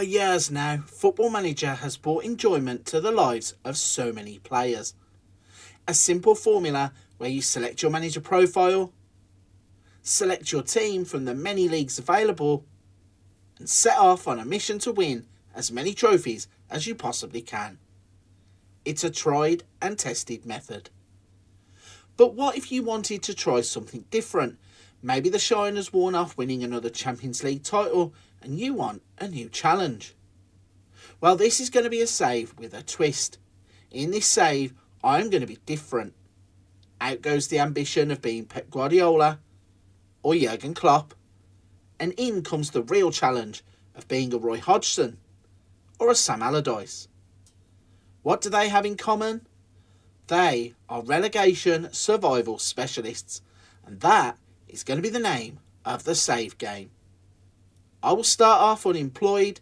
For years now, Football Manager has brought enjoyment to the lives of so many players. A simple formula where you select your manager profile, select your team from the many leagues available, and set off on a mission to win as many trophies as you possibly can. It's a tried and tested method. But what if you wanted to try something different? Maybe the shine has worn off winning another Champions League title and you want a new challenge. Well, this is going to be a save with a twist. In this save, I'm going to be different. Out goes the ambition of being Pep Guardiola or Jurgen Klopp, and in comes the real challenge of being a Roy Hodgson or a Sam Allardyce. What do they have in common? They are relegation survival specialists, and that is going to be the name of the save game. I will start off unemployed,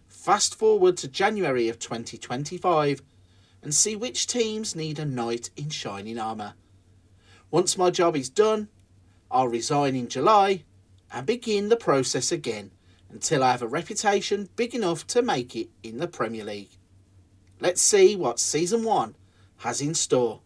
fast forward to January of 2025, and see which teams need a knight in shining armour. Once my job is done, I'll resign in July and begin the process again until I have a reputation big enough to make it in the Premier League. Let's see what Season 1 has in store.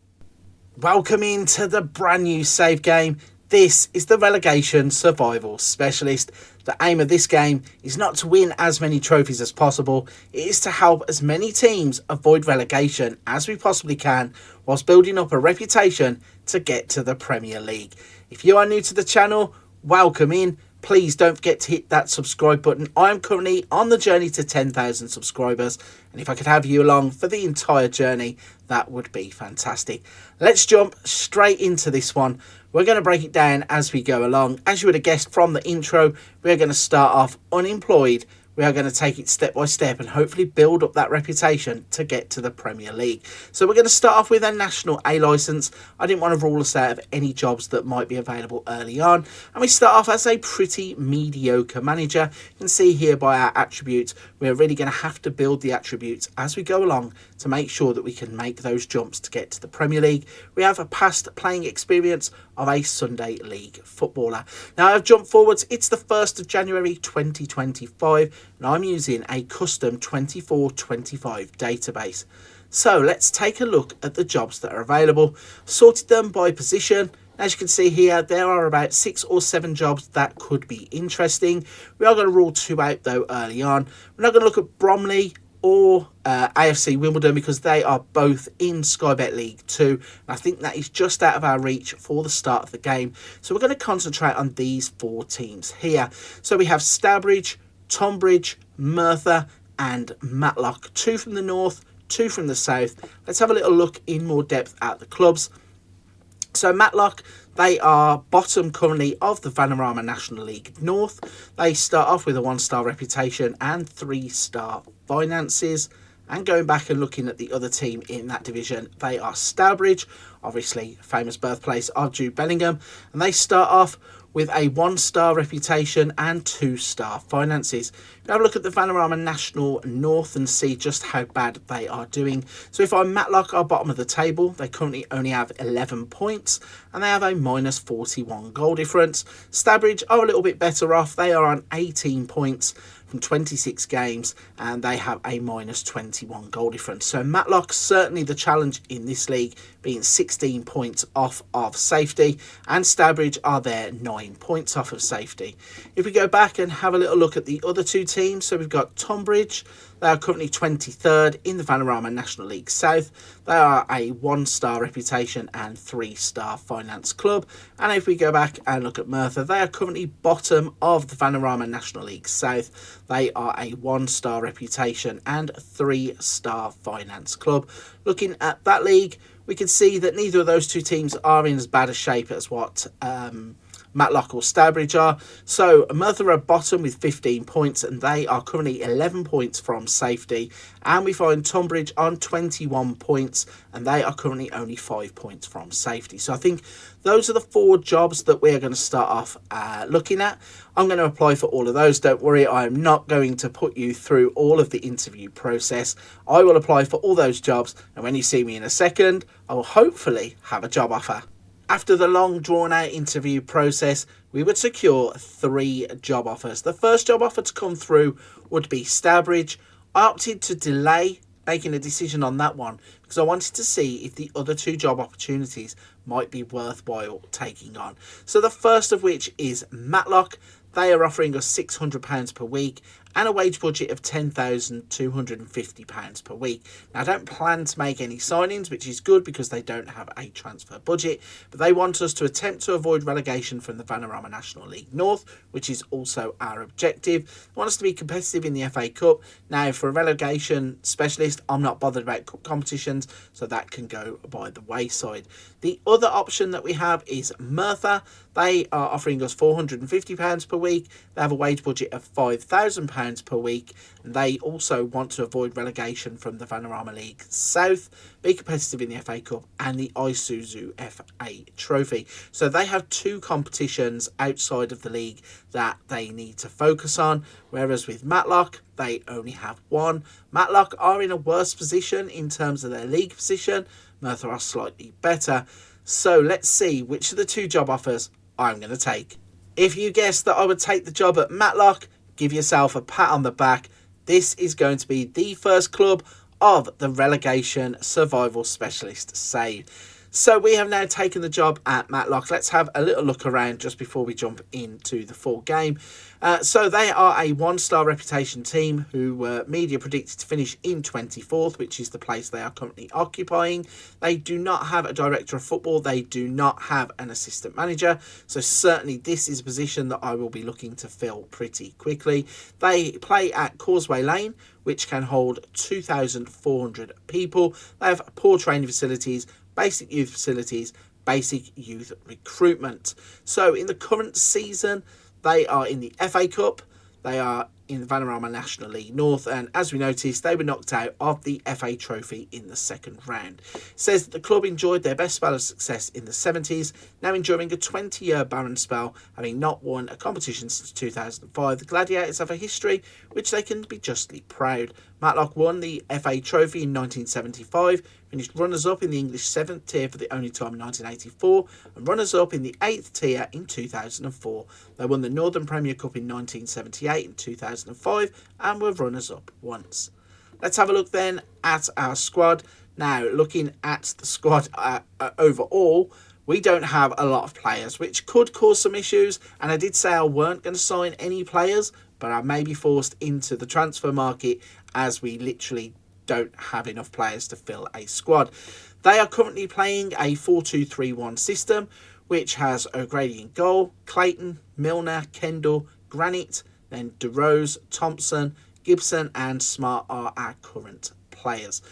Welcome into the brand new save game. This is the Relegation Survival Specialist. The aim of this game is not to win as many trophies as possible. It is to help as many teams avoid relegation as we possibly can, whilst building up a reputation to get to the Premier League. If you are new to the channel, welcome in. Please don't forget to hit that subscribe button. I am currently on the journey to 10,000 subscribers, and if I could have you along for the entire journey, that would be fantastic. Let's jump straight into this one. We're going to break it down as we go along. As you would have guessed from the intro, we're going to start off unemployed. We are going to take it step by step and hopefully build up that reputation to get to the Premier League. So we're going to start off with a National A licence. I didn't want to rule us out of any jobs that might be available early on. And we start off as a pretty mediocre manager. You can see here by our attributes, we're really going to have to build the attributes as we go along to make sure that we can make those jumps to get to the Premier League. We have a past playing experience of a Sunday League footballer. Now I've jumped forwards. It's the 1st of January 2025. And I'm using a custom 24-25 database. So let's take a look at the jobs that are available. Sorted them by position. As you can see here, there are about 6 or 7 jobs that could be interesting. We are going to rule 2 out though early on. We're not going to look at Bromley or AFC Wimbledon because they are both in Sky Bet League 2. And I think that is just out of our reach for the start of the game. So we're going to concentrate on these 4 teams here. So we have Stourbridge, Tonbridge, Merthyr and Matlock. 2 from the north, 2 from the south. Let's have a little look in more depth at the clubs. So Matlock, they are bottom currently of the Vanarama National League North. They start off with a 1-star reputation and 3-star finances. And going back and looking at the other team in that division, they are Stourbridge, obviously famous birthplace of Jude Bellingham. And they start off with a 1-star reputation and 2-star finances. Have a look at the Vanarama National North and see just how bad they are doing. So if I'm Matlock, are bottom of the table. They currently only have 11 points and they have a minus 41 goal difference. Stourbridge are a little bit better off. They are on 18 points from 26 games and they have a minus 21 goal difference. So Matlock certainly the challenge in this league, being 16 points off of safety, and Stourbridge are there 9 points off of safety. If we go back and have a little look at the other 2 teams, so we've got Tonbridge. They are currently 23rd in the Vanarama National League South. They are a 1-star reputation and 3-star finance club. And if we go back and look at Merthyr, they are currently bottom of the Vanarama National League South. They are a 1-star reputation and 3-star finance club. Looking at that league, we can see that neither of those 2 teams are in as bad a shape as what Matlock or Stourbridge are. So Merthyr are bottom with 15 points and they are currently 11 points from safety. And we find Tonbridge on 21 points and they are currently only 5 points from safety. So I think those are the 4 jobs that we're going to start off looking at. I'm going to apply for all of those. Don't worry, I am not going to put you through all of the interview process. I will apply for all those jobs and when you see me in a second, I will hopefully have a job offer. After the long drawn-out interview process, we would secure 3 job offers. The first job offer to come through would be Stourbridge. I opted to delay making a decision on that one because I wanted to see if the other 2 job opportunities might be worthwhile taking on. So the first of which is Matlock. They are offering us £600 per week and a wage budget of £10,250 per week. Now, I don't plan to make any signings, which is good because they don't have a transfer budget, but they want us to attempt to avoid relegation from the Vanarama National League North, which is also our objective. They want us to be competitive in the FA Cup. Now, for a relegation specialist, I'm not bothered about cup competitions, so that can go by the wayside. The other option that we have is Merthyr. They are offering us £450 per week. They have a wage budget of £5,000 per week. And they also want to avoid relegation from the Vanarama League South, be competitive in the FA Cup and the Isuzu FA Trophy. So they have 2 competitions outside of the league that they need to focus on, whereas with Matlock, they only have 1. Matlock are in a worse position in terms of their league position. Merthyr are slightly better. So let's see which of the 2 job offers I'm going to take. If you guessed that I would take the job at Matlock, give yourself a pat on the back. This is going to be the first club of the relegation survival specialist save. So we have now taken the job at Matlock. Let's have a little look around just before we jump into the full game. So they are a 1-star reputation team who were media predicted to finish in 24th, which is the place they are currently occupying. They do not have a director of football. They do not have an assistant manager. So certainly this is a position that I will be looking to fill pretty quickly. They play at Causeway Lane, which can hold 2,400 people. They have poor training facilities, basic youth facilities, basic youth recruitment. So in the current season, they are in the FA Cup, they are in the Vanarama National League North, and as we noticed, they were knocked out of the FA Trophy in the second round. It says that the club enjoyed their best spell of success in the 70s, now enduring a 20-year barren spell, having not won a competition since 2005. The Gladiators have a history which they can be justly proud. Matlock won the FA Trophy in 1975, finished runners-up in the English 7th tier for the only time in 1984, and runners-up in the 8th tier in 2004. They won the Northern Premier Cup in 1978 and 2005, and were runners-up once. Let's have a look then at our squad. Now, looking at the squad overall, we don't have a lot of players, which could cause some issues, and I did say I weren't going to sign any players, but I may be forced into the transfer market as we literally don't have enough players to fill a squad. They are currently playing a 4-2-3-1 system, which has O'Grady in goal, Clayton, Milner, Kendall, Granite, then DeRose, Thompson, Gibson and Smart are our current players.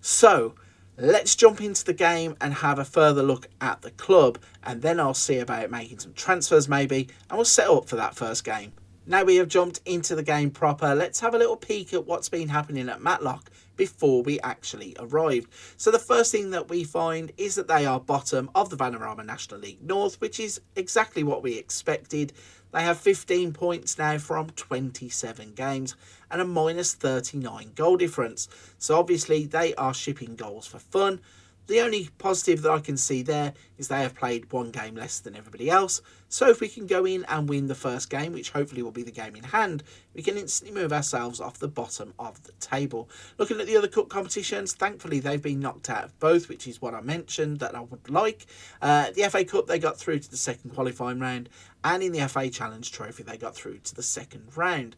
So let's jump into the game and have a further look at the club, and then I'll see about making some transfers maybe, and we'll set up for that first game. Now we have jumped into the game proper, let's have a little peek at what's been happening at Matlock before we actually arrived. So the first thing that we find is that they are bottom of the Vanarama National League North, which is exactly what we expected. They have 15 points now from 27 games and a minus 39 goal difference. So obviously they are shipping goals for fun. The only positive that I can see there is they have played 1 game less than everybody else. So if we can go in and win the first game, which hopefully will be the game in hand, we can instantly move ourselves off the bottom of the table. Looking at the other cup competitions, thankfully they've been knocked out of both, which is what I mentioned that I would like. The FA Cup, they got through to the second qualifying round, and in the FA Challenge Trophy, they got through to the second round.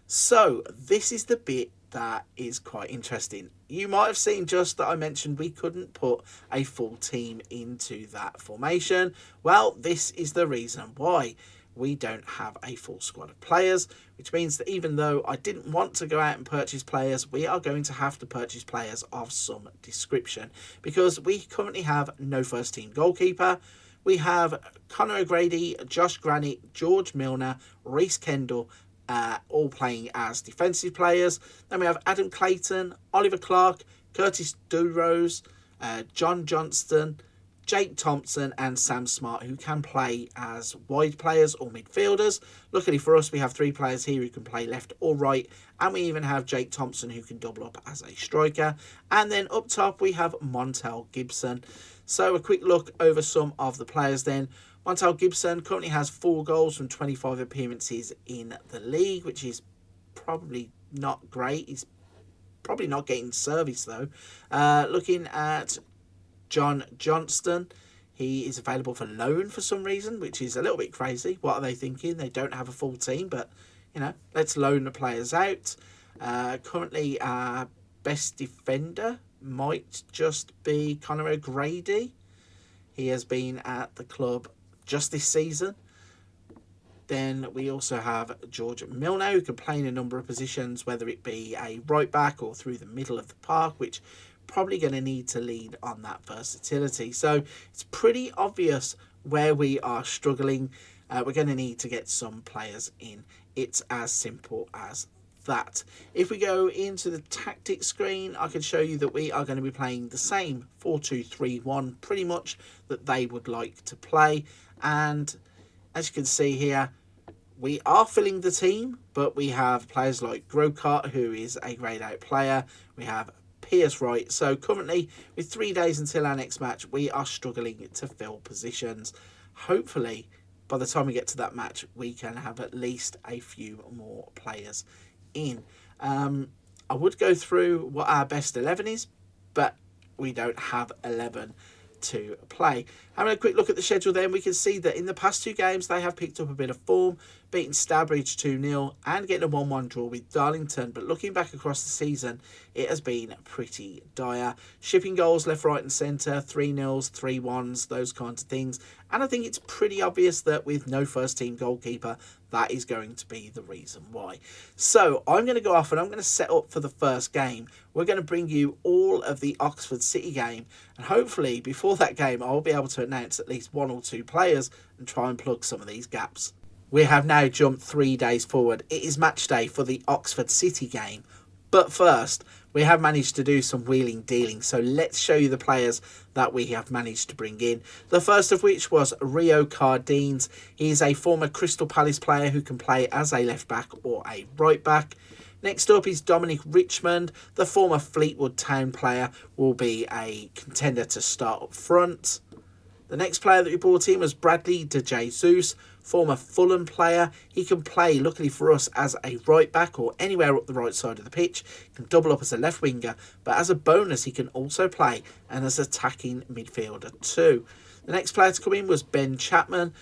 So this is the bit that is quite interesting. You might have seen just that I mentioned we couldn't put a full team into that formation. Well, this is the reason why. We don't have a full squad of players, which means that even though I didn't want to go out and purchase players, we are going to have to purchase players of some description, because we currently have no first team goalkeeper. We have Conor O'Grady, Josh Granite, George Milner, Reece Kendall, all playing as defensive players. Then we have Adam Clayton, Oliver Clark, Curtis Durose, John Johnston, Jake Thompson and Sam Smart, who can play as wide players or midfielders. Luckily for us, we have 3 players here who can play left or right, and we even have Jake Thompson who can double up as a striker. And then up top, we have Montel Gibson. So a quick look over some of the players then. Montel Gibson currently has 4 goals from 25 appearances in the league, which is probably not great. He's probably not getting service though. Looking at John Johnston, he is available for loan for some reason, which is a little bit crazy. What are they thinking? They don't have a full team, but you know, let's loan the players out. Currently, our best defender might just be Conor O'Grady. He has been at the club just this season. Then we also have George Milner, who can play in a number of positions, whether it be a right back or through the middle of the park, which probably going to need to lead on that versatility. So it's pretty obvious where we are struggling. We're going to need to get some players in. It's as simple as that. If we go into the tactics screen, I can show you that we are going to be playing the same 4-2-3-1 pretty much that they would like to play. And as you can see here, we are filling the team, but we have players like Grocott, who is a grade out player. We have Pierce Wright. So currently, with 3 days until our next match, we are struggling to fill positions. Hopefully, by the time we get to that match, we can have at least a few more players in. I would go through what our best 11 is, but we don't have 11 to play. Having a quick look at the schedule then, we can see that in the past 2 games they have picked up a bit of form, beating Starbridge 2-0 and getting a 1-1 draw with Darlington. But looking back across the season, it has been pretty dire. Shipping goals left, right and centre, 3-0s, 3-1s, those kinds of things. And I think it's pretty obvious that with no first team goalkeeper, that is going to be the reason why. So I'm going to go off and I'm going to set up for the first game. We're going to bring you all of the Oxford City game. And hopefully before that game, I'll be able to announce at least 1 or 2 players and try and plug some of these gaps. We have now jumped 3 days forward. It is match day for the Oxford City game. But first, we have managed to do some wheeling dealing. So let's show you the players that we have managed to bring in. The first of which was Rio Cardines. He is a former Crystal Palace player who can play as a left back or a right back. Next up is Dominic Richmond. The former Fleetwood Town player will be a contender to start up front. The next player that we brought in was Bradley De Jesus, former Fulham player. He can play, luckily for us, as a right back or anywhere up the right side of the pitch. He can double up as a left winger, but as a bonus he can also play and as attacking midfielder too. The next player to come in was Ben Chapman.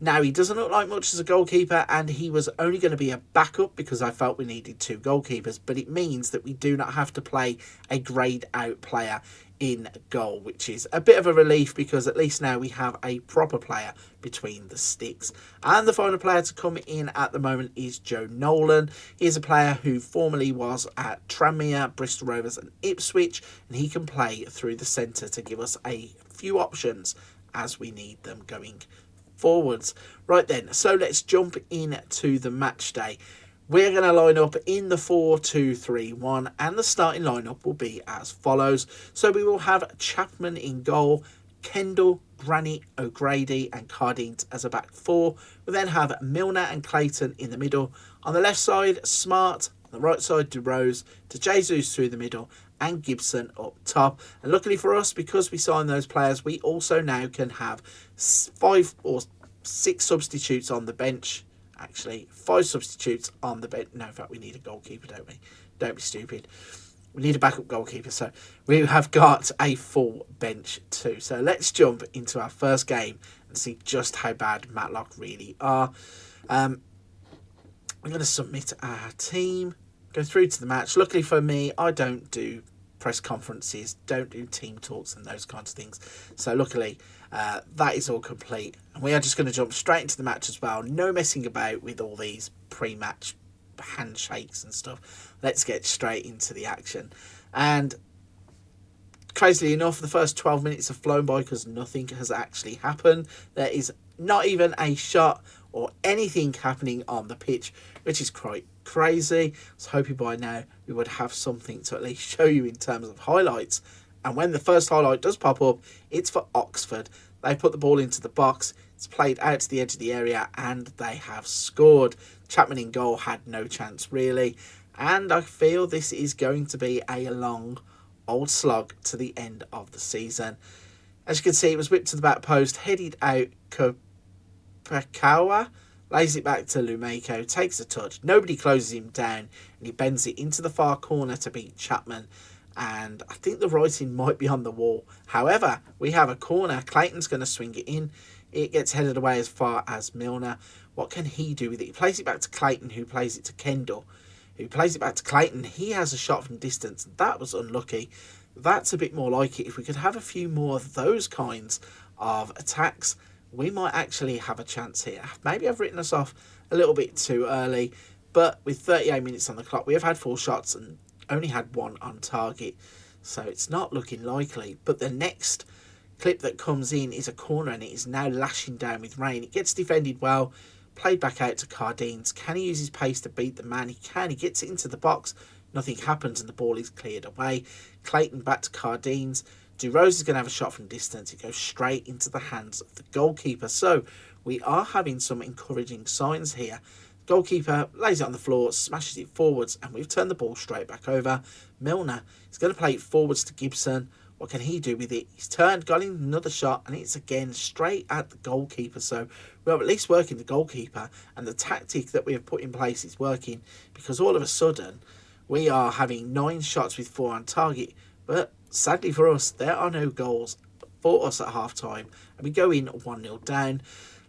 Now, he doesn't look like much as a goalkeeper, and he was only going to be a backup because I felt we needed 2 goalkeepers, but it means that we do not have to play a grade out player in goal, which is a bit of a relief because at least now we have a proper player between the sticks. And the final player to come in at the moment is Joe Nolan. He is a player who formerly was at Tranmere, Bristol Rovers and Ipswich, and he can play through the centre to give us a few options as we need them going forwards. Right then, so let's jump into the match day. We're going to line up in the 4-2-3-1 and the starting lineup will be as follows. So we will have Chapman in goal, Kendall, Granny, O'Grady and Cardines as a back 4. We then have Milner and Clayton in the middle. On the left side, Smart. On the right side, De Rose, De Jesus through the middle and Gibson up top. And luckily for us, because we signed those players, we also now can have 5 or 6 substitutes on the bench. Actually, 5 substitutes on the bench. No, in fact, we need a goalkeeper, don't we? Don't be stupid. We need a backup goalkeeper. So we have got a full bench too. So let's jump into our first game and see just how bad Matlock really are. I'm going to submit our team, go through to the match. Luckily for me, I don't do press conferences, don't do team talks and those kinds of things. So luckily, that is all complete. And we are just going to jump straight into the match as well. No messing about with all these pre-match handshakes and stuff. Let's get straight into the action. And crazily enough, the first 12 minutes have flown by because nothing has actually happened. There is not even a shot or anything happening on the pitch, which is quite crazy. I was hoping by now we would have something to at least show you in terms of highlights And when the first highlight does pop up, it's for Oxford. They put the ball into the box, it's played out to the edge of the area, and they have scored. Chapman in goal had no chance really, and I feel this is going to be a long old slog to the end of the season. As you can see, it was whipped to the back post, headed out. Kopakawa lays it back to Lumeko, takes a touch, nobody closes him down, and he bends it into the far corner to beat Chapman. And I think the writing might be on the wall. However, we have a corner. Clayton's going to swing it in. It gets headed away as far as Milner. What can he do with it? He plays it back to Clayton, who plays it to Kendall, who plays it back to Clayton. He has a shot from distance. That was unlucky. That's a bit more like it. If we could have a few more of those kinds of attacks, we might actually have a chance here. Maybe I've written us off a little bit too early, but with 38 minutes on the clock, we have had 4 shots and only had 1 on target, so it's not looking likely. But the next clip that comes in is a corner, and it is now lashing down with rain. It gets defended well, played back out to Cardines. Can he use his pace to beat the man? He can. He gets it into the box. Nothing happens, and the ball is cleared away. Clayton back to Cardines. Rose is going to have a shot from distance. It goes straight into the hands of the goalkeeper. So we are having some encouraging signs here. Goalkeeper lays it on the floor, smashes it forwards, and we've turned the ball straight back over. Milner is going to play it forwards to Gibson. What can he do with it? He's turned, got in another shot, and it's again straight at the goalkeeper. So we are at least working the goalkeeper, and the tactic that we have put in place is working, because all of a sudden we are having 9 shots with 4 on target. But sadly for us, there are no goals for us at half time, and we go in 1-0 down.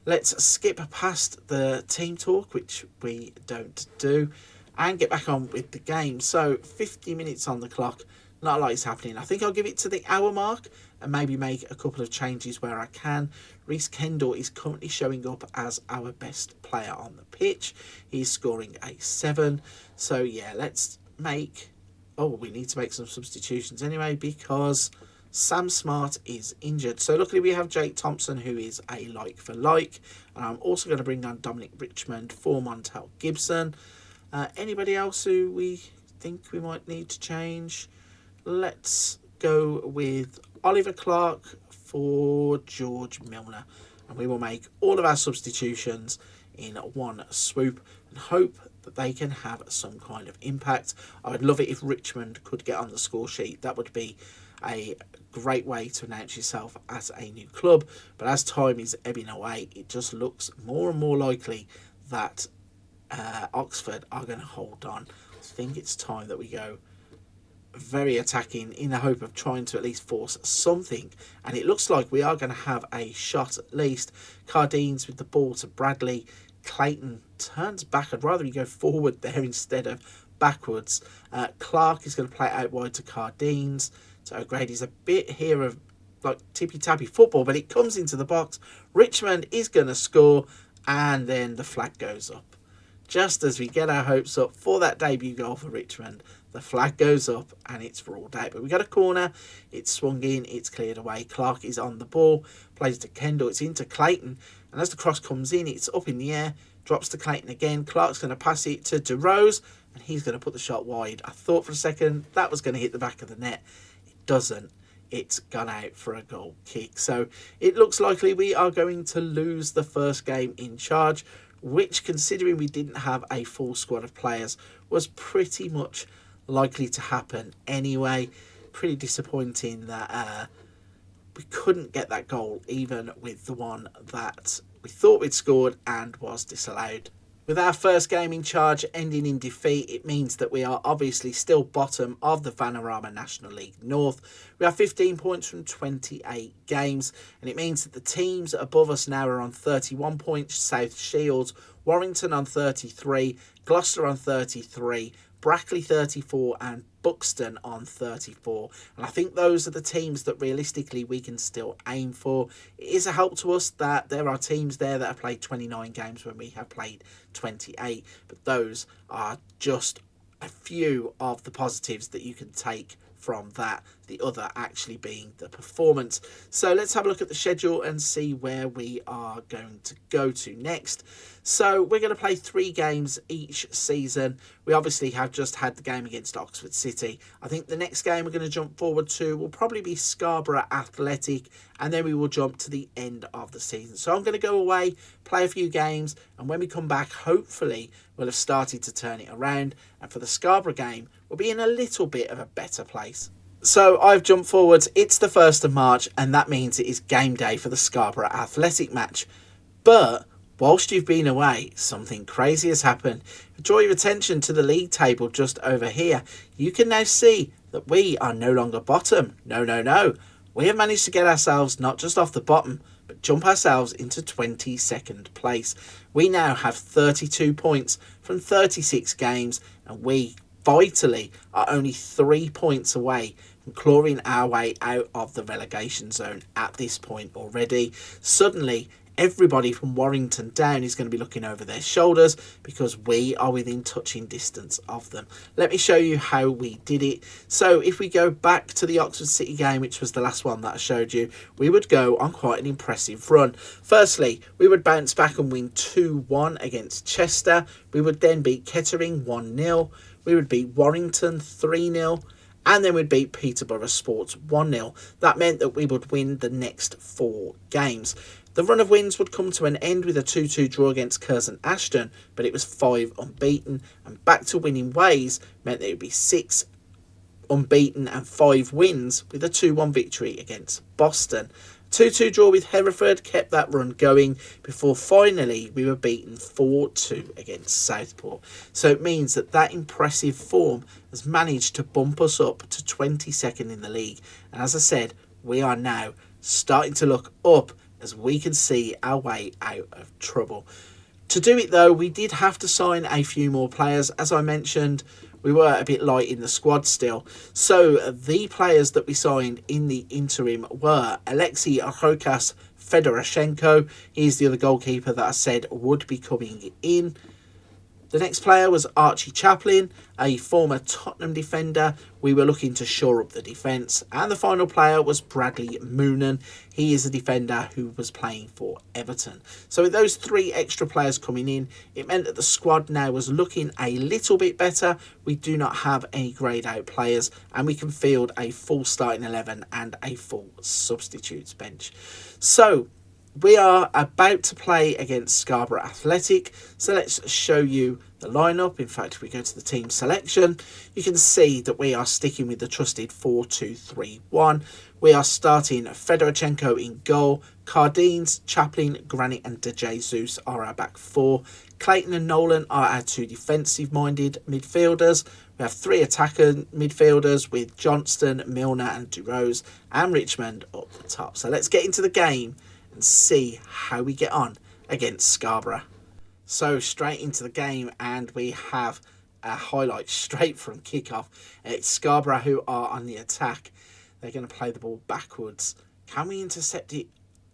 Let's skip past the team talk, which we don't do, and get back on with the game. So 50 minutes on the clock, not a lot is happening. I think I'll give it to the hour mark and maybe make a couple of changes where I can. Reece Kendall is currently showing up as our best player on the pitch. He's scoring a 7. So yeah, let's make... Oh, we need to make some substitutions anyway, because Sam Smart is injured. So luckily we have Jake Thompson, who is a like for like. And I'm also going to bring on Dominic Richmond for Montel Gibson. Anybody else who we think we might need to change? Let's go with Oliver Clark for George Milner. And we will make all of our substitutions in one swoop and hope that they can have some kind of impact. I would love it if Richmond could get on the score sheet. That would be a great way to announce yourself as a new club. But as time is ebbing away, it just looks more and more likely that Oxford are going to hold on. I think it's time that we go very attacking in the hope of trying to at least force something. And it looks like we are going to have a shot at least. Cardines with the ball to Bradley. Clayton turns back. I'd rather he go forward there instead of backwards. Clark is going to play out wide to Cardines. So O'Grady's a bit here of like tippy-tappy football, but it comes into the box. Richmond is going to score, and then the flag goes up. Just as we get our hopes up for that debut goal for Richmond, the flag goes up and it's ruled out. But we got a corner, it's swung in, it's cleared away. Clark is on the ball, plays to Kendall, it's into Clayton, and as the cross comes in, it's up in the air, drops to Clayton again. Clark's going to pass it to Rose, and he's going to put the shot wide. I thought for a second that was going to hit the back of the net. It doesn't. It's gone out for a goal kick. So it looks likely we are going to lose the first game in charge, which, considering we didn't have a full squad of players, was pretty much likely to happen anyway. Pretty disappointing that we couldn't get that goal, even with the one that we thought we'd scored and was disallowed. With our first game in charge ending in defeat, it means that we are obviously still bottom of the Vanarama National League North. We have 15 points from 28 games, and it means that the teams above us now are on 31 points. South Shields, Warrington on 33, Gloucester on 33, Brackley 34 and Buxton on 34. And I think those are the teams that realistically we can still aim for. It is a help to us that there are teams there that have played 29 games when we have played 28. But those are just a few of the positives that you can take from that, the other actually being the performance. So let's have a look at the schedule and see where we are going to go to next. So we're going to play 3 games each season. We obviously have just had the game against Oxford City. I think the next game we're going to jump forward to will probably be Scarborough Athletic, and then we will jump to the end of the season. So I'm going to go away, play a few games, and when we come back, hopefully we'll have started to turn it around, and for the Scarborough game, we'll be in a little bit of a better place. So I've jumped forwards. It's the 1st of March, and that means it is game day for the Scarborough Athletic match. But whilst you've been away, something crazy has happened. Draw your attention to the league table just over here. You can now see that we are no longer bottom. No. We have managed to get ourselves not just off the bottom, but jump ourselves into 22nd place. We now have 32 points from 36 games, and we vitally are only 3 points away from clawing our way out of the relegation zone at this point already. Suddenly, everybody from Warrington down is going to be looking over their shoulders because we are within touching distance of them. Let me show you how we did it. So if we go back to the Oxford City game, which was the last one that I showed you, we would go on quite an impressive run. Firstly, we would bounce back and win 2-1 against Chester. We would then beat Kettering 1-0. We would beat Warrington 3-0. And then we'd beat Peterborough Sports 1-0. That meant that we would win the next 4 games. The run of wins would come to an end with a 2-2 draw against Curzon Ashton, but it was 5 unbeaten, and back to winning ways meant that it would be 6 unbeaten and 5 wins with a 2-1 victory against Boston. 2-2 draw with Hereford kept that run going before finally we were beaten 4-2 against Southport. So it means that that impressive form has managed to bump us up to 22nd in the league. And as I said, we are now starting to look up as we can see our way out of trouble. To do it though, we did have to sign a few more players. As I mentioned, we were a bit light in the squad still. So the players that we signed in the interim were Alexei Rokas Fedorashenko. He's the other goalkeeper that I said would be coming in. The next player was Archie Chaplin, a former Tottenham defender. We were looking to shore up the defence. And the final player was Bradley Moonan. He is a defender who was playing for Everton. So with those 3 extra players coming in, it meant that the squad now was looking a little bit better. We do not have any greyed out players, and we can field a full starting 11 and a full substitutes bench. So we are about to play against Scarborough Athletic, so let's show you the lineup. In fact, if we go to the team selection, you can see that we are sticking with the trusted 4-2-3-1. We are starting Fedorchenko in goal. Cardines, Chaplin, Granite and De Jesus are our back 4. Clayton and Nolan are our 2 defensive-minded midfielders. We have 3 attacker midfielders with Johnston, Milner and Durose, and Richmond up the top. So let's get into the game and see how we get on against Scarborough. So straight into the game, and we have a highlight straight from kickoff. It's Scarborough who are on the attack. They're going to play the ball backwards. Can we intercept it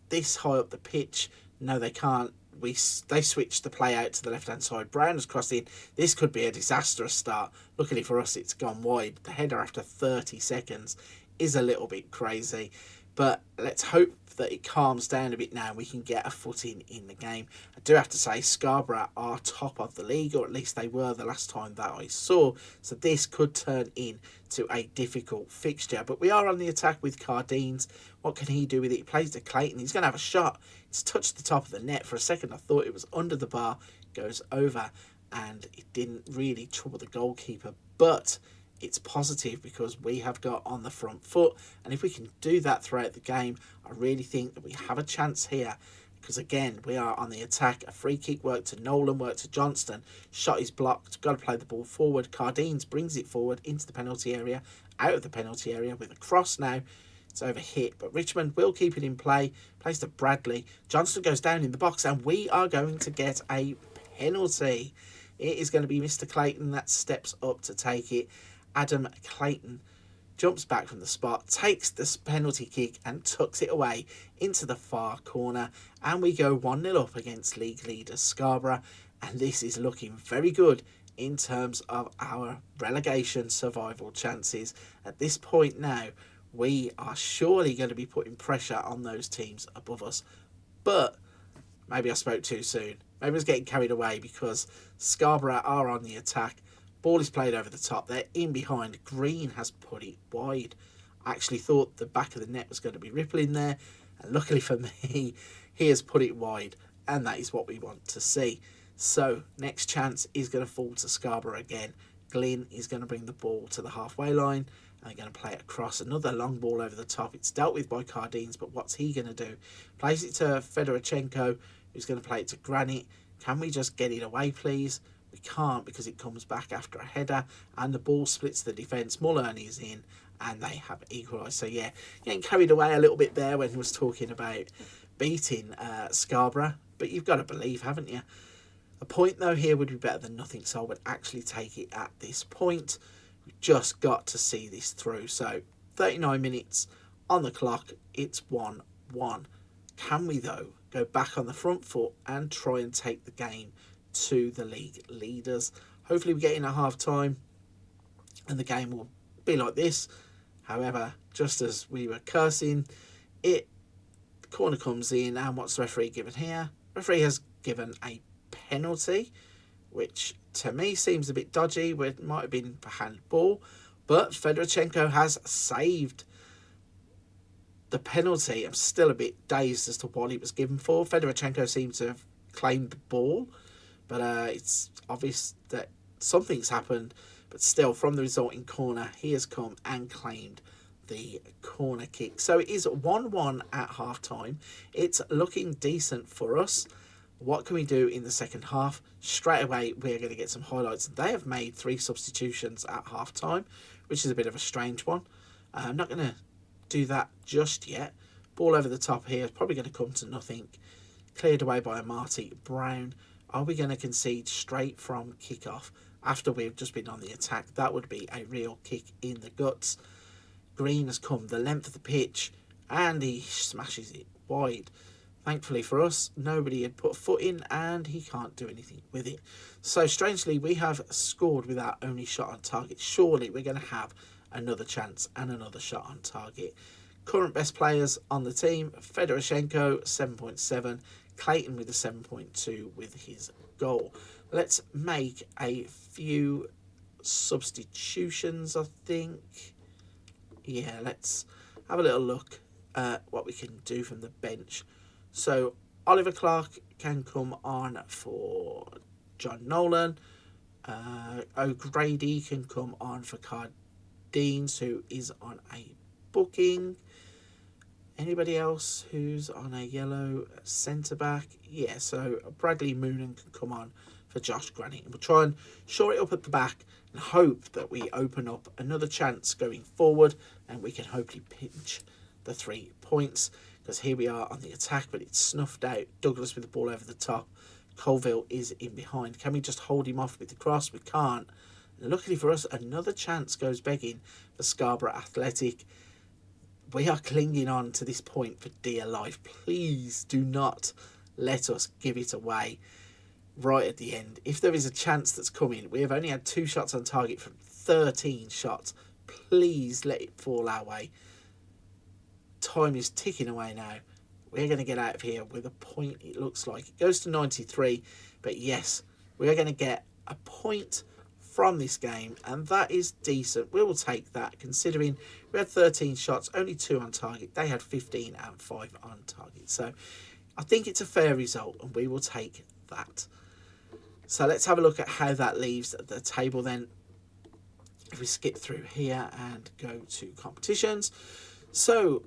this high up the pitch? No, they can't. They switched the play out to the left-hand side. Brown has crossed in. This could be a disastrous start. Luckily for us, it's gone wide. The header after 30 seconds is a little bit crazy. But let's hope that it calms down a bit now and we can get a footing in the game. I do have to say Scarborough are top of the league, or at least they were the last time that I saw. So this could turn into a difficult fixture. But we are on the attack with Cardines. What can he do with it? He plays to Clayton. He's going to have a shot. It's touched the top of the net. For a second I thought it was under the bar. Goes over, and it didn't really trouble the goalkeeper. But it's positive because we have got on the front foot, and if we can do that throughout the game, I really think that we have a chance here, because again we are on the attack. A free kick worked to Nolan, worked to Johnston, shot is blocked, got to play the ball forward. Cardines brings it forward into the penalty area, out of the penalty area with a cross now. It's over hit, but Richmond will keep it in play. Plays to Bradley. Johnston goes down in the box, and we are going to get a penalty. It is going to be Mr. Clayton that steps up to take it. Adam Clayton jumps back from the spot, takes this penalty kick and tucks it away into the far corner, and we go 1-0 up against league leader Scarborough, and this is looking very good in terms of our relegation survival chances. At this point now, we are surely going to be putting pressure on those teams above us. But maybe I spoke too soon. Maybe I was getting carried away because Scarborough are on the attack. Ball is played over the top. They're in behind. Green has put it wide. I actually thought the back of the net was going to be rippling there. And luckily for me, he has put it wide. And that is what we want to see. So, next chance is going to fall to Scarborough again. Glynn is going to bring the ball to the halfway line. And they're going to play it across. Another long ball over the top. It's dealt with by Cardines, but what's he going to do? Plays it to Fedorchenko, who's going to play it to Granit. Can we just get it away, please? We can't because it comes back after a header and the ball splits the defence. Mullerny is in and they have equalised. So, yeah, getting carried away a little bit there when he was talking about beating Scarborough. But you've got to believe, haven't you? A point, though, here would be better than nothing, so I would actually take it at this point. We've just got to see this through. So, 39 minutes on the clock. It's 1-1. Can we, though, go back on the front foot and try and take the game to the league leaders? Hopefully we get in at half-time and the game will be like this. However, just as we were cursing, the corner comes in, and what's the referee given here? The referee has given a penalty, which to me seems a bit dodgy. It might have been for handball, but Fedorchenko has saved the penalty. I'm still a bit dazed as to what it was given for. Fedorchenko seems to have claimed the ball, but it's obvious that something's happened. But still, from the resulting corner, he has come and claimed the corner kick. So it is 1-1 at half-time. It's looking decent for us. What can we do in the second half? Straight away, we're going to get some highlights. They have made 3 substitutions at half-time, which is a bit of a strange one. I'm not going to do that just yet. Ball over the top here is probably going to come to nothing. Cleared away by a Marty Brown. Are we going to concede straight from kickoff after we've just been on the attack? That would be a real kick in the guts. Green has come the length of the pitch and he smashes it wide. Thankfully for us, nobody had put a foot in and he can't do anything with it. So strangely, we have scored with our only shot on target. Surely we're going to have another chance and another shot on target. Current best players on the team: Fedorchenko 7.7, Clayton with a 7.2 with his goal. Let's make a few substitutions, I think. Yeah, let's have a little look at what we can do from the bench. So Oliver Clark can come on for John Nolan. O'Grady can come on for Cardines, who is on a booking. Anybody else who's on a yellow centre-back? Yeah, so Bradley Moonen can come on for Josh Granit. And we'll try and shore it up at the back and hope that we open up another chance going forward and we can hopefully pinch the 3 points. Because here we are on the attack, but it's snuffed out. Douglas with the ball over the top. Colville is in behind. Can we just hold him off with the cross? We can't. And luckily for us, another chance goes begging for Scarborough Athletic. We are clinging on to this point for dear life. Please do not let us give it away right at the end. If there is a chance that's coming, we have only had 2 shots on target from 13 shots. Please let it fall our way. Time is ticking away now. We're going to get out of here with a point, it looks like. It goes to 93, but yes, we are going to get a point from this game, and that is decent. We will take that, considering we had 13 shots, only 2 on target. They had 15 and 5 on target. So I think it's a fair result, and we will take that. So let's have a look at how that leaves the table then. If we skip through here and go to competitions. So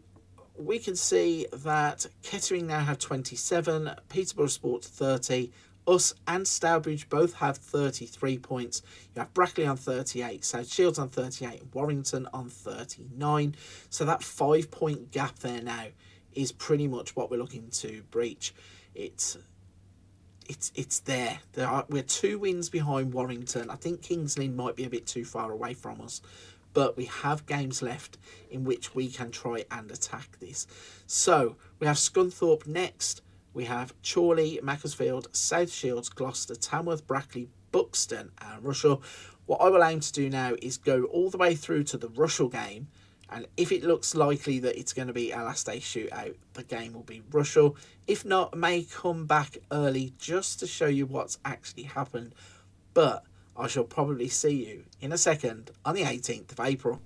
we can see that Kettering now have 27, Peterborough Sports 30, us and Stourbridge both have 33 points. You have Brackley on 38, South Shields on 38, and Warrington on 39. So that 5-point gap there now is pretty much what we're looking to breach. It's there. We're 2 wins behind Warrington. I think Kings Lynn might be a bit too far away from us, but we have games left in which we can try and attack this. So we have Scunthorpe next. We have Chorley, Macclesfield, South Shields, Gloucester, Tamworth, Brackley, Buxton and Russell. What I will aim to do now is go all the way through to the Russell game, and if it looks likely that it's going to be a last day shootout, the game will be Russell. If not, I may come back early just to show you what's actually happened, but I shall probably see you in a second on the 18th of April.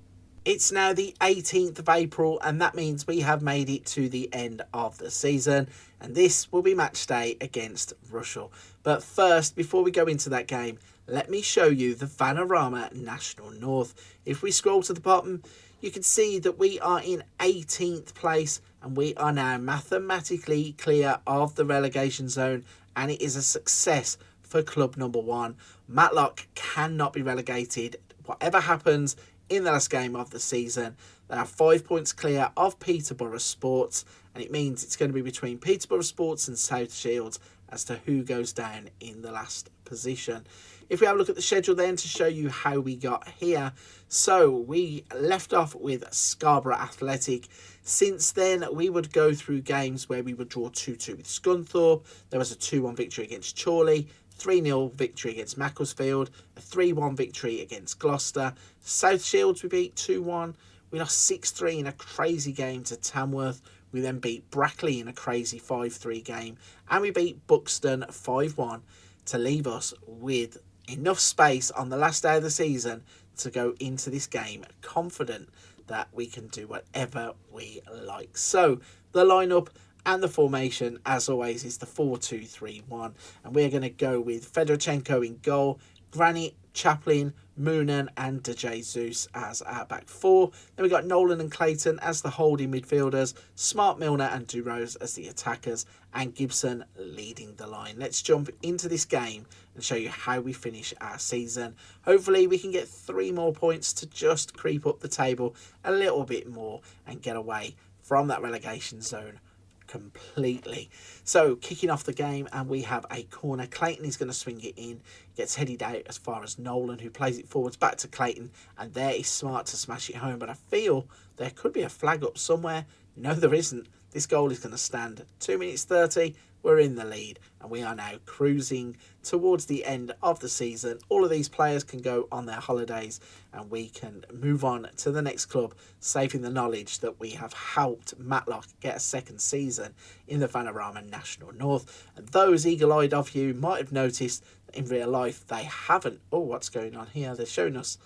It's now the 18th of April, and that means we have made it to the end of the season, and this will be match day against Russell. But first, before we go into that game, let me show you the Vanarama National North. If we scroll to the bottom, you can see that we are in 18th place, and we are now mathematically clear of the relegation zone, and it is a success for club number 1. Matlock cannot be relegated. Whatever happens in the last game of the season, they are 5 points clear of Peterborough Sports, and it means it's going to be between Peterborough Sports and South Shields as to who goes down in the last position. If we have a look at the schedule then to show you how we got here, so we left off with Scarborough Athletic. Since then, we would go through games where we would draw 2-2 with Scunthorpe. There was a 2-1 victory against Chorley, 3-0 victory against Macclesfield, a 3-1 victory against Gloucester. South Shields we beat 2-1. We lost 6-3 in a crazy game to Tamworth. We then beat Brackley in a crazy 5-3 game. And we beat Buxton 5-1 to leave us with enough space on the last day of the season to go into this game confident that we can do whatever we like. So the lineup and the formation, as always, is the 4-2-3-1. And we're going to go with Fedorchenko in goal, Granit, Chaplin, Moonan and De Jesus as our back four. Then we got Nolan and Clayton as the holding midfielders, Smart, Milner and Durose as the attackers, and Gibson leading the line. Let's jump into this game and show you how we finish our season. Hopefully we can get 3 more points to just creep up the table a little bit more and get away from that relegation zone completely. So kicking off the game, and we have a corner. Clayton is going to swing it in, gets headed out as far as Nolan, who plays it forwards back to Clayton, and there is Smart to smash it home. But I feel there could be a flag up somewhere. No, there isn't. This goal is going to stand. 2 minutes 30. We're in the lead, and we are now cruising towards the end of the season. All of these players can go on their holidays, and we can move on to the next club, saving the knowledge that we have helped Matlock get a second season in the Vanarama National North. And those eagle-eyed of you might have noticed that in real life they haven't. Oh, what's going on here? They're showing us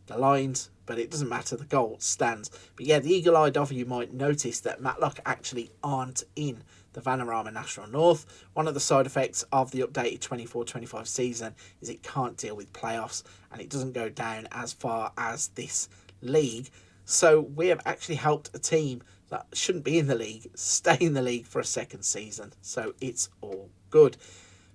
the lines, but it doesn't matter, the goal stands. But yeah, the eagle-eyed of you might notice that Matlock actually aren't in the Vanarama National North. One of the side effects of the updated 24-25 season is it can't deal with playoffs, and it doesn't go down as far as this league. So we have actually helped a team that shouldn't be in the league stay in the league for a second season, so it's all good.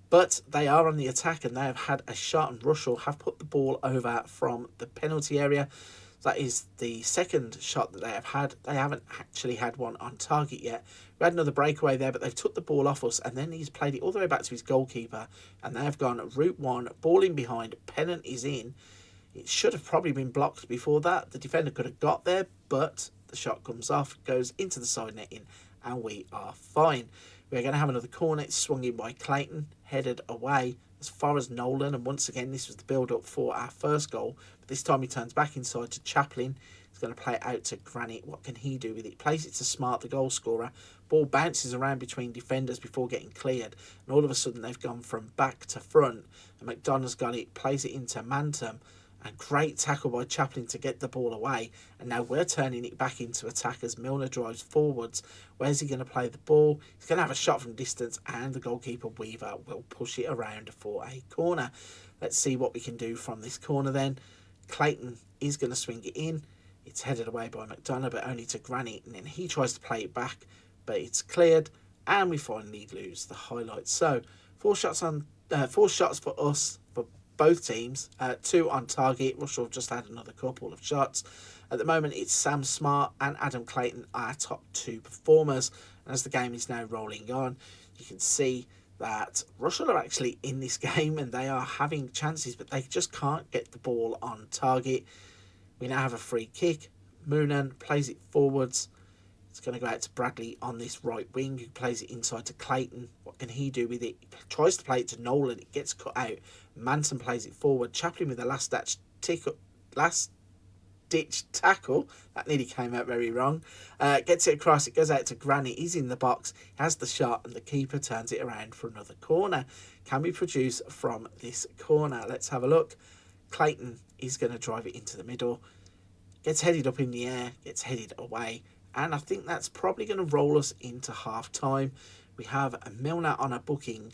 But they are on the attack, and they have had a shot, and Russell have put the ball over from the penalty area. That is the second shot that they have had. They haven't actually had one on target yet. We had another breakaway there, but they've took the ball off us, and then he's played it all the way back to his goalkeeper, and they have gone route one, ball in behind, pennant is in. It should have probably been blocked before that. The defender could have got there, but the shot comes off, goes into the side netting, and we are fine. We're going to have another corner. It's swung in by Clayton, headed away as far as Nolan, and once again this was the build-up for our first goal. But this time he turns back inside to Chaplin. He's going to play it out to Granit. What can he do with it? Plays it to Smart, the goal scorer. Ball bounces around between defenders before getting cleared, and all of a sudden they've gone from back to front, and McDonough's got it, plays it into Mantum. A great tackle by Chaplin to get the ball away. And now we're turning it back into attack as Milner drives forwards. Where's he going to play the ball? He's going to have a shot from distance, and the goalkeeper Weaver will push it around for a corner. Let's see what we can do from this corner then. Clayton is going to swing it in. It's headed away by McDonough, but only to Granit. And then he tries to play it back, but it's cleared. And we finally lose the highlights. So 4 shots for us, for both teams, 2 on target. Russell have just had another couple of shots. At the moment, it's Sam Smart and Adam Clayton, our top 2 performers. And as the game is now rolling on, you can see that Russell are actually in this game, and they are having chances, but they just can't get the ball on target. We now have a free kick. Moonan plays it forwards. It's going to go out to Bradley on this right wing, who plays it inside to Clayton. What can he do with it? He tries to play it to Nolan. It gets cut out Manson plays it forward. Chaplin with the last ditch tackle. That nearly came out very wrong. Gets it across. It goes out to Granit. He's in the box. He has the shot, and the keeper turns it around for another corner. Can we produce from this corner? Let's have a look. Clayton is going to drive it into the middle. Gets headed up in the air. Gets headed away. And I think that's probably going to roll us into half time. We have a Milner on a booking,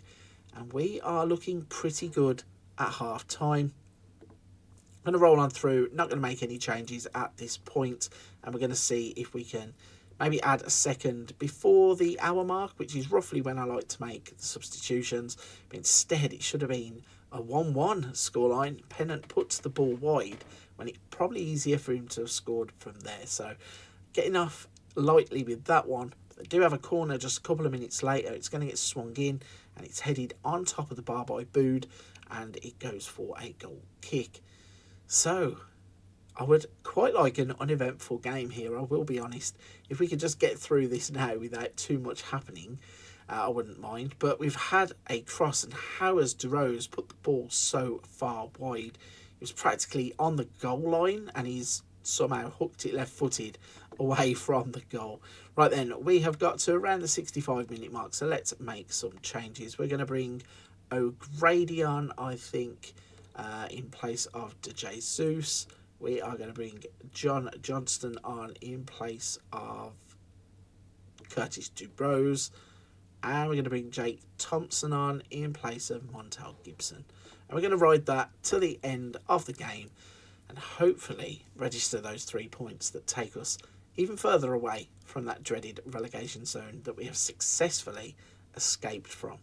and we are looking pretty good at half time. I'm going to roll on through, not going to make any changes at this point, and we're going to see if we can maybe add a second before the hour mark, which is roughly when I like to make the substitutions. But instead, it should have been a 1-1 scoreline. Pennant puts the ball wide when it's probably easier for him to have scored from there. So getting off lightly with that one. But they do have a corner just a couple of minutes later. It's going to get swung in, and it's headed on top of the bar by Bood, and it goes for a goal kick. So I would quite like an uneventful game here, I will be honest. If we could just get through this now without too much happening, I wouldn't mind. But we've had a cross, and how has DeRose put the ball so far wide? It was practically on the goal line, and he's somehow hooked it left-footed away from the goal. Right then, we have got to around the 65-minute mark, so let's make some changes. We're going to bring O'Grady on, I think, in place of De Jesus. We are going to bring John Johnston on in place of Curtis Dubrose. And we're going to bring Jake Thompson on in place of Montel Gibson. And we're going to ride that to the end of the game and hopefully register those 3 points that take us even further away from that dreaded relegation zone that we have successfully escaped from.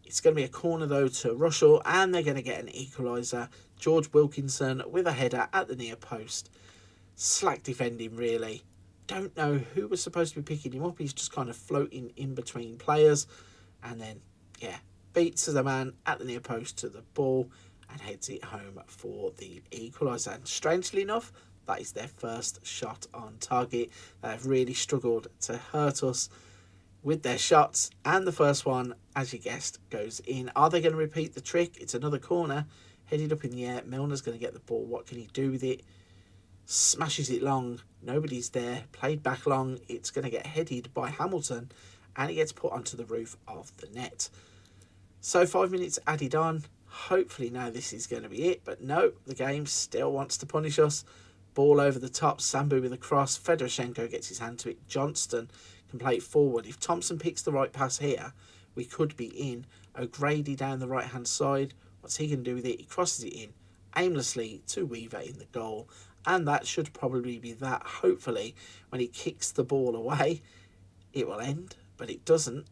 It's going to be a corner though to Russell, and they're going to get an equaliser. George Wilkinson with a header at the near post. Slack defending really. Don't know who was supposed to be picking him up. He's just kind of floating in between players. And then, yeah, beats the man at the near post to the ball and heads it home for the equaliser. And strangely enough, that is their first shot on target. They've really struggled to hurt us with their shots. And the first one, as you guessed, goes in. Are they going to repeat the trick? It's another corner. Headed up in the air. Milner's going to get the ball. What can he do with it? Smashes it long. Nobody's there. Played back long. It's going to get headed by Hamilton, and it gets put onto the roof of the net. So 5 minutes added on. Hopefully now this is going to be it, but no, the game still wants to punish us. Ball over the top. Sambu with a cross. Fedorchenko gets his hand to it. Johnston can play it forward. If Thompson picks the right pass here, we could be in. O'Grady down the right hand side. What's he going to do with it? He crosses it in aimlessly to Weaver in the goal. And that should probably be that. Hopefully, when he kicks the ball away, it will end. But it doesn't.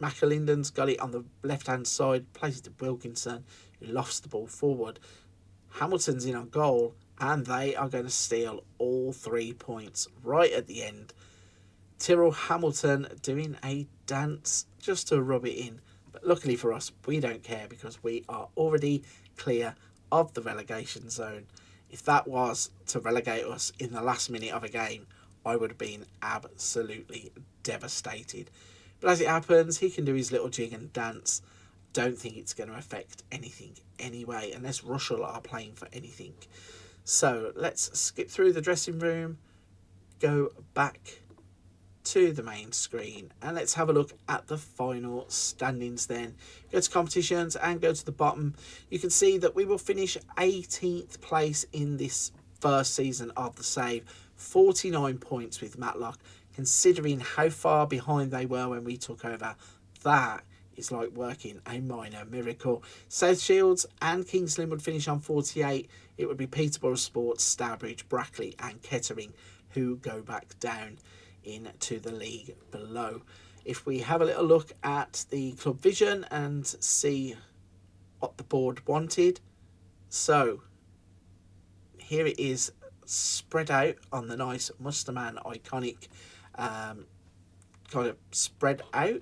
McAlinden's got it on the left-hand side. Plays it to Wilkinson, who lofts the ball forward. Hamilton's in on goal. And they are going to steal all 3 points right at the end. Tyrrell Hamilton doing a dance just to rub it in. But luckily for us, we don't care because we are already clear of the relegation zone. If that was to relegate us in the last minute of a game, I would have been absolutely devastated. But as it happens, he can do his little jig and dance. Don't think it's going to affect anything anyway, unless Russell are playing for anything. So let's skip through the dressing room, go back to the main screen, and let's have a look at the final standings then. Go to competitions and go to the bottom. You can see that we will finish 18th place in this first season of the Save. 49 points with Matlock. Considering how far behind they were when we took over, that is like working a minor miracle. South Shields and Kings Lynn would finish on 48. It would be Peterborough Sports, Stourbridge, Brackley and Kettering who go back down into the league below. If we have a little look at the club vision and see what the board wanted. So here it is spread out on the nice Musterman iconic kind of spread out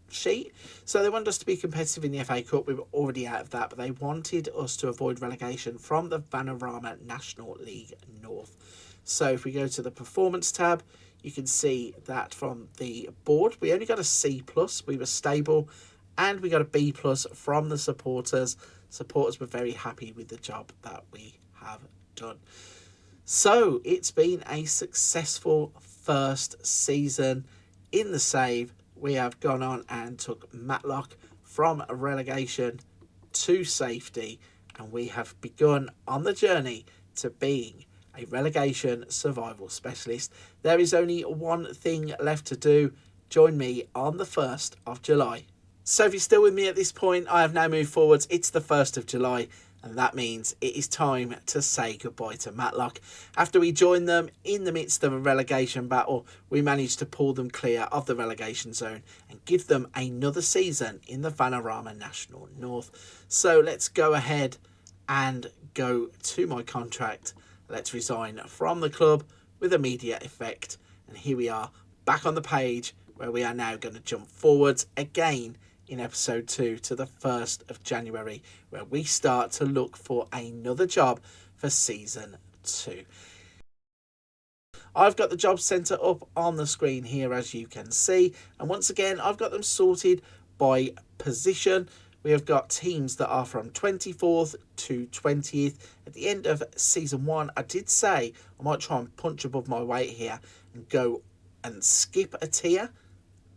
sheet. So they wanted us to be competitive in the FA Cup. We were already out of that, but they wanted us to avoid relegation from the Vanarama National League North. So if we go to the performance tab, you can see that from the board, we only got a C+, we were stable, and we got a B+ from the supporters. supporters were very happy with the job that we have done. So it's been a successful first season in the Save. We have gone on and took Matlock from relegation to safety, and we have begun on the journey to being a relegation survival specialist. There is only one thing left to do. Join me on the 1st of July. So if you're still with me at this point, I have now moved forwards. It's the 1st of July, and that means it is time to say goodbye to Matlock. After we joined them in the midst of a relegation battle, we managed to pull them clear of the relegation zone and give them another season in the Vanarama National North. So let's go ahead and go to my contract. Let's resign from the club with immediate effect. And here we are back on the page where we are now going to jump forwards again in episode 2 to the 1st of January, where we start to look for another job for season 2. I've got the job centre up on the screen here, as you can see, and once again I've got them sorted by position. We have got teams that are from 24th to 20th. At the end of season 1, I did say I might try and punch above my weight here and go and skip a tier.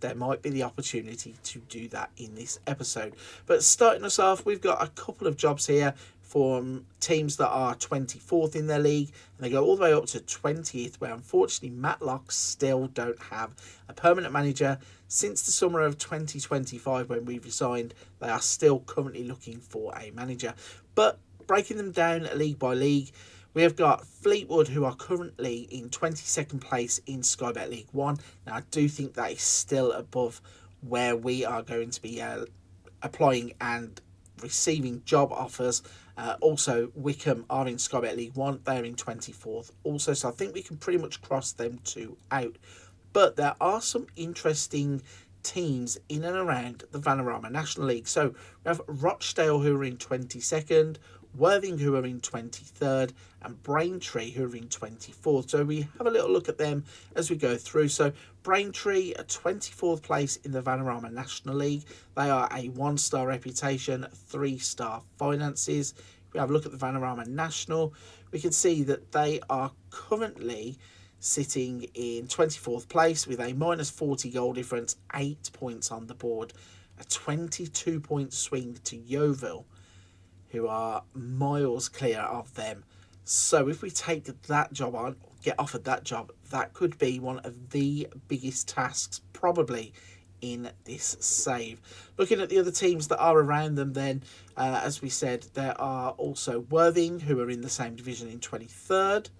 There might be the opportunity to do that in this episode. But starting us off, we've got a couple of jobs here from teams that are 24th in their league, and they go all the way up to 20th, where unfortunately Matlock still don't have a permanent manager. Since the summer of 2025, when we resigned, they are still currently looking for a manager. But breaking them down league by league, we have got Fleetwood, who are currently in 22nd place in Sky Bet League 1. Now, I do think that is still above where we are going to be applying and receiving job offers. Also, Wickham are in Sky Bet League 1. They're in 24th also. So I think we can pretty much cross them two out. But there are some interesting teams in and around the Vanarama National League. So we have Rochdale, who are in 22nd. Worthing, who are in 23rd, and Braintree, who are in 24th. So we have a little look at them as we go through. So Braintree, a 24th place in the Vanarama National League. They are a 1-star reputation, 3-star finances. If we have a look at the Vanarama National, we can see that they are currently sitting in 24th place with a minus 40 goal difference, 8 points on the board, a 22-point swing to Yeovil, who are miles clear of them. So if we take that job on, get offered that job, that could be one of the biggest tasks probably in this save. Looking at the other teams that are around them then, as we said, there are also Worthing, who are in the same division in 23rd,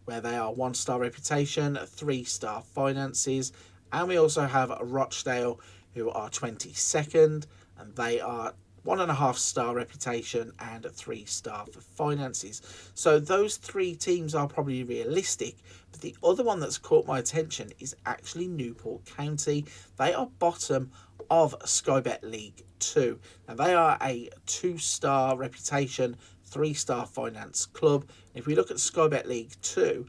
where they are 1-star reputation, 3-star finances. And we also have Rochdale, who are 22nd, and they are 1.5-star reputation and 3-star for finances. So those three teams are probably realistic. But the other one that's caught my attention is actually Newport County. They are bottom of Sky Bet League 2. Now they are a 2-star reputation, 3-star finance club. If we look at Sky Bet League 2,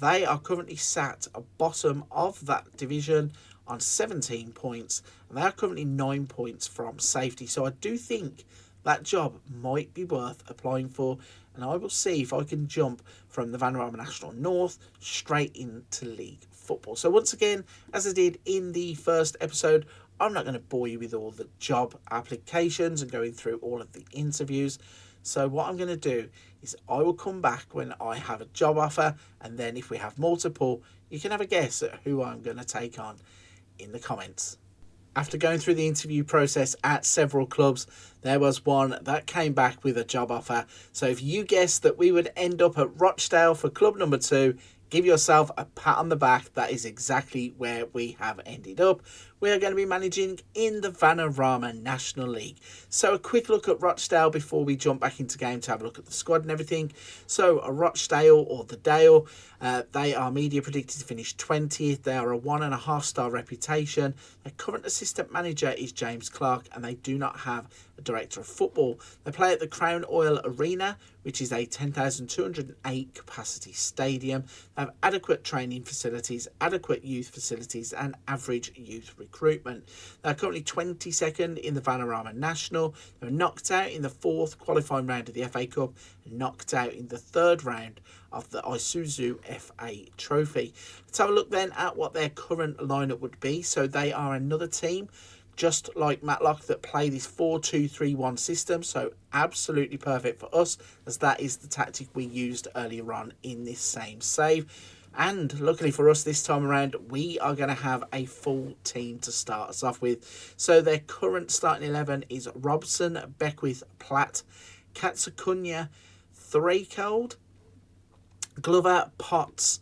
they are currently sat at bottom of that division on 17 points, and they are currently 9 points from safety. So I do think that job might be worth applying for, and I will see if I can jump from the Vanarama National North straight into league football. So once again, as I did in the first episode, I'm not going to bore you with all the job applications and going through all of the interviews. So what I'm going to do is I will come back when I have a job offer, and then if we have multiple, you can have a guess at who I'm going to take on in the comments. After going through the interview process at several clubs, there was one that came back with a job offer. So if you guessed that we would end up at Rochdale for club number 2, give yourself a pat on the back. That is exactly where we have ended up. We are going to be managing in the Vanarama National League. So a quick look at Rochdale before we jump back into game to have a look at the squad and everything. So a Rochdale, or the Dale, they are media predicted to finish 20th. They are a 1.5-star reputation. Their current assistant manager is James Clark, and they do not have a director of football. They play at the Crown Oil Arena, which is a 10,208 capacity stadium. They have adequate training facilities, adequate youth facilities, and average youth recruitment. recruitment. They're currently 22nd in the Vanarama National. They were knocked out in the 4th qualifying round of the FA Cup and knocked out in the 3rd round of the Isuzu FA Trophy. Let's have a look then at what their current lineup would be. So they are another team, just like Matlock, that play this 4-2-3-1 system. So absolutely perfect for us, as that is the tactic we used earlier on in this same save. And luckily for us this time around, we are going to have a full team to start us off with. So their current starting 11 is Robson, Beckwith, Platt, Katsukunya, Threakold, Glover, Potts,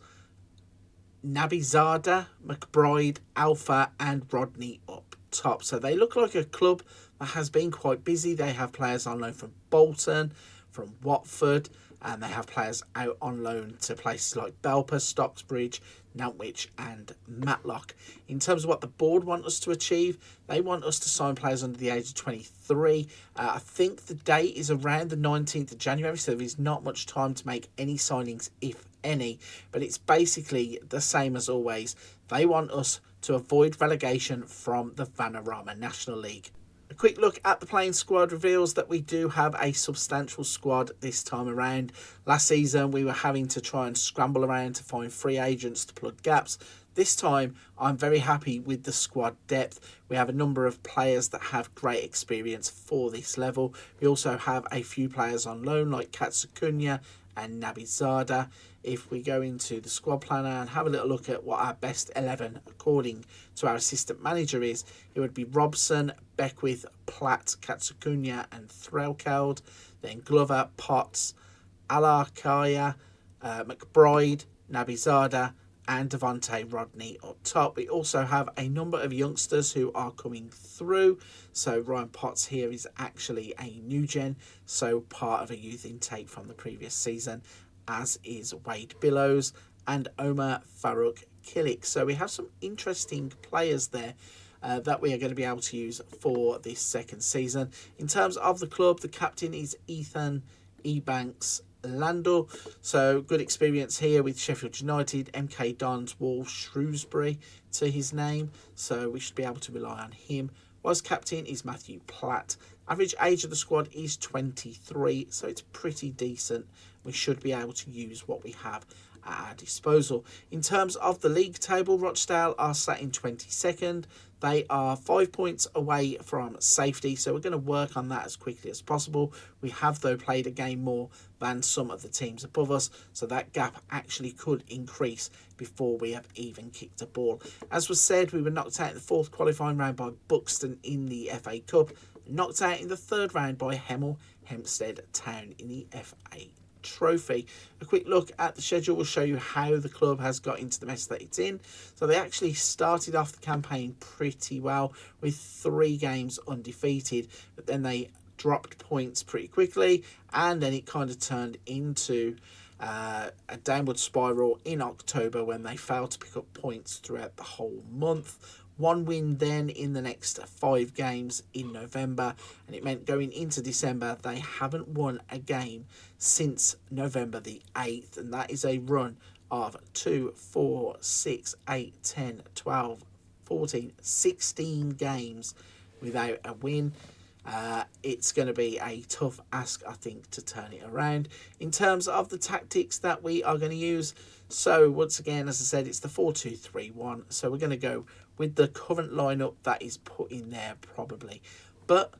Nabizada, McBride, Alpha and Rodney up top. So they look like a club that has been quite busy. They have players on loan from Bolton, from Watford, and they have players out on loan to places like Belper, Stocksbridge, Nantwich and Matlock. In terms of what the board want us to achieve, they want us to sign players under the age of 23. I think the date is around the 19th of January, so there is not much time to make any signings, if any. But it's basically the same as always. They want us to avoid relegation from the Vanarama National League. A quick look at the playing squad reveals that we do have a substantial squad this time around. Last season we were having to try and scramble around to find free agents to plug gaps. This time I'm very happy with the squad depth. We have a number of players that have great experience for this level. We also have a few players on loan like Katsukunya and Nabizada. If we go into the squad planner and have a little look at what our best 11 according to our assistant manager is, it would be Robson, Beckwith, Platt, Katsukunya and Threlkeld, then Glover, Potts, Alarkaya, McBride, Nabizada and Devontae Rodney up top. We also have a number of youngsters who are coming through. So Ryan Potts here is actually a new gen, so part of a youth intake from the previous season, as is Wade Billows and Omar Farouk Kilik. So we have some interesting players there that we are going to be able to use for this second season. In terms of the club, the captain is Ethan Ebanks Landor. So good experience here with Sheffield United, MK Dons, Wolves, Shrewsbury to his name. So we should be able to rely on him. Vice captain is Matthew Platt. Average age of the squad is 23, so it's pretty decent. We should be able to use what we have at our disposal. In terms of the league table, Rochdale are sat in 22nd. They are 5 points away from safety, so we're going to work on that as quickly as possible. We have, though, played a game more than some of the teams above us, so that gap actually could increase before we have even kicked a ball. As was said, we were knocked out in the 4th qualifying round by Buxton in the FA Cup, knocked out in the 3rd round by Hemel Hempstead Town in the FA Trophy. A quick look at the schedule will show you how the club has got into the mess that it's in. So they actually started off the campaign pretty well with 3 games undefeated, but then they dropped points pretty quickly, and then it kind of turned into a downward spiral in October when they failed to pick up points throughout the whole month. 1 win then in the next 5 games in November, and it meant going into December they haven't won a game since November the 8th, and that is a run of 2, 4, 6, 8, 10, 12, 14, 16 games without a win. It's going to be a tough ask, I think, to turn it around. In terms of the tactics that we are going to use, so once again, as I said, it's the 4-2-3-1. So we're going to go with the current lineup that is put in there probably. But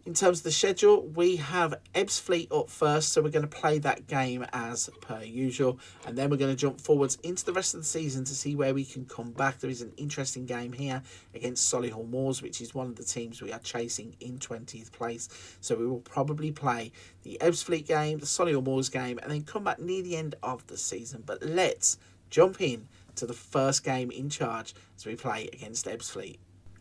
in terms of the schedule, we have Ebbsfleet up first, so we're going to play that game as per usual, and then we're going to jump forwards into the rest of the season to see where we can come back. There is an interesting game here against Solihull Moors, which is one of the teams we are chasing in 20th place, so we will probably play the Ebbsfleet game, the Solihull Moors game, and then come back near the end of the season. But let's jump in to the first game in charge as we play against Ebbsfleet.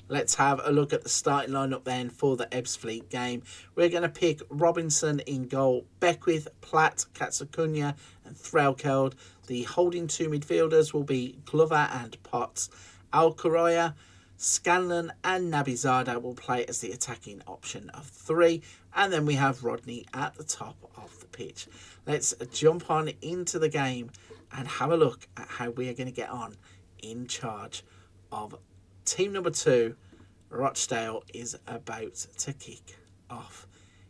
Let's have a look at the starting lineup then for the Ebbsfleet game. We're going to pick Robinson in goal, Beckwith, Platt, Katsukunya and Threlkeld. The holding 2 midfielders will be Glover and Potts. Alcaroya, Scanlon and Nabizada will play as the attacking option of 3. And then we have Rodney at the top of the pitch. Let's jump on into the game and have a look at how we are going to get on in charge of team number 2, Rochdale, is about to kick off.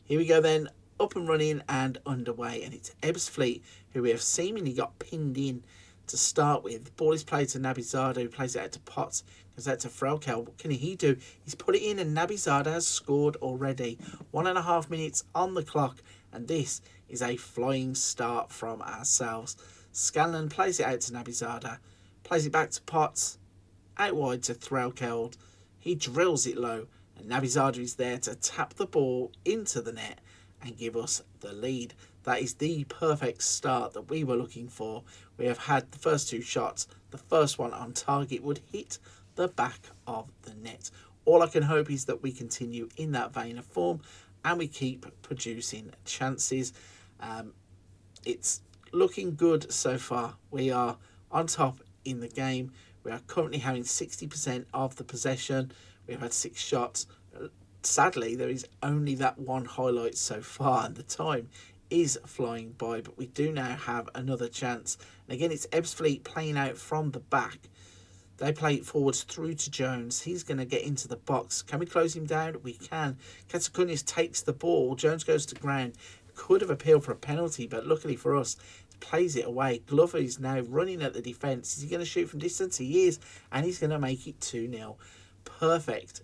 Here we go then, up and running and underway, and it's Ebbsfleet who we have seemingly got pinned in to start with. The ball is played to Nabizada, who plays it out to Potts, goes out to Frelkel. What can he do? He's put it in, and Nabizada has scored already. 1.5 minutes on the clock, and this is a flying start from ourselves. Scanlon plays it out to Nabizada, plays it back to Potts, out wide to Threlkeld. He drills it low, and Nabizada is there to tap the ball into the net and give us the lead. That is the perfect start that we were looking for. We have had the first 2 shots. The first one on target would hit the back of the net. All I can hope is that we continue in that vein of form and we keep producing chances. It's looking good so far. We are on top in the game. We are currently having 60% of the possession. We've had 6 shots. Sadly, there is only that one highlight so far, and the time is flying by, but we do now have another chance. And again, it's Ebbsfleet playing out from the back. They play it forwards through to Jones. He's going to get into the box. Can we close him down? We can. Katsakunis takes the ball. Jones goes to ground. Could have appealed for a penalty, but luckily for us, plays it away. Glover is now running at the defence. Is he going to shoot from distance? He is, and he's going to make it 2-0. Perfect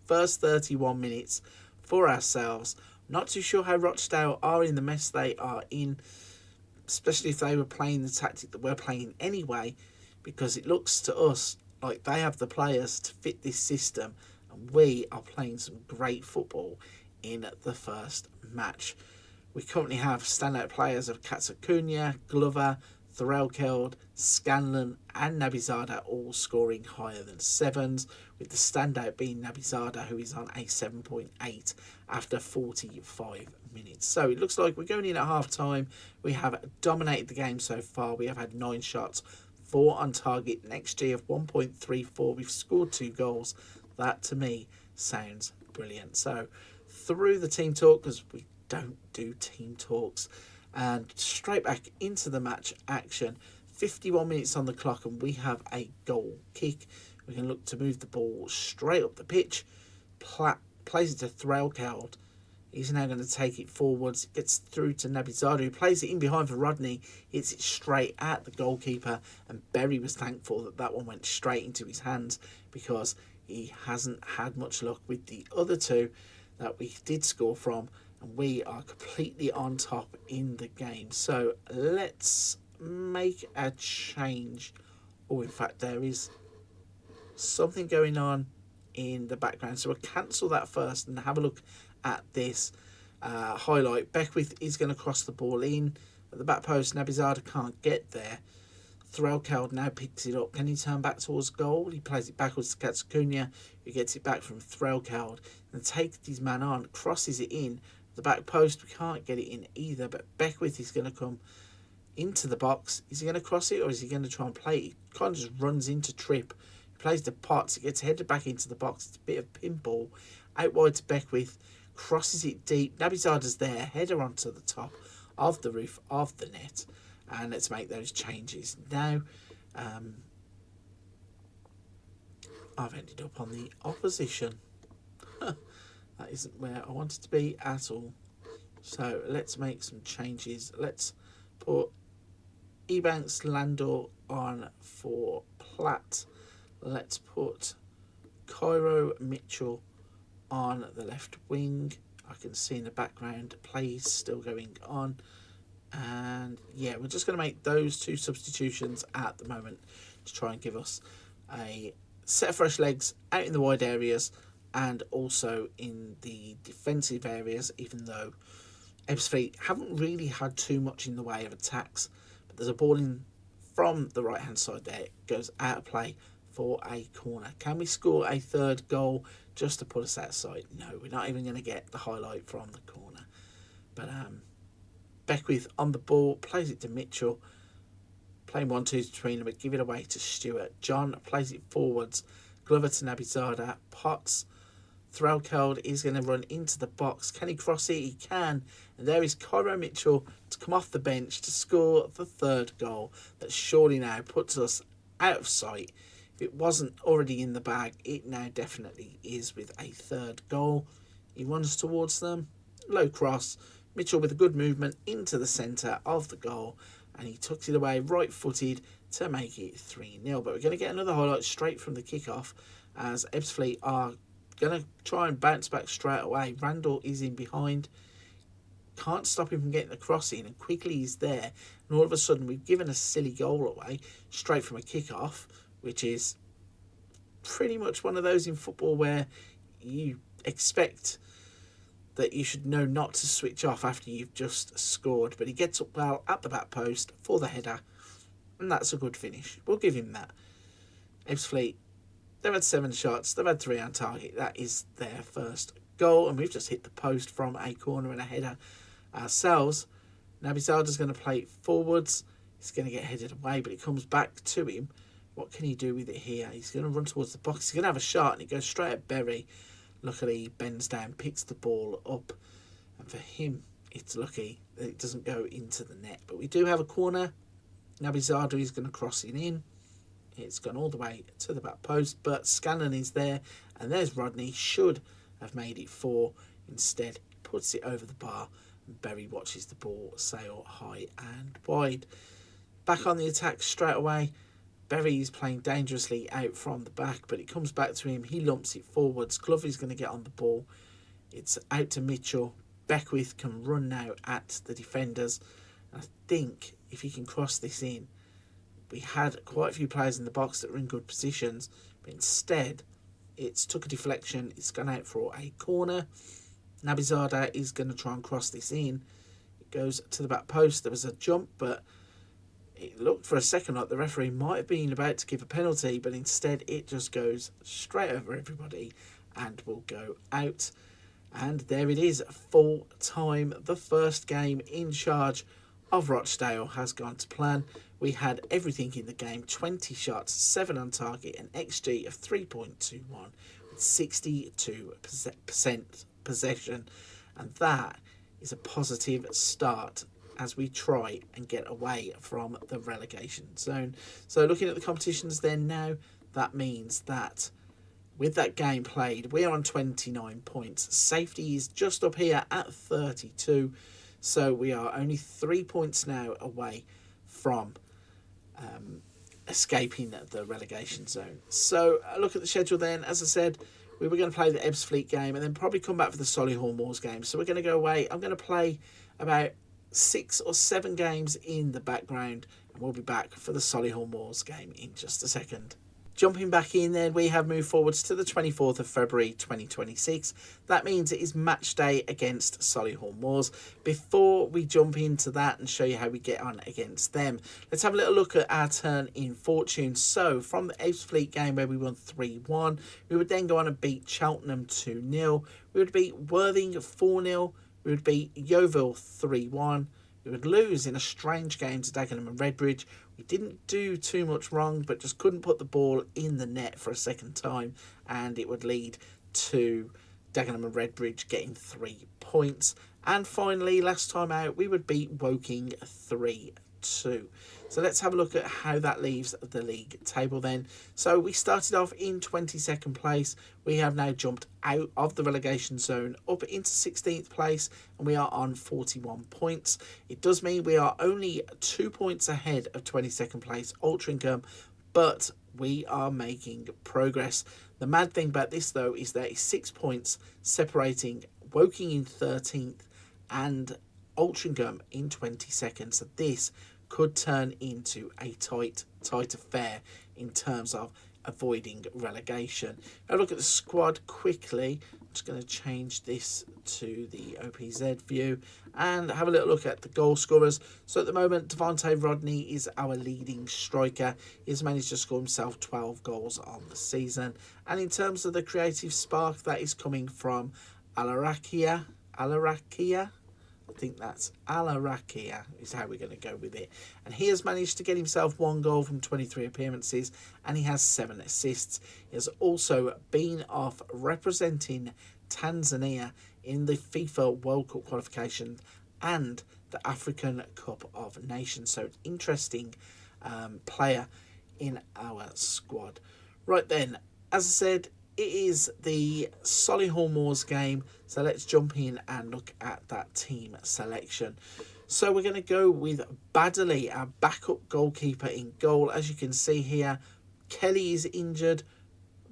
first 31 minutes for ourselves. Not too sure how Rochdale are in the mess they are in, especially if they were playing the tactic that we're playing anyway, because it looks to us like they have the players to fit this system, and we are playing some great football in the first match. We currently have standout players of Katsakunya, Glover, Threlkeld, Scanlon and Nabizada all scoring higher than 7s, with the standout being Nabizada, who is on a 7.8 after 45 minutes. So it looks like we're going in at half time. We have dominated the game so far. We have had 9 shots, 4 on target, an XG of 1.34. We've scored 2 goals. That to me sounds brilliant. So through the team talk, because we don't do team talks, and straight back into the match action. 51 minutes on the clock and we have a goal kick. We can look to move the ball straight up the pitch. Plays it to Threlkeld. He's now going to take it forwards. It gets through to Nabizada, who plays it in behind for Rodney. Hits it straight at the goalkeeper, and Berry was thankful that that one went straight into his hands, because he hasn't had much luck with the other 2 that we did score from, and we are completely on top in the game. So let's make a change. Oh, in fact, there is something going on in the background, so we'll cancel that first and have a look at this highlight. Beckwith is going to cross the ball in at the back post. Nabizada can't get there. Threlkeld now picks it up. Can he turn back towards goal? He plays it backwards to Katsakunya, who gets it back from Threlkeld and takes his man on, crosses it in the back post. We can't get it in either, but Beckwith is going to come into the box. Is he going to cross it, or is he going to try and play it? He kind of just runs into Trip. He plays the Potts. It gets headed back into the box. It's a bit of pinball. Out wide to Beckwith. Crosses it deep. Nabizada's there. Header onto the top of the roof of the net. And let's make those changes now. I've ended up on the opposition. That isn't where I wanted to be at all. So let's make some changes. Let's put Ebanks Landor on for Platt. Let's put Cairo Mitchell on the left wing. I can see in the background plays still going on. And yeah, we're just going to make those 2 substitutions at the moment to try and give us a set of fresh legs out in the wide areas and also in the defensive areas, even though Ebbsfleet haven't really had too much in the way of attacks. But there's a ball in from the right hand side there. It goes out of play for a corner. Can we score a 3rd goal just to put us outside? No, we're not even going to get the highlight from the corner. But Beckwith on the ball, plays it to Mitchell, playing 1-2 between them, but give it away to Stewart. John plays it forwards, Glover to Nabizada, Potts. Threlkeld is going to run into the box. Can he cross it? He can. And there is Cairo Mitchell to come off the bench to score the 3rd goal that surely now puts us out of sight. If it wasn't already in the bag, it now definitely is with a third goal. He runs towards them, low cross, Mitchell with a good movement into the centre of the goal, and he tucks it away right-footed to make it 3-0. But we're going to get another highlight straight from the kickoff as Ebbsfleet are going to try and bounce back straight away. Randall is in behind, can't stop him from getting the cross in, and quickly he's there, and all of a sudden we've given a silly goal away straight from a kickoff, which is pretty much one of those in football where you expect that you should know not to switch off after you've just scored. But he gets up well at the back post for the header, and that's a good finish. We'll give him that. Ebbsfleet, they've had 7 shots, they've had 3 on target. That is their first goal, and we've just hit the post from a corner and a header ourselves. Nabizada's going to play it forwards. He's going to get headed away, but it comes back to him. What can he do with it here? He's going to run towards the box. He's going to have a shot, and it goes straight at Berry. Luckily, he bends down, picks the ball up, and for him, it's lucky that it doesn't go into the net. But we do have a corner. Nabizada is going to cross it in. It's gone all the way to the back post, but Scanlon is there, and there's Rodney. Should have made it 4. Instead, puts it over the bar, and Berry watches the ball sail high and wide. Back on the attack straight away. Berry is playing dangerously out from the back, but it comes back to him. He lumps it forwards. Cloughley's going to get on the ball. It's out to Mitchell. Beckwith can run now at the defenders. I think if he can cross this in, we had quite a few players in the box that were in good positions, but instead it's took a deflection. It's gone out for a corner. Nabizada is going to try and cross this in. It goes to the back post. There was a jump, but it looked for a second like the referee might have been about to give a penalty, but instead it just goes straight over everybody and will go out. And there it is, full time. The first game in charge of Rochdale has gone to plan. We had everything in the game: 20 shots, 7 on target, an XG of 3.21 with 62% possession, and that is a positive start as we try and get away from the relegation zone. So looking at the competitions then now, that means that with that game played, we are on 29 points. Safety is just up here at 32. So we are only 3 points now away from escaping the relegation zone. So look at the schedule then. As I said, we were going to play the Ebbsfleet game and then probably come back for the Solihull Moors game. So we're going to go away. I'm going to play about 6 or 7 games in the background, and we'll be back for the Solihull Moors game in just a second. Jumping back in then, we have moved forwards to the 24th of February 2026. That means it is match day against Solihull Moors. Before we jump into that and show you how we get on against them, let's have a little look at our turn in fortune. So from the Ebbsfleet game where we won 3-1, we would then go on and beat Cheltenham 2-0. We would beat Worthing 4-0. We would beat Yeovil 3-1. We would lose in a strange game to Dagenham and Redbridge. We didn't do too much wrong, but just couldn't put the ball in the net for a second time, and it would lead to Dagenham and Redbridge getting 3 points. And finally, last time out, we would beat Woking 3-2. So let's have a look at how that leaves the league table then. So we started off in 22nd place. We have now jumped out of the relegation zone up into 16th place, and we are on 41 points. It does mean we are only 2 points ahead of 22nd place Altrincham, but we are making progress. The mad thing about this though is there is 6 points separating Woking in 13th and Altrincham in 22nd. So this could turn into a tight affair in terms of avoiding relegation. Now look at the squad quickly. I'm just going to change this to the OPZ view and have a little look at the goal scorers. So at the moment, Devontae Rodney is our leading striker. He's managed to score himself 12 goals on the season. And in terms of the creative spark, that is coming from Alarakia. I think that's Alarakia is how we're going to go with it. And he has managed to get himself 1 goal from 23 appearances, and he has 7 assists. He has also been off representing Tanzania in the FIFA World Cup qualification and the African Cup of Nations. So an interesting player in our squad. Right then, as I said, it is the Solihull Moors game, so let's jump in and look at that team selection. So we're going to go with Baddeley, our backup goalkeeper, in goal. As you can see here, Kelly is injured,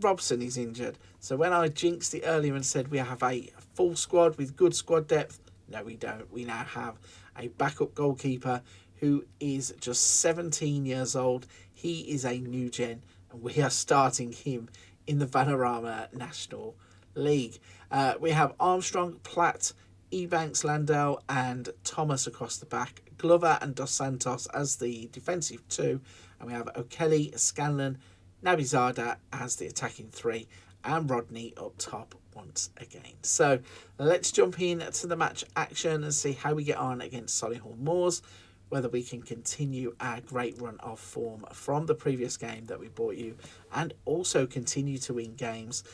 Robson is injured. So when I jinxed it earlier and said we have a full squad with good squad depth, no we don't. We now have a backup goalkeeper who is just 17 years old. He is a new gen, and we are starting him in the Vanarama National League. We have Armstrong, Platt, Ebanks, Landau and Thomas across the back, Glover and Dos Santos as the defensive two, and we have O'Kelly, Scanlon, Nabizada as the attacking three, and Rodney up top once again. So let's jump in to the match action and see how we get on against Solihull Moors, whether we can continue our great run of form from the previous game that we brought you, and also continue to win games.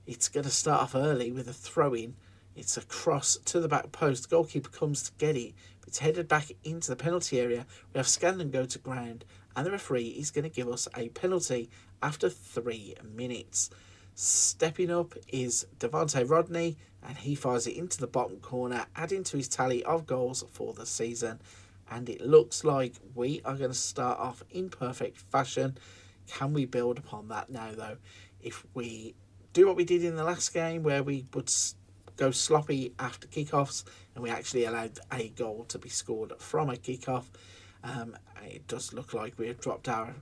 It's going to start off early with a throw-in. It's a cross to the back post. Goalkeeper comes to get it. It's headed back into the penalty area. We have Scanlon go to ground, and the referee is going to give us a penalty after 3 minutes. Stepping up is Devontae Rodney, and he fires it into the bottom corner, adding to his tally of goals for the season. And it looks like we are going to start off in perfect fashion. Can we build upon that now, though? If we do what we did in the last game, where we would go sloppy after kickoffs, and we actually allowed a goal to be scored from a kickoff, it does look like we've dropped our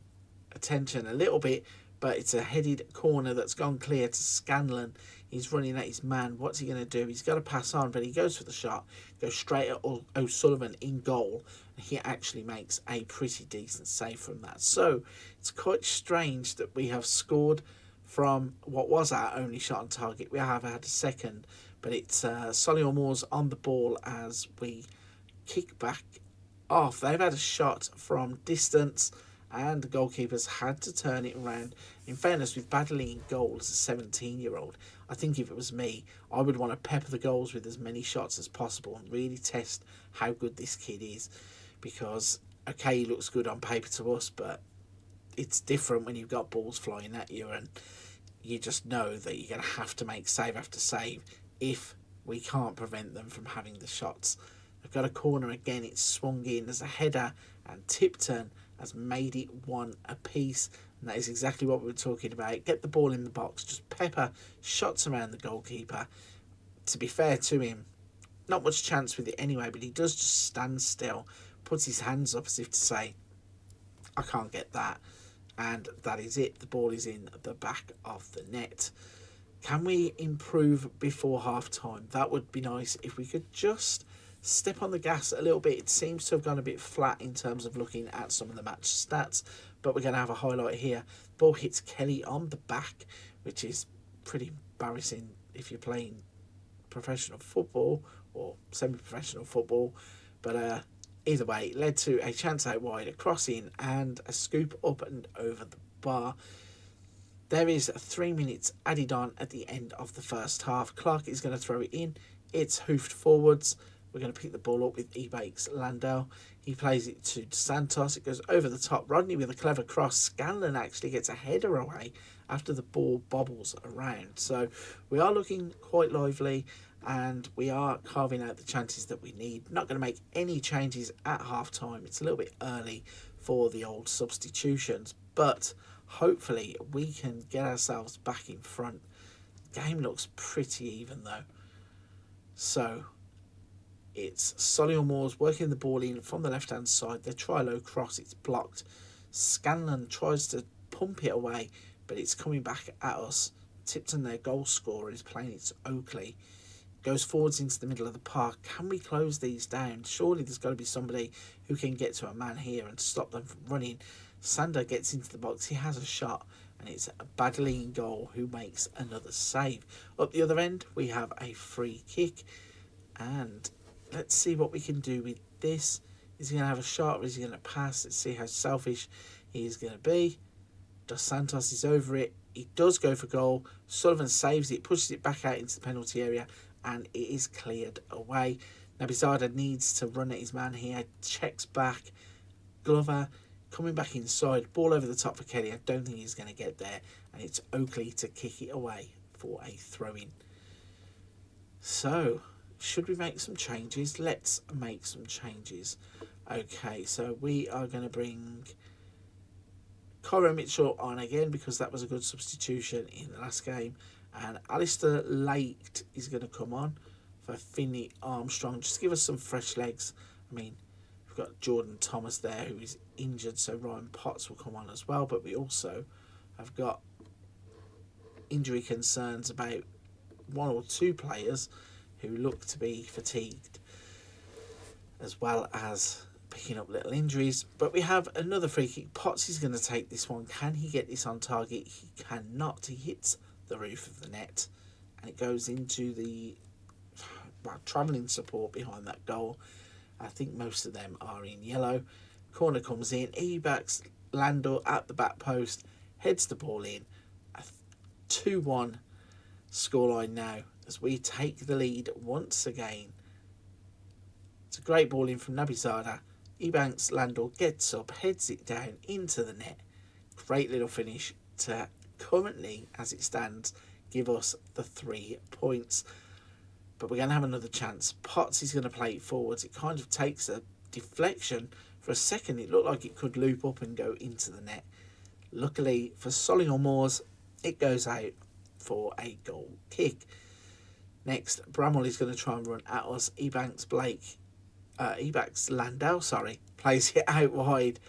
attention a little bit, but it's a headed corner that's gone clear to Scanlon. He's running at his man. What's he going to do? He's got to pass on, but he goes for the shot, goes straight at O'Sullivan in goal, and he actually makes a pretty decent save from that. So it's quite strange that we have scored from what was our only shot on target. We have had a second, but it's Solihull Moors on the ball as we kick back off. They've had a shot from distance, and the goalkeepers had to turn it around. In fairness, with Baddeley in goal as a 17-year-old, I think if it was me, I would want to pepper the goals with as many shots as possible and really test how good this kid is. Because, okay, he looks good on paper to us, but it's different when you've got balls flying at you, and you just know that you're going to have to make save after save if we can't prevent them from having the shots. They've got a corner again, it's swung in as a header, and Tipton has made it 1 apiece, and that is exactly what we were talking about. Get the ball in the box, just pepper shots around the goalkeeper. To be fair to him, not much chance with it anyway, but he does just stand still, puts his hands up as if to say, I can't get that, and that is it. The ball is in the back of the net. Can we improve before half time? That would be nice if we could just step on the gas a little bit. It seems to have gone a bit flat in terms of looking at some of the match stats, but we're going to have a highlight here. Ball hits Kelly on the back, which is pretty embarrassing if you're playing professional football or semi-professional football, but either way, it led to a chance out wide, a crossing and a scoop up and over the bar. There is 3 minutes added on at the end of the first half. Clark is going to throw it in. It's hoofed forwards. We're going to pick the ball up with Ebanks Landau. He plays it to Santos. It goes over the top. Rodney with a clever cross. Scanlon actually gets a header away after the ball bobbles around. So we are looking quite lively, and we are carving out the chances that we need. Not going to make any changes at half time. It's a little bit early for the old substitutions, but hopefully we can get ourselves back in front. The game looks pretty even though. So it's Solihull Moors working the ball in from the left-hand side. They try a low cross. It's blocked. Scanlon tries to pump it away, but it's coming back at us. Tipton, their goal scorer, is playing it to Oakley. Goes forwards into the middle of the park. Can we close these down? Surely there's got to be somebody who can get to a man here and stop them from running. Sander gets into the box. He has a shot, and it's a Baddeley in goal who makes another save. Up the other end, we have a free kick, and let's see what we can do with this. Is he going to have a shot, or is he going to pass? Let's see how selfish he is going to be. Dos Santos is over it. He does go for goal. Sullivan saves it, pushes it back out into the penalty area, and it is cleared away. Nabizada needs to run at his man here. Checks back. Glover coming back inside, ball over the top for Kelly. I don't think he's going to get there, and it's Oakley to kick it away for a throw-in. So, should we make some changes? Let's make some changes. Okay, so we are going to bring Cairo Mitchell on again because that was a good substitution in the last game. And Alistair Lake is going to come on for Finney Armstrong. Just give us some fresh legs. I mean, we've got Jordan Thomas there who is injured, so Ryan Potts will come on as well. But we also have got injury concerns about one or two players who look to be fatigued, as well as picking up little injuries. But we have another free kick. Potts is going to take this one. Can he get this on target? He cannot. He hits the roof of the net and it goes into the travelling support behind that goal. I think most of them are in yellow. Corner comes in. He backs Landor at the back post, heads the ball in. A 2-1 scoreline now as we take the lead once again. It's a great ball in from Nabizada. Ebanks Landor gets up, heads it down into the net. Great little finish to currently, as it stands, give us the 3 points. But we're going to have another chance. Potts is going to play it forwards. It kind of takes a deflection. For a second, it looked like it could loop up and go into the net. Luckily for Solihull Moors, it goes out for a goal kick. Next, Bramwell is going to try and run at us. Ebanks Landau, plays it out wide.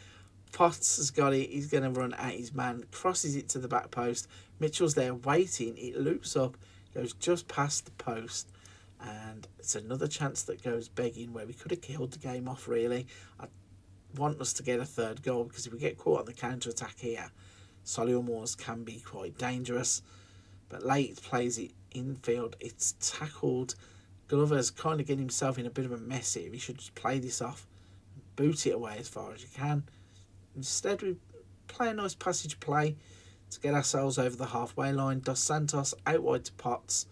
Potts has got it. He's going to run at his man. Crosses it to the back post. Mitchell's there waiting. It loops up. Goes just past the post. And it's another chance that goes begging where we could have killed the game off, really. I want us to get a third goal because if we get caught on the counter-attack here, Solihull Moors can be quite dangerous. But Late plays it infield. It's tackled. Glover's kind of getting himself in a bit of a mess here. He should just play this off and boot it away as far as you can. Instead, we play a nice passage play to get ourselves over the halfway line. Dos Santos out wide to Potts.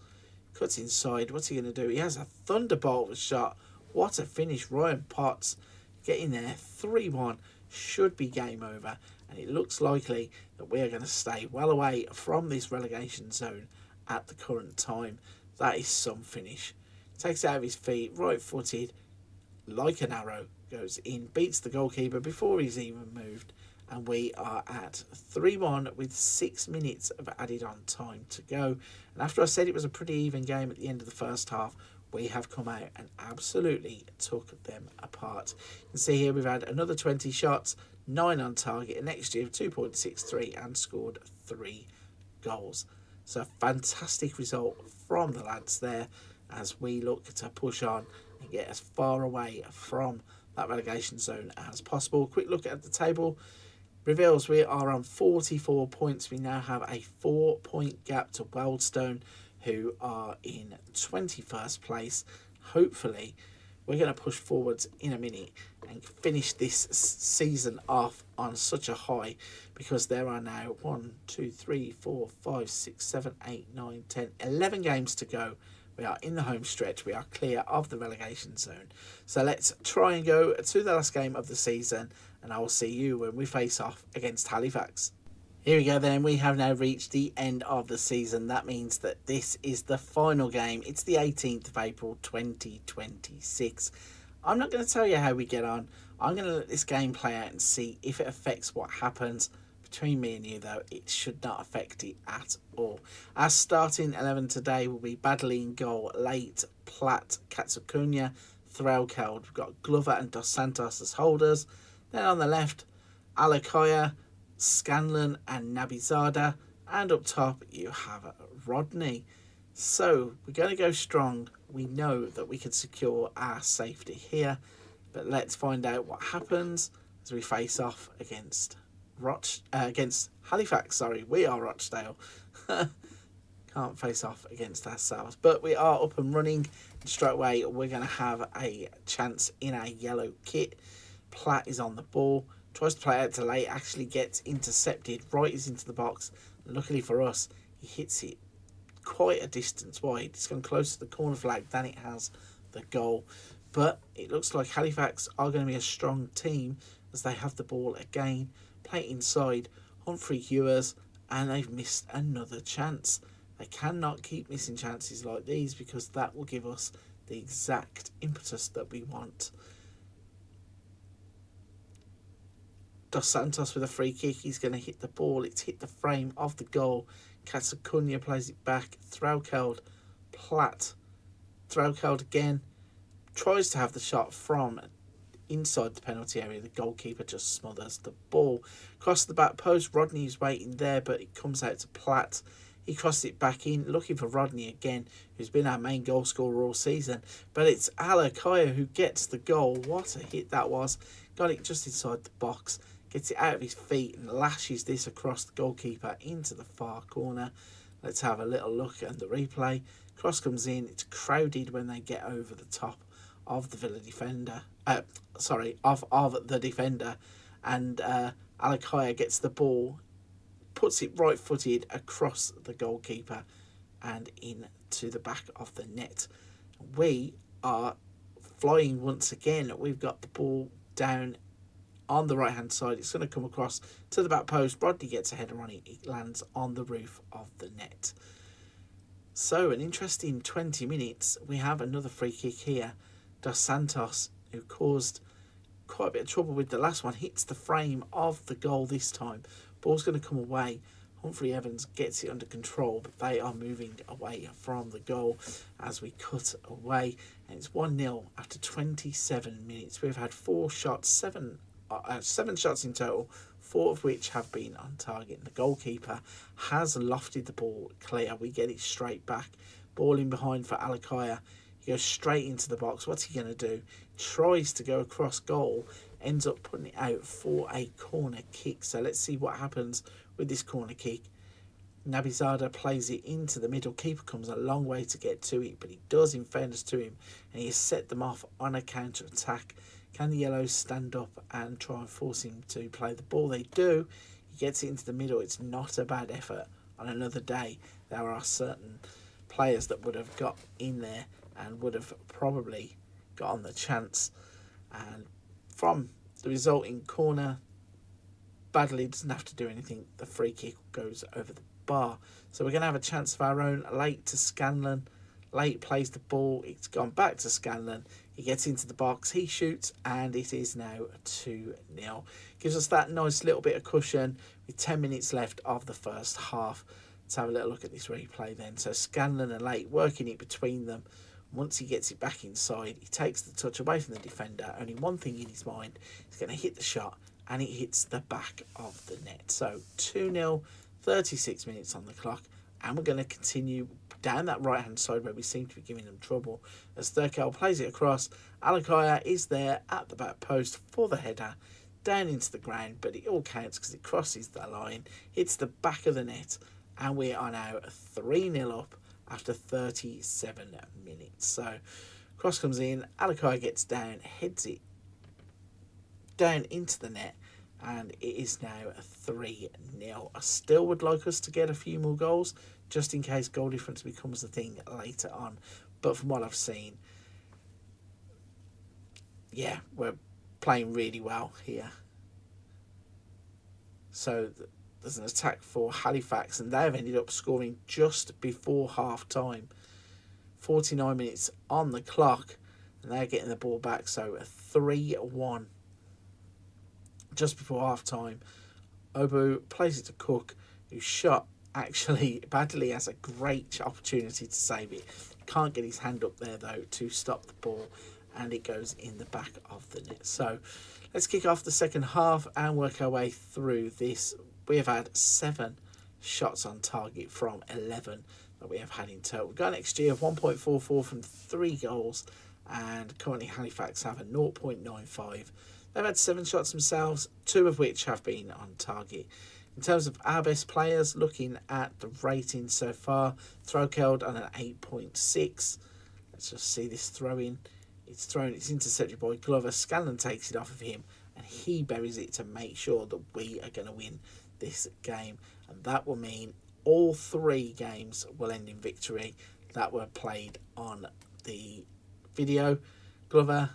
Cuts inside. What's he going to do? He has a thunderbolt of a shot. What a finish. Ryan Potts getting there. 3-1. Should be game over. And it looks likely that we are going to stay well away from this relegation zone at the current time. That is some finish. Takes it out of his feet. Right footed. Like an arrow. Goes in. Beats the goalkeeper before he's even moved. And we are at 3-1 with 6 minutes of added on time to go. And after I said it was a pretty even game at the end of the first half, we have come out and absolutely took them apart. You can see here we've had another 20 shots, 9 on target, an XG of 2.63 and scored 3 goals. So a fantastic result from the lads there as we look to push on and get as far away from that relegation zone as possible. Quick look at the table. Reveals we are on 44 points. We now have a 4-point gap to Wealdstone, who are in 21st place. Hopefully, we're going to push forwards in a minute and finish this season off on such a high, because there are now 1, 2, 3, 4, 5, 6, 7, 8, 9, 10, 11 games to go. We are in the home stretch. We are clear of the relegation zone. So let's try and go to the last game of the season, and I will see you when we face off against Halifax. Here we go then. We have now reached the end of the season. That means that this is the final game. It's the 18th of April 2026. I'm not going to tell you how we get on. I'm going to let this game play out and see if it affects what happens. Between me and you, though, it should not affect it at all. Our starting 11 today will be Badley in goal, Late, Platt, Katsukunya, Threlkeld. We've got Glover and Dos Santos as holders. Then on the left, Alakoya, Scanlon and Nabizada. And up top, you have Rodney. So we're going to go strong. We know that we can secure our safety here. But let's find out what happens as we face off against Halifax. We are Rochdale. Can't face off against ourselves, but we are up and running. And straight away we're going to have a chance in our yellow kit. Platt is on the ball, tries to play out to Late, actually gets intercepted. Right is into the box. Luckily for us, he hits it quite a distance wide. It's gone closer to the corner flag than it has the goal. But it looks like Halifax are going to be a strong team as they have the ball again, play it inside, Humphrey Hewers, and they've missed another chance. They cannot keep missing chances like these because that will give us the exact impetus that we want. Dos Santos with a free kick. He's going to hit the ball. It's hit the frame of the goal. Katsukunya plays it back. Thraukeld. Platt. Thraukeld again. Tries to have the shot from inside the penalty area. The goalkeeper just smothers the ball. Across the back post. Rodney's waiting there, but it comes out to Platt. He crosses it back in, looking for Rodney again, who's been our main goal scorer all season. But it's Alakaya who gets the goal. What a hit that was. Got it just inside the box. Gets it out of his feet and lashes this across the goalkeeper into the far corner. Let's have a little look at the replay. Cross comes in. It's crowded when they get over the top of the Villa defender. Of the defender. And Alakaya gets the ball, puts it right-footed across the goalkeeper and into the back of the net. We are flying once again. We've got the ball down on the right-hand side. It's going to come across to the back post. Rodney gets a header on it. It lands on the roof of the net. So, an interesting 20 minutes. We have another free kick here. Dos Santos, who caused quite a bit of trouble with the last one, hits the frame of the goal this time. Ball's going to come away. Humphrey Evans gets it under control, but they are moving away from the goal as we cut away. And it's 1-0 after 27 minutes. We've had 7 shots in total, 4 of which have been on target. The goalkeeper has lofted the ball clear. We get it straight back. Ball in behind for Alakaya. He goes straight into the box. What's he going to do? Tries to go across goal. Ends up putting it out for a corner kick. So let's see what happens with this corner kick. Nabizada plays it into the middle. Keeper comes a long way to get to it, but he does, in fairness to him, and he has set them off on a counter-attack. Can the Yellows stand up and try and force him to play the ball? They do. He gets it into the middle. It's not a bad effort. On another day, there are certain players that would have got in there and would have probably got on the chance. And from the resulting corner, Badley doesn't have to do anything. The free kick goes over the bar. So we're going to have a chance of our own. Late to Scanlon. Late plays the ball. It's gone back to Scanlon. He gets into the box. He shoots. And it is now 2-0. Gives us that nice little bit of cushion with 10 minutes left of the first half. Let's have a little look at this replay then. So Scanlon and Late working it between them. Once he gets it back inside, he takes the touch away from the defender. Only one thing in his mind. He's going to hit the shot. And it hits the back of the net. So 2-0, 36 minutes on the clock. And we're going to continue down that right-hand side where we seem to be giving them trouble. As Thurkel plays it across, Alakaya is there at the back post for the header. Down into the ground, but it all counts because it crosses the line. Hits the back of the net. And we are now 3-0 up after 37 minutes. So cross comes in. Alakaya gets down, heads it down into the net, and it is now 3-0. I still would like us to get a few more goals just in case goal difference becomes a thing later on, but from what I've seen, yeah, we're playing really well here. So there's an attack for Halifax, and they've ended up scoring just before half time. 49 minutes on the clock, and they're getting the ball back, so a 3-1 just before half time. Obu plays it to Cook, who shot actually badly, has a great opportunity to save it. Can't get his hand up there though to stop the ball, and it goes in the back of the net. So let's kick off the second half and work our way through this. We have had 7 shots on target from 11 that we have had in total. We've got an XG of 1.44 from 3 goals, and currently Halifax have a 0.95. They've had 7 shots themselves, 2 of which have been on target. In terms of our best players, looking at the rating so far, Throkeled on an 8.6. Let's just see this throw in. It's intercepted by Glover. Scanlon takes it off of him, and he buries it to make sure that we are going to win this game. And that will mean all 3 games will end in victory that were played on the video. Glover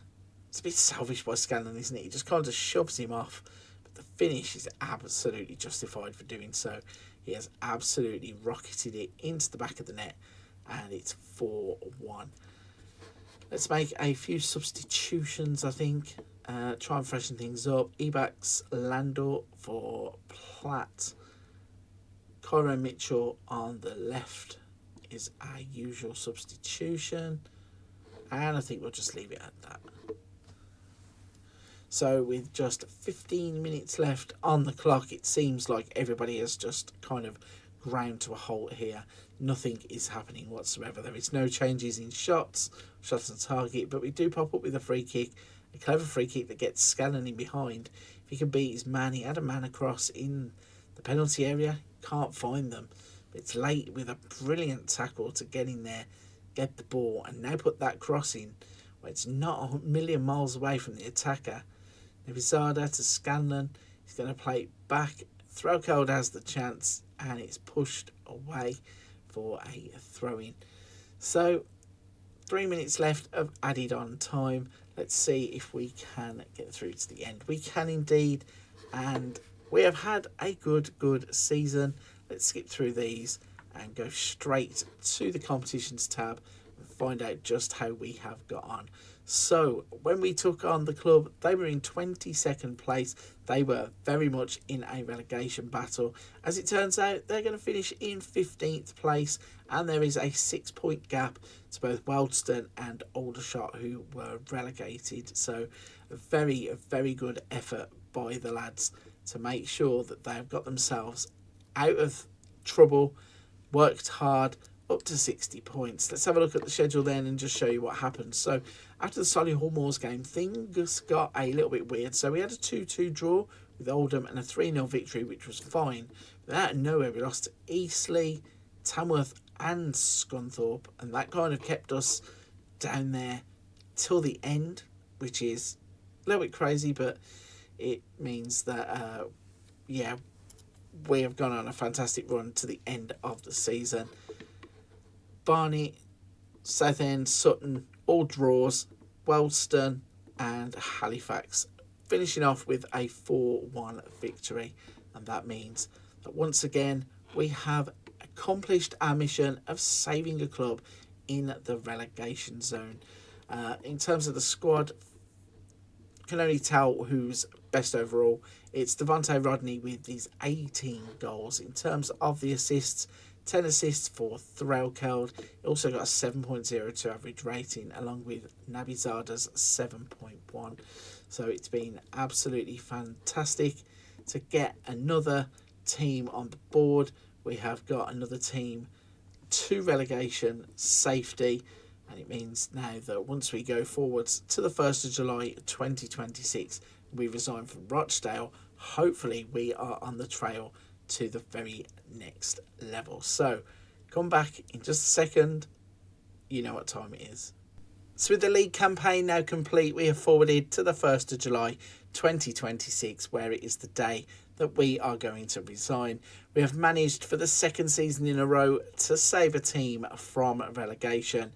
It's a bit selfish by Scanlon, isn't it? He just kind of shoves him off. But the finish is absolutely justified for doing so. He has absolutely rocketed it into the back of the net, and it's 4-1. Let's make a few substitutions, I think. Try and freshen things up. Ebax Landor for Platt. Cairo Mitchell on the left is our usual substitution. And I think we'll just leave it at that. So with just 15 minutes left on the clock, it seems like everybody has just kind of ground to a halt here. Nothing is happening whatsoever. There is no changes in shots on target, but we do pop up with a free kick, a clever free kick that gets Scanlon in behind. If he can beat his man, he had a man across in the penalty area, can't find them. But it's late with a brilliant tackle to get in there, get the ball, and now put that cross in where it's not a million miles away from the attacker. Nebizada to Scanlon. He's going to play it back. Threlkeld has the chance, and it's pushed away for a throw-in. So 3 minutes left of added on time. Let's see if we can get through to the end. We can indeed, and we have had a good season. Let's skip through these and go straight to the competitions tab and find out just how we have got on. So when we took on the club, they were in 22nd place. They were very much in a relegation battle. As it turns out, they're going to finish in 15th place, and there is a 6-point gap to both Wealdstone and Aldershot, who were relegated. So a very good effort by the lads to make sure that they've got themselves out of trouble, worked hard, up to 60 points. Let's have a look at the schedule then and just show you what happened. So after the Solihull Moors game, things got a little bit weird. So we had a 2-2 draw with Oldham and a 3-0 victory, which was fine. But out of nowhere, we lost to Eastleigh, Tamworth and Scunthorpe, and that kind of kept us down there till the end, which is a little bit crazy, but it means that, we have gone on a fantastic run to the end of the season. Barnet, Southend, Sutton, all draws. Wealdstone and Halifax finishing off with a 4-1 victory. And that means that once again, we have accomplished our mission of saving a club in the relegation zone. In terms of the squad, can only tell who's best overall. It's Devontae Rodney with his 18 goals. In terms of the assists, 10 assists for Threlkeld. He also got a 7.02 average rating, along with Nabizada's 7.1. So it's been absolutely fantastic to get another team on the board. We have got another team to relegation safety. And it means now that once we go forwards to the 1st of July 2026, we resign from Rochdale. Hopefully we are on the trail to the very next level. So come back in just a second. You know what time it is. So with the league campaign now complete, we have forwarded to the 1st of July 2026, where it is the day that we are going to resign. We have managed for the second season in a row to save a team from relegation.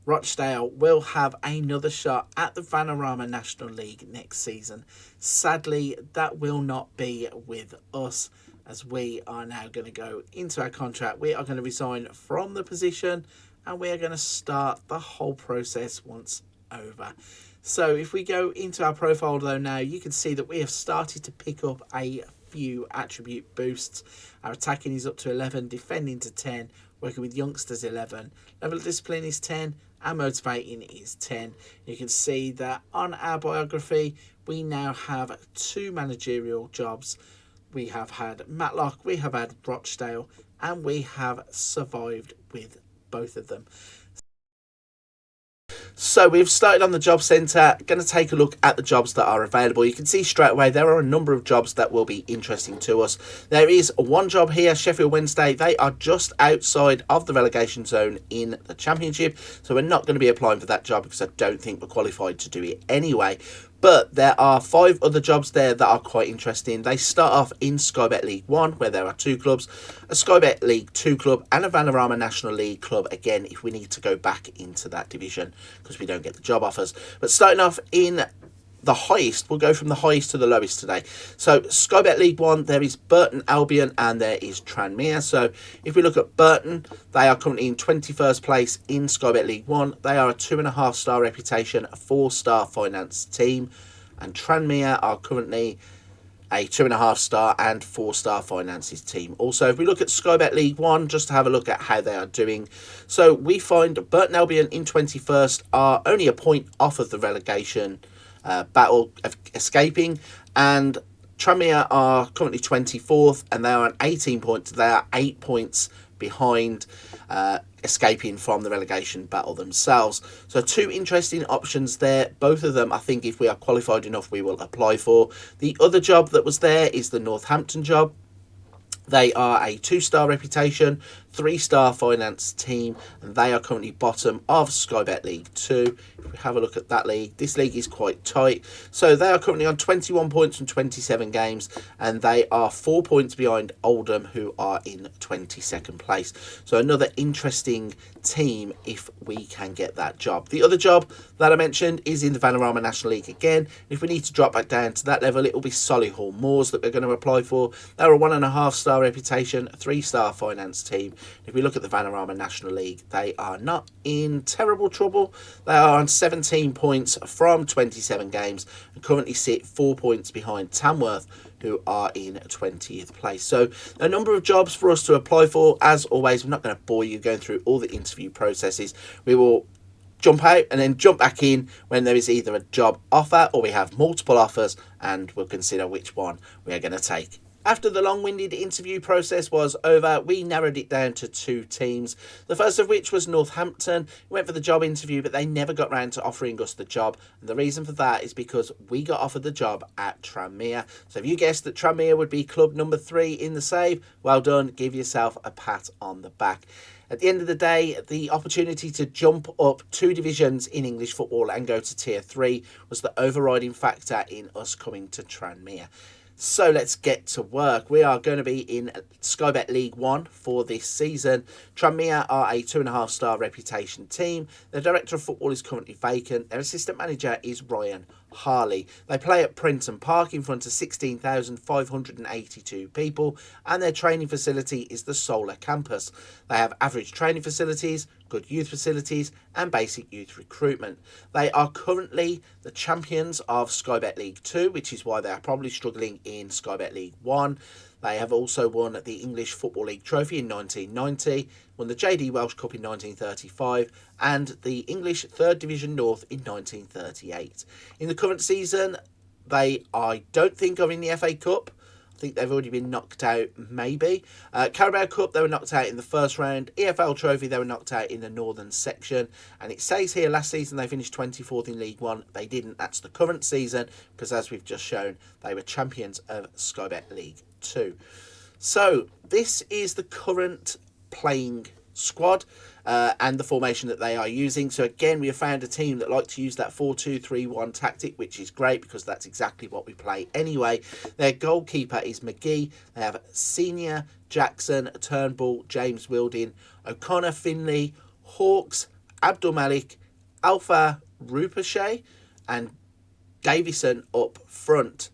Rochdale will have another shot at the Vanarama National League next season. Sadly, that will not be with us, as we are now going to go into our contract. We are going to resign from the position, and we are going to start the whole process once over. So if we go into our profile though now, you can see that we have started to pick up a few attribute boosts. Our attacking is up to 11, defending to 10, working with youngsters 11, level of discipline is 10, and motivating is 10. You can see that on our biography, we now have 2 managerial jobs. We have had Matlock, we have had Rochdale, and we have survived with both of them. So we've started on the job centre, going to take a look at the jobs that are available. You can see straight away there are a number of jobs that will be interesting to us. There is one job here, Sheffield Wednesday. They are just outside of the relegation zone in the Championship, so we're not going to be applying for that job because I don't think we're qualified to do it anyway. But there are 5 other jobs there that are quite interesting. They start off in Sky Bet League 1, where there are 2 clubs, a Sky Bet League 2 club and a Vanarama National League club, again, if we need to go back into that division because we don't get the job offers. But starting off in the highest, we'll go from the highest to the lowest today. So Sky Bet League 1, there is Burton Albion and there is Tranmere. So if we look at Burton, they are currently in 21st place in Sky Bet League 1. They are a 2.5-star reputation, a 4-star finance team. And Tranmere are currently a 2.5-star and 4-star finances team. Also, if we look at Sky Bet League 1, just to have a look at how they are doing. So we find Burton Albion in 21st are only a point off of the relegation battle of escaping, and Tranmere are currently 24th and they are on 18 points. They are 8 points behind escaping from the relegation battle themselves. So 2 interesting options there. Both of them, I think, if we are qualified enough, we will apply for. The other job that was there is the Northampton job. They are a 2-star reputation, 3-star finance team, and they are currently bottom of Sky Bet League 2. If we have a look at that league, this league is quite tight. So they are currently on 21 points from 27 games, and they are 4 points behind Oldham, who are in 22nd place. So another interesting team if we can get that job. The other job that I mentioned is in the Vanarama National League again. If we need to drop back down to that level, it will be Solihull Moors that we're going to apply for. They're a 1.5-star reputation, a 3-star finance team. If we look at the Vanarama National League, they are not in terrible trouble. They are on 17 points from 27 games and currently sit 4 points behind Tamworth, who are in 20th place. So a number of jobs for us to apply for. As always, we're not going to bore you going through all the interview processes. We will jump out and then jump back in when there is either a job offer or we have multiple offers, and we'll consider which one we are going to take. After the long-winded interview process was over, we narrowed it down to 2 teams. The first of which was Northampton. We went for the job interview, but they never got round to offering us the job. And the reason for that is because we got offered the job at Tranmere. So if you guessed that Tranmere would be club number 3 in the save, well done. Give yourself a pat on the back. At the end of the day, the opportunity to jump up 2 divisions in English football and go to Tier 3 was the overriding factor in us coming to Tranmere. So let's get to work. We are going to be in Sky Bet League 1 for this season. Tranmere are a 2.5-star reputation team. Their director of football is currently vacant. Their assistant manager is Ryan Harley. They play at Prenton Park in front of 16,582 people, and their training facility is the Solar Campus. They have average training facilities, good youth facilities, and basic youth recruitment. They are currently the champions of Sky Bet League 2, which is why they are probably struggling in Sky Bet League 1. They have also won the English Football League Trophy in 1990, won the JD Welsh Cup in 1935, and the English 3rd Division North in 1938. In the current season, they, I don't think, are in the FA Cup. I think they've already been knocked out, maybe. Carabao Cup, they were knocked out in the first round. EFL Trophy, they were knocked out in the northern section. And it says here last season they finished 24th in League 1. They didn't. That's the current season, because as we've just shown, they were champions of Sky Bet League 2. So this is the current playing squad and the formation that they are using. So again, we have found a team that like to use that 4-2-3-1 tactic, which is great because that's exactly what we play anyway. Their goalkeeper is McGee. They have Senior, Jackson, Turnbull, James Wilding, O'Connor, Finley, Hawks, Abdul Malik, Alpha Rupashay, and Davison up front.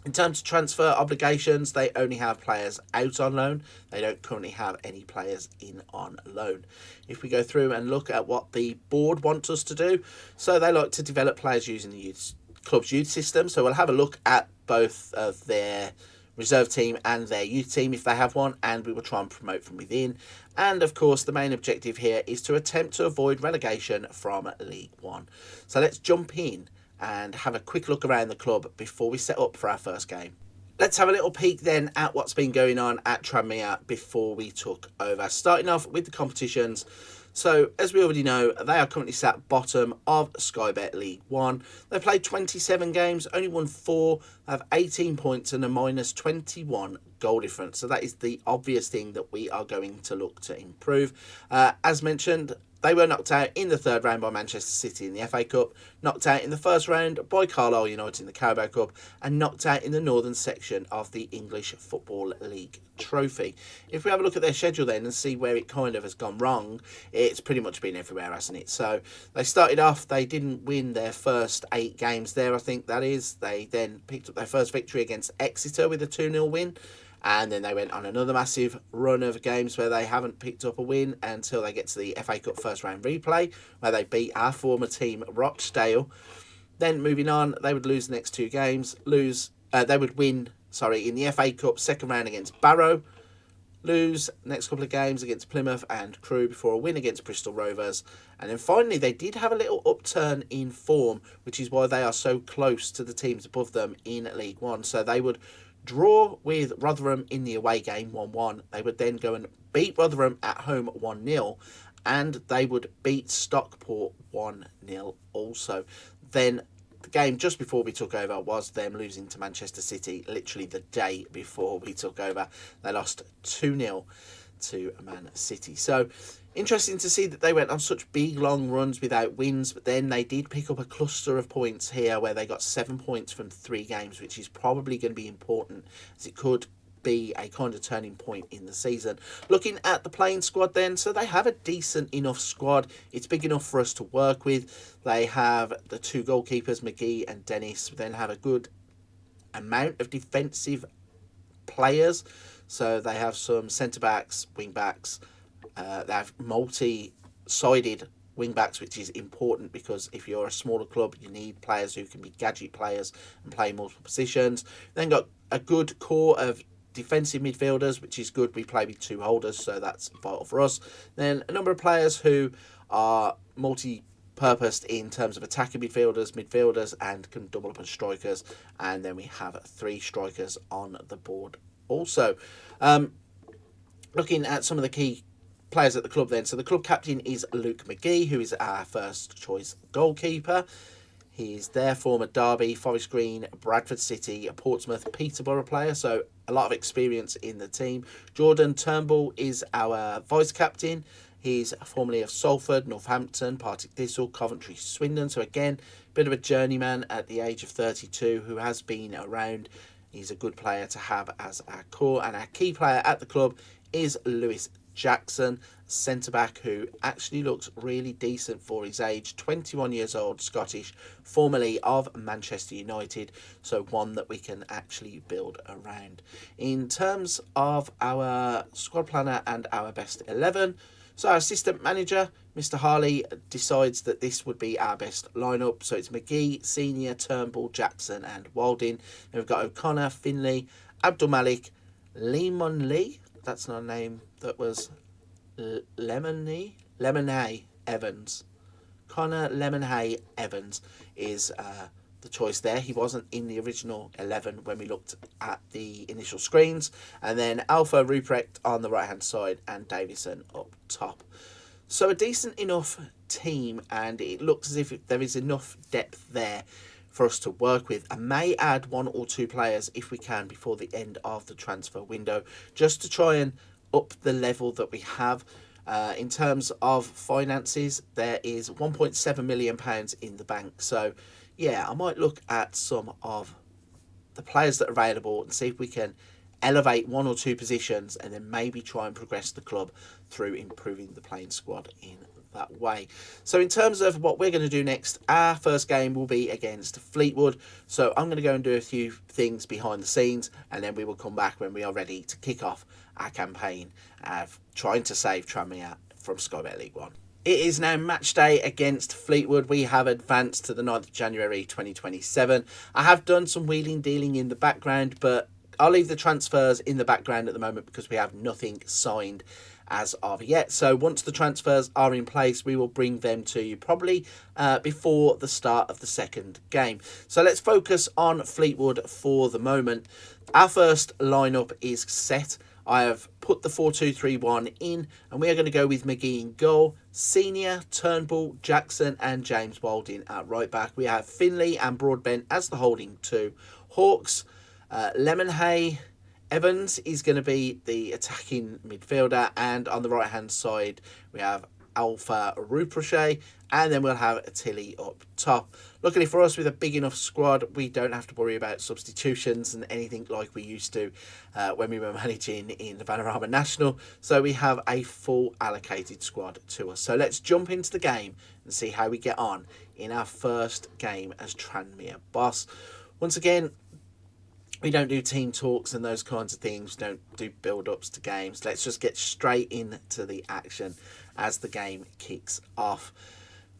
In terms of transfer obligations, they only have players out on loan. They don't currently have any players in on loan. If we go through and look at what the board want us to do, so they like to develop players using the club's youth system. So we'll have a look at both of their reserve team and their youth team if they have one, and we will try and promote from within. And of course, the main objective here is to attempt to avoid relegation from League 1. So let's jump in and have a quick look around the club before we set up for our first game. Let's have a little peek then at what's been going on at Tranmere before we took over. Starting off with the competitions. So, as we already know, they are currently sat bottom of Sky Bet League 1. They've played 27 games, only won 4, have 18 points and a minus 21 goal difference. So that is the obvious thing that we are going to look to improve. As mentioned, They were knocked out in the third round by Manchester City in the FA Cup, knocked out in the first round by Carlisle United in the Carabao Cup, and knocked out in the northern section of the English Football League trophy. If we have a look at their schedule then and see where it kind of has gone wrong, it's pretty much been everywhere, hasn't it? So they started off, they didn't win their first 8 games there, I think that is. They then picked up their first victory against Exeter with a 2-0 win. And then they went on another massive run of games where they haven't picked up a win until they get to the FA Cup first round replay, where they beat our former team, Rochdale. Then moving on, they would lose the next 2 games. They would win, in the FA Cup second round against Barrow. Lose next couple of games against Plymouth and Crewe before a win against Bristol Rovers. And then finally, they did have a little upturn in form, which is why they are so close to the teams above them in League One. So they would draw with Rotherham in the away game 1-1. They would then go and beat Rotherham at home 1-0, and they would beat Stockport 1-0 also. Then the game just before we took over was them losing to Manchester City literally the day before we took over. They lost 2-0 to Man City. So interesting to see that they went on such big long runs without wins, but then they did pick up a cluster of points here where they got 7 points from 3 games, which is probably going to be important as it could be a kind of turning point in the season. Looking at the playing squad then, so they have a decent enough squad. It's big enough for us to work with. They have the 2 goalkeepers, McGee and Dennis, then have a good amount of defensive players. So they have some centre-backs, wing-backs. They have multi-sided wing-backs, which is important because if you're a smaller club, you need players who can be gadget players and play multiple positions. Then got a good core of defensive midfielders, which is good. We play with 2 holders, so that's vital for us. Then a number of players who are multi-purposed in terms of attacking midfielders, and can double up as strikers. And then we have 3 strikers on the board also. Looking at some of the key players at the club then. So the club captain is Luke McGee, who is our first choice goalkeeper. He's their former Derby, Forest Green, Bradford City, Portsmouth, Peterborough player, so a lot of experience in the team. Jordan Turnbull is our vice captain. He's formerly of Salford, Northampton, Partick Thistle, Coventry, Swindon. So again, a bit of a journeyman at the age of 32 who has been around. He's a good player to have as our core. And our key player at the club is Lewis Jackson, centre-back who actually looks really decent for his age. 21 years old, Scottish, formerly of Manchester United. So one that we can actually build around. In terms of our squad planner and our best 11, so our assistant manager, Mr. Harley, decides that this would be our best lineup. So it's McGee, Senior, Turnbull, Jackson and Walding. Then we've got O'Connor, Finley, Abdul Malik, Lemon Lee. That's not a name. That was Lemonhay Evans. Connor Lemonhay Evans is the choice there. He wasn't in the original 11 when we looked at the initial screens. And then Alpha Ruprecht on the right hand side and Davison up top. So a decent enough team, and it looks as if there is enough depth there for us to work with. I may add 1 or 2 players if we can before the end of the transfer window, just to try and up the level that we have. In terms of finances, there is £1.7 million in the bank. So yeah, I might look at some of the players that are available and see if we can elevate 1 or 2 positions and then maybe try and progress the club through improving the playing squad in that way. So in terms of what we're going to do next, our first game will be against Fleetwood. So I'm going to go and do a few things behind the scenes, and then we will come back when we are ready to kick off our campaign of trying to save Tranmere from Sky Bet League One. It is now match day against Fleetwood. We have advanced to the 9th of January 2027. I have done some wheeling dealing in the background, but I'll leave the transfers in the background at the moment because we have nothing signed as of yet. So once the transfers are in place, we will bring them to you probably before the start of the second game. So let's focus on Fleetwood for the moment. Our first lineup is set. I have put the 4-2-3-1 in, and we are going to go with McGee in goal, Senior, Turnbull, Jackson and James Walding at right back. We have Finley and Broadbent as the holding 2. Hawks, Lemonhay Evans is going to be the attacking midfielder, and on the right hand side we have Alpha Ruprochet, and then we'll have Tilly up top. Luckily for us, with a big enough squad, we don't have to worry about substitutions and anything like we used to when we were managing in the Vanarama National. So we have a full allocated squad to us. So let's jump into the game and see how we get on in our first game as Tranmere boss. Once again, we don't do team talks and those kinds of things. We don't do build-ups to games. Let's just get straight into the action as the game kicks off.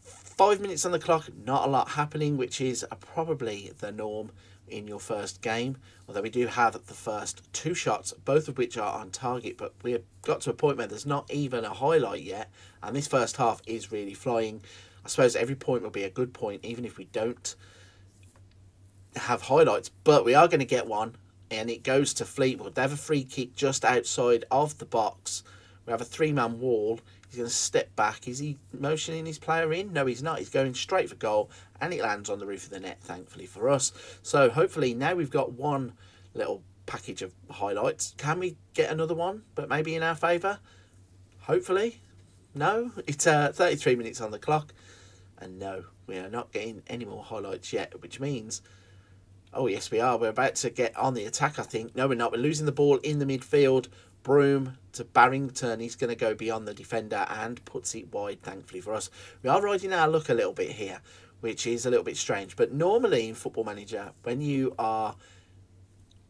5 minutes on the clock, not a lot happening, which is probably the norm in your first game. Although we do have the first 2 shots, both of which are on target, but we've got to a point where there's not even a highlight yet. And this first half is really flying. I suppose every point will be a good point, even if we don't have highlights. But we are going to get one, and it goes to Fleetwood. They have a free kick just outside of the box. We have a 3-man wall. He's going to step back. Is he motioning his player in? No, he's not. He's going straight for goal, and it lands on the roof of the net, thankfully for us. So hopefully now we've got one little package of highlights. Can we get another one, but maybe in our favour? Hopefully. No, it's 33 minutes on the clock, and no, we are not getting any more highlights yet, which means... Oh, yes, we are. We're about to get on the attack, I think. No, we're not. We're losing the ball in the midfield. Broom to Barrington. He's going to go beyond the defender and puts it wide, thankfully for us. We are riding our luck a little bit here, which is a little bit strange. But normally in Football Manager, when you are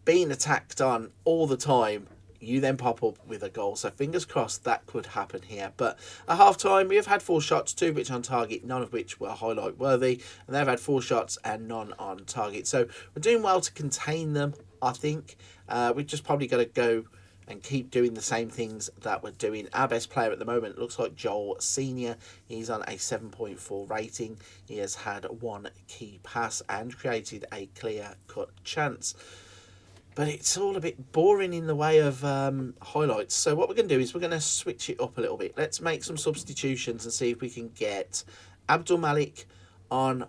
being attacked on all the time, you then pop up with a goal. So fingers crossed that could happen here. But at half-time, we have had 4 shots, 2 which on target, none of which were highlight-worthy. And they've had 4 shots and none on target. So we're doing well to contain them, I think. We've just probably got to go and keep doing the same things that we're doing. Our best player at the moment looks like Joel Senior. He's on a 7.4 rating. He has had 1 key pass and created a clear-cut chance. But it's all a bit boring in the way of highlights. So what we're going to do is we're going to switch it up a little bit. Let's make some substitutions and see if we can get Abdul Malik on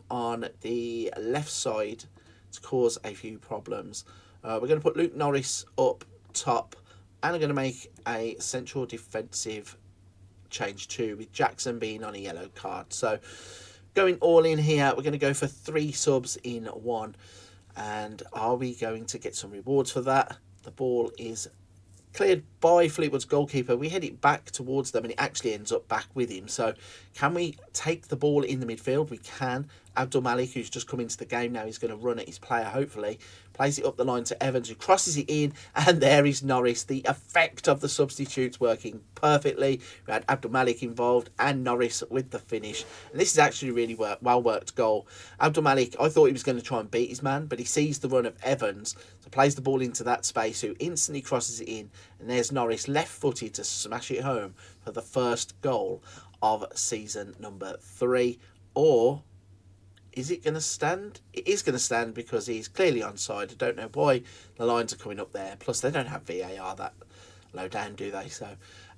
the left side to cause a few problems. We're going to put Luke Norris up top. And I'm going to make a central defensive change too, with Jackson being on a yellow card. So going all in here, we're going to go for 3 subs in 1. And are we going to get some rewards for that? The ball is cleared by Fleetwood's goalkeeper. We head it back towards them and it actually ends up back with him. So can we take the ball in the midfield? We can. Abdul Malik, who's just come into the game now, is going to run at his player, hopefully. Plays it up the line to Evans, who crosses it in. And there is Norris. The effect of the substitutes working perfectly. We had Abdul Malik involved and Norris with the finish. And this is actually really well-worked goal. Abdul Malik, I thought he was going to try and beat his man, but he sees the run of Evans. So plays the ball into that space, who instantly crosses it in. And there's Norris left-footed to smash it home for the first goal of season number 3. Or... is it going to stand? It is going to stand because he's clearly onside. I don't know why the lines are coming up there. Plus, they don't have VAR that low down, do they? So,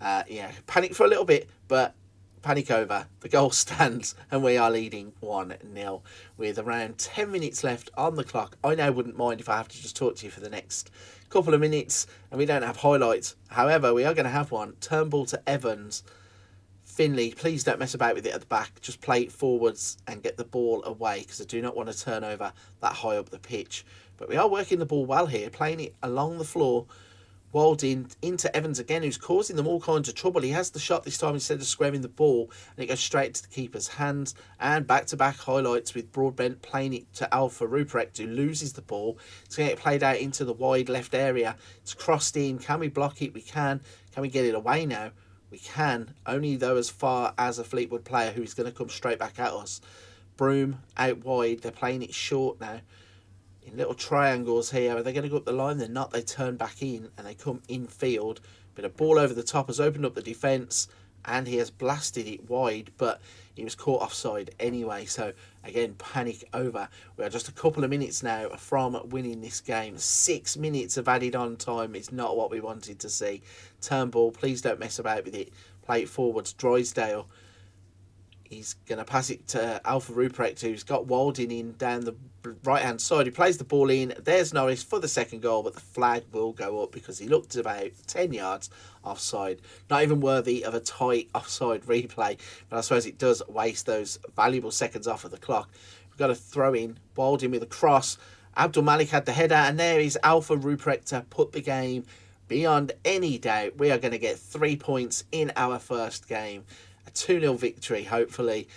yeah, panic for a little bit, but panic over. The goal stands, and we are leading 1-0 with around 10 minutes left on the clock. I now wouldn't mind if I have to just talk to you for the next couple of minutes, and we don't have highlights. However, we are going to have one. Turn ball to Evans. Finley, please don't mess about with it at the back. Just play it forwards and get the ball away, because I do not want to turn over that high up the pitch. But we are working the ball well here, playing it along the floor, Wilding into Evans again, who's causing them all kinds of trouble. He has the shot this time instead of squaring the ball, and it goes straight to the keeper's hands. And back-to-back highlights with Broadbent playing it to Alpha Ruprecht, who loses the ball. It's going to get played out into the wide left area. It's crossed in. Can we block it? We can. Can we get it away now? We can. Only though as far as a Fleetwood player who's going to come straight back at us. Broom out wide. They're playing it short now. In little triangles here. Are they going to go up the line? They're not. They turn back in and they come infield. But a ball over the top has opened up the defence and he has blasted it wide, but he was caught offside anyway. So again, panic over. We are just a couple of minutes now from winning this game. 6 minutes of added on time is not what we wanted to see. Turn ball, please don't mess about with it. Play it forwards. Drysdale. He's going to pass it to Alpha Ruprecht, who's got Walding in down the right-hand side. He plays the ball in. There's Norris for the second goal, but the flag will go up because he looked about 10 yards offside. Not even worthy of a tight offside replay, but I suppose it does waste those valuable seconds off of the clock. We've got to throw in. Walding with a cross. Abdul Malik had the header, and there is Alpha Ruprecht to put the game beyond any doubt. We are going to get 3 points in our first game. A 2-0 victory, hopefully,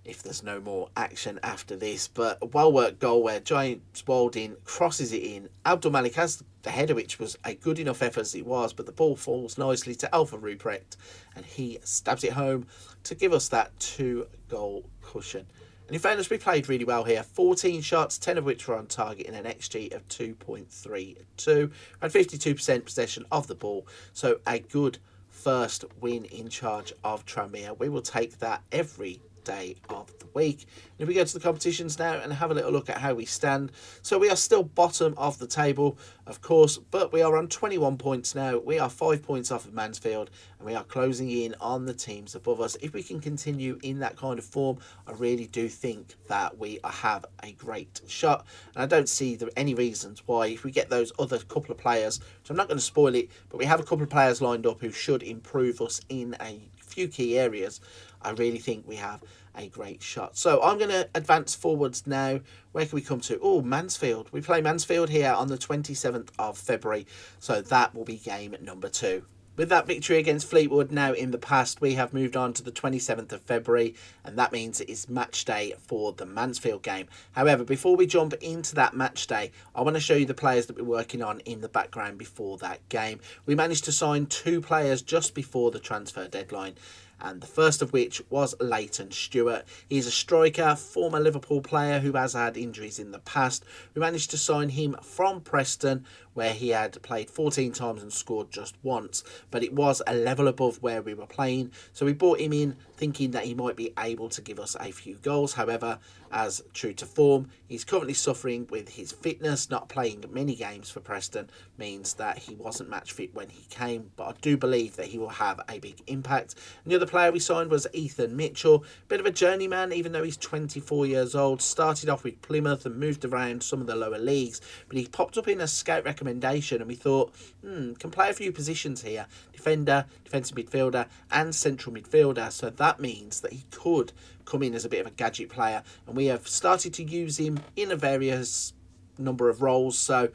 if there's no more action after this. But a well-worked goal where Giant Walding crosses it in. Abdul Malik has the header, which was a good enough effort as it was, but the ball falls nicely to Alpha Ruprecht, and he stabs it home to give us that 2-goal cushion. And in fairness, we played really well here. 14 shots, 10 of which were on target in an XG of 2.32. Had 52% possession of the ball, so a good first win in charge of Tranmere. We will take that every day of the week. And if we go to the competitions now and have a little look at how we stand. So we are still bottom of the table, of course, but we are on 21 points now. We are 5 points off of Mansfield, and we are closing in on the teams above us. If we can continue in that kind of form, I really do think that we have a great shot. And I don't see any reasons why, if we get those other couple of players, so I'm not going to spoil it, but we have a couple of players lined up who should improve us in a few key areas. I really think we have a great shot. So I'm going to advance forwards now. Where can we come to? Oh, Mansfield. We play Mansfield here on the 27th of February. So that will be game number 2. With that victory against Fleetwood now in the past, we have moved on to the 27th of February, and that means it is match day for the Mansfield game. However, before we jump into that match day, I want to show you the players that we're working on in the background before that game. We managed to sign 2 players just before the transfer deadline, and the first of which was Leighton Stewart. He's a striker, former Liverpool player who has had injuries in the past. We managed to sign him from Preston, where he had played 14 times and scored just once, but it was a level above where we were playing, so we brought him in thinking that he might be able to give us a few goals. However, as true to form, he's currently suffering with his fitness. Not playing many games for Preston means that he wasn't match fit when he came, but I do believe that he will have a big impact. And the other player we signed was Ethan Mitchell, bit of a journeyman even though he's 24 years old. Started off with Plymouth and moved around some of the lower leagues, but he popped up in a scout recommendation and we thought, can play a few positions here: defender, defensive midfielder and central midfielder. So that means that he could come in as a bit of a gadget player, and we have started to use him in a various number of roles. So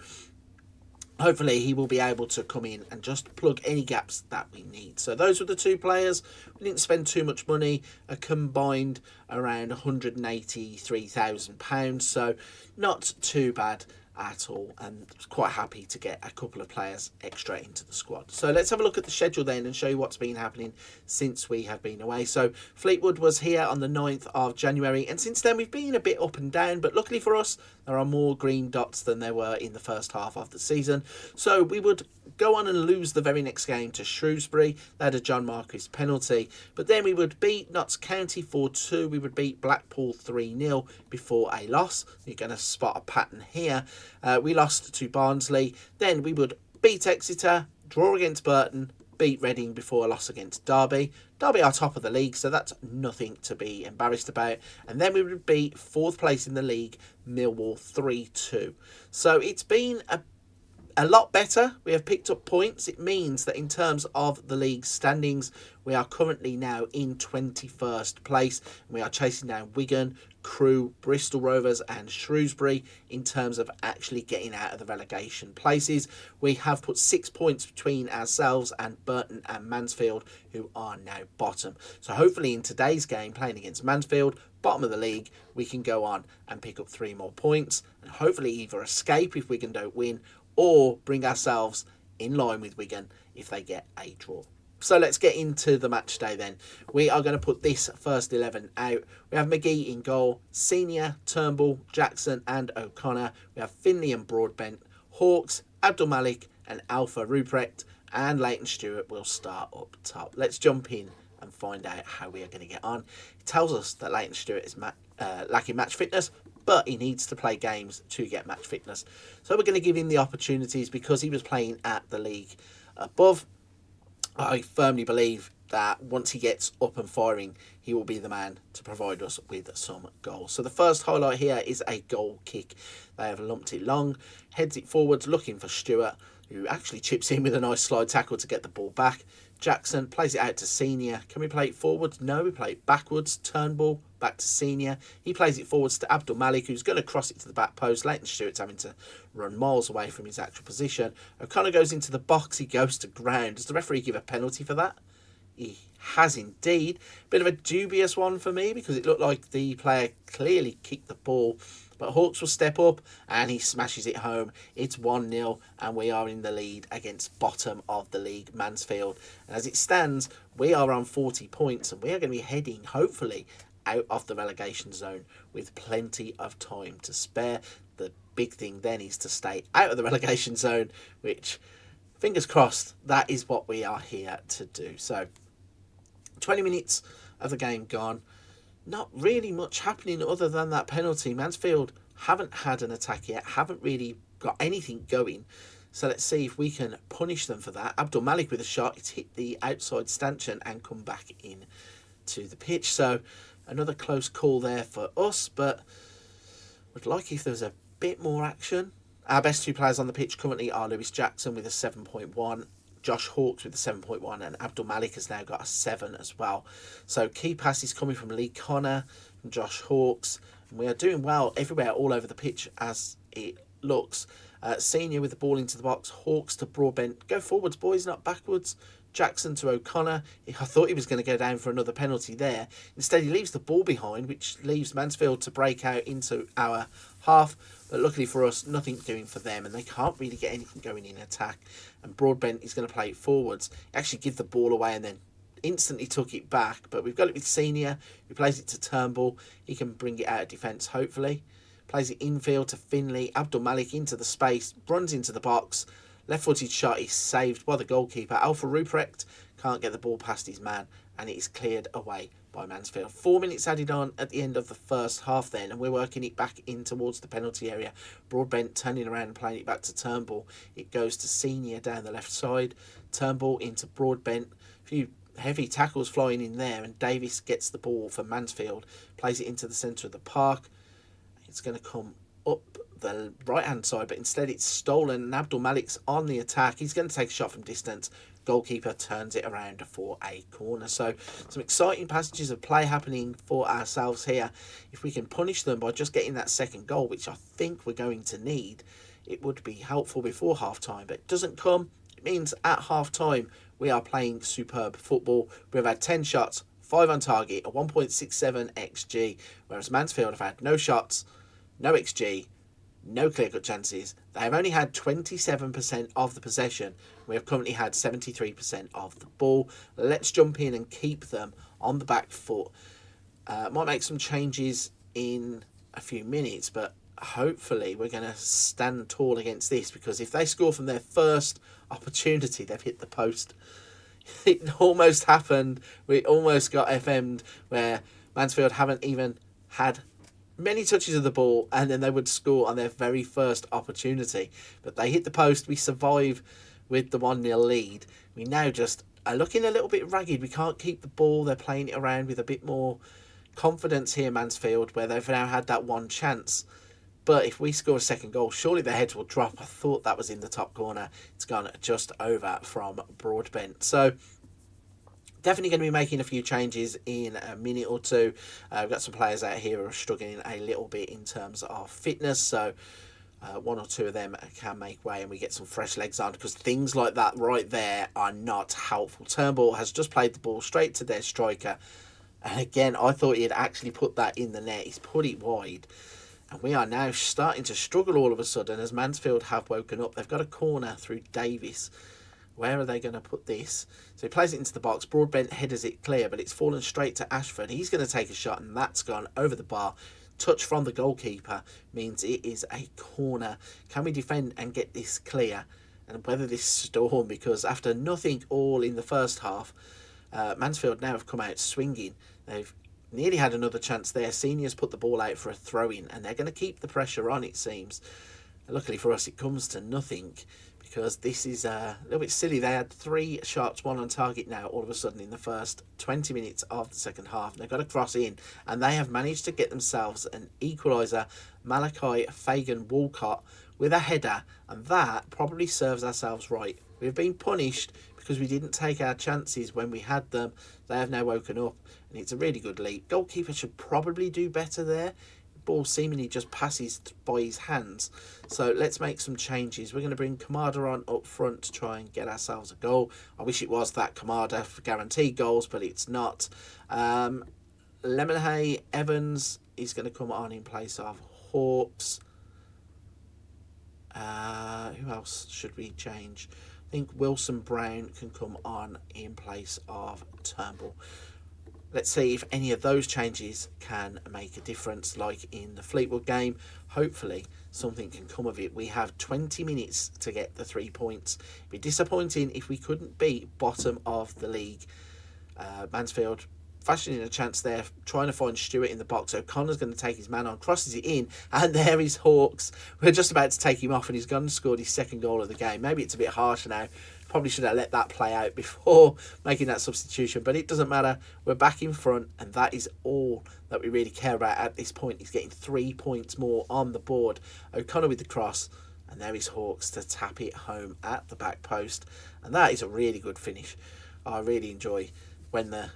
hopefully he will be able to come in and just plug any gaps that we need. So those were the 2 players. We didn't spend too much money, a combined around £183,000, so not too bad at all, and quite happy to get a couple of players extra into the squad. So let's have a look at the schedule then and show you what's been happening since we have been away. So Fleetwood was here on the 9th of January, and since then we've been a bit up and down, but luckily for us there are more green dots than there were in the first half of the season. So we would go on and lose the very next game to Shrewsbury. They had a John Marquis penalty, but then we would beat Notts County 4-2. We would beat Blackpool 3-0 before a loss. You're going to spot a pattern here. We lost to Barnsley. Then we would beat Exeter, draw against Burton, beat Reading before a loss against Derby. Derby are top of the league, so that's nothing to be embarrassed about. And then we would beat 4th place in the league, Millwall 3-2. So it's been a lot better. We have picked up points. It means that in terms of the league standings, we are currently now in 21st place. And we are chasing down Wigan, Crewe, Bristol Rovers and Shrewsbury in terms of actually getting out of the relegation places. We have put 6 points between ourselves and Burton and Mansfield, who are now bottom. So hopefully in today's game, playing against Mansfield, bottom of the league, we can go on and pick up 3 more points and hopefully either escape if Wigan don't win, or bring ourselves in line with Wigan if they get a draw. So let's get into the match day then. We are going to put this first 11 out. We have McGee in goal, Senior, Turnbull, Jackson and O'Connor. We have Finley and Broadbent, Hawks, Abdul Malik and Alpha Ruprecht, and Leighton Stewart will start up top. Let's jump in and find out how we are going to get on. It tells us that Leighton Stewart is lacking match fitness, but he needs to play games to get match fitness. So we're going to give him the opportunities because he was playing at the league above. I firmly believe that once he gets up and firing, he will be the man to provide us with some goals. So the first highlight here is a goal kick. They have lumped it long, heads it forwards, looking for Stewart, who actually chips in with a nice slide tackle to get the ball back. Jackson plays it out to Senior. Can we play it forwards? No, we play it backwards. Turn ball, back to Senior. He plays it forwards to Abdul Malik, who's going to cross it to the back post. Leighton Stewart's having to run miles away from his actual position. O'Connor goes into the box. He goes to ground. Does the referee give a penalty for that? He has indeed. Bit of a dubious one for me because it looked like the player clearly kicked the ball. But Hawks will step up and he smashes it home. It's 1-0 and we are in the lead against bottom of the league, Mansfield. And as it stands, we are on 40 points and we are going to be heading, hopefully, out of the relegation zone with plenty of time to spare. The big thing then is to stay out of the relegation zone, which, fingers crossed, that is what we are here to do. So, 20 minutes of the game gone. Not really much happening other than that penalty. Mansfield haven't had an attack yet, haven't really got anything going. So let's see if we can punish them for that. Abdul Malik with a shot. It's hit the outside stanchion and come back in to the pitch. So another close call there for us, but would like if there was a bit more action. Our best two players on the pitch currently are Lewis Jackson with a 7.1. Josh Hawks with a 7.1 and Abdul Malik has now got a 7 as well. So key passes coming from Lee Connor, from Josh Hawks. And we are doing well everywhere, all over the pitch as it looks. Senior with the ball into the box. Hawks to Broadbent. Go forwards, boys, not backwards. Jackson to O'Connor. I thought he was going to go down for another penalty there. Instead, he leaves the ball behind, which leaves Mansfield to break out into our half. But luckily for us, nothing doing for them, and they can't really get anything going in attack. And Broadbent is going to play it forwards. Actually give the ball away and then instantly took it back. But we've got it with Senior, who plays it to Turnbull. He can bring it out of defence, hopefully. Plays it infield to Finley. Abdul Malik into the space, runs into the box. Left-footed shot is saved by the goalkeeper. Alpha Ruprecht can't get the ball past his man, and it is cleared away by Mansfield. 4 minutes added on at the end of the first half then, and we're working it back in towards the penalty area. Broadbent turning around and playing it back to Turnbull. It goes to Senior down the left side. Turnbull into Broadbent. A few heavy tackles flying in there, and Davis gets the ball for Mansfield. Plays it into the centre of the park. It's going to come up the right hand side, but instead it's stolen and Abdul Malik's on the attack. He's going to take a shot from distance. Goalkeeper turns it around for a corner. So some exciting passages of play happening for ourselves here. If we can punish them by just getting that second goal, which I think we're going to need, it would be helpful before half time, but it doesn't come. It means at half time we are playing superb football. We've had 10 shots, 5 on target, a 1.67 XG, whereas Mansfield have had no shots, no XG, no clear-cut chances. They have only had 27% of the possession. We have currently had 73% of the ball. Let's jump in and keep them on the back foot. Might make some changes in a few minutes, but hopefully we're going to stand tall against this, because if they score from their first opportunity, they've hit the post. It almost happened. We almost got FM'd where Mansfield haven't even had many touches of the ball, and then they would score on their very first opportunity. But they hit the post. We survive with the 1-0 lead. We now just are looking a little bit ragged. We can't keep the ball. They're playing it around with a bit more confidence here, Mansfield, where they've now had that one chance. But if we score a second goal, surely their heads will drop. I thought that was in the top corner. It's gone just over from Broadbent. So definitely going to be making a few changes in a minute or two. We've got some players out here who are struggling a little bit in terms of fitness, so one or two of them can make way and we get some fresh legs on, because things like that right there are not helpful. Turnbull has just played the ball straight to their striker, and again, I thought he had actually put that in the net. He's put it wide, and we are now starting to struggle all of a sudden as Mansfield have woken up. They've got a corner through Davis. Where are they going to put this? So he plays it into the box. Broadbent headers it clear, but it's fallen straight to Ashford. He's going to take a shot, and that's gone over the bar. Touch from the goalkeeper means it is a corner. Can we defend and get this clear and weather this storm? Because after nothing all in the first half, Mansfield now have come out swinging. They've nearly had another chance there. Seniors put the ball out for a throw-in, and they're going to keep the pressure on, it seems. Luckily for us, it comes to nothing, because this is a little bit silly. They had 3 shots, 1 on target now, all of a sudden, in the first 20 minutes of the second half. They've got a cross in, and they have managed to get themselves an equaliser, Malachi Fagan-Walcott, with a header, and that probably serves ourselves right. We've been punished because we didn't take our chances when we had them. They have now woken up, and it's a really good lead. Goalkeeper should probably do better there. Ball seemingly just passes by his hands. So let's make some changes. We're going to bring Kamada on up front to try and get ourselves a goal. I wish it was that Kamada for guaranteed goals, but it's not. Lemonhay Evans is going to come on in place of Hawks. Who else should we change? I think Wilson Brown can come on in place of Turnbull. Let's see if any of those changes can make a difference, like in the Fleetwood game. Hopefully something can come of it. We have 20 minutes to get the 3 points. It'd be disappointing if we couldn't beat bottom of the league. Mansfield fashioning a chance there, trying to find Stewart in the box. O'Connor's going to take his man on, crosses it in, and there is Hawks. We're just about to take him off, and he's gone and scored his second goal of the game. Maybe it's a bit harsh now. Probably should have let that play out before making that substitution, but it doesn't matter. We're back in front, and that is all that we really care about at this point. He's getting 3 points more on the board. O'Connor with the cross, and there is Hawks to tap it home at the back post, and that is a really good finish. I really enjoy when the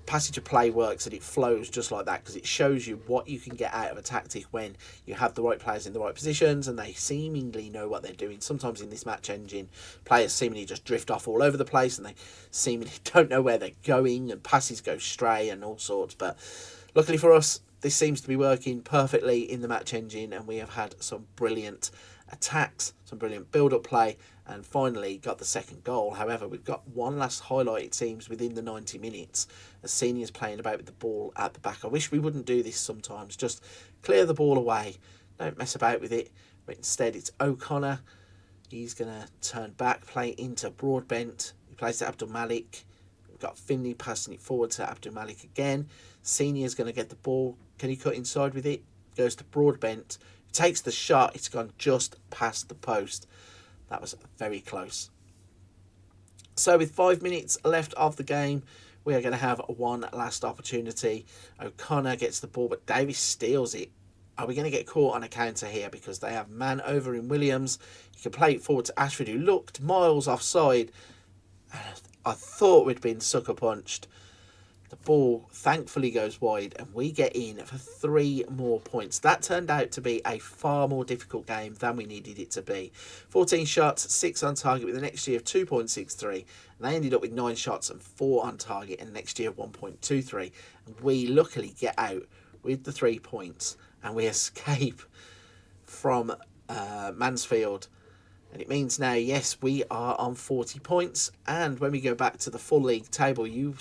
passage of play works and it flows just like that, because it shows you what you can get out of a tactic when you have the right players in the right positions and they seemingly know what they're doing. Sometimes in this match engine, players seemingly just drift off all over the place and they seemingly don't know where they're going, and passes go stray and all sorts. But luckily for us, this seems to be working perfectly in the match engine, and we have had some brilliant attacks, some brilliant build-up play, and finally got the second goal. However, we've got one last highlight, it seems, within the 90 minutes, as Senior's playing about with the ball at the back. I wish we wouldn't do this sometimes. Just clear the ball away. Don't mess about with it. But instead, it's O'Connor. He's going to turn back, play into Broadbent. He plays to Abdul Malik. We've got Finley passing it forward to Abdul Malik again. Senior's going to get the ball. Can he cut inside with it? Goes to Broadbent. Takes the shot. It's gone just past the post. That was very close. So with 5 minutes left of the game, we are going to have one last opportunity. O'Connor gets the ball, but Davis steals it. Are we going to get caught on a counter here? Because they have man over in Williams. He can play it forward to Ashford, who looked miles offside. I thought we'd been sucker punched. The ball thankfully goes wide, and we get in for 3 more points. That turned out to be a far more difficult game than we needed it to be. 14 shots, 6 on target with an XG of 2.63. And they ended up with 9 shots and 4 on target and an XG of 1.23. And we luckily get out with the 3 points, and we escape from Mansfield. And it means now, yes, we are on 40 points. And when we go back to the full league table, you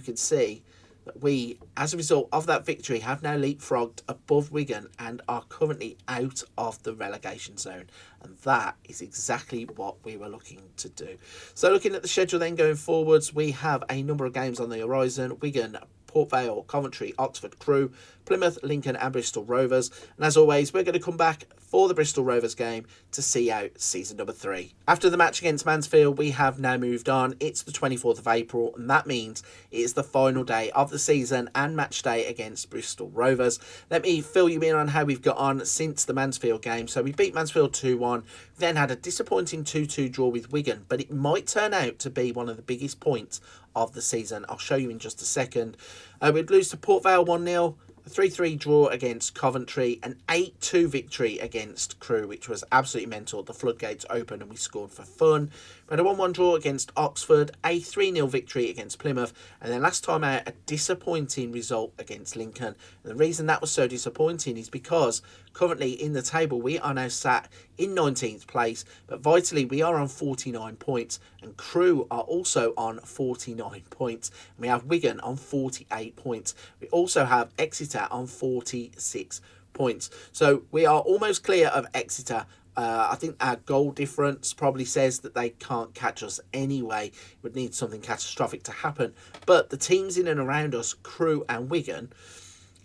can see that we, as a result of that victory, have now leapfrogged above Wigan and are currently out of the relegation zone. And that is exactly what we were looking to do. So looking at the schedule then going forwards, we have a number of games on the horizon. Wigan, Port Vale, Coventry, Oxford, Crewe, Plymouth, Lincoln and Bristol Rovers. And as always, we're going to come back for the Bristol Rovers game to see out season number 3. After the match against Mansfield, we have now moved on. It's the 24th of April, and that means it is the final day of the season and match day against Bristol Rovers. Let me fill you in on how we've got on since the Mansfield game. So we beat Mansfield 2-1, then had a disappointing 2-2 draw with Wigan, but it might turn out to be one of the biggest points of the season. I'll show you in just a second. We'd lose to Port Vale 1-0. A 3-3 draw against Coventry, an 8-2 victory against Crewe, which was absolutely mental. The floodgates opened and we scored for fun. We had a 1-1 draw against Oxford, a 3-0 victory against Plymouth, and then last time out, a disappointing result against Lincoln. And the reason that was so disappointing is because currently in the table, we are now sat in 19th place, but vitally, we are on 49 points, and Crewe are also on 49 points. And we have Wigan on 48 points. We also have Exeter on 46 points. So we are almost clear of Exeter. I think our goal difference probably says that they can't catch us anyway. It would need something catastrophic to happen. But the teams in and around us, Crewe and Wigan,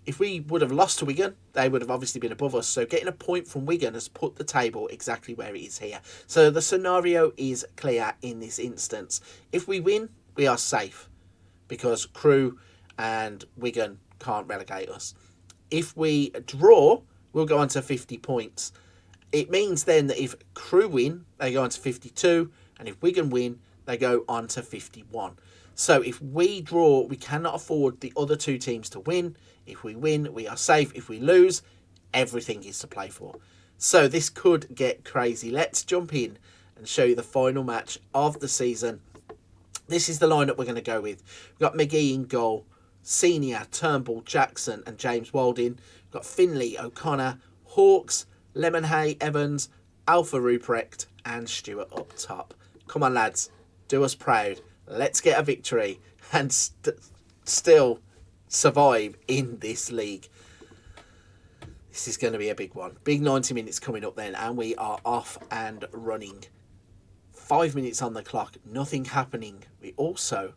If we would have lost to Wigan, they would have obviously been above us. So getting a point from Wigan has put the table exactly where it is here. So the scenario is clear in this instance. If we win, we are safe because Crewe and Wigan can't relegate us. If we draw, we'll go on to 50 points. It means then that if Crewe win, they go on to 52, and if Wigan win, they go on to 51. So if we draw, we cannot afford the other two teams to win. If we win, we are safe. If we lose, everything is to play for. So this could get crazy. Let's jump in and show you the final match of the season. This is the lineup we're going to go with. We've got McGee in goal, Senior, Turnbull, Jackson and James Walding. We've got Finlay, O'Connor, Hawks, Lemonhay, Evans, Alpha Ruprecht and Stewart up top. Come on, lads. Do us proud. Let's get a victory and still survive in this league. This is going to be a big one. Big 90 minutes coming up then, and we are off and running. 5 minutes on the clock, nothing happening. We also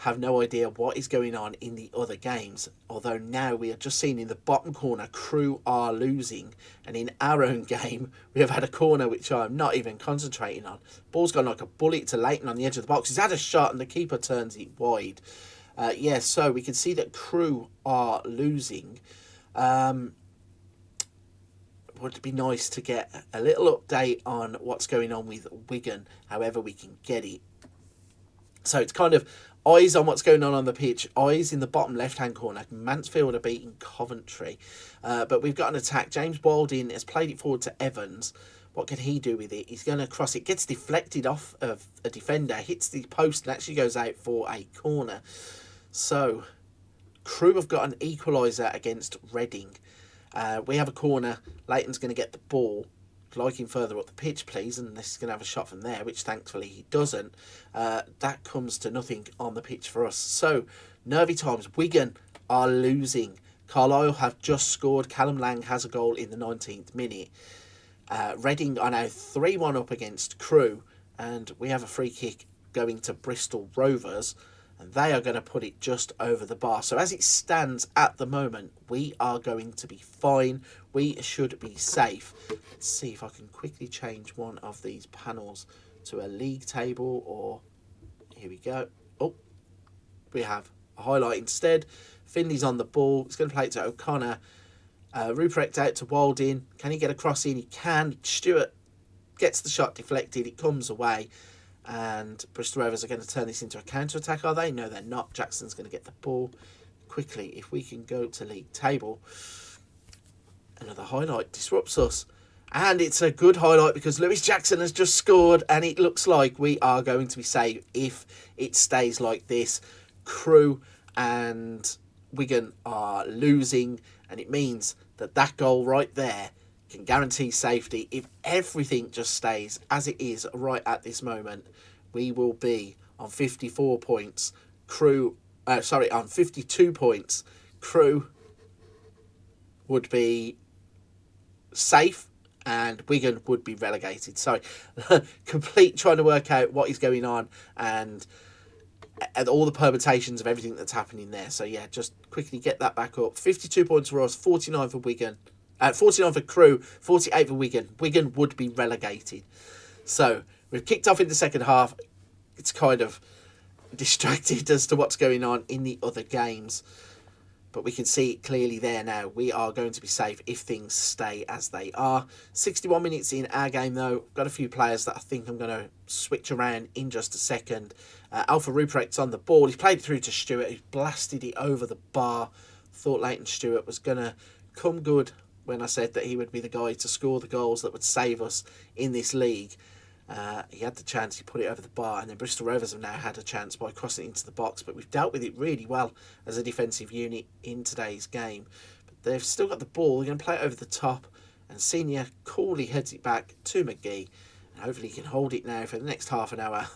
have no idea what is going on in the other games, although now we are just seeing in the bottom corner Crewe are losing, and in our own game we have had a corner which I'm not even concentrating on. Ball's gone like a bullet to Leighton on the edge of the box. He's had a shot and the keeper turns it wide. So we can see that Crewe are losing. Would be nice to get a little update on what's going on with Wigan, however we can get it. So it's kind of eyes on what's going on the pitch. Eyes in the bottom left-hand corner. Mansfield are beating Coventry. But we've got an attack. James Walding has played it forward to Evans. What can he do with it? He's going to cross it. Gets deflected off of a defender. Hits the post and actually goes out for a corner. So Crewe have got an equaliser against Reading. We have a corner. Leighton's going to get the ball. Like him further up the pitch, please, and this is going to have a shot from there, which thankfully he doesn't. That comes to nothing on the pitch for us. So, nervy times. Wigan are losing. Carlisle have just scored. Callum Lang has a goal in the 19th minute. Reading are now 3-1 up against Crewe, and we have a free kick going to Bristol Rovers, and they are going to put it just over the bar. So as it stands at the moment, we are going to be fine. We should be safe. Let's see if I can quickly change one of these panels to a league table, or here we go. Oh, we have a highlight instead. Finley's on the ball. He's going to play it to O'Connor. Ruprecht out to Walding. Can he get a cross in? He can. Stewart gets the shot deflected. It comes away. And Bristol Rovers are going to turn this into a counter-attack, are they? No, they're not. Jackson's going to get the ball quickly. If we can go to league table. Another highlight disrupts us. And it's a good highlight because Lewis Jackson has just scored. And it looks like we are going to be safe if it stays like this. Crewe and Wigan are losing. And it means that that goal right there can guarantee safety. If everything just stays as it is right at this moment, we will be on 54 points. On 52 points. Crewe would be safe and Wigan would be relegated. Sorry, complete trying to work out what is going on and all the permutations of everything that's happening there. So yeah, just quickly get that back up. 52 points for us, 49 for Wigan. 49 for Crewe, 48 for Wigan. Wigan would be relegated. So we've kicked off in the second half. It's kind of distracted as to what's going on in the other games. But we can see it clearly there now. We are going to be safe if things stay as they are. 61 minutes in our game though. Got a few players that I think I'm going to switch around in just a second. Alpha Ruprecht's on the ball. He's played it through to Stewart. He blasted it over the bar. Thought Leighton Stewart was going to come good when I said that he would be the guy to score the goals that would save us in this league. He had the chance, he put it over the bar, and then Bristol Rovers have now had a chance by crossing it into the box, but we've dealt with it really well as a defensive unit in today's game. But they've still got the ball, they're going to play it over the top, and Senior coolly heads it back to McGee, and hopefully he can hold it now for the next half an hour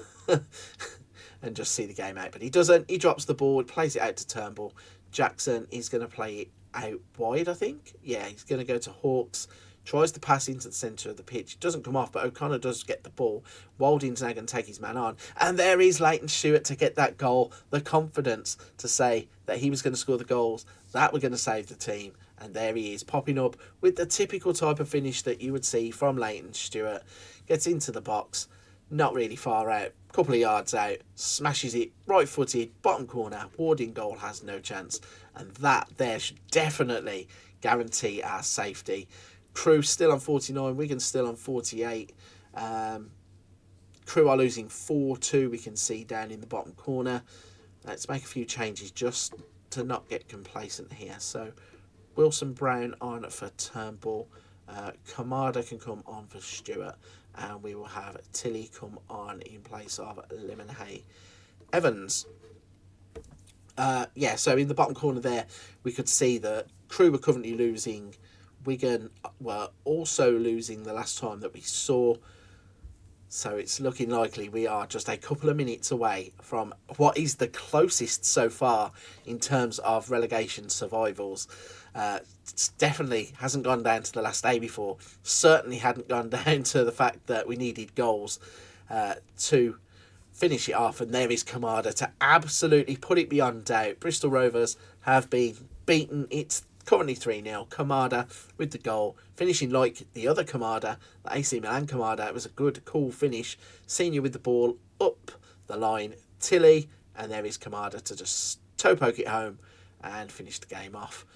and just see the game out. But he doesn't, he drops the ball, plays it out to Turnbull. Jackson is going to play it out wide, I think. Yeah, he's going to go to Hawks. tries to pass into the centre of the pitch. It doesn't come off, but O'Connor does get the ball. Walding's now going to take his man on. And there is Leighton Stewart to get that goal. The confidence to say that he was going to score the goals that were going to save the team. And there he is, popping up with the typical type of finish that you would see from Leighton Stewart. Gets into the box, not really far out, couple of yards out, smashes it, right-footed, bottom corner. Warding goal has no chance. And that there should definitely guarantee our safety. Crew still on 49, Wigan still on 48. Crew are losing 4-2, we can see down in the bottom corner. Let's make a few changes just to not get complacent here. So Wilson Brown on for Turnbull. Kamada can come on for Stewart. And we will have Tilly come on in place of Lemonhay Evans. So in the bottom corner there, we could see that Crew were currently losing. Wigan were also losing the last time that we saw. So it's looking likely we are just a couple of minutes away from what is the closest so far in terms of relegation survivals. It definitely hasn't gone down to the last day before. Certainly hadn't gone down to the fact that we needed goals to finish it off. And there is Kamada to absolutely put it beyond doubt. Bristol Rovers have been beaten. It's currently 3-0. Kamada with the goal, finishing like the other Kamada, the AC Milan Kamada. It was a good, cool finish. Senior with the ball up the line. Tilly, and there is Kamada to just toe poke it home and finish the game off.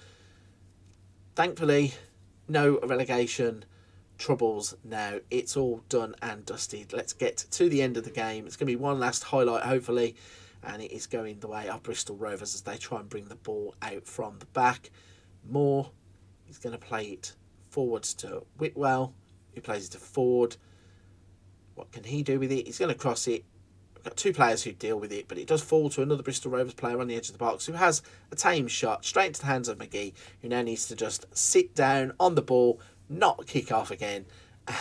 Thankfully, no relegation troubles now. It's all done and dusted. Let's get to the end of the game. It's going to be one last highlight, hopefully, and it is going the way of Bristol Rovers as they try and bring the ball out from the back. Moore is going to play it forwards to Whitwell, who plays it to Ford. What can he do with it? He's going to cross it. We've got two players who deal with it, but it does fall to another Bristol Rovers player on the edge of the box who has a tame shot straight into the hands of McGee, who now needs to just sit down on the ball, not kick off again.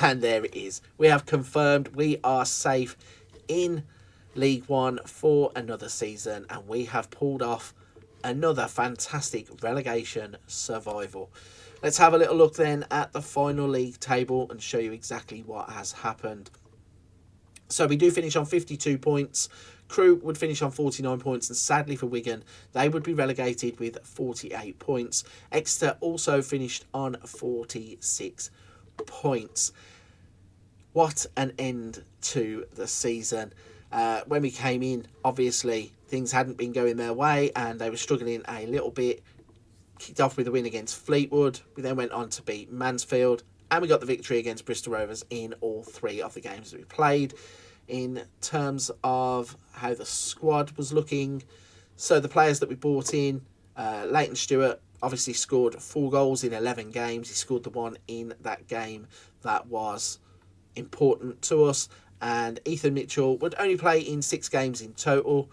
And there it is. We have confirmed we are safe in League One for another season, and we have pulled off another fantastic relegation survival. Let's have a little look then at the final league table and show you exactly what has happened. So we do finish on 52 points. Crew would finish on 49 points, and sadly for Wigan, they would be relegated with 48 points. Exeter also finished on 46 points. What an end to the season. When we came in, obviously, things hadn't been going their way and they were struggling a little bit. Kicked off with a win against Fleetwood. We then went on to beat Mansfield, and we got the victory against Bristol Rovers in all three of the games that we played. In terms of how the squad was looking, so the players that we brought in, Leighton Stewart obviously scored 4 goals in 11 games. He scored the one in that game that was important to us. And Ethan Mitchell would only play in 6 games in total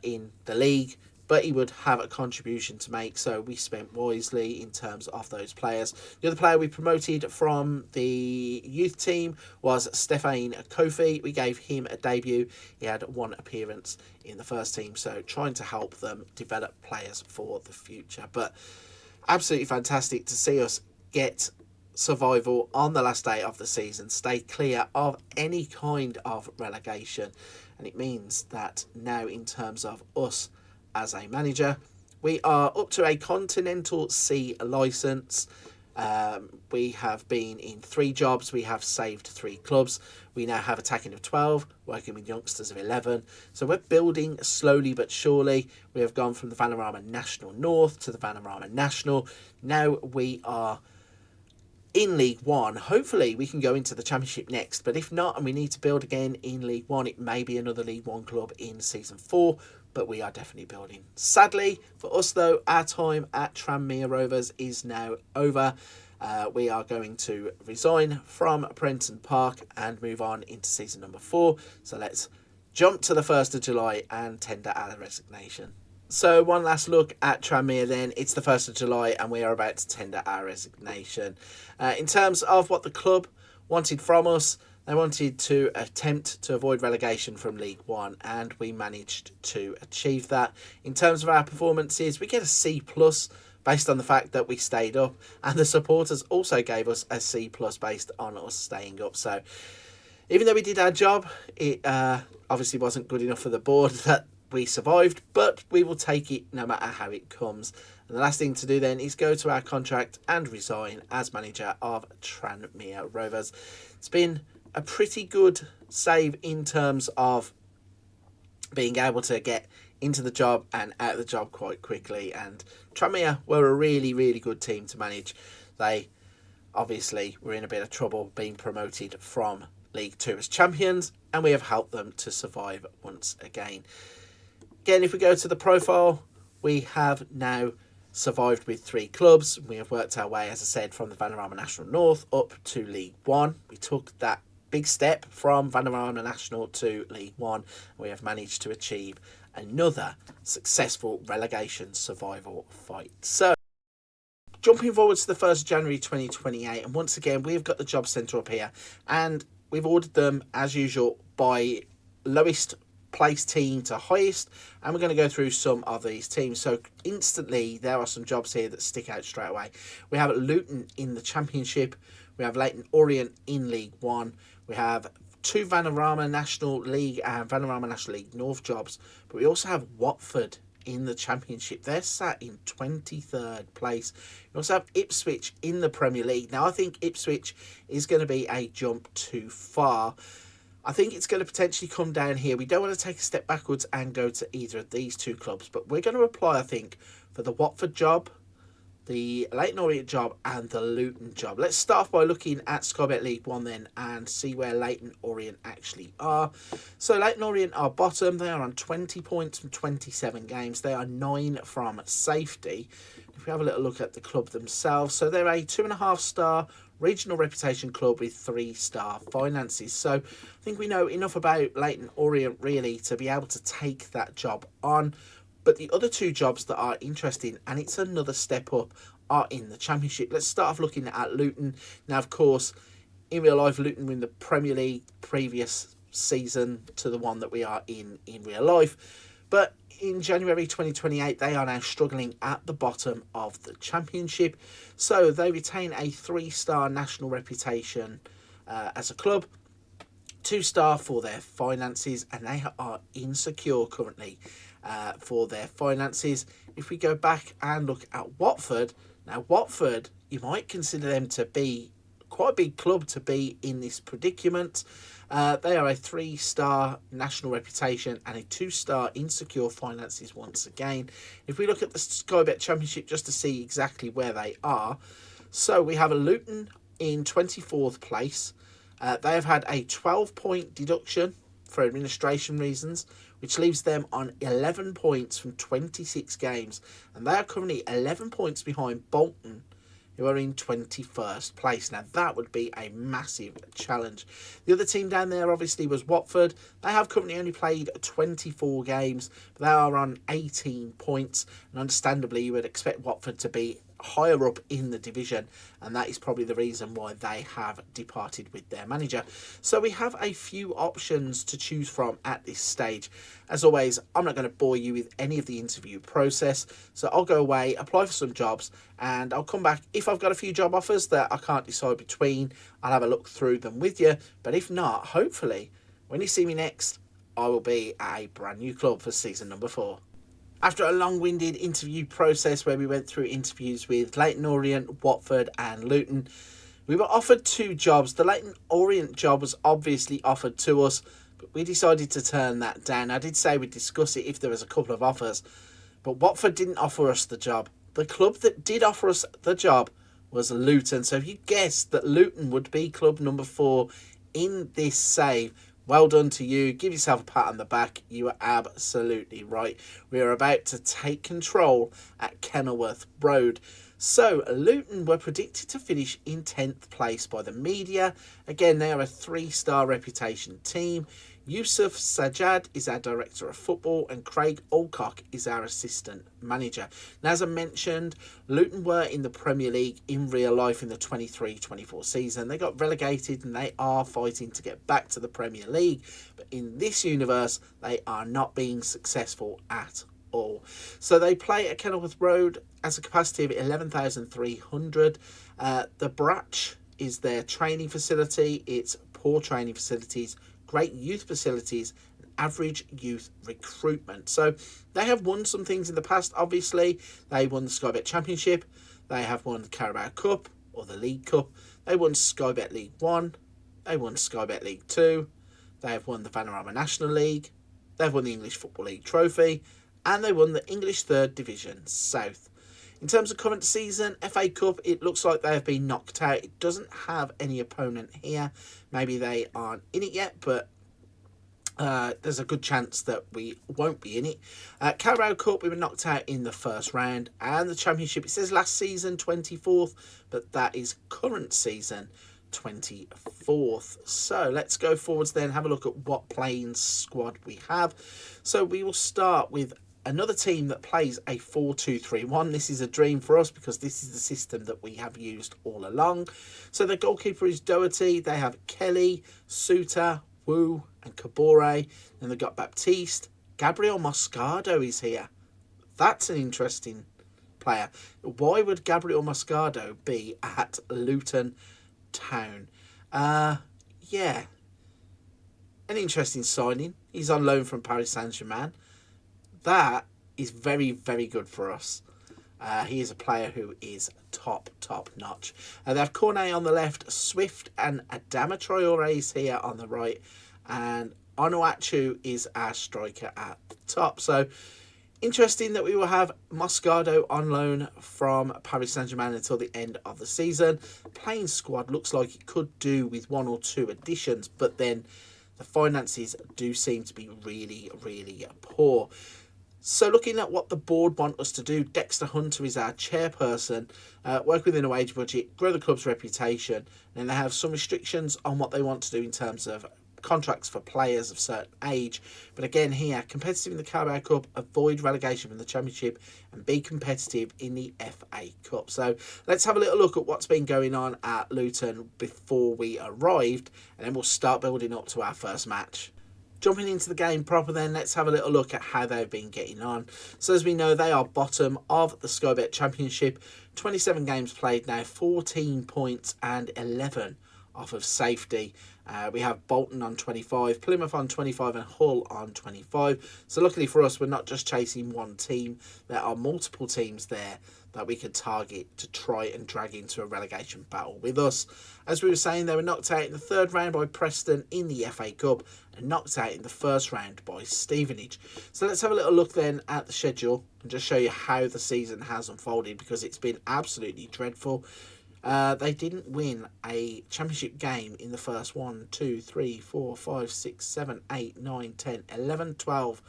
in the league, but he would have a contribution to make, so we spent wisely in terms of those players. The other player we promoted from the youth team was Stefan Kofi. We gave him a debut. He had 1 appearance in the first team, so trying to help them develop players for the future. But absolutely fantastic to see us get survival on the last day of the season, stay clear of any kind of relegation. And it means that now, in terms of us as a manager, we are up to a Continental C licence. We have been in 3 jobs. We have saved 3 clubs. We now have attacking of 12, working with youngsters of 11. So we're building slowly but surely. We have gone from the Vanarama National North to the Vanarama National. Now we are in League One. Hopefully we can go into the Championship next, but if not, and we need to build again in League One, it may be another League One club in Season 4, but we are definitely building. Sadly for us though, our time at Tranmere Rovers is now over. We are going to resign from Prenton Park and move on into season number 4. So let's jump to the 1st of July and tender our resignation. So one last look at Tranmere then. It's the 1st of July and we are about to tender our resignation. In terms of what the club wanted from us, they wanted to attempt to avoid relegation from League One, and we managed to achieve that. In terms of our performances, we get a C+, based on the fact that we stayed up, and the supporters also gave us a C plus based on us staying up. So even though we did our job, it obviously wasn't good enough for the board that we survived, but we will take it no matter how it comes. And the last thing to do then is go to our contract and resign as manager of Tranmere Rovers. It's been a pretty good save in terms of being able to get into the job and out of the job quite quickly. And Tranmere were a really, really good team to manage. They obviously were in a bit of trouble being promoted from League 2 as champions, and we have helped them to survive once again. Again, if we go to the profile, we have now survived with 3 clubs. We have worked our way, as I said, from the Vanarama National North up to League 1. We took that big step from Vanarama National to League 1. We have managed to achieve another successful relegation survival fight. So, jumping forward to the 1st of January 2028, and once again, we've got the job centre up here, and we've ordered them, as usual, by lowest placed team to highest, and we're going to go through some of these teams. So instantly there are some jobs here that stick out straight away. We have Luton in the Championship, we have Leyton Orient in League 1, we have 2 Vanarama National League and Vanarama National League North jobs, but we also have Watford in the Championship. They're sat in 23rd place. We also have Ipswich in the Premier League. Now I think Ipswich is going to be a jump too far. I think it's going to potentially come down here. We don't want to take a step backwards and go to either of these 2 clubs, but we're going to apply, I think, for the Watford job, the Leyton Orient job, and the Luton job. Let's start off by looking at Sky Bet League 1 then and see where Leyton Orient actually are. So Leyton Orient are bottom. They are on 20 points from 27 games. They are 9 from safety. If we have a little look at the club themselves, so they're a 2.5-star regional reputation club with 3-star finances. So I think we know enough about Leyton Orient really to be able to take that job on. But the other 2 jobs that are interesting, and it's another step up, are in the Championship. Let's start off looking at Luton. Now, of course, in real life, Luton were in the Premier League previous season to the one that we are in real life. But in January 2028, they are now struggling at the bottom of the Championship. So they retain a 3-star national reputation as a club, 2-star for their finances, and they are insecure currently for their finances. If we go back and look at Watford, now Watford, you might consider them to be quite a big club to be in this predicament. They are a 3-star national reputation and a 2-star insecure finances once again. If we look at the Sky Bet Championship just to see exactly where they are, so we have a Luton in 24th place. They have had a 12-point deduction for administration reasons, which leaves them on 11 points from 26 games. And they are currently 11 points behind Bolton, who are in 21st place. Now, that would be a massive challenge. The other team down there, obviously, was Watford. They have currently only played 24 games, but they are on 18 points. And understandably, you would expect Watford to be higher up in the division, and that is probably the reason why they have departed with their manager. So we have a few options to choose from at this stage. As always, I'm not going to bore you with any of the interview process, so I'll go away, apply for some jobs, and I'll come back. If I've got a few job offers that I can't decide between, I'll have a look through them with you. But if not, hopefully when you see me next, I will be at a brand new club for season number 4. After a long-winded interview process where we went through interviews with Leyton Orient, Watford and Luton, we were offered 2 jobs. The Leyton Orient job was obviously offered to us, but we decided to turn that down. I did say we'd discuss it if there was a couple of offers, but Watford didn't offer us the job. The club that did offer us the job was Luton. So if you guessed that Luton would be club number 4 in this save, well done to you. Give yourself a pat on the back. You are absolutely right. We are about to take control at Kenilworth Road. So Luton were predicted to finish in 10th place by the media. Again, they are a 3-star reputation team. Yusuf Sajjad is our director of football and Craig Alcock is our assistant manager. Now, as I mentioned, Luton were in the Premier League in real life in the 23-24 season. They got relegated and they are fighting to get back to the Premier League. But in this universe, they are not being successful at all. So they play at Kenilworth Road has a capacity of 11,300. The Brach is their training facility. It's poor training facilities, great youth facilities, average youth recruitment. So they have won some things in the past. Obviously, they won the Sky Bet Championship. They have won the Carabao Cup or the League Cup. They won Sky Bet League 1. They won Sky Bet League 2. They have won the Vanarama National League. They've won the English Football League Trophy. And they won the English 3rd Division South. In terms of current season, FA Cup, it looks like they have been knocked out. It doesn't have any opponent here. Maybe they aren't in it yet, but there's a good chance that we won't be in it. Carabao Cup, we were knocked out in the first round. And the Championship, it says last season 24th, but that is current season 24th. So let's go forwards then, have a look at what playing squad we have. So we will start with another team that plays a 4-2-3-1. This is a dream for us because this is the system that we have used all along. So the goalkeeper is Doherty. They have Kelly, Suter, Wu and Kabore. Then they've got Baptiste. Gabriel Moscardo is here. That's an interesting player. Why would Gabriel Moscardo be at Luton Town? Yeah. An interesting signing. He's on loan from Paris Saint-Germain. That is very, very good for us. He is a player who is top notch. They have Cornet on the left, Swift and Adama Traore is here on the right, and Onuachu is our striker at the top. So interesting that we will have Moscardo on loan from Paris Saint-Germain until the end of the season. Playing squad looks like it could do with 1 or 2 additions, but then the finances do seem to be really, really poor. So looking at what the board want us to do, Dexter Hunter is our chairperson, work within a wage budget, grow the club's reputation, and they have some restrictions on what they want to do in terms of contracts for players of certain age. But again here, competitive in the Carabao Cup, avoid relegation from the Championship, and be competitive in the FA Cup. So let's have a little look at what's been going on at Luton before we arrived, and then we'll start building up to our first match. Jumping into the game proper then, let's have a little look at how they've been getting on. So as we know, they are bottom of the Sky Bet Championship. 27 games played now, 14 points and 11 off of safety. We have Bolton on 25, Plymouth on 25 and Hull on 25. So luckily for us, we're not just chasing one team. There are multiple teams there that we could target to try and drag into a relegation battle with us. As we were saying, they were knocked out in the 3rd round by Preston in the FA Cup and knocked out in the 1st round by Stevenage. So let's have a little look then at the schedule and just show you how the season has unfolded, because it's been absolutely dreadful. They didn't win a championship game in the first 1, 2, 3, 4, 5, 6, 7, 8, 9, 10, 11, 12.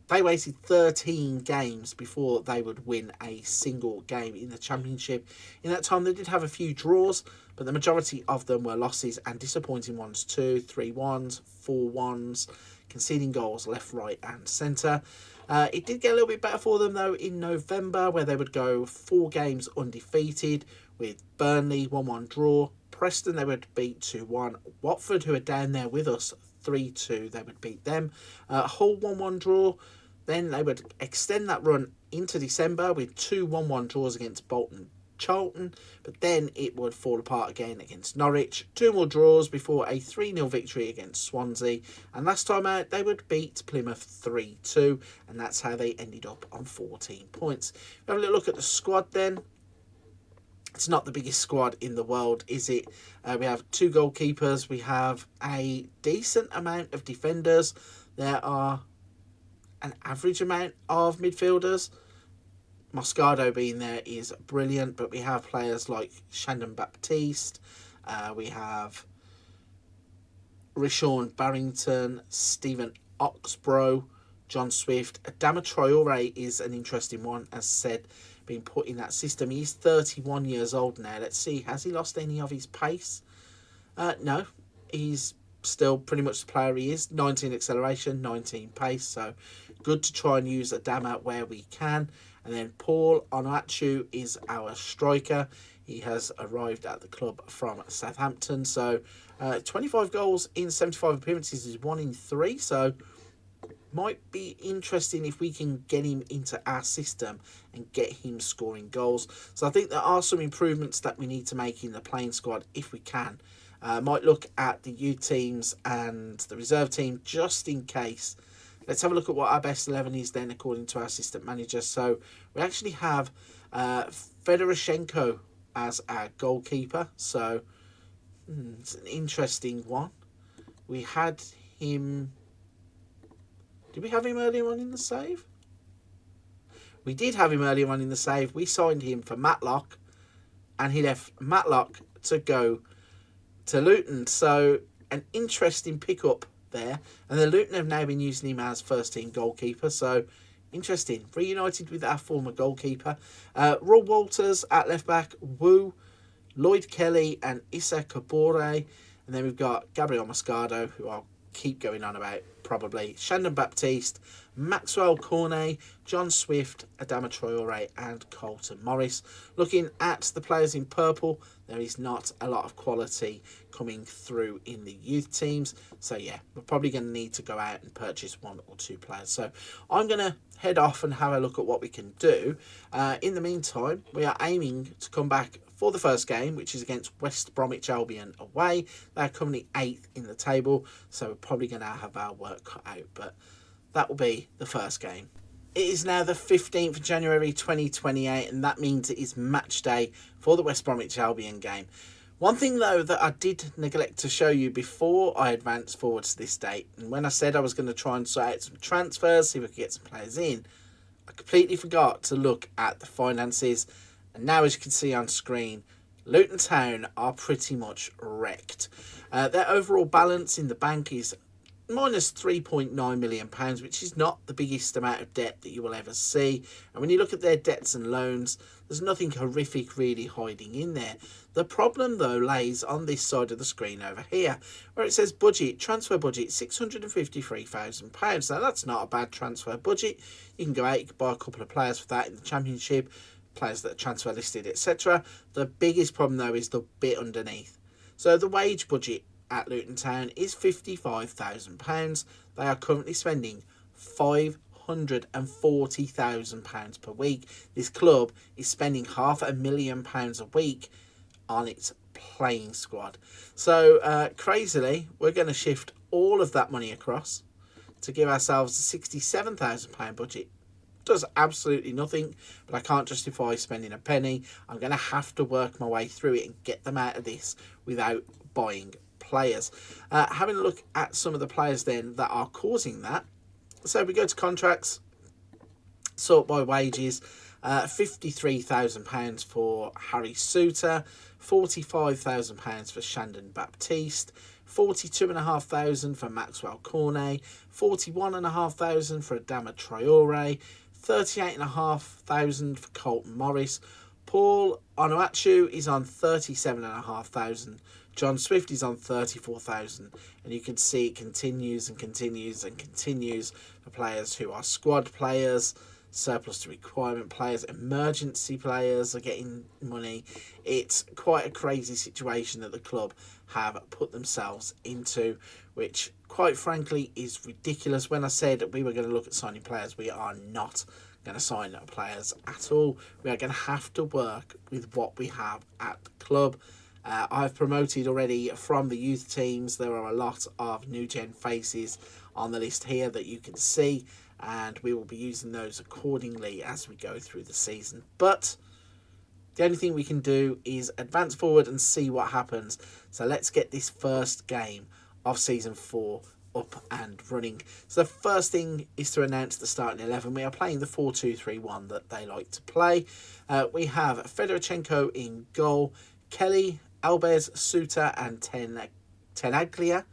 They waited 13 games before they would win a single game in the championship. In that time, they did have a few draws, but the majority of them were losses and disappointing ones too. 3-1s, 4-1s, conceding goals left, right and centre. It did get a little bit better for them though in November, where they would go 4 games undefeated, with Burnley 1-1 draw. Preston they would beat 2-1. Watford, who are down there with us, 3-2, they would beat them. Hull 1-1 draw. Then they would extend that run into December with 2 1-1 draws against Bolton, Charlton, but then it would fall apart again against Norwich. 2 more draws before a 3-0 victory against Swansea, and last time out they would beat Plymouth 3-2, and that's how they ended up on 14 points. Have a little look at the squad then. It's not the biggest squad in the world, is it? We have 2 goalkeepers. We have a decent amount of defenders. There are an average amount of midfielders. Moscardo being there is brilliant, but we have players like Shandon Baptiste. We have Rishon Barrington, Stephen Oxborough, John Swift. Adama Traore is an interesting one, as said, being put in that system. He's 31 years old now. Let's see, has he lost any of his pace? No, he's still pretty much the player he is. 19 acceleration, 19 pace, so good to try and use Adama where we can. And then Paul Onuachu is our striker. He has arrived at the club from Southampton. So 25 goals in 75 appearances is 1 in 3. So might be interesting if we can get him into our system and get him scoring goals. So I think there are some improvements that we need to make in the playing squad if we can. Might look at the youth teams and the reserve team just in case. Let's have a look at what our best 11 is then according to our assistant manager. So we actually have Fedorchenko as our goalkeeper. So it's an interesting one. We had him... Did we have him earlier on in the save? We did have him earlier on in the save. We signed him for Matlock, and he left Matlock to go to Luton. So an interesting pickup there. And the Luton have now been using him as first team goalkeeper. So interesting. Reunited with our former goalkeeper. Roy Walters at left back. Wu, Lloyd Kelly and Issa Kabore. And then we've got Gabriel Moscardo, who I'll keep going on about probably. Shandon Baptiste, Maxwell Cornet, John Swift, Adama Traore and Colton Morris. Looking at the players in purple, there is not a lot of quality coming through in the youth teams. So yeah, we're probably going to need to go out and purchase one or two players. So I'm going to head off and have a look at what we can do. In the meantime, we are aiming to come back for the first game, which is against West Bromwich Albion away. They're currently 8th in the table, so we're probably going to have our work cut out, but that will be the first game. It is now the 15th of January 2028, and that means it is match day for the West Bromwich Albion game. One thing, though, that I did neglect to show you before I advanced forward to this date, and when I said I was going to try and sort out some transfers, see if we could get some players in, I completely forgot to look at the finances. And now, as you can see on screen, Luton Town are pretty much wrecked. Their overall balance in the bank is minus £3.9 million, which is not the biggest amount of debt that you will ever see. And when you look at their debts and loans, there's nothing horrific really hiding in there. The problem, though, lays on this side of the screen over here, where it says budget, transfer budget, £653,000. Now, that's not a bad transfer budget. You can go out, you can buy a couple of players for that in the Championship, players that are transfer listed, etc. The biggest problem, though, is the bit underneath. So the wage budget at Luton Town is £55,000. They are currently spending £540,000 per week. This club is spending £500,000 a week on its playing squad. So crazily, we're going to shift all of that money across to give ourselves a £67,000 budget. Does absolutely nothing, but I can't justify spending a penny. I'm going to have to work my way through it and get them out of this without buying players. Having a look at some of the players then that are causing that. So we go to contracts, sort by wages. £53,000 for Harry Suter, £45,000 for Shandon Baptiste, £42,500 for Maxwell Cornet, £41,500 for Adama Traore, £38,500 for Colton Morris. Paul Onuachu is on £37,500. John Swift is on £34,000. And you can see it continues and continues and continues for players who are squad players, surplus to requirement players, emergency players are getting money. It's quite a crazy situation that the club have put themselves into, which quite frankly is ridiculous. When I said we were going to look at signing players, we are not going to sign players at all. We are going to have to work with what we have at the club. I've promoted already from the youth teams. There are a lot of new gen faces on the list here that you can see, and we will be using those accordingly as we go through the season. But the only thing we can do is advance forward and see what happens. So let's get this first game of Season 4 up and running. So the first thing is to announce the starting 11. We are playing the 4-2-3-1 that they like to play. We have Fedorchenko in goal, Kelly, Alves, Suter and Tenaglia.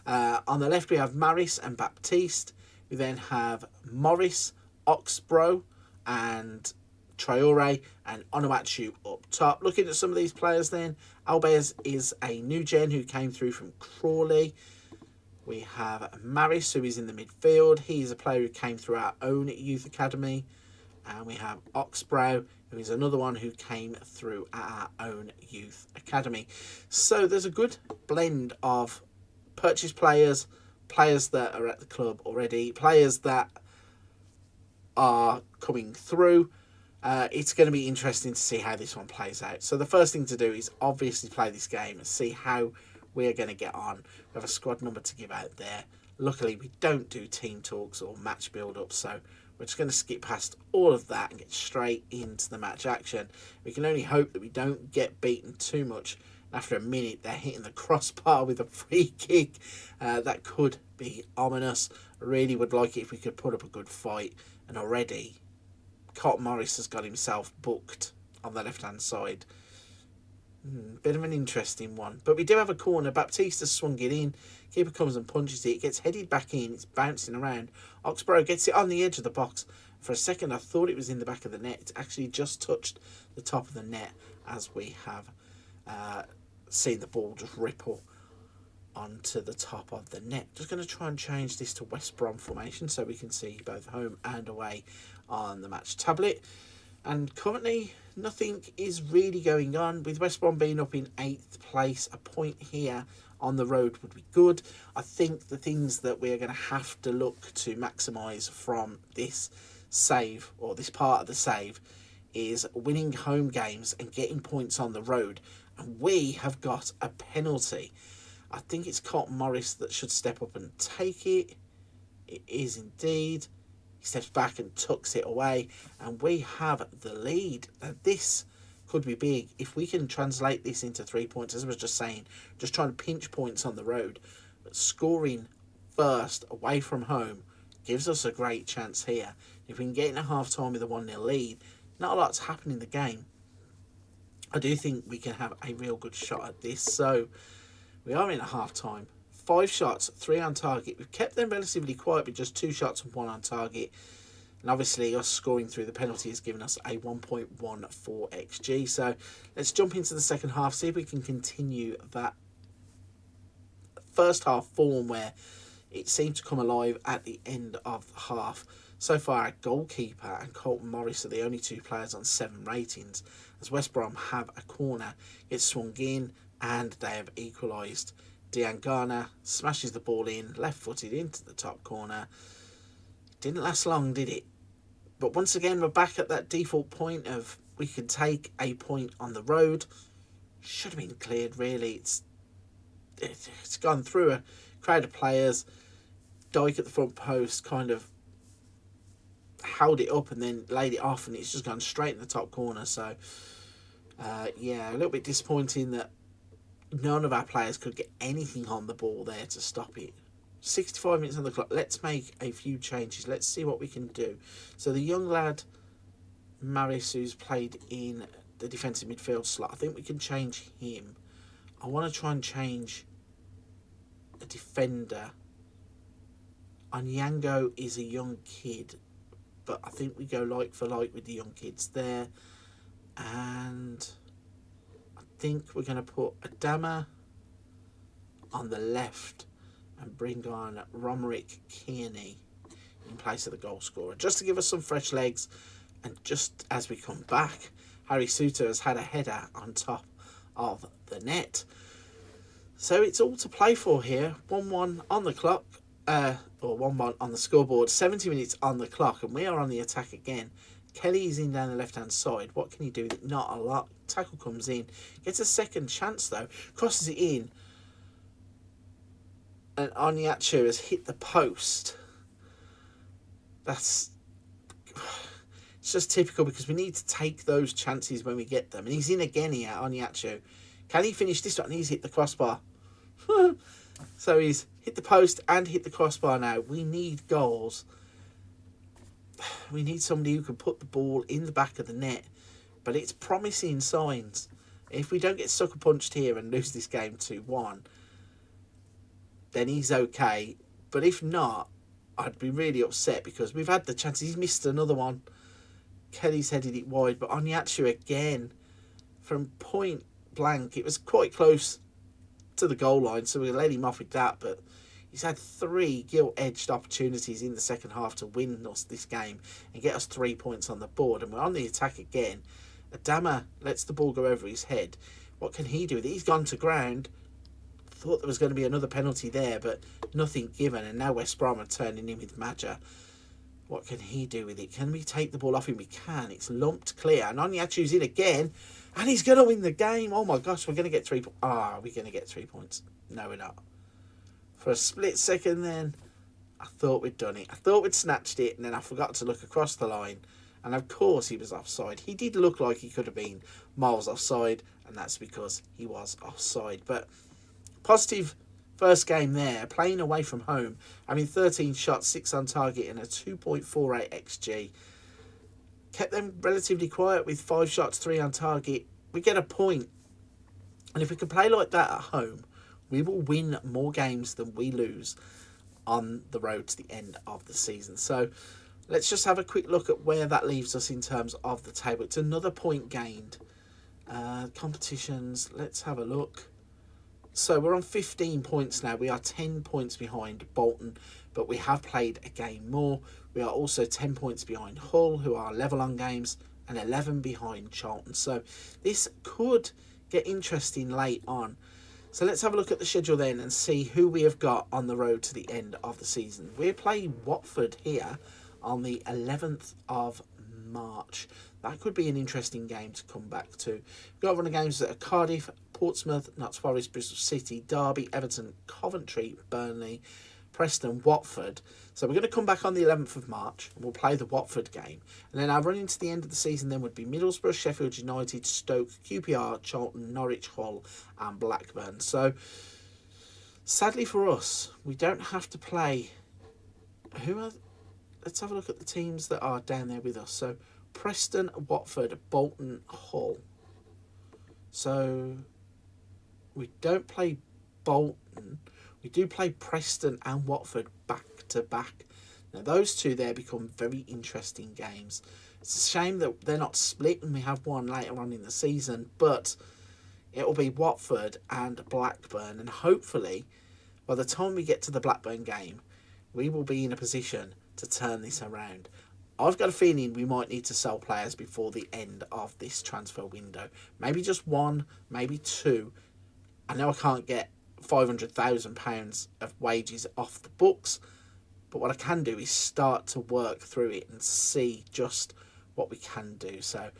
On the left we have Maris and Baptiste. We then have Morris, Oxbro and Traore and Onuachu up top. Looking at some of these players then, Alves is a new gen who came through from Crawley. We have Maris, who is in the midfield. He's a player who came through our own youth academy. And we have Oxbrow, who is another one who came through our own youth academy. So there's a good blend of purchase players players that are at the club already, players that are coming through. It's going to be interesting to see how this one plays out. So the first thing to do is obviously play this game and see how we're going to get on. We have a squad number to give out there. Luckily, we don't do team talks or match build-ups, so we're just going to skip past all of that and get straight into the match action. We can only hope that we don't get beaten too much. After a minute, they're hitting the crossbar with a free kick. That could be ominous. I really would like it if we could put up a good fight. And already, Morris has got himself booked on the left-hand side. Bit of an interesting one. But we do have a corner. Baptista swung it in. Keeper comes and punches it. It gets headed back in. It's bouncing around. Oxborough gets it on the edge of the box. For a second, I thought it was in the back of the net. It's actually just touched the top of the net as we have seen the ball just ripple onto the top of the net. Just going to try and change this to West Brom formation so we can see both home and away on the match tablet. And currently, nothing is really going on. With West Brom being up in 8th place, a point here on the road would be good. I think the things that we're going to have to look to maximise from this save, or this part of the save, is winning home games and getting points on the road. And we have got a penalty. I think it's Morris that should step up and take it. It is indeed. He steps back and tucks it away, and we have the lead. Now this could be big if we can translate this into 3 points. As I was just saying, just trying to pinch points on the road, but scoring first away from home gives us a great chance here. If we can get in at half time with a 1-0 lead, not a lot's happened in the game. I do think we can have a real good shot at this. So we are in at half time. 5 shots, 3 on target. We've kept them relatively quiet with just 2 shots and 1 on target. And obviously us scoring through the penalty has given us a 1.14 XG. So let's jump into the second half, see if we can continue that first half form where it seemed to come alive at the end of the half. So far, our goalkeeper and Colton Morris are the only 2 players on 7 ratings, as West Brom have a corner. It's swung in and they have equalised. Diangana smashes the ball in, left-footed into the top corner. Didn't last long, did it? But once again, we're back at that default point of we can take a point on the road. Should have been cleared, really. It's gone through a crowd of players. Dyke at the front post kind of held it up and then laid it off, and it's just gone straight in the top corner. So, yeah, a little bit disappointing that none of our players could get anything on the ball there to stop it. 65 minutes on the clock. Let's make a few changes. Let's see what we can do. So the young lad, Maris, who's played in the defensive midfield slot, I think we can change him. I want to try and change a defender. Onyango is a young kid, but I think we go like for like with the young kids there. And I think we're going to put Adama on the left and bring on Romerick Kearney in place of the goal scorer, just to give us some fresh legs. And just as we come back, Harry Suter has had a header on top of the net. So it's all to play for here. 1-1 on the clock, or 1-1 on the scoreboard. 70 minutes on the clock, and we are on the attack again. Kelly is in down the left-hand side. What can he do? Not a lot. Tackle comes in. Gets a second chance, though. Crosses it in. And Onyachu has hit the post. It's just typical, because we need to take those chances when we get them. And he's in again here, Onyachu. Can he finish this one? He's hit the crossbar. So he's hit the post and hit the crossbar now. We need goals. We need somebody who can put the ball in the back of the net. But it's promising signs. If we don't get sucker punched here and lose this game 2-1, then he's okay. But if not, I'd be really upset, because we've had the chance. He's missed another one. Kelly's headed it wide, but Onyachu again from point blank. It was quite close to the goal line, so we let him off with that. But he's had 3 gilt-edged opportunities in the second half to win us this game and get us 3 points on the board. And we're on the attack again. Adama lets the ball go over his head. What can he do? He's gone to ground. thought there was going to be another penalty there, but nothing given. And now West Brom are turning in with Madger. What can he do with it? Can we take the ball off him? We can. It's lumped clear. And Onyachu's in again. And he's going to win the game. Oh my gosh, we're going to get 3 points. Are we going to get 3 points? No, we're not. For a split second then, I thought we'd done it. I thought we'd snatched it, and then I forgot to look across the line. And of course he was offside. He did look like he could have been miles offside, and that's because he was offside. But positive first game there, playing away from home. I mean, 13 shots, 6 on target, and a 2.48 XG. Kept them relatively quiet with 5 shots, 3 on target. We get a point. And if we can play like that at home, we will win more games than we lose on the road to the end of the season. So let's just have a quick look at where that leaves us in terms of the table. It's another point gained. Competitions, let's have a look. So we're on 15 points now. We are 10 points behind Bolton, but we have played a game more. We are also 10 points behind Hull, who are level on games, and 11 behind Charlton. So this could get interesting late on. So let's have a look at the schedule then and see who we have got on the road to the end of the season. We're playing Watford here on the 11th of March. That could be an interesting game to come back to. We've got one of the games that are Cardiff, Portsmouth, Notts Forest, Bristol City, Derby, Everton, Coventry, Burnley, Preston, Watford. So we're going to come back on the 11th of March and we'll play the Watford game. And then our run into the end of the season then would be Middlesbrough, Sheffield United, Stoke, QPR, Charlton, Norwich, Hull and Blackburn. So sadly for us, we don't have to play... Let's have a look at the teams that are down there with us. So Preston, Watford, Bolton, Hull. So we don't play Bolton. We do play Preston and Watford back to back. Now those two there become very interesting games. It's a shame that they're not split and we have one later on in the season, but it'll be Watford and Blackburn, and hopefully by the time we get to the Blackburn game, we will be in a position to turn this around. I've got a feeling we might need to sell players before the end of this transfer window. Maybe just one, maybe two. I know I can't get £500,000 of wages off the books, but what I can do is start to work through it and see just what we can do. So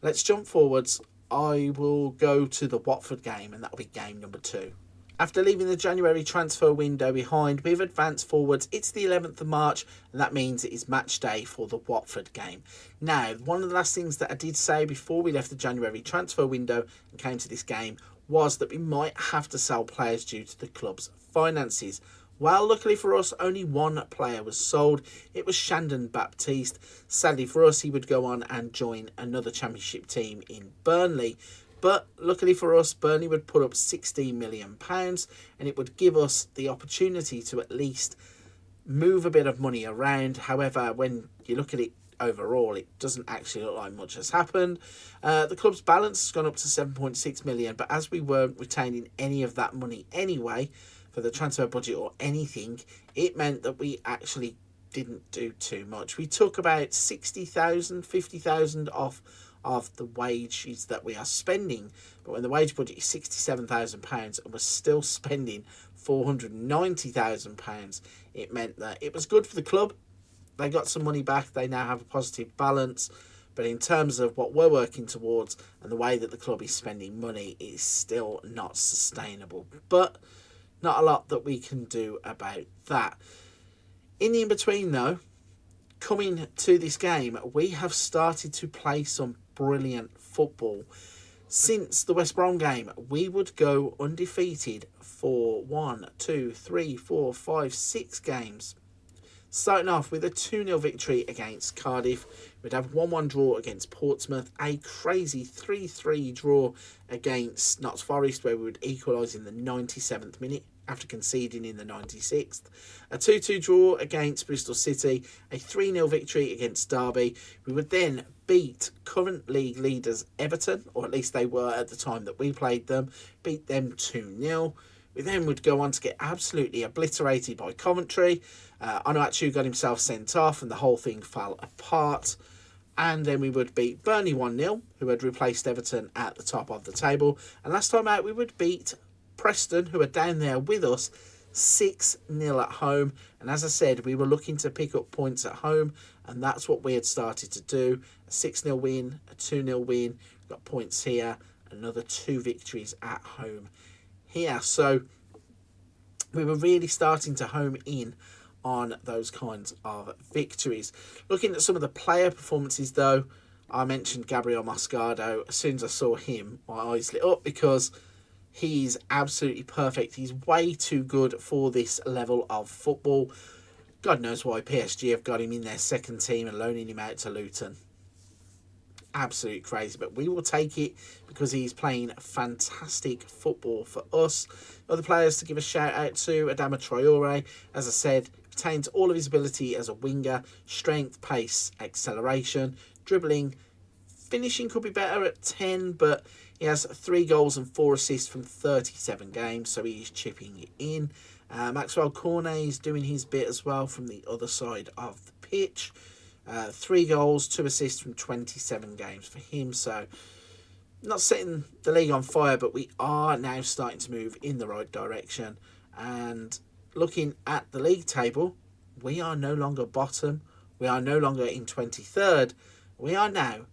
let's jump forwards. I will go to the Watford game, and that'll be game number 2. After leaving the January transfer window behind, we've advanced forwards. It's the 11th of March, and that means it is match day for the Watford game. Now, one of the last things that I did say before we left the January transfer window and came to this game was that we might have to sell players due to the club's finances. Well, luckily for us, only one player was sold. It was Shandon Baptiste. Sadly for us, he would go on and join another championship team in Burnley. But luckily for us, Burnley would put up £16 million, and it would give us the opportunity to at least move a bit of money around. However, when you look at it overall, it doesn't actually look like much has happened. The club's balance has gone up to 7.6 million, but as we weren't retaining any of that money anyway for the transfer budget or anything, it meant that we actually didn't do too much. We took about 60,000, 50,000 off of the wages that we are spending, but when the wage budget is £67,000 and we're still spending £490,000, it meant that it was good for the club. They got some money back. They now have a positive balance, but in terms of what we're working towards and the way that the club is spending money, it is still not sustainable. But not a lot that we can do about that. In the in-between though, coming to this game, we have started to play some brilliant football. Since the West Brom game, we would go undefeated for 6 games. Starting off with a 2-0 victory against Cardiff. We'd have 1-1 draw against Portsmouth, a crazy 3-3 draw against Notts Forest, where we would equalise in the 97th minute after conceding in the 96th. A 2-2 draw against Bristol City, a 3-0 victory against Derby. We would then beat current league leaders Everton, or at least they were at the time that we played them, beat them 2-0. We then would go on to get absolutely obliterated by Coventry. Onuachu got himself sent off and the whole thing fell apart. And then we would beat Burnley 1-0, who had replaced Everton at the top of the table. And last time out, we would beat Preston, who are down there with us, 6-0 at home. And as I said, we were looking to pick up points at home, and that's what we had started to do. A 6-0 win, a 2-0 win, we've got points here, another 2 victories at home here. So we were really starting to home in on those kinds of victories. Looking at some of the player performances though, I mentioned Gabriel Moscardo. As soon as I saw him, my eyes lit up because he's absolutely perfect. He's way too good for this level of football. God knows why PSG have got him in their second team and loaning him out to Luton. Absolutely crazy, but we will take it because he's playing fantastic football for us. Other players to give a shout out to: Adama Traore. As I said, retains all of his ability as a winger: strength, pace, acceleration, dribbling. Finishing could be better at 10, but he has 3 goals and 4 assists from 37 games, so he's chipping it in. Maxwell Cornet is doing his bit as well from the other side of the pitch. 3 goals, 2 assists from 27 games for him. So not setting the league on fire, but we are now starting to move in the right direction. And looking at the league table, we are no longer bottom. We are no longer in 23rd. We are now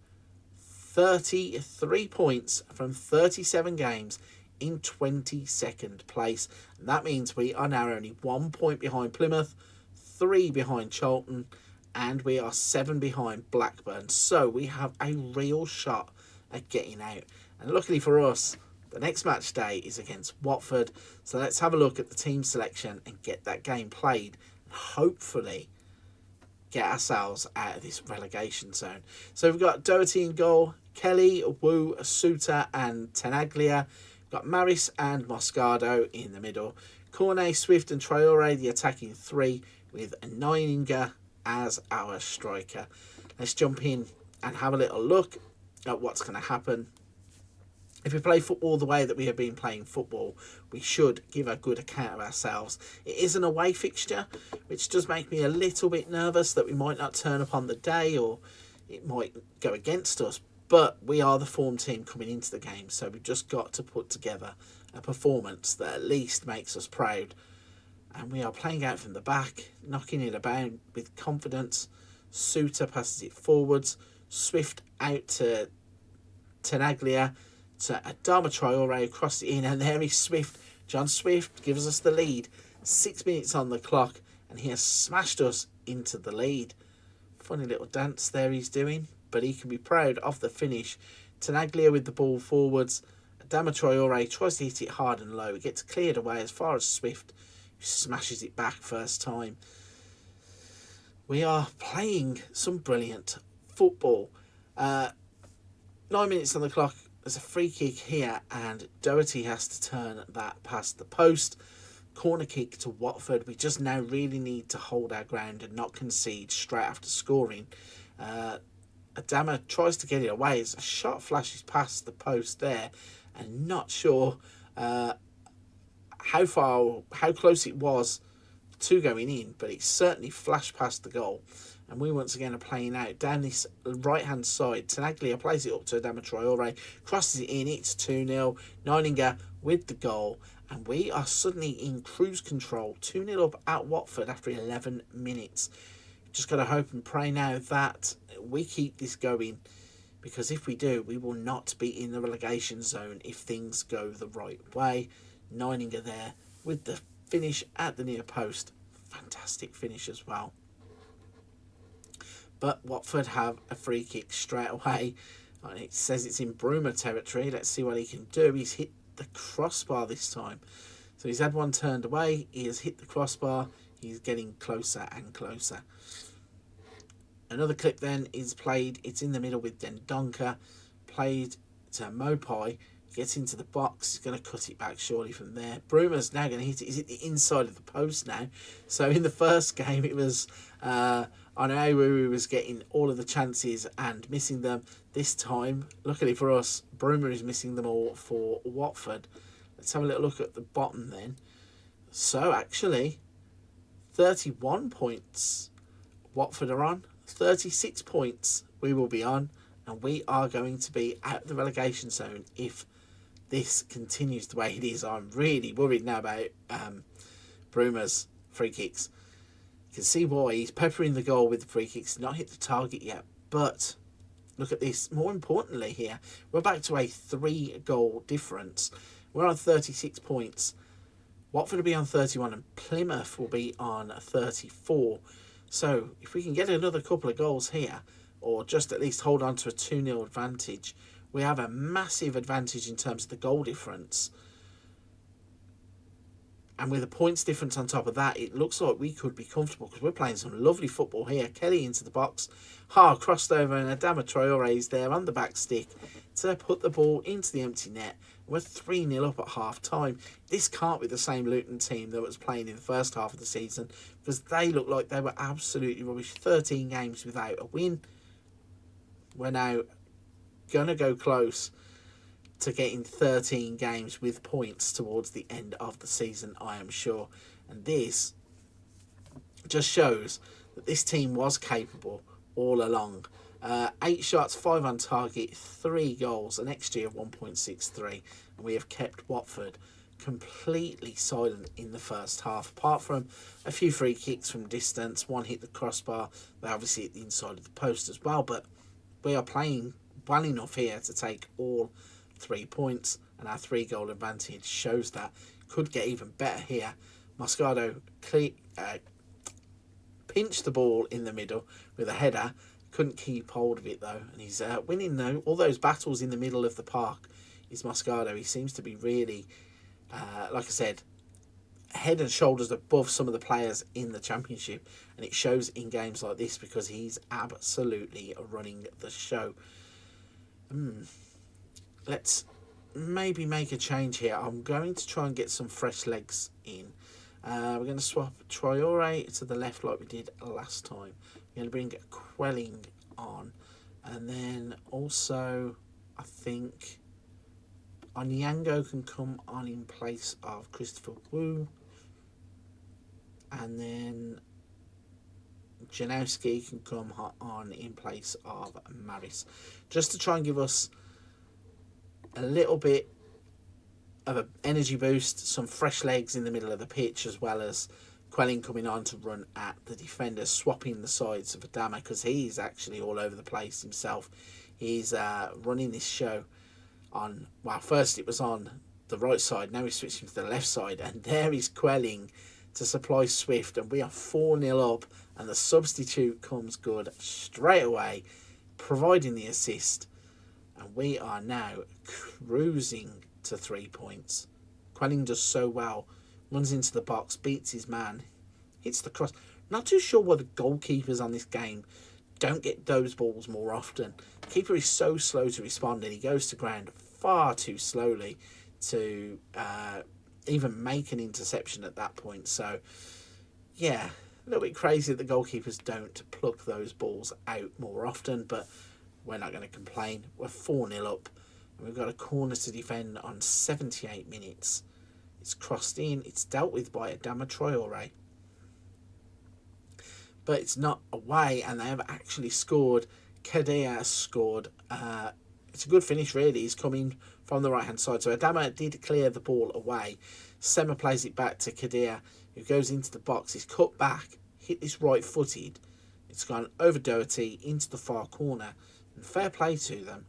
33 points from 37 games in 22nd place. And that means we are now only 1 point behind Plymouth, 3 behind Charlton, and we are 7 behind Blackburn. So we have a real shot at getting out. And luckily for us, the next match day is against Watford. So let's have a look at the team selection and get that game played. And hopefully get ourselves out of this relegation zone. So we've got Doherty in goal, Kelly, Wu, Suter and Tenaglia. We've got Maris and Moscardo in the middle. Cornet, Swift and Traore, the attacking 3, with Neininger as our striker. Let's jump in and have a little look at what's going to happen. If we play football the way that we have been playing football, we should give a good account of ourselves. It is an away fixture, which does make me a little bit nervous that we might not turn up on the day, or it might go against us. But we are the form team coming into the game, so we've just got to put together a performance that at least makes us proud. And we are playing out from the back, knocking it about with confidence. Suter passes it forwards. Swift out to Tenaglia, to Adama Traore, across it in, and there is Swift. John Swift gives us the lead. 6 minutes on the clock, and he has smashed us into the lead. Funny little dance there he's doing, but he can be proud of the finish. Tenaglia with the ball forwards. Adama Traore tries to hit it hard and low. It gets cleared away as far as Swift, who smashes it back first time. We are playing some brilliant football. 9 minutes on the clock. There's a free kick here, and Doherty has to turn that past the post. Corner kick to Watford. We just now really need to hold our ground and not concede straight after scoring. Adama tries to get it away as a shot flashes past the post there, and not sure how close it was to going in, but it certainly flashed past the goal. And we once again are playing out down this right-hand side. Tenaglia plays it up to Adama Traore, crosses it in, it's 2-0. Neininger with the goal, and we are suddenly in cruise control. 2-0 up at Watford after 11 minutes. Just got to hope and pray now that we keep this going, because if we do, we will not be in the relegation zone if things go the right way. Neininger there with the finish at the near post. Fantastic finish as well. But Watford have a free kick straight away. It says it's in Bruma territory. Let's see what he can do. He's hit the crossbar this time. So he's had one turned away. He has hit the crossbar. He's getting closer and closer. Another clip then is played. It's in the middle with Dendonka. Played to Mopai. Gets into the box. He's going to cut it back surely from there. Bruma's now going to hit it. He's hit the inside of the post now. So in the first game, it was Onaewu was getting all of the chances and missing them. This time, luckily for us, Bruma is missing them all for Watford. Let's have a little look at the bottom then. So actually, 31 points Watford are on. 36 points we will be on. And we are going to be out of the relegation zone if this continues the way it is, I'm really worried now about Bruma's free kicks. You can see why. He's peppering the goal with the free kicks, not hit the target yet. But look at this. More importantly here, we're back to a 3-goal difference. We're on 36 points. Watford will be on 31 and Plymouth will be on 34. So if we can get another couple of goals here, or just at least hold on to a 2-0 advantage, we have a massive advantage in terms of the goal difference. And with a points difference on top of that, it looks like we could be comfortable because we're playing some lovely football here. Kelly into the box. Crossed over and Adama Traore is there on the back stick to put the ball into the empty net. We're 3-0 up at half time. This can't be the same Luton team that was playing in the first half of the season because they looked like they were absolutely rubbish. 13 games without a win. We're now going to go close to getting 13 games with points towards the end of the season, I am sure. And this just shows that this team was capable all along. 8 shots, 5 on target, 3 goals, an XG of 1.63. And we have kept Watford completely silent in the first half, apart from a few free kicks from distance. One hit the crossbar. They obviously hit the inside of the post as well. But we are playing well enough here to take all 3 points, and our 3-goal advantage shows that. Could get even better here. Moscardo pinched the ball in the middle with a header. Couldn't keep hold of it though, and he's winning though. All those battles in the middle of the park is Moscardo. He seems to be really, like I said, head and shoulders above some of the players in the Championship, and it shows in games like this because he's absolutely running the show. Let's maybe make a change here. I'm going to try and get some fresh legs in. We're going to swap Traore to the left like we did last time. We're going to bring Quelling on. And then also, I think Onyango can come on in place of Christopher Wu. And then Janowski can come on in place of Maris. Just to try and give us a little bit of an energy boost, some fresh legs in the middle of the pitch, as well as Quelling coming on to run at the defenders, swapping the sides of Adama because he's actually all over the place himself. He's running this show on, well, first it was on the right side, now he's switching to the left side, and there is Quelling to supply Swift, and we are 4-0 up, and the substitute comes good straight away, providing the assist. And we are now cruising to 3 points. Quelling does so well. Runs into the box, beats his man, hits the cross. Not too sure why the goalkeepers on this game don't get those balls more often. The keeper is so slow to respond, and he goes to ground far too slowly to even make an interception at that point. So, yeah, a little bit crazy that the goalkeepers don't pluck those balls out more often, but we're not going to complain. We're 4-0 up, and we've got a corner to defend on 78 minutes. It's crossed in. It's dealt with by Adama Traore. But it's not away, and they have actually scored. Kedea has scored. It's a good finish, really. He's coming from the right-hand side. So Adama did clear the ball away. Sema plays it back to Kedea, who goes into the box. He's cut back, hit this right-footed. It's gone over Doherty into the far corner. And fair play to them.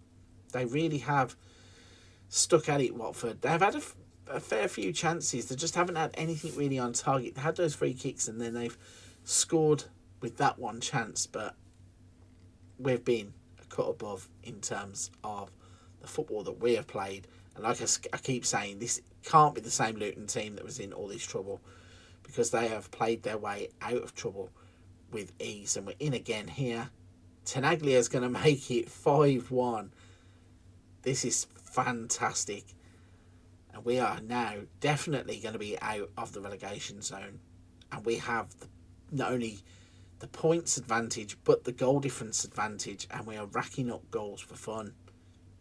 They really have stuck at it, Watford. They've had a fair few chances. They just haven't had anything really on target. They had those free kicks, and then they've scored with that one chance. But we've been a cut above in terms of the football that we have played. And like I keep saying, this can't be the same Luton team that was in all this trouble, because they have played their way out of trouble with ease. And we're in again here. Tenaglia is going to make it 5-1. This is fantastic. And we are now definitely going to be out of the relegation zone. And we have not only the points advantage, but the goal difference advantage. And we are racking up goals for fun.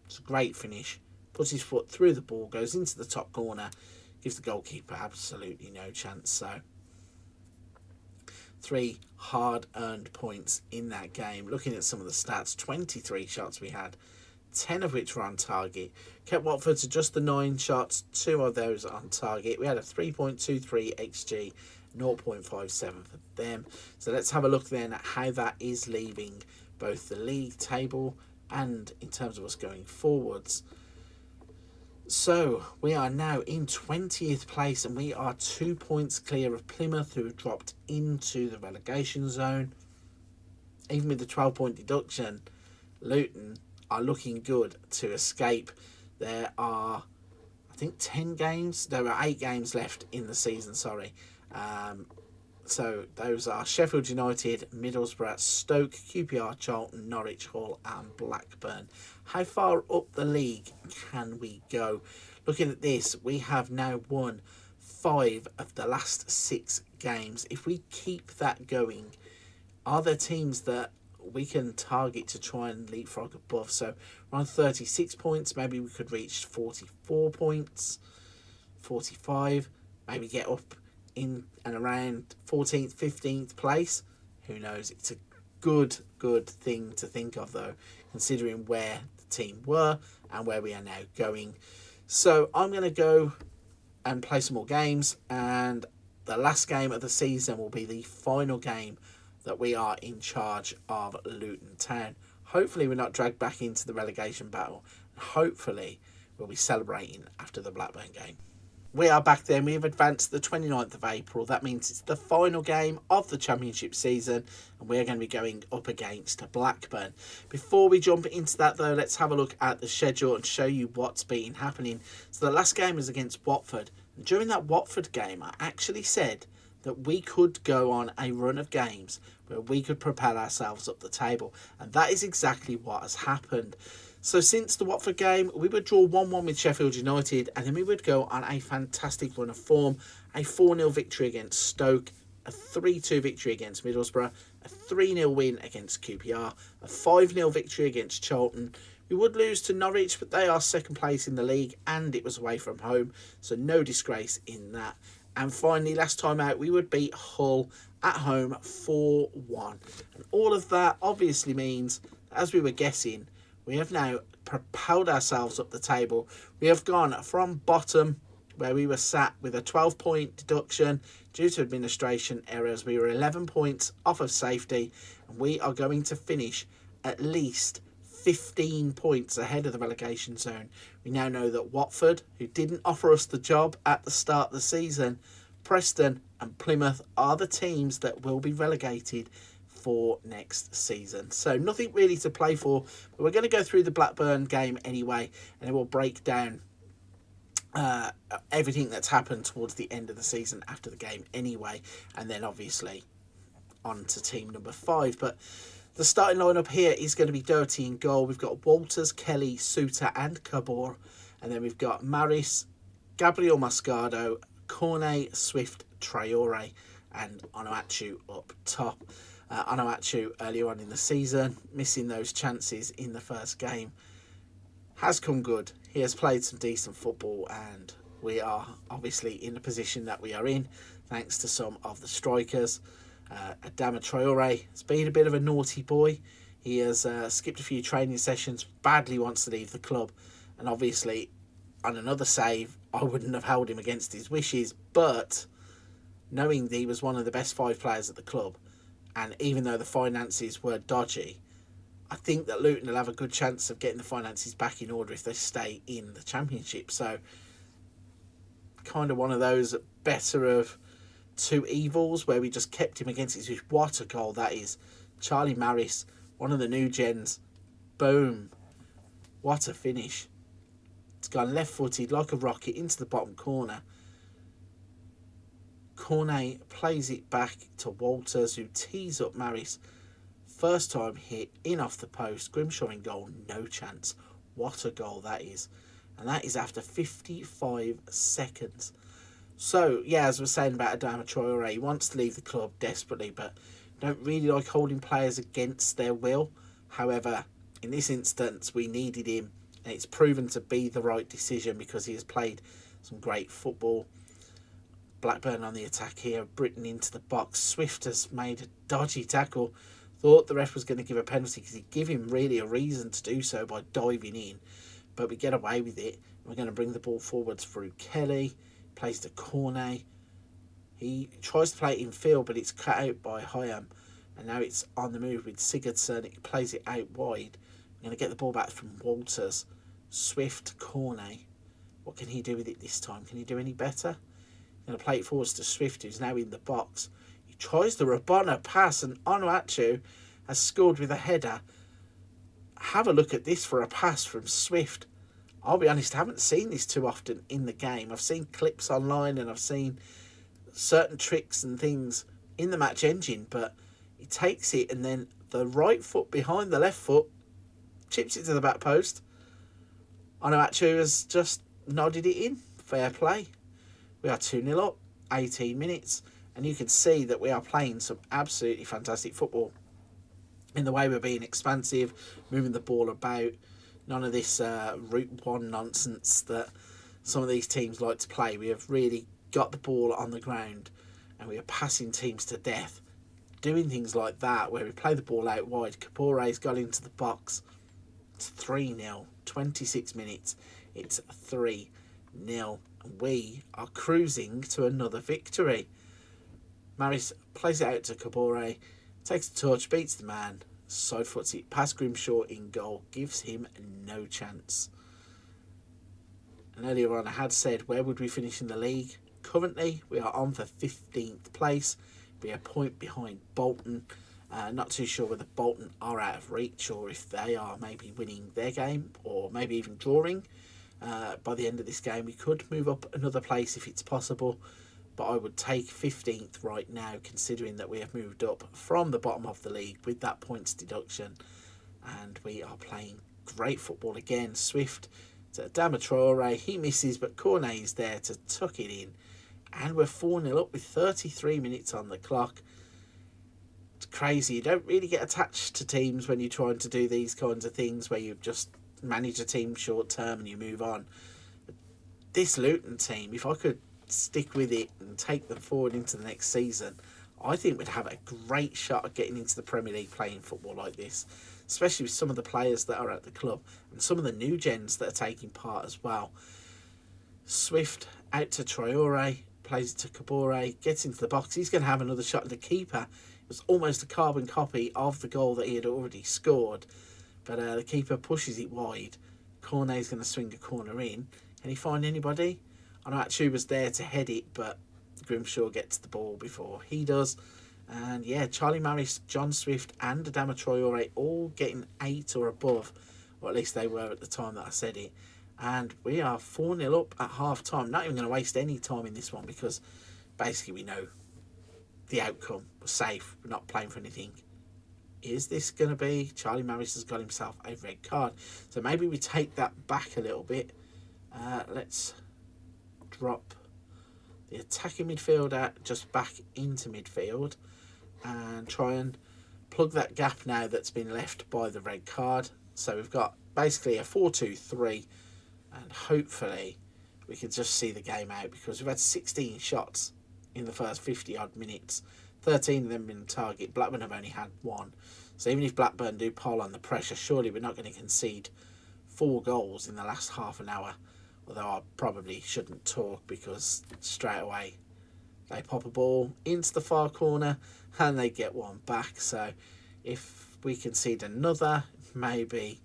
It's a great finish. Puts his foot through the ball, goes into the top corner. Gives the goalkeeper absolutely no chance. So 3 hard-earned points in that game. Looking at some of the stats, 23 shots we had, 10 of which were on target. Kept Watford to just the 9 shots, 2 of those on target. We had a 3.23 XG, 0.57 for them. So let's have a look then at how that is leaving both the league table and in terms of us going forwards. So we are now in 20th place and we are 2 points clear of Plymouth, who have dropped into the relegation zone. Even with the 12-point deduction, Luton are looking good to escape. There are, I think, 10 games. There are 8 games left in the season, sorry. So those are Sheffield United, Middlesbrough, Stoke, QPR, Charlton, Norwich, Hull and Blackburn. How far up the league can we go? Looking at this, we have now won 5 of the last 6 games. If we keep that going, are there teams that we can target to try and leapfrog above? So around 36 points, maybe we could reach 44 points, 45, maybe get up in and around 14th, 15th place. Who knows? It's a good thing to think of, though, considering where the team were and where we are now going. So I'm going to go and play some more games, and the last game of the season will be the final game that we are in charge of Luton Town. Hopefully we're not dragged back into the relegation battle. Hopefully we'll be celebrating after the Blackburn game. We are back then. We have advanced to the 29th of April. That means it's the final game of the Championship season, and we're going to be going up against Blackburn. Before we jump into that, though, let's have a look at the schedule and show you what's been happening. So the last game was against Watford. And during that Watford game, I actually said that we could go on a run of games where we could propel ourselves up the table. And that is exactly what has happened. So since the Watford game, we would draw 1-1 with Sheffield United, and then we would go on a fantastic run of form. A 4-0 victory against Stoke, a 3-2 victory against Middlesbrough, a 3-0 win against QPR, a 5-0 victory against Charlton. We would lose to Norwich, but they are second place in the league, and it was away from home, so no disgrace in that. And finally, last time out, we would beat Hull at home 4-1. And all of that obviously means, as we were guessing, we have now propelled ourselves up the table. We have gone from bottom, where we were sat with a 12-point deduction due to administration errors. We were 11 points off of safety, and we are going to finish at least 15 points ahead of the relegation zone. We now know that Watford, who didn't offer us the job at the start of the season, Preston and Plymouth are the teams that will be relegated for next season. So nothing really to play for, but we're going to go through the Blackburn game anyway, and it will break down everything that's happened towards the end of the season after the game anyway, and then obviously on to team number 5. But the starting lineup here is going to be Doherty in goal. We've got Walters, Kelly, Suter and Cabor, and then we've got Maris, Gabriel Moscardo, Cornet, Swift, Traore and Onuachu up top. Onuachu earlier on in the season, missing those chances in the first game, has come good. He has played some decent football, and we are obviously in the position that we are in thanks to some of the strikers. Adama Traore has been a bit of a naughty boy. He has skipped a few training sessions, badly wants to leave the club, and obviously on another save I wouldn't have held him against his wishes, but knowing that he was one of the best 5 players at the club, and even though the finances were dodgy, I think that Luton will have a good chance of getting the finances back in order if they stay in the Championship. So kind of one of those better of 2 evils where we just kept him against his wish. What a goal that is. Charlie Maris, one of the new gens. Boom. What a finish. It's gone left-footed like a rocket into the bottom corner. Cornet plays it back to Walters, who tees up Maris. First time hit in off the post. Grimshaw in goal, no chance. What a goal that is. And that is after 55 seconds. So, yeah, as I was saying about Adama Traore, he wants to leave the club desperately, but don't really like holding players against their will. However, in this instance, we needed him, and it's proven to be the right decision because he has played some great football. Blackburn on the attack here, Britton into the box. Swift has made a dodgy tackle. Thought the ref was going to give a penalty because he'd give him really a reason to do so by diving in. But we get away with it. We're going to bring the ball forwards through Kelly. Plays to Cornet. He tries to play it in field, but it's cut out by Hyam. And now it's on the move with Sigurdsson. It plays it out wide. We're going to get the ball back from Walters. Swift, Cornet. What can he do with it this time? Can he do any better? Going to play it forwards to Swift, who's now in the box. He tries the Rabona pass, and Onuachu has scored with a header. Have a look at this for a pass from Swift. I'll be honest, I haven't seen this too often in the game. I've seen clips online and I've seen certain tricks and things in the match engine, but he takes it and then the right foot behind the left foot, chips it to the back post. Onuachu has just nodded it in. Fair play. We are 2-0 up, 18 minutes, and you can see that we are playing some absolutely fantastic football in the way we're being expansive, moving the ball about. None of this route one nonsense that some of these teams like to play. We have really got the ball on the ground and we are passing teams to death. Doing things like that where we play the ball out wide. Capore's got into the box. It's 3-0, 26 minutes. It's 3-0. We are cruising to another victory. Maris plays it out to Capore, takes the touch, beats the man, side foots it past Grimshaw in goal, gives him no chance. And earlier on I had said, where would we finish in the league? Currently we are on for 15th place. Be a point behind Bolton. Not too sure whether Bolton are out of reach or if they are maybe winning their game or maybe even drawing. By the end of this game we could move up another place if it's possible, but I would take 15th right now considering that we have moved up from the bottom of the league with that points deduction, and we are playing great football again. Swift to Damatraore, he misses but Cornet is there to tuck it in, and we're 4-0 up with 33 minutes on the clock. It's crazy. You don't really get attached to teams when you're trying to do these kinds of things where you just manage a team short term and you move on. But this Luton team, if I could stick with it and take them forward into the next season, I think we'd have a great shot at getting into the Premier League playing football like this, especially with some of the players that are at the club and some of the new gens that are taking part as well. Swift out to Traore, plays it to Kabore, gets into the box. He's going to have another shot at the keeper. It was almost a carbon copy of the goal that he had already scored, but the keeper pushes it wide. Cornet's going to swing a corner in. Can he find anybody? I know actually was there to head it, but Grimshaw gets the ball before he does. And yeah, Charlie Maris, John Swift and Adama Traore all getting 8 or above, or at least they were at the time that I said it. And we are 4-0 up at half time. Not even going to waste any time in this one because basically we know the outcome. We're safe. We're not playing for anything. Is this going to be? Charlie Maris has got himself a red card. So maybe we take that back a little bit. Let's drop the attacking midfielder just back into midfield and try and plug that gap now that's been left by the red card. So we've got basically a 4-2-3 and hopefully we can just see the game out because we've had 16 shots in the first 50 odd minutes. 13 of them been target. Blackburn have only had 1. So even if Blackburn do pile on the pressure, surely we're not going to concede 4 goals in the last half an hour. Although I probably shouldn't talk because straight away they pop a ball into the far corner and they get one back. So if we concede another, maybe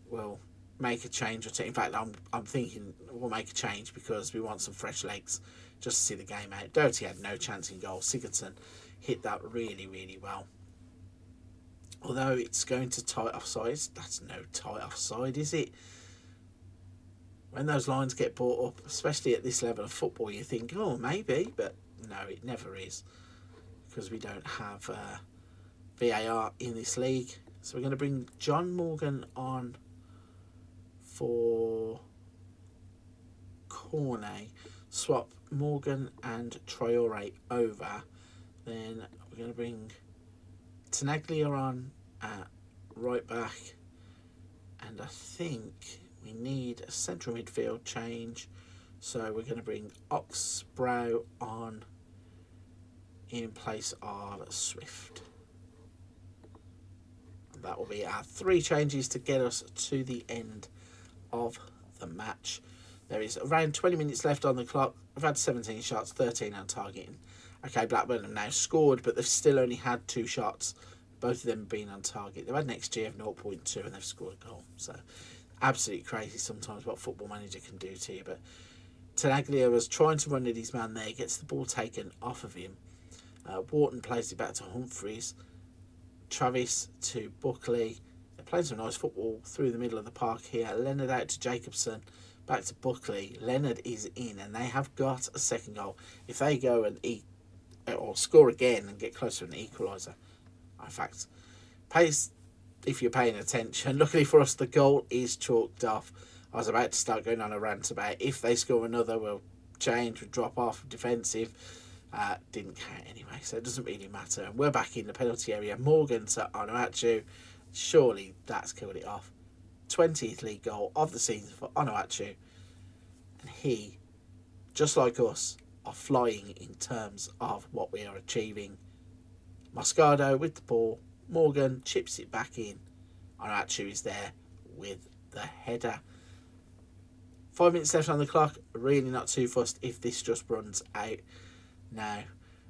we'll make a change or two. In fact, I'm thinking we'll make a change because we want some fresh legs just to see the game out. Doherty had no chance in goal. Sigurdsson hit that really, really well. Although it's going to tight offside. That's no tight offside, is it? When those lines get brought up, especially at this level of football, you think, oh, maybe. But no, it never is. Because we don't have VAR in this league. So we're going to bring John Morgan on for Cornet. Swap Morgan and Traore over. Then we're going to bring Tenaglia on at right back. And I think we need a central midfield change. So we're going to bring Oxbrow on in place of Swift. That will be our 3 changes to get us to the end of the match. There is around 20 minutes left on the clock. We've had 17 shots, 13 on target. Okay, Blackburn have now scored, but they've still only had 2 shots. Both of them being on target. They've had an XG of 0.2 and they've scored a goal. So, absolutely crazy sometimes what Football Manager can do to you. But Tenaglia was trying to run at his man there, gets the ball taken off of him. Wharton plays it back to Humphreys. Travis to Buckley. They're playing some nice football through the middle of the park here. Leonard out to Jacobson. Back to Buckley. Leonard is in and they have got a second goal. If they go and or score again and get closer to an equaliser. In fact, pace, if you're paying attention. Luckily for us, the goal is chalked off. I was about to start going on a rant about if they score another, we'll change, we'll drop off defensive. Didn't count anyway, so it doesn't really matter. And we're back in the penalty area. Morgan to Onuachu. Surely that's killed it off. 20th league goal of the season for Onuachu. And he, just like us, are flying in terms of what we are achieving. Moscardo with the ball. Morgan chips it back in. Onuachu is there with the header. 5 minutes left on the clock. Really not too fussed if this just runs out now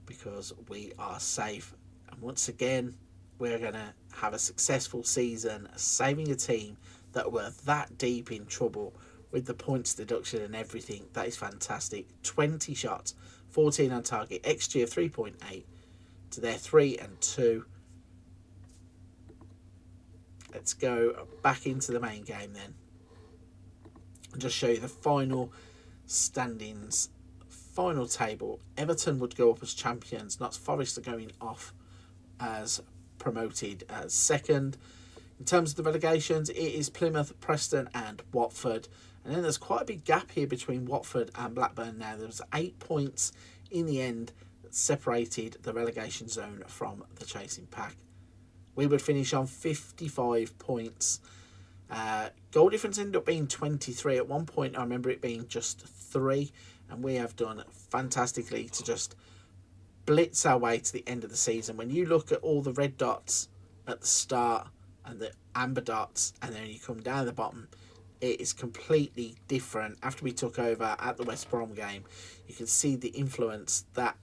because we are safe. And once again, we're going to have a successful season saving a team that were that deep in trouble with the points deduction and everything. That is fantastic. 20 shots, 14 on target, XG of 3.8 to their 3 and 2. Let's go back into the main game then and just show you the final standings, final table. Everton would go up as champions. Notts Forest are going off as promoted as second. In terms of the relegations, it is Plymouth, Preston and Watford. And then there's quite a big gap here between Watford and Blackburn now. There was 8 points in the end that separated the relegation zone from the chasing pack. We would finish on 55 points. Goal difference ended up being 23. At one point, I remember it being just 3. And we have done fantastically to just blitz our way to the end of the season. When you look at all the red dots at the start and the amber dots, and then you come down the bottom, it is completely different. After we took over at the West Brom game, you can see the influence that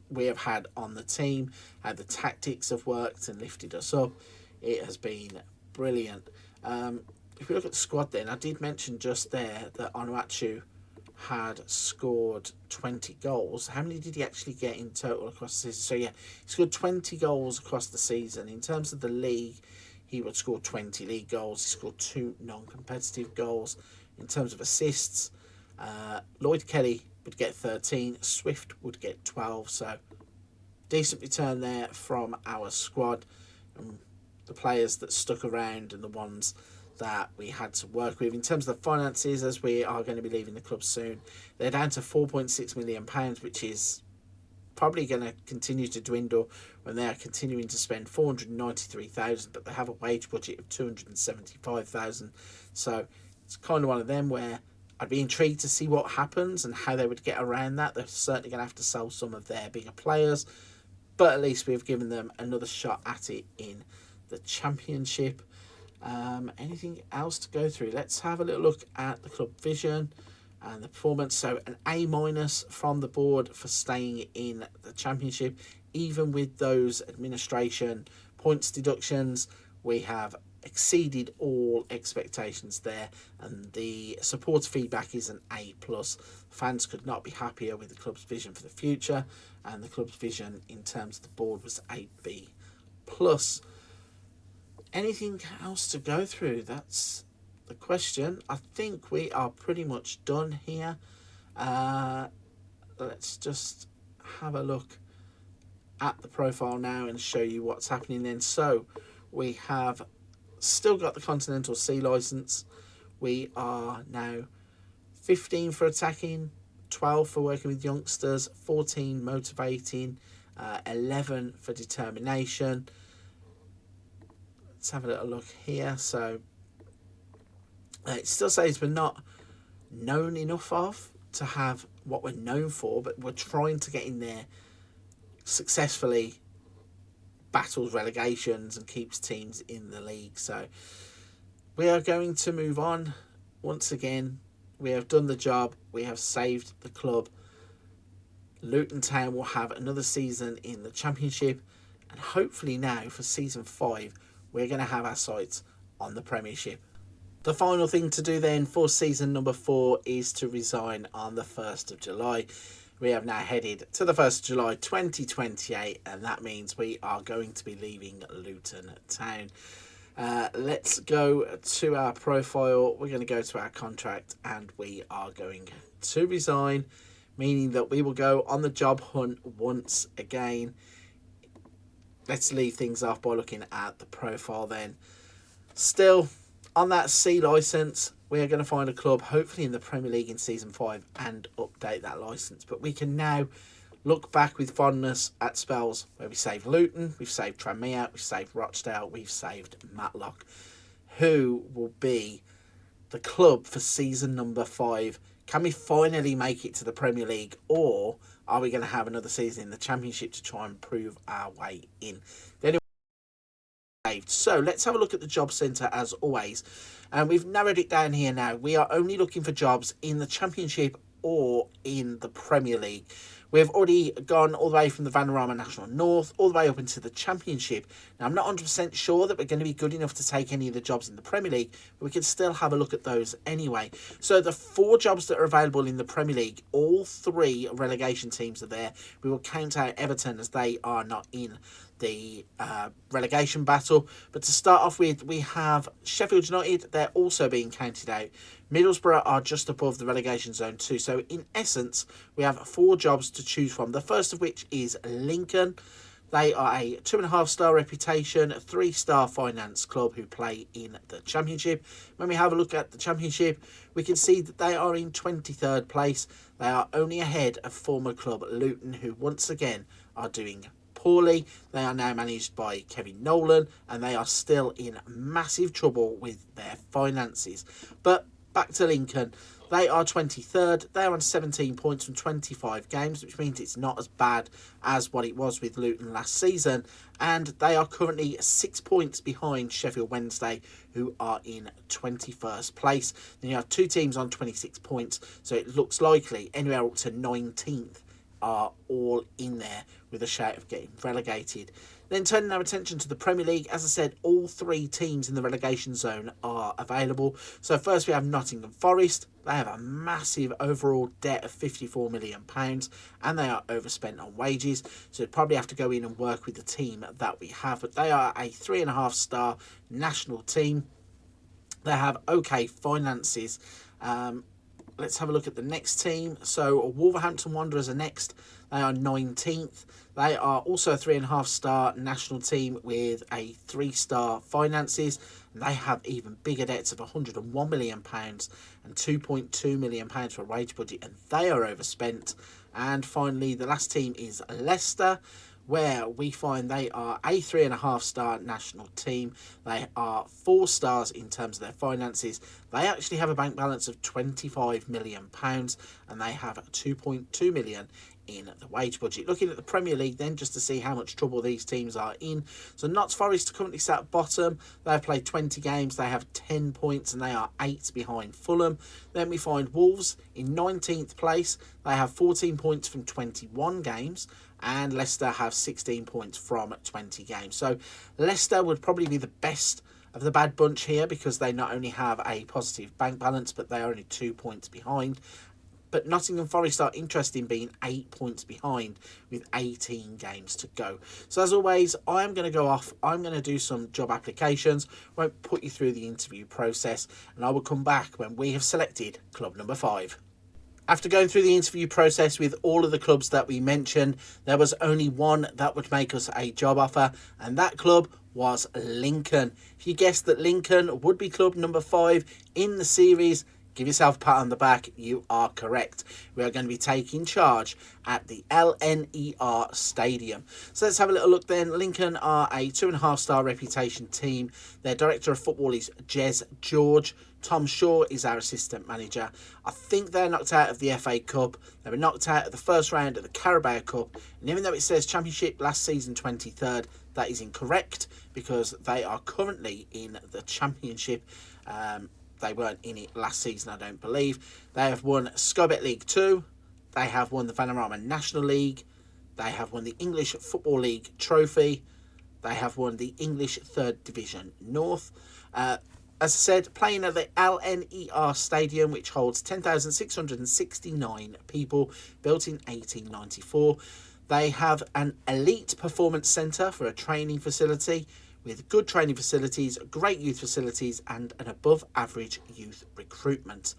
we have had on the team, how the tactics have worked and lifted us up. It has been brilliant. If we look at the squad then, I did mention just there that Onuachu had scored 20 goals. How many did he actually get in total across the season? So yeah, he scored 20 goals across the season. In terms of the league, he would score 20 league goals. He scored 2 non-competitive goals. In terms of assists, Lloyd Kelly would get 13. Swift would get 12. So decent return there from our squad. The players that stuck around and the ones that we had to work with. In terms of the finances, as we are going to be leaving the club soon, they're down to £4.6 million, which is probably going to continue to dwindle when they are continuing to spend $493,000, but they have a wage budget of $275,000. So it's kind of one of them where I'd be intrigued to see what happens and how they would get around that. They're certainly going to have to sell some of their bigger players, but at least we've given them another shot at it in the Championship. Anything else to go through? Let's have a little look at the club vision and the performance. So an A- from the board for staying in the Championship. Even with those administration points deductions, we have exceeded all expectations there, and the supporter feedback is an A+. Fans could not be happier with the club's vision for the future, and the club's vision in terms of the board was a B+. Anything else to go through? That's the question. I think we are pretty much done here. Let's just have a look at the profile now and show you what's happening then. So we have still got the Continental C licence. We are now 15 for attacking, 12 for working with youngsters, 14 motivating, 11 for determination. Let's have a little look here. So it still says we're not known enough of to have what we're known for, but we're trying to get in there successfully battles relegations and keeps teams in the league. So we are going to move on. Once again, we have done the job. We have saved the club. Luton Town will have another season in the Championship, and hopefully now for season 5 we're going to have our sights on the Premiership. The final thing to do then for season number 4 is to resign on the 1st of July. We have now headed to the 1st of July 2028, and that means we are going to be leaving Luton Town. Let's go to our profile. We're going to go to our contract, and we are going to resign, meaning that we will go on the job hunt once again. Let's leave things off by looking at the profile then. Still on that C licence, we are going to find a club, hopefully in the Premier League in season 5, and update that licence. But we can now look back with fondness at spells where we saved Luton, we've saved Tranmere, we've saved Rochdale, we've saved Matlock. Who will be the club for season number 5? Can we finally make it to the Premier League, or are we going to have another season in the Championship to try and prove our way in? So let's have a look at the job centre as always, and we've narrowed it down here now. We are only looking for jobs in the Championship or in the Premier League. We've already gone all the way from the Vanarama National North all the way up into the Championship. Now, I'm not 100% sure that we're going to be good enough to take any of the jobs in the Premier League, but we can still have a look at those anyway. So the 4 jobs that are available in the Premier League, all 3 relegation teams are there. We will count out Everton as they are not in the relegation battle. But to start off with, we have Sheffield United. They're also being counted out. Middlesbrough are just above the relegation zone too. So in essence, we have 4 jobs to choose from. The first of which is Lincoln. They are a 2.5-star reputation, a 3-star finance club who play in the Championship. When we have a look at the Championship, we can see that they are in 23rd place. They are only ahead of former club Luton, who once again are doing poorly. They are now managed by Kevin Nolan, and they are still in massive trouble with their finances. But back to Lincoln. They are 23rd. They're on 17 points from 25 games, which means it's not as bad as what it was with Luton last season. And they are currently 6 points behind Sheffield Wednesday, who are in 21st place. Then you have 2 teams on 26 points, so it looks likely anywhere up to 19th are all in there with a shout of getting relegated. Then turning our attention to the Premier League, as I said, all 3 teams in the relegation zone are available. So first we have Nottingham Forest. They have a massive overall debt of £54 million, and they are overspent on wages. So we'd probably have to go in and work with the team that we have. But they are a 3.5-star national team. They have okay finances. Let's have a look at the next team. So Wolverhampton Wanderers are next. They are 19th. They are also a 3.5-star national team with a 3-star finances. They have even bigger debts of £101 million and £2.2 million for a wage budget, and they are overspent. And finally, the last team is Leicester, where we find they are a 3.5-star national team. They are 4 stars in terms of their finances. They actually have a bank balance of £25 million, and they have £2.2 million in the wage budget. Looking at the Premier League then, just to see how much trouble these teams are in. So Notts Forest are currently sat at bottom. They've played 20 games. They have 10 points, and they are 8 behind Fulham. Then we find Wolves in 19th place. They have 14 points from 21 games. And Leicester have 16 points from 20 games. So Leicester would probably be the best of the bad bunch here, because they not only have a positive bank balance, but they are only 2 points behind. But Nottingham Forest are interested in being 8 points behind with 18 games to go. So as always, I am going to go off. I'm going to do some job applications. Won't put you through the interview process. And I will come back when we have selected club number 5. After going through the interview process with all of the clubs that we mentioned, there was only one that would make us a job offer, and that club was Lincoln. If you guessed that Lincoln would be club number 5 in the series, give yourself a pat on the back. You are correct. We are going to be taking charge at the LNER Stadium. So let's have a little look then. Lincoln are a 2.5-star reputation team. Their director of football is Jez George. Tom Shaw is our assistant manager. I think they're knocked out of the FA Cup. They were knocked out of the first round of the Carabao Cup. And even though it says Championship last season 23rd, That is incorrect because they are currently in the Championship. They weren't in it last season, I don't believe. They have won Sky Bet League 2. They have won the Vanarama National League. They have won the English Football League Trophy. They have won the English 3rd Division North. As I said, playing at the LNER Stadium, which holds 10,669 people, built in 1894. They have an elite performance centre for a training facility with good training facilities, great youth facilities, and an above-average youth recruitment.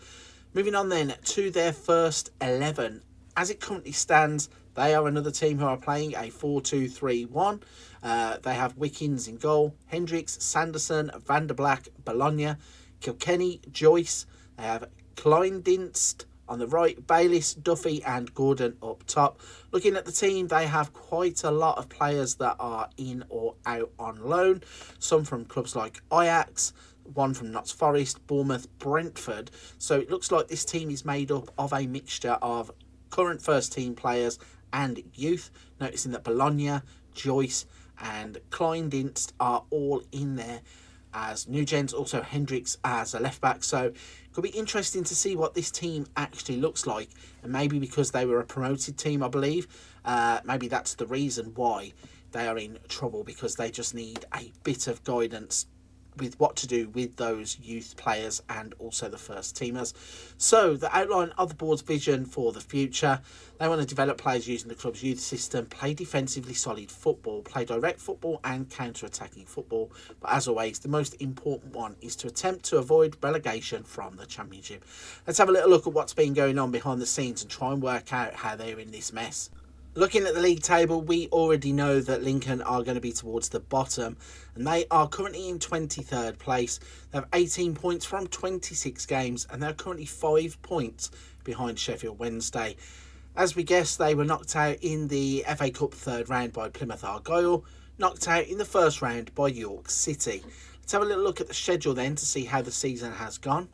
Moving on then to their first 11. As it currently stands, they are another team who are playing a 4-2-3-1. They have Wickens in goal, Hendricks, Sanderson, Van der Black, Bologna, Kilkenny, Joyce. They have Kleindienst on the right, Bayliss, Duffy and Gordon up top. Looking at the team, they have quite a lot of players that are in or out on loan. Some from clubs like Ajax, one from Notts Forest, Bournemouth, Brentford. So it looks like this team is made up of a mixture of current first team players and youth. Noticing that Bologna, Joyce and Kleindienst are all in there as new gens, also Hendricks as a left back. So it could be interesting to see what this team actually looks like, and maybe because they were a promoted team, I believe, maybe that's the reason why they are in trouble, because they just need a bit of guidance with what to do with those youth players and also the first teamers. So the outline of the board's vision for the future: they want to develop players using the club's youth system, play defensively solid football, play direct football and counter-attacking football. But as always, the most important one is to attempt to avoid relegation from the Championship. Let's have a little look at what's been going on behind the scenes and try and work out how they're in this mess. Looking at the league table, we already know that Lincoln are going to be towards the bottom, and they are currently in 23rd place. They have 18 points from 26 games, and they're currently 5 points behind Sheffield Wednesday. As we guessed, they were knocked out in the FA Cup third round by Plymouth Argyle, knocked out in the first round by York City. Let's have a little look at the schedule then to see how the season has gone.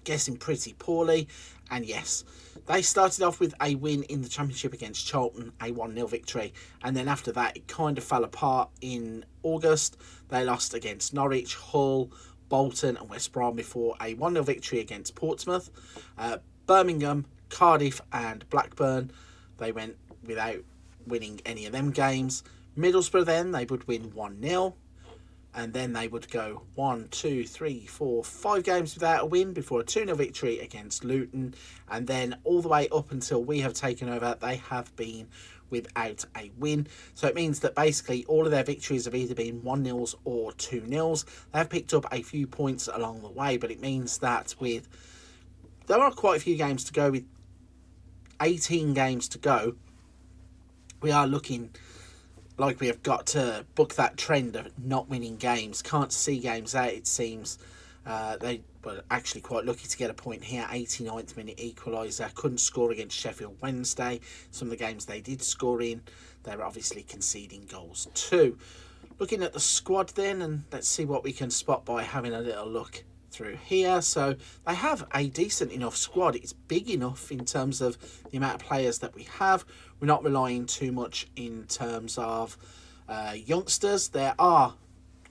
Guessing pretty poorly, and yes, they started off with a win in the Championship against Charlton, a 1-0 victory, and then after that it kind of fell apart in August. They lost against Norwich, Hull, Bolton and West Brom before a 1-0 victory against Portsmouth. Birmingham, Cardiff and Blackburn, they went without winning any of them games. Middlesbrough then, they would win 1-0. And then they would go 1, 2, 3, 4, 5 games without a win before a 2-0 victory against Luton. And then all the way up until we have taken over, they have been without a win. So it means that basically all of their victories have either been 1-0s or 2-0s. They have picked up a few points along the way, but it means that there are quite a few games to go, with 18 games to go. We are looking like we have got to book that trend of not winning games. Can't see games out, it seems. They were actually quite lucky to get a point here. 89th minute equaliser. Couldn't score against Sheffield Wednesday. Some of the games they did score in, they were obviously conceding goals too. Looking at the squad then, and let's see what we can spot by having a little look through here. So they have a decent enough squad. It's big enough in terms of the amount of players that we have. We're not relying too much in terms of youngsters. There are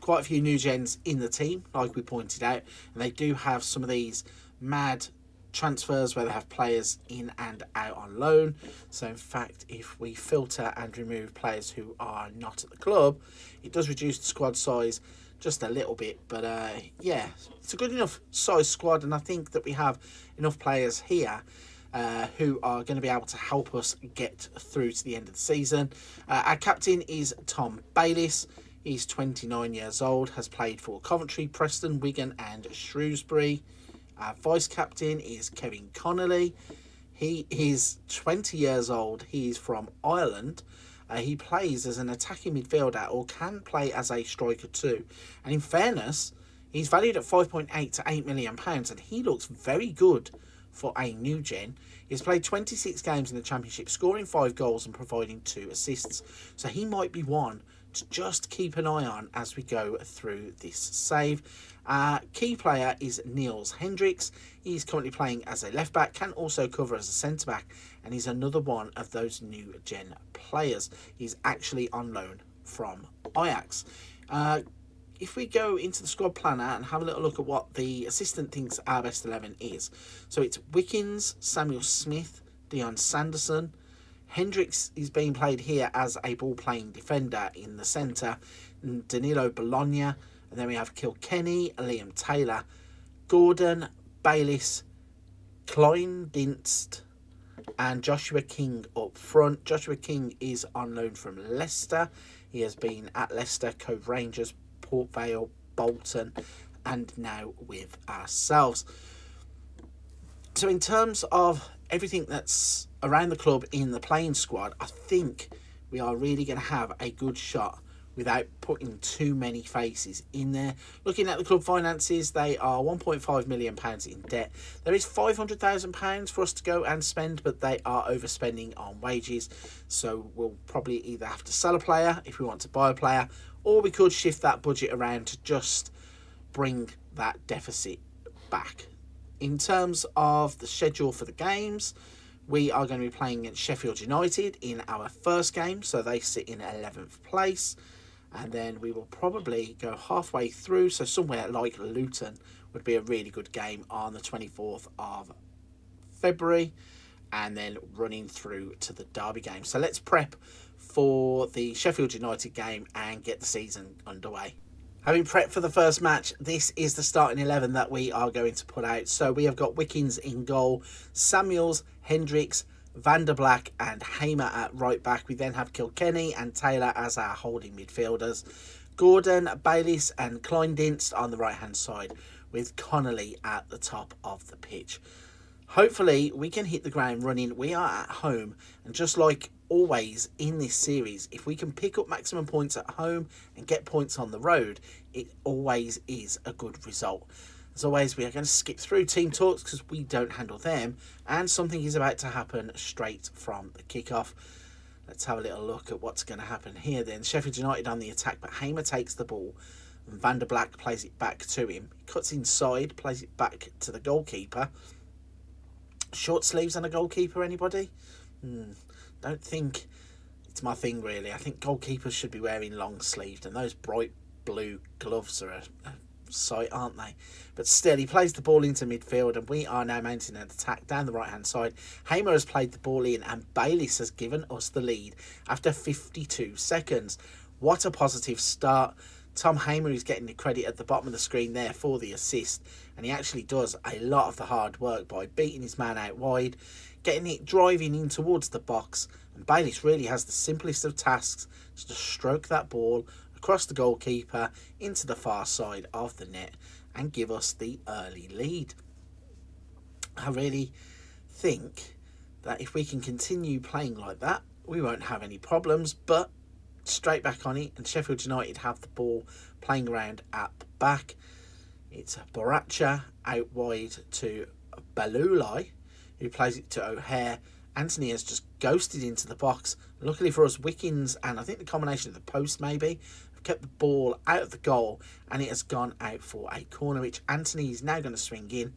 quite a few new gens in the team, like we pointed out, and they do have some of these mad transfers where they have players in and out on loan. So in fact, if we filter and remove players who are not at the club, it does reduce the squad size just a little bit. But yeah, it's a good enough size squad, and I think that we have enough players here who are going to be able to help us get through to the end of the season. Our captain is Tom Bayliss. He's 29 years old, has played for Coventry, Preston, Wigan and Shrewsbury. Our vice captain is Kevin Connolly. He is 20 years old. He is from Ireland. He plays as an attacking midfielder or can play as a striker too. And in fairness, he's valued at 5.8 to £8 million, and he looks very good for a new gen. He's played 26 games in the Championship, scoring 5 goals and providing 2 assists. So he might be one to just keep an eye on as we go through this save. Key player is Niels Hendricks. He's currently playing as a left back, can also cover as a centre back, and he's another one of those new gen players. He's actually on loan from Ajax. If we go into the squad planner and have a little look at what the assistant thinks our best 11 is. So it's Wickens, Samuel Smith, Dion Sanderson. Hendricks is being played here as a ball-playing defender in the centre. Danilo Bologna. And then we have Kilkenny, Liam Taylor, Gordon, Bayliss, Klein-Dinst, and Joshua King up front. Joshua King is on loan from Leicester. He has been at Leicester, Cove Rangers, Port Vale, Bolton, and now with ourselves. So in terms of everything that's around the club in the playing squad, I think we are really going to have a good shot without putting too many faces in there. Looking at the club finances, they are £1.5 million in debt. There is £500,000 for us to go and spend, but they are overspending on wages. So we'll probably either have to sell a player if we want to buy a player, or we could shift that budget around to just bring that deficit back. In terms of the schedule for the games, we are going to be playing against Sheffield United in our first game, so they sit in 11th place. And then we will probably go halfway through, so somewhere like Luton would be a really good game on the 24th of February, and then running through to the Derby game. So let's prep for the Sheffield United game and get the season underway. Having prepped for the first match, this is the starting 11 that we are going to put out. So we have got Wickens in goal, Samuels, Hendricks, Van der Black and Hamer at right back. We then have Kilkenny and Taylor as our holding midfielders. Gordon, Bayliss and Klein-Dinst on the right hand side, with Connolly at the top of the pitch. Hopefully we can hit the ground running. We are at home, and just like always in this series, if we can pick up maximum points at home and get points on the road, it always is a good result. As always, we are going to skip through team talks because we don't handle them, and something is about to happen straight from the kickoff. Let's have a little look at what's going to happen here then. Sheffield United on the attack, but Hamer takes the ball and Van der Black plays it back to him. He cuts inside, plays it back to the goalkeeper. Short sleeves and a goalkeeper, anybody? Don't think it's my thing, really. I think goalkeepers should be wearing long sleeved, and those bright blue gloves are a sight, aren't they? But still, he plays the ball into midfield, and we are now mounting an attack down the right hand side. Hamer has played the ball in, and Bayliss has given us the lead after 52 seconds. What a positive start. Tom Hamer is getting the credit at the bottom of the screen there for the assist, and he actually does a lot of the hard work by beating his man out wide, getting it driving in towards the box, and Bayliss really has the simplest of tasks, just to stroke that ball across the goalkeeper into the far side of the net and give us the early lead. I really think that if we can continue playing like that, we won't have any problems, but straight back on it, and Sheffield United have the ball playing around at the back. It's Boracha out wide to Balulai, who plays it to O'Hare. Anthony has just ghosted into the box. Luckily for us, Wickens and I think the combination of the post maybe have kept the ball out of the goal, and it has gone out for a corner, which Anthony is now going to swing in.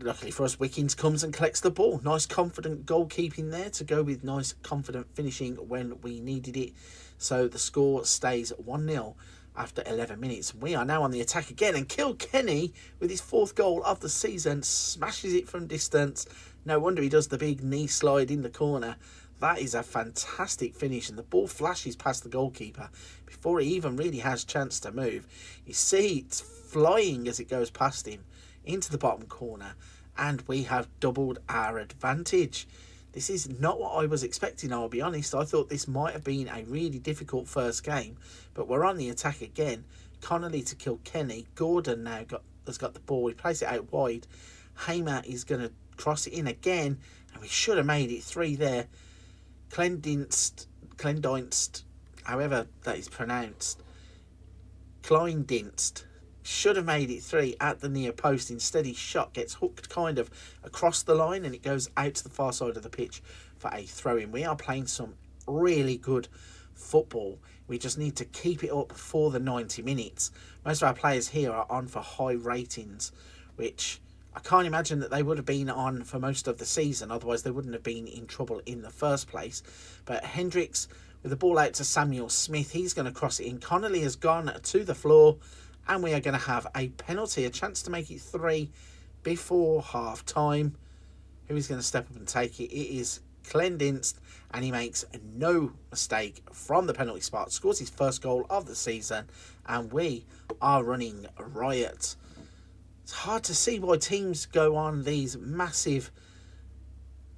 Luckily for us, Wickens comes and collects the ball. Nice confident goalkeeping there to go with nice confident finishing when we needed it. So the score stays 1-0 after 11 minutes. We are now on the attack again, and Kilkenny, with his fourth goal of the season, smashes it from distance. No wonder he does the big knee slide in the corner. That is a fantastic finish, and the ball flashes past the goalkeeper before he even really has a chance to move. You see it's flying as it goes past him into the bottom corner, and we have doubled our advantage. This is not what I was expecting, I'll be honest. I thought this might have been a really difficult first game, but we're on the attack again. Connolly to Kilkenny. Gordon now has got the ball. We place it out wide. Hamer is going to cross it in again, and we should have made it 3 there. Klein-Dinst, however that is pronounced, Klein-Dinst, should have made it 3 at the near post. Instead, his shot gets hooked kind of across the line, and it goes out to the far side of the pitch for a throw-in. We are playing some really good football. We just need to keep it up for the 90 minutes. Most of our players here are on for high ratings, which I can't imagine that they would have been on for most of the season. Otherwise, they wouldn't have been in trouble in the first place. But Hendricks With the ball out to Samuel Smith, he's going to cross it in. Connolly has gone to the floor, and we are going to have a penalty, a chance to make it 3 before half time. Who is going to step up and take it? It is Clendinst, and he makes no mistake from the penalty spot, scores his first goal of the season, and we are running riot. It's hard to see why teams go on these massive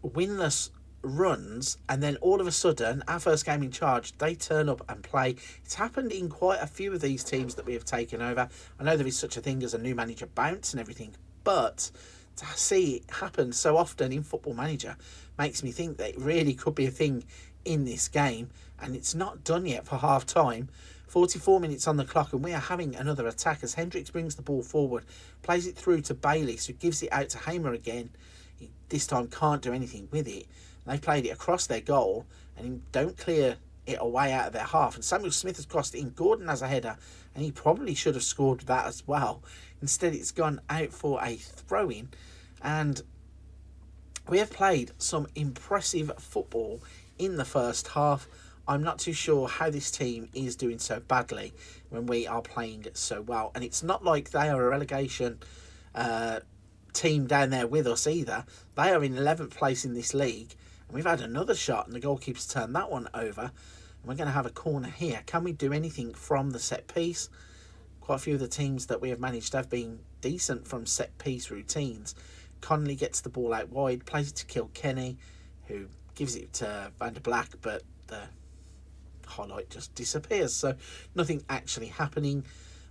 winless runs and then all of a sudden, our first game in charge, they turn up and play. It's happened in quite a few of these teams that we have taken over. I know there is such a thing as a new manager bounce and everything, but to see it happen so often in Football Manager makes me think that it really could be a thing in this game, and it's not done yet for half time. 44 minutes on the clock, and we are having another attack as Hendricks brings the ball forward, plays it through to Bailey, who gives it out to Hamer again. He this time can't do anything with it. They played it across their goal and don't clear it away out of their half. And Samuel Smith has crossed it in. Gordon has a header, and he probably should have scored that as well. Instead, it's gone out for a throw-in. And we have played some impressive football in the first half. I'm not too sure how this team is doing so badly when we are playing so well. And it's not like they are a relegation team down there with us either. They are in 11th place in this league. And we've had another shot, and the goalkeeper's turned that one over. And we're going to have a corner here. Can we do anything from the set piece? Quite a few of the teams that we have managed have been decent from set piece routines. Connolly gets the ball out wide, plays it to Kilkenny, who gives it to Van der Black, but the highlight just disappears. So nothing actually happening,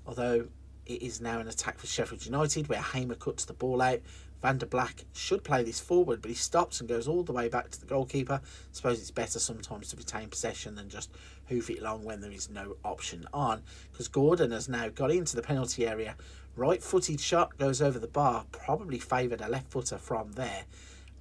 although it is now an attack for Sheffield United where Hamer cuts the ball out. Van der Black should play this forward, but he stops and goes all the way back to the goalkeeper. I suppose it's better sometimes to retain possession than just hoof it long when there is no option on, because Gordon has now got into the penalty area. Right-footed shot goes over the bar, probably favoured a left footer from there,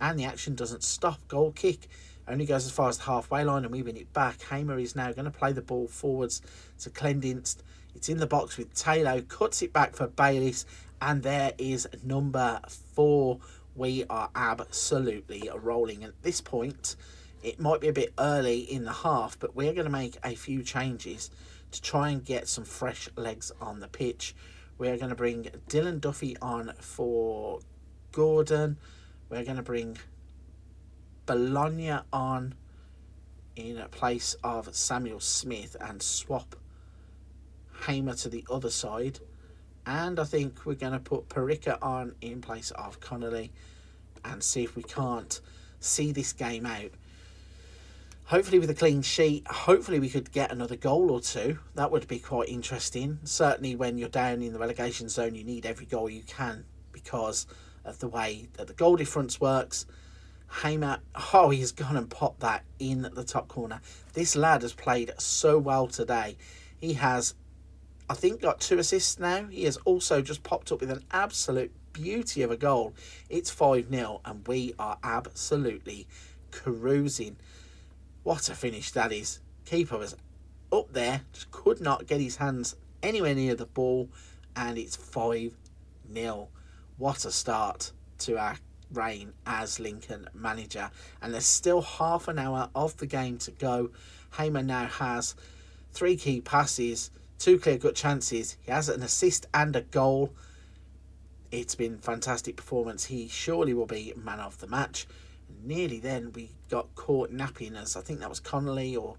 and the action doesn't stop. Goal kick only goes as far as the halfway line, and we win it back. Hamer is now going to play the ball forwards to Clendinst. It's in the box with Taylor, cuts it back for Bayliss, and there is number 4. We are absolutely rolling. At this point, it might be a bit early in the half, but we're going to make a few changes to try and get some fresh legs on the pitch. We're going to bring Dylan Duffy on for Gordon. We're going to bring Bologna on in place of Samuel Smith and swap Hamer to the other side. And I think we're going to put Perica on in place of Connolly and see if we can't see this game out. Hopefully with a clean sheet. Hopefully we could get another goal or two. That would be quite interesting. Certainly when you're down in the relegation zone, you need every goal you can because of the way that the goal difference works. Hamer, oh, he's gone and popped that in the top corner. This lad has played so well today. He has, I think, got 2 assists now. He has also just popped up with an absolute beauty of a goal. It's 5-0 and we are absolutely cruising. What a finish that is. Keeper was up there, just could not get his hands anywhere near the ball, and it's 5-0. What a start to our reign as Lincoln manager. And there's still half an hour of the game to go. Hamer now has 3 key passes, 2 clear-cut chances. He has an assist and a goal. It's been a fantastic performance. He surely will be man of the match. Nearly then we got caught napping, as I think that was Connolly, or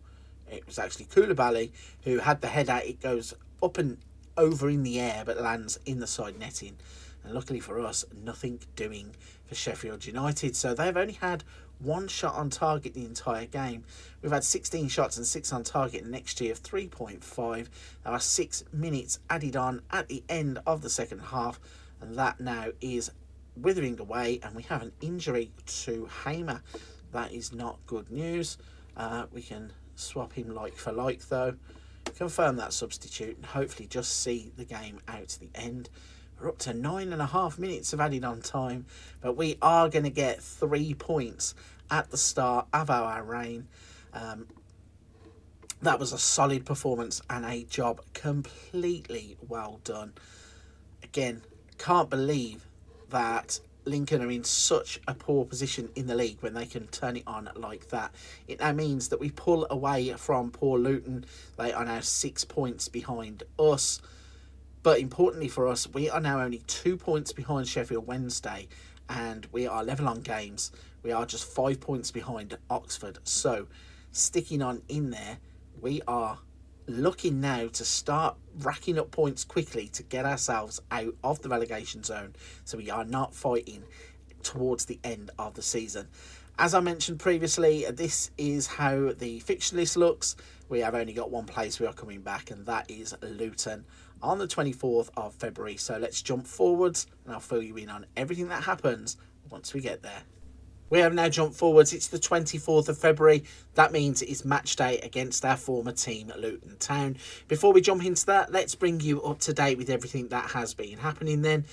it was actually Koulibaly who had the header. It goes up and over in the air but lands in the side netting, and luckily for us, nothing doing for Sheffield United. So they've only had 1 shot on target the entire game. We've had 16 shots and 6 on target, an XG of 3.5. There are 6 minutes added on at the end of the second half, and that now is withering away, and we have an injury to Hamer. That is not good news. We can swap him like for like though, confirm that substitute, and hopefully just see the game out to the end. We're up to 9.5 minutes of added on time, but we are going to get 3 points at the start of our reign. That was a solid performance and a job completely well done. Again, can't believe that Lincoln are in such a poor position in the league when they can turn it on like that. It now means that we pull away from poor Luton. They are now 6 points behind us. But importantly for us, we are now only 2 points behind Sheffield Wednesday, and we are level on games. We are just 5 points behind Oxford. So, sticking on in there, we are looking now to start racking up points quickly to get ourselves out of the relegation zone, so we are not fighting towards the end of the season. As I mentioned previously, this is how the fixture list looks. We have only got one place we are coming back, and that is Luton on the 24th of February. So let's jump forwards and I'll fill you in on everything that happens once we get there. We have now jumped forwards. It's the 24th of February. That means it's match day against our former team, Luton Town. Before we jump into that, let's bring you up to date with everything that has been happening then.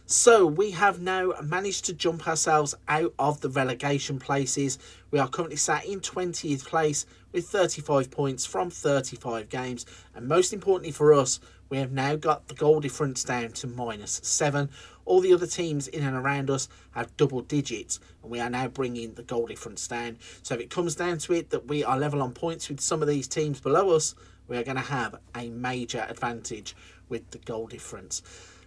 So we have now managed to jump ourselves out of the relegation places. We are currently sat in 20th place with 35 points from 35 games. And most importantly for us, we have now got the goal difference down to -7. All the other teams in and around us have double digits, and we are now bringing the goal difference down. So if it comes down to it that we are level on points with some of these teams below us, we are going to have a major advantage with the goal difference.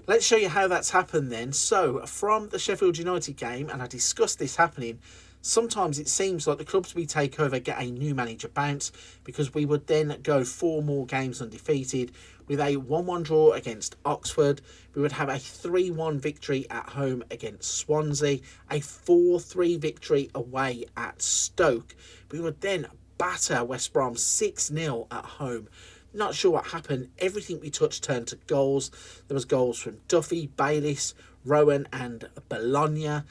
Let's show you how that's happened then. So from the Sheffield United game, and I discussed this happening, sometimes it seems like the clubs we take over get a new manager bounce, because we would then go 4 more games undefeated with a 1-1 draw against Oxford. We would have a 3-1 victory at home against Swansea, a 4-3 victory away at Stoke. We would then batter West Brom 6-0 at home. Not sure what happened. Everything we touched turned to goals. There was goals from Duffy, Bayliss, Rowan and Bologna.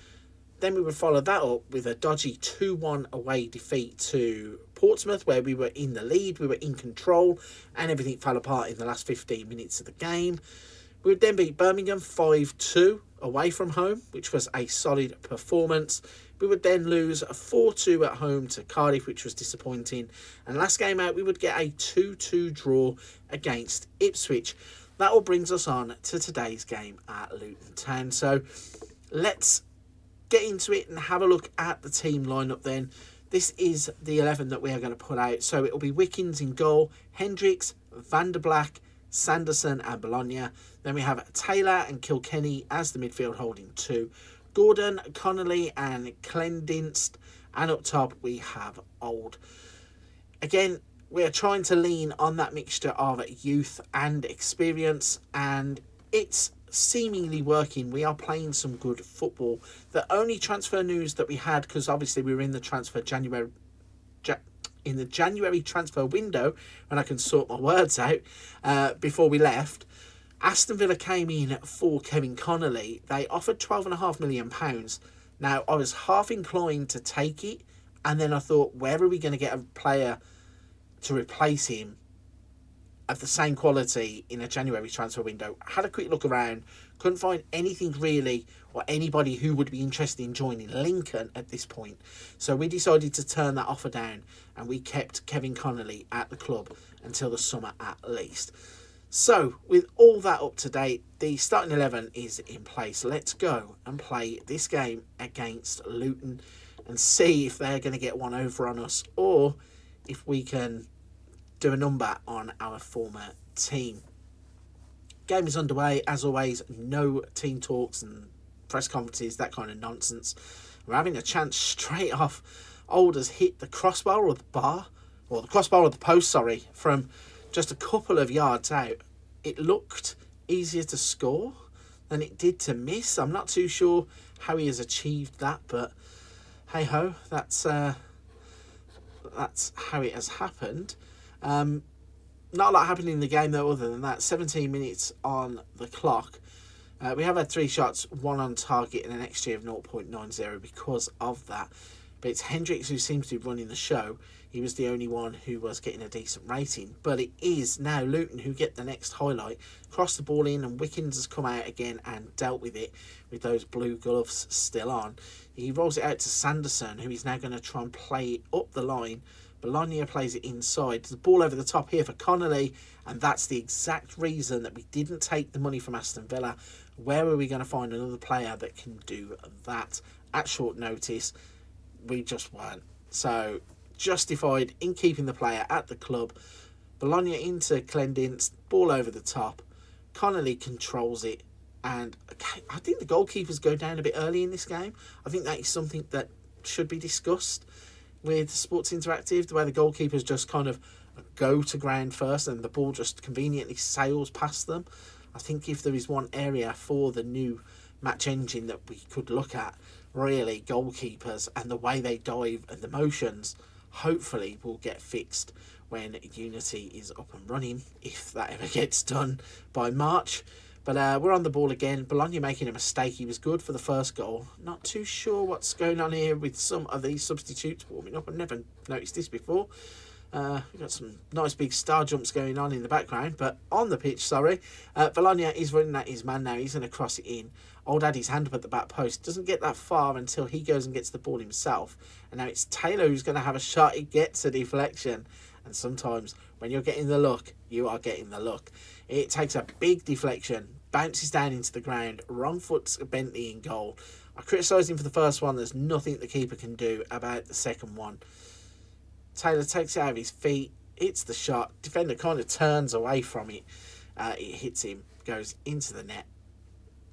Then we would follow that up with a dodgy 2-1 away defeat to Portsmouth, where we were in the lead, we were in control, and everything fell apart in the last 15 minutes of the game. We would then beat Birmingham 5-2 away from home, which was a solid performance. We would then lose 4-2 at home to Cardiff, which was disappointing. And last game out, we would get a 2-2 draw against Ipswich. That all brings us on to today's game at Luton Town. So let's get into it and have a look at the team lineup then. This is the 11 that we are going to put out. So it will be Wickens in goal, Hendricks, Van der Black, Sanderson and Bologna. Then we have Taylor and Kilkenny as the midfield holding 2. Gordon, Connolly and Clendinst. And up top we have Old. Again, we are trying to lean on that mixture of youth and experience, and it's seemingly working. We are playing some good football. The only transfer news that we had, because obviously we were in the January transfer window, and I can sort my words out, before we left, Aston Villa came in for Kevin Connolly. They offered £12.5 million. Now, I was half inclined to take it, and then I thought, where are we going to get a player to replace him of the same quality in a January transfer window? Had a quick look around, couldn't find anything really, or anybody who would be interested in joining Lincoln at this point. So we decided to turn that offer down, and we kept Kevin Connolly at the club until the summer at least. So with all that up to date, the starting 11 is in place. Let's go and play this game against Luton and see if they're going to get one over on us, or if we can do a number on our former team. Game is underway. As always, no team talks and press conferences, that kind of nonsense. We're having a chance straight off. Old has hit the crossbar of the bar, or the crossbar of the post, sorry, from just a couple of yards out. It looked easier to score than it did to miss. I'm not too sure how he has achieved that, but hey ho, that's how it has happened. Not a lot happened in the game though, other than that. 17 minutes on the clock. We have had 3 shots, 1 on target and an XG of 0.90 because of that. But it's Hendricks who seems to be running the show. He was the only one who was getting a decent rating. But it is now Luton who get the next highlight. Cross the ball in, and Wickens has come out again and dealt with it with those blue gloves still on. He rolls it out to Sanderson, who is now going to try and play it up the line. Bologna plays it inside. The ball over the top here for Connolly, and that's the exact reason that we didn't take the money from Aston Villa. Where are we going to find another player that can do that at short notice? We just weren't. So, justified in keeping the player at the club. Bologna into Clendin's, ball over the top. Connolly controls it. And I think the goalkeepers go down a bit early in this game. I think that is something that should be discussed with Sports Interactive, the way the goalkeepers just kind of go to ground first and the ball just conveniently sails past them. I think if there is one area for the new match engine that we could look at, really, goalkeepers and the way they dive and the motions, hopefully will get fixed when Unity is up and running, if that ever gets done by March. But we're on the ball again. Bologna making a mistake. He was good for the first goal. Not too sure what's going on here with some of these substitutes warming up. I've never noticed this before. We've got some nice big star jumps going on in the background. But on the pitch, Bologna is running at his man now. He's going to cross it in. Old Addy's hand up at the back post. Doesn't get that far until he goes and gets the ball himself. And now it's Taylor who's going to have a shot. He gets a deflection. And sometimes when you're getting the look, you are getting the look. It takes a big deflection, bounces down into the ground, wrong foot's Bentley in goal. I criticised him for the first one. There's nothing the keeper can do about the second one. Taylor takes it out of his feet, hits the shot. Defender kind of turns away from it. It hits him, goes into the net.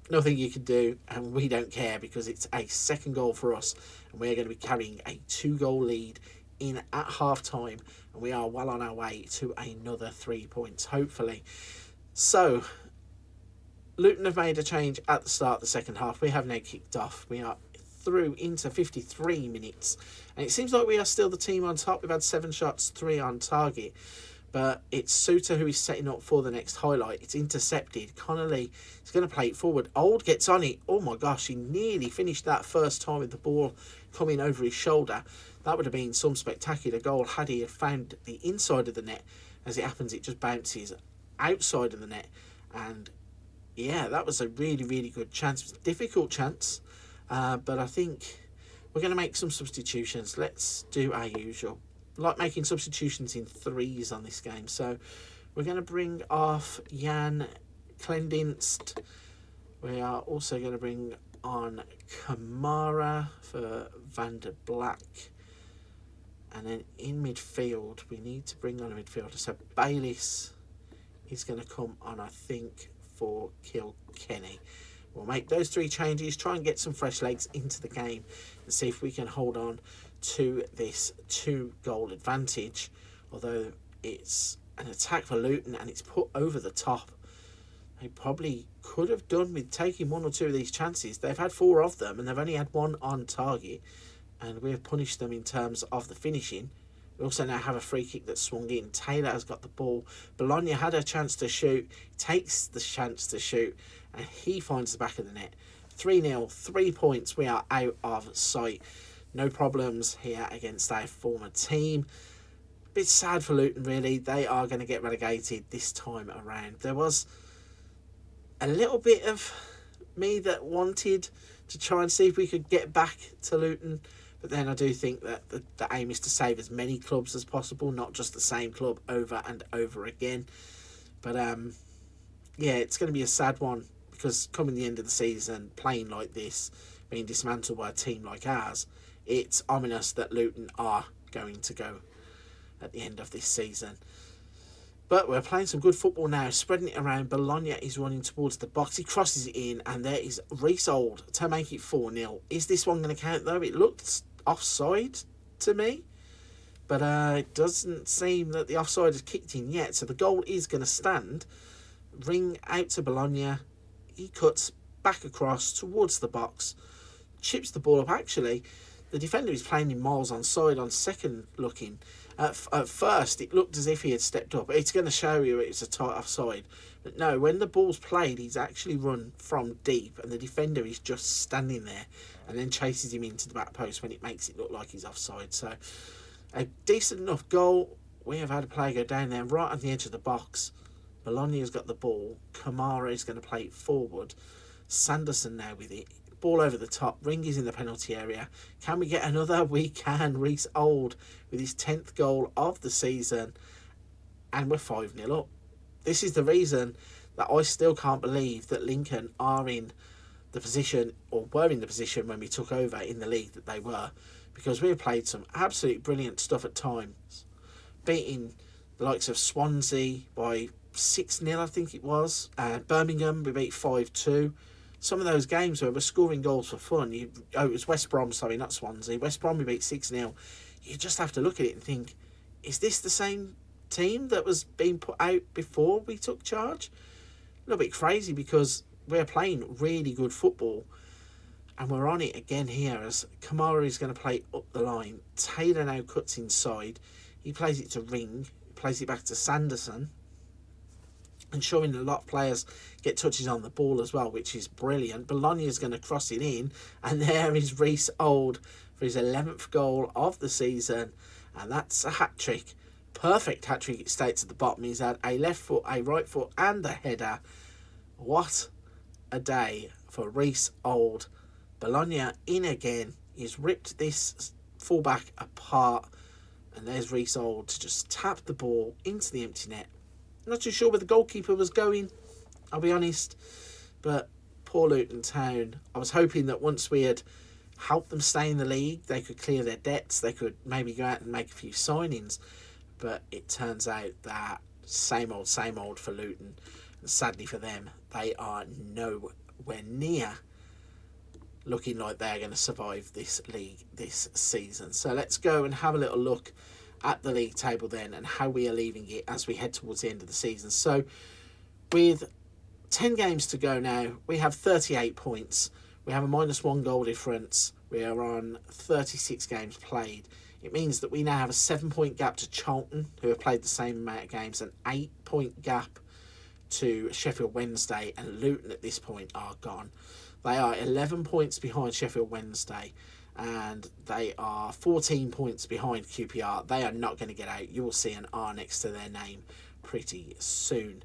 Nothing you can do, and we don't care because it's a second goal for us. And we're going to be carrying a 2-goal lead in at half time, and we are well on our way to another 3 points, hopefully. So, Luton have made a change at the start of the second half. We have now kicked off. We are through into 53 minutes, and it seems like we are still the team on top. We've had 7 shots, 3 on target, but it's Suter who is setting up for the next highlight. It's intercepted. Connolly is going to play it forward. Old gets on it. Oh my gosh, he nearly finished that first time with the ball coming over his shoulder. That would have been some spectacular goal had he found the inside of the net. As it happens, it just bounces outside of the net. And yeah, that was a really, really good chance. It was a difficult chance, but I think we're going to make some substitutions. Let's do our usual. I like making substitutions in threes on this game. So we're going to bring off Jan Clendinst. We are also going to bring on Kamara for Van der Black. And then in midfield, we need to bring on a midfielder. So Bayliss is going to come on, I think, for Kilkenny. We'll make those 3 changes, try and get some fresh legs into the game and see if we can hold on to this 2-goal advantage. Although it's an attack for Luton and it's put over the top. They probably could have done with taking 1 or 2 of these chances. They've had 4 of them and they've only had 1 on target. And we've punished them in terms of the finishing. We also now have a free kick that's swung in. Taylor has got the ball. Bologna had a chance to shoot, takes the chance to shoot, and he finds the back of the net. 3-0, 3 points. We are out of sight. No problems here against our former team. A bit sad for Luton, really. They are going to get relegated this time around. There was a little bit of me that wanted to try and see if we could get back to Luton. But then I do think that the aim is to save as many clubs as possible, not just the same club over and over again. But yeah, it's going to be a sad one because coming the end of the season, playing like this, being dismantled by a team like ours, it's ominous that Luton are going to go at the end of this season. But we're playing some good football now, spreading it around. Bologna is running towards the box. He crosses it in, and there is Reece Old to make it 4-0. Is this one going to count, though? It looked offside to me, but it doesn't seem that the offside has kicked in yet. So the goal is going to stand. Ring out to Bologna. He cuts back across towards the box, chips the ball up. Actually, the defender is playing in miles onside on second looking. At first, it looked as if he had stepped up. It's going to show you it's a tight offside. But no, when the ball's played, he's actually run from deep, and the defender is just standing there and then chases him into the back post when it makes it look like he's offside. So, a decent enough goal. We have had a player go down there right on the edge of the box. Bologna has got the ball. Kamara is going to play it forward. Sanderson now with it. Ball over the top. Ring is in the penalty area. Can we get another? We can. Reece Old with his 10th goal of the season. And we're 5-0 up. This is the reason that I still can't believe that Lincoln are in the position, or were in the position when we took over in the league that they were, because we have played some absolutely brilliant stuff at times, beating the likes of Swansea by 6-0, I think it was, and Birmingham we beat 5-2. Some of those games where we're scoring goals for fun, it was West Brom, sorry, not Swansea. West Brom we beat 6-0. You just have to look at it and think, is this the same team that was being put out before we took charge? A little bit crazy, because we're playing really good football, and we're on it again here as Kamara is going to play up the line. Taylor now cuts inside. He plays it to Ring. He plays it back to Sanderson. And showing a lot of players get touches on the ball as well, which is brilliant. Bologna is going to cross it in, and there is Reece Old for his 11th goal of the season, and that's a hat-trick. Perfect hat-trick, it states at the bottom. He's had a left foot, a right foot, and a header. What a day for Reece Old. Bologna in again. He's ripped this fullback apart, and there's Reece Old to just tap the ball into the empty net. Not too sure where the goalkeeper was going, I'll be honest, but poor Luton Town. I was hoping that once we had helped them stay in the league, they could clear their debts, they could maybe go out and make a few signings, but it turns out that same old for Luton, and sadly for them, they are nowhere near looking like they're going to survive this league this season. So let's go and have a little look at the league table then, and how we are leaving it as we head towards the end of the season. So with 10 games to go now, we have 38 points. We have a -1 goal difference. We are on 36 games played. It means that we now have a 7-point gap to Charlton, who have played the same amount of games, an 8-point gap to Sheffield Wednesday, and Luton at this point are gone. They are 11 points behind Sheffield Wednesday, and they are 14 points behind QPR. They are not going to get out. You will see an R next to their name pretty soon.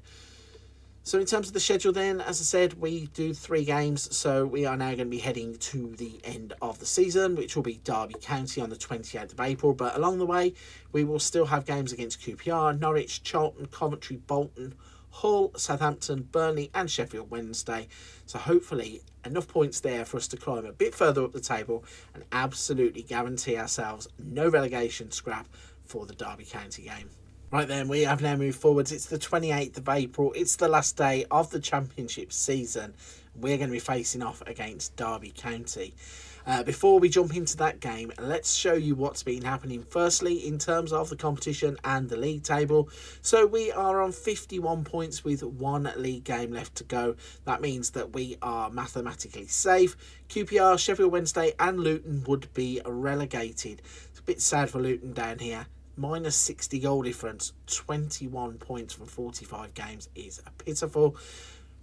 So in terms of the schedule then, as I said, we do 3 games. So we are now going to be heading to the end of the season, which will be Derby County on the 28th of April. But along the way, we will still have games against QPR, Norwich, Charlton, Coventry, Bolton, Hull, Southampton, Burnley and Sheffield Wednesday. So hopefully enough points there for us to climb a bit further up the table and absolutely guarantee ourselves no relegation scrap for the Derby County game. Right then, we have now moved forwards. It's the 28th of April. It's the last day of the Championship season. We're going to be facing off against Derby County. Before we jump into that game, let's show you what's been happening. Firstly, in terms of the competition and the league table. So we are on 51 points with 1 league game left to go. That means that we are mathematically safe. QPR, Sheffield Wednesday and Luton would be relegated. It's a bit sad for Luton down here. -60 goal difference, 21 points from 45 games is pitiful.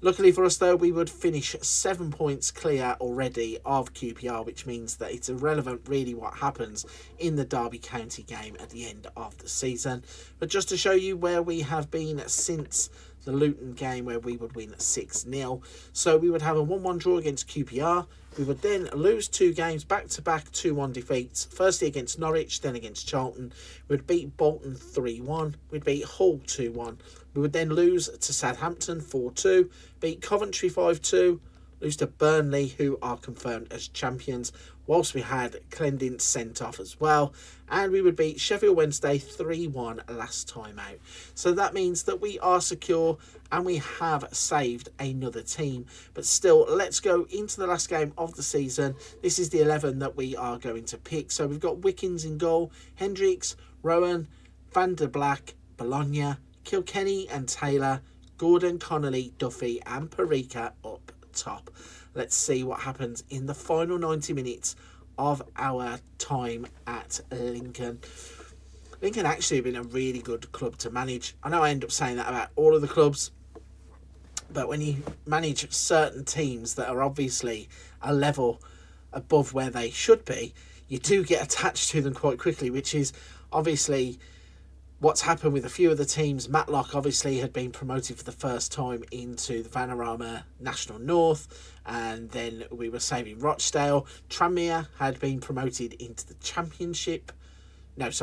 Luckily for us though, we would finish 7 points clear already of QPR, which means that it's irrelevant really what happens in the Derby County game at the end of the season. But just to show you where we have been since the Luton game, where we would win 6-0. So we would have a 1-1 draw against QPR. We would then lose 2 games back-to-back 2-1 defeats. Firstly against Norwich, then against Charlton. We'd beat Bolton 3-1. We'd beat Hull 2-1. We would then lose to Southampton 4-2. Beat Coventry 5-2. Lose to Burnley, who are confirmed as champions, whilst we had Clendin sent off as well. And we would beat Sheffield Wednesday 3-1 last time out. So that means that we are secure and we have saved another team. But still, let's go into the last game of the season. This is the 11 that we are going to pick. So we've got Wickens in goal, Hendricks, Rowan, Van der Black, Bologna, Kilkenny and Taylor, Gordon, Connolly, Duffy and Parika up top. Let's see what happens in the final 90 minutes of our time at Lincoln. Lincoln actually have been a really good club to manage. I know I end up saying that about all of the clubs, but when you manage certain teams that are obviously a level above where they should be, you do get attached to them quite quickly, which is obviously what's happened with a few of the teams. Matlock obviously had been promoted for the first time into the Vanarama National North, and then we were saving Rochdale. Tranmere had been promoted into the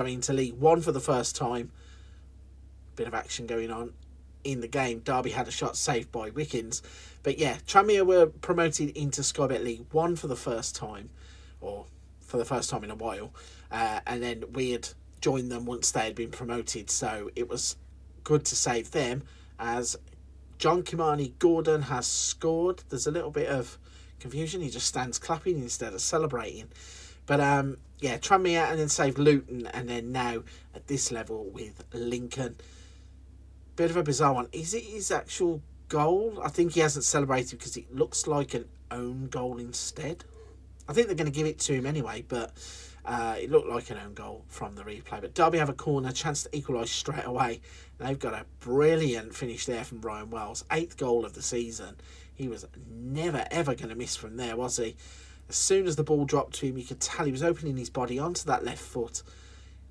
into League One for the first time. Bit of action going on. in the game. Derby had a shot saved by Wickens. But yeah, Tranmere were promoted into Sky Bet League 1 for the first time, or for the first time in a while. And then we had joined them once they had been promoted. So it was good to save them, as John Kimani Gordon has scored. There's a little bit of confusion. He just stands clapping instead of celebrating. But yeah, Tranmere, and then saved Luton, and then now at this level with Lincoln. Bit of a bizarre one. Is it his actual goal? I think he hasn't celebrated because it looks like an own goal instead. I think they're going to give it to him anyway, but it looked like an own goal from the replay. But Derby have a corner, chance to equalise straight away. They've got a brilliant finish there from Ryan Wells. 8th goal of the season. He was never, ever going to miss from there, was he? As soon as the ball dropped to him, you could tell he was opening his body onto that left foot.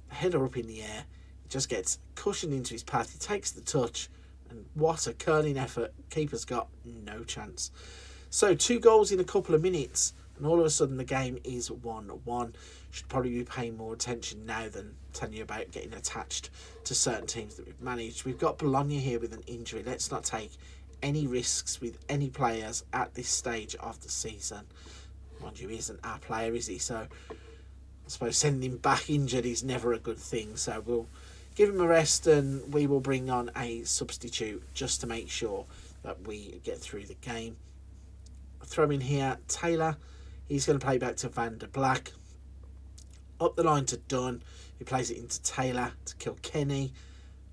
Header up in the air. He just gets cushioned into his path. He takes the touch. And what a curling effort. Keeper's got no chance. So 2 goals in a couple of minutes. And all of a sudden the game is 1-1. Should probably be paying more attention now than telling you about getting attached to certain teams that we've managed. We've got Bologna here with an injury. Let's not take any risks with any players at this stage of the season. Mind you, he isn't our player, is he? So I suppose sending him back injured is never a good thing. So we'll give him a rest, and we will bring on a substitute just to make sure that we get through the game. Throw in here Taylor. He's going to play back to Van der Black. Up the line to Dunn, who plays it into Taylor to Kilkenny.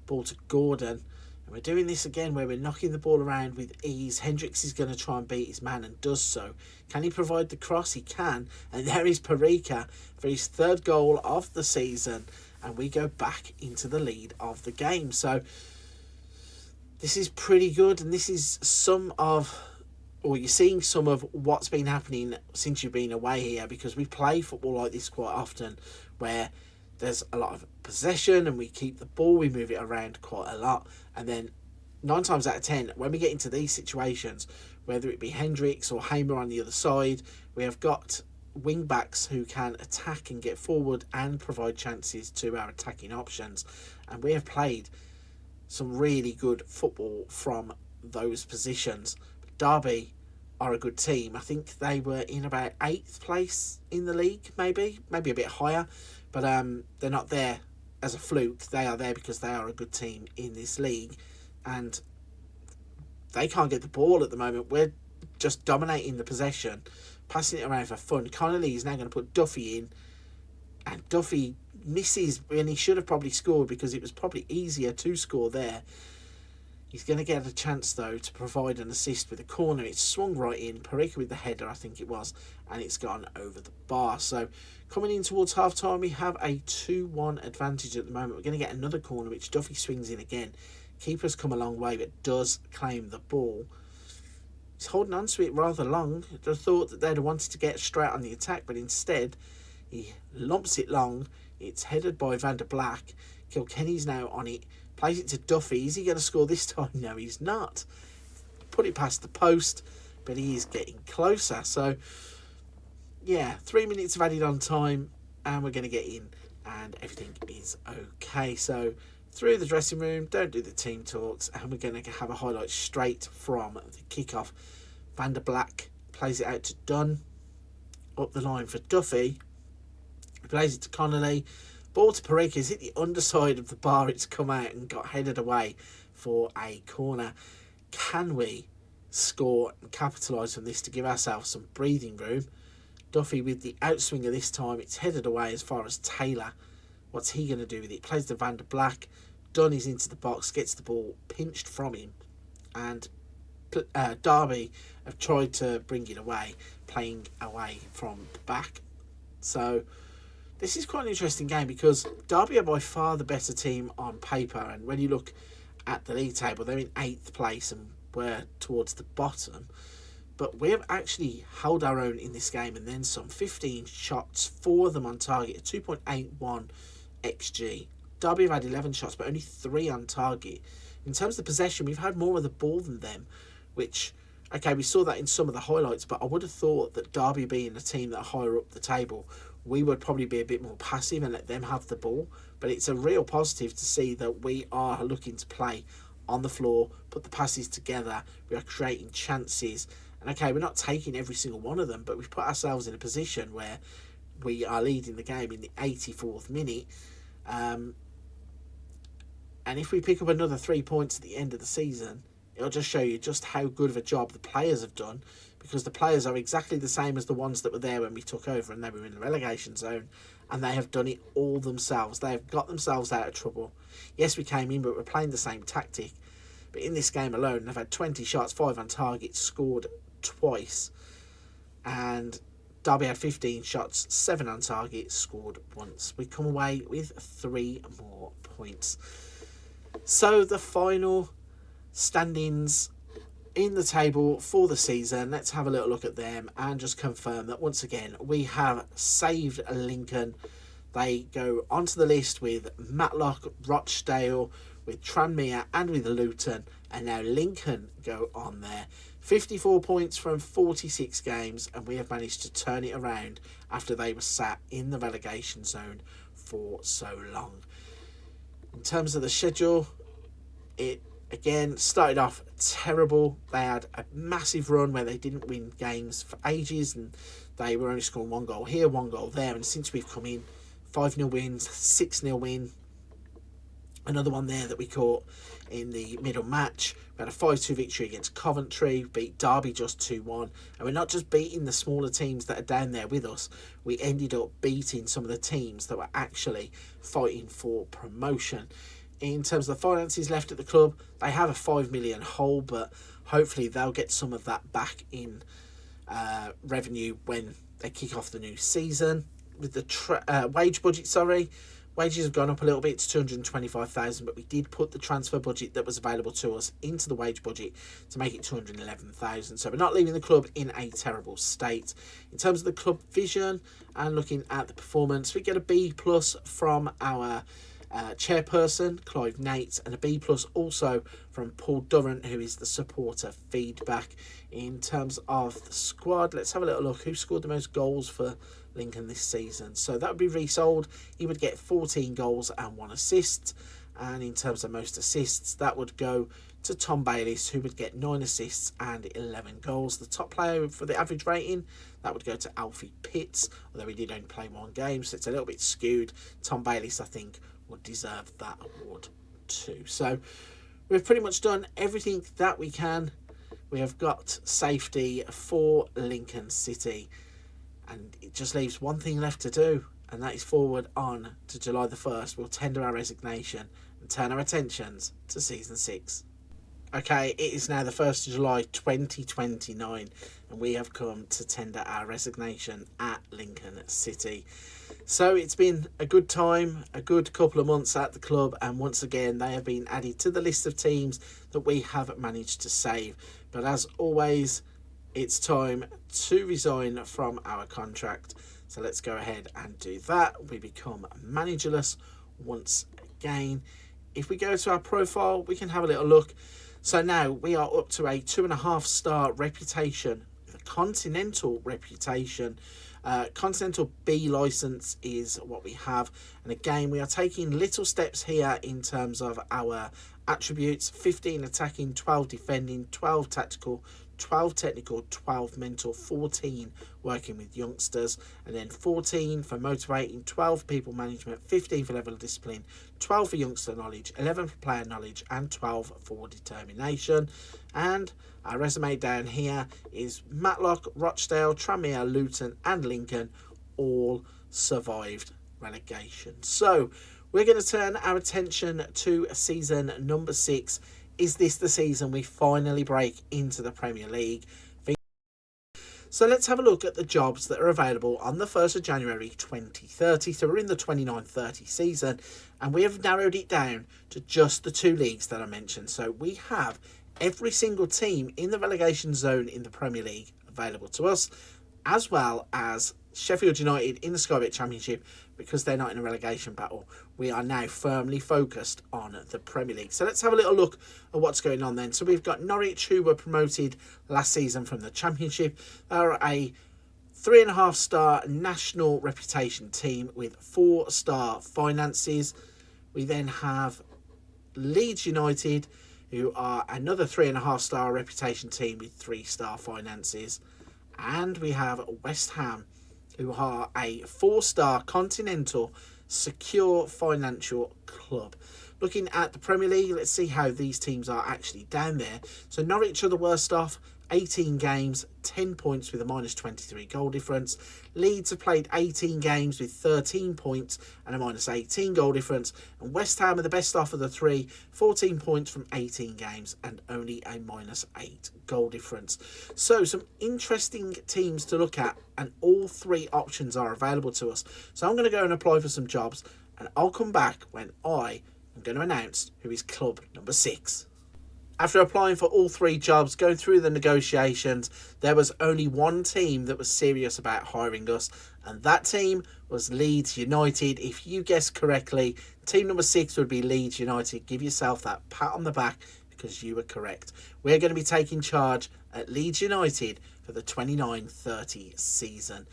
Ball to Gordon. And we're doing this again where we're knocking the ball around with ease. Hendricks is going to try and beat his man and does so. Can he provide the cross? He can. And there is Parika for his 3rd goal of the season. And we go back into the lead of the game. So this is pretty good. And this is you're seeing some of what's been happening since you've been away here, because we play football like this quite often where there's a lot of possession and we keep the ball, we move it around quite a lot, and then 9 times out of 10 when we get into these situations, whether it be Hendricks or Hamer on the other side, we have got wing backs who can attack and get forward and provide chances to our attacking options, and we have played some really good football from those positions. Derby are a good team. I think they were in about 8th place in the league, maybe a bit higher, but they're not there as a fluke. They are there because they are a good team in this league, and they can't get the ball at the moment. We're just dominating the possession, passing it around for fun. Connolly is now going to put Duffy in, and Duffy misses when he should have probably scored, because it was probably easier to score there. He's going to get a chance, though, to provide an assist with a corner. It's swung right in. Parika with the header, I think it was, and it's gone over the bar. So coming in towards half-time, we have a 2-1 advantage at the moment. We're going to get another corner, which Duffy swings in again. Keeper's come a long way, but does claim the ball. He's holding on to it rather long. I thought that they'd have wanted to get straight on the attack, but instead he lumps it long. It's headed by Van der Black. Kilkenny's now on it. Plays it to Duffy. Is he going to score this time? No, he's not. Put it past the post, but he is getting closer. So, yeah, 3 minutes of added on time, and we're going to get in, and everything is okay. So, through the dressing room, don't do the team talks, and we're going to have a highlight straight from the kickoff. Van der Black plays it out to Dunn. Up the line for Duffy. He plays it to Connolly. Ball to Parika. Is hit the underside of the bar. It's come out and got headed away for a corner. Can we score and capitalise on this to give ourselves some breathing room? Duffy with the outswinger this time. It's headed away as far as Taylor. What's he going to do with it? Plays to Van der Black. Dunn is into the box. Gets the ball pinched from him. And Derby have tried to bring it away, playing away from the back. So this is quite an interesting game, because Derby are by far the better team on paper, and when you look at the league table, they're in 8th place and we're towards the bottom. But we have actually held our own in this game, and then some. 15 shots, 4 of them on target, 2.81 XG. Derby have had 11 shots, but only 3 on target. In terms of possession, we've had more of the ball than them, which, okay, we saw that in some of the highlights, but I would have thought that Derby being a team that are higher up the table, we would probably be a bit more passive and let them have the ball. But it's a real positive to see that we are looking to play on the floor, put the passes together, we are creating chances. And okay, we're not taking every single one of them, but we've put ourselves in a position where we are leading the game in the 84th minute. And if we pick up another 3 points at the end of the season, it'll just show you just how good of a job the players have done, because the players are exactly the same as the ones that were there when we took over and they were in the relegation zone, and they have done it all themselves. They have got themselves out of trouble. Yes, we came in, but we're playing the same tactic. But in this game alone, they've had 20 shots, 5 on target, scored twice. And Derby had 15 shots, 7 on target, scored once. We come away with 3 more points. So the final standings in the table for the season, let's have a little look at them and just confirm that once again we have saved Lincoln. They go onto the list with Matlock, Rochdale, with Tranmere and with Luton, and now Lincoln go on there. 54 points from 46 games, and we have managed to turn it around after they were sat in the relegation zone for so long. In terms of the schedule, it again started off terrible. They had a massive run where they didn't win games for ages, and they were only scoring 1 goal here, 1 goal there. And since we've come in, 5-0 wins, 6-0 win, another one there that we caught in the middle match. We had a 5-2 victory against Coventry, beat Derby just 2-1. And we're not just beating the smaller teams that are down there with us, we ended up beating some of the teams that were actually fighting for promotion. In terms of the finances left at the club, they have a 5 million hole, but hopefully they'll get some of that back in revenue when they kick off the new season. With the wage budget, wages have gone up a little bit to 225,000, but we did put the transfer budget that was available to us into the wage budget to make it 211,000. So we're not leaving the club in a terrible state. In terms of the club vision and looking at the performance, we get a B+ from our chairperson, Clive Nates, and a B+ also from Paul Durrant, who is the supporter feedback. In terms of the squad, let's have a little look. Who scored the most goals for Lincoln this season? So that would be Resold. He would get 14 goals and 1 assist. And in terms of most assists, that would go to Tom Bayliss, who would get 9 assists and 11 goals. The top player for the average rating, that would go to Alfie Pitts, although he did only play 1 game, so it's a little bit skewed. Tom Bayliss, I think, would deserve that award too. So we've pretty much done everything that we can. We have got safety for Lincoln City, and it just leaves one thing left to do, and that is forward on to July the 1st. We'll tender our resignation and turn our attentions to season 6. Okay, it is now the 1st of July 2029, and we have come to tender our resignation at Lincoln City. So it's been a good time, a good couple of months at the club, and once again they have been added to the list of teams that we have managed to save. But as always, it's time to resign from our contract. So let's go ahead and do that. We become managerless once again. If we go to our profile, we can have a little look. So now we are up to a 2.5-star reputation, a continental reputation. Continental B license is what we have, and again we are taking little steps here in terms of our attributes: 15 attacking, 12 defending, 12 tactical, 12 technical, 12 mental, 14 working with youngsters, and then 14 for motivating, 12 people management, 15 for level of discipline, 12 for youngster knowledge, 11 for player knowledge, and 12 for determination. And our resume down here is Matlock, Rochdale, Tranmere, Luton and Lincoln all survived relegation. So we're going to turn our attention to season number 6. Is this the season we finally break into the Premier League? So let's have a look at the jobs that are available on the 1st of January 2030. So we're in the 29-30 season, and we have narrowed it down to just the 2 leagues that I mentioned. So we have every single team in the relegation zone in the Premier League available to us, as well as Sheffield United in the Sky Bet Championship. Because they're not in a relegation battle, we are now firmly focused on the Premier League. So let's have a little look at what's going on then. So we've got Norwich, who were promoted last season from the Championship. They're a 3.5-star national reputation team with 4-star finances. We then have Leeds United, who are another 3.5-star reputation team with 3-star finances. And we have West Ham, who are a 4-star continental secure financial club. Looking at the Premier League, let's see how these teams are actually down there. So Norwich are the worst off, 18 games, 10 points with a minus 23 goal difference. Leeds have played 18 games with 13 points and a minus 18 goal difference. And West Ham are the best off of the three, 14 points from 18 games and only a minus 8 goal difference. So some interesting teams to look at, and all three options are available to us. So I'm going to go and apply for some jobs, and I'll come back when I'm going to announce who is club number 6. After applying for all three jobs, going through the negotiations, there was only one team that was serious about hiring us, and that team was Leeds United. If you guessed correctly, team number 6 would be Leeds United. Give yourself that pat on the back because you were correct. We're going to be taking charge at Leeds United for the 29-30 season.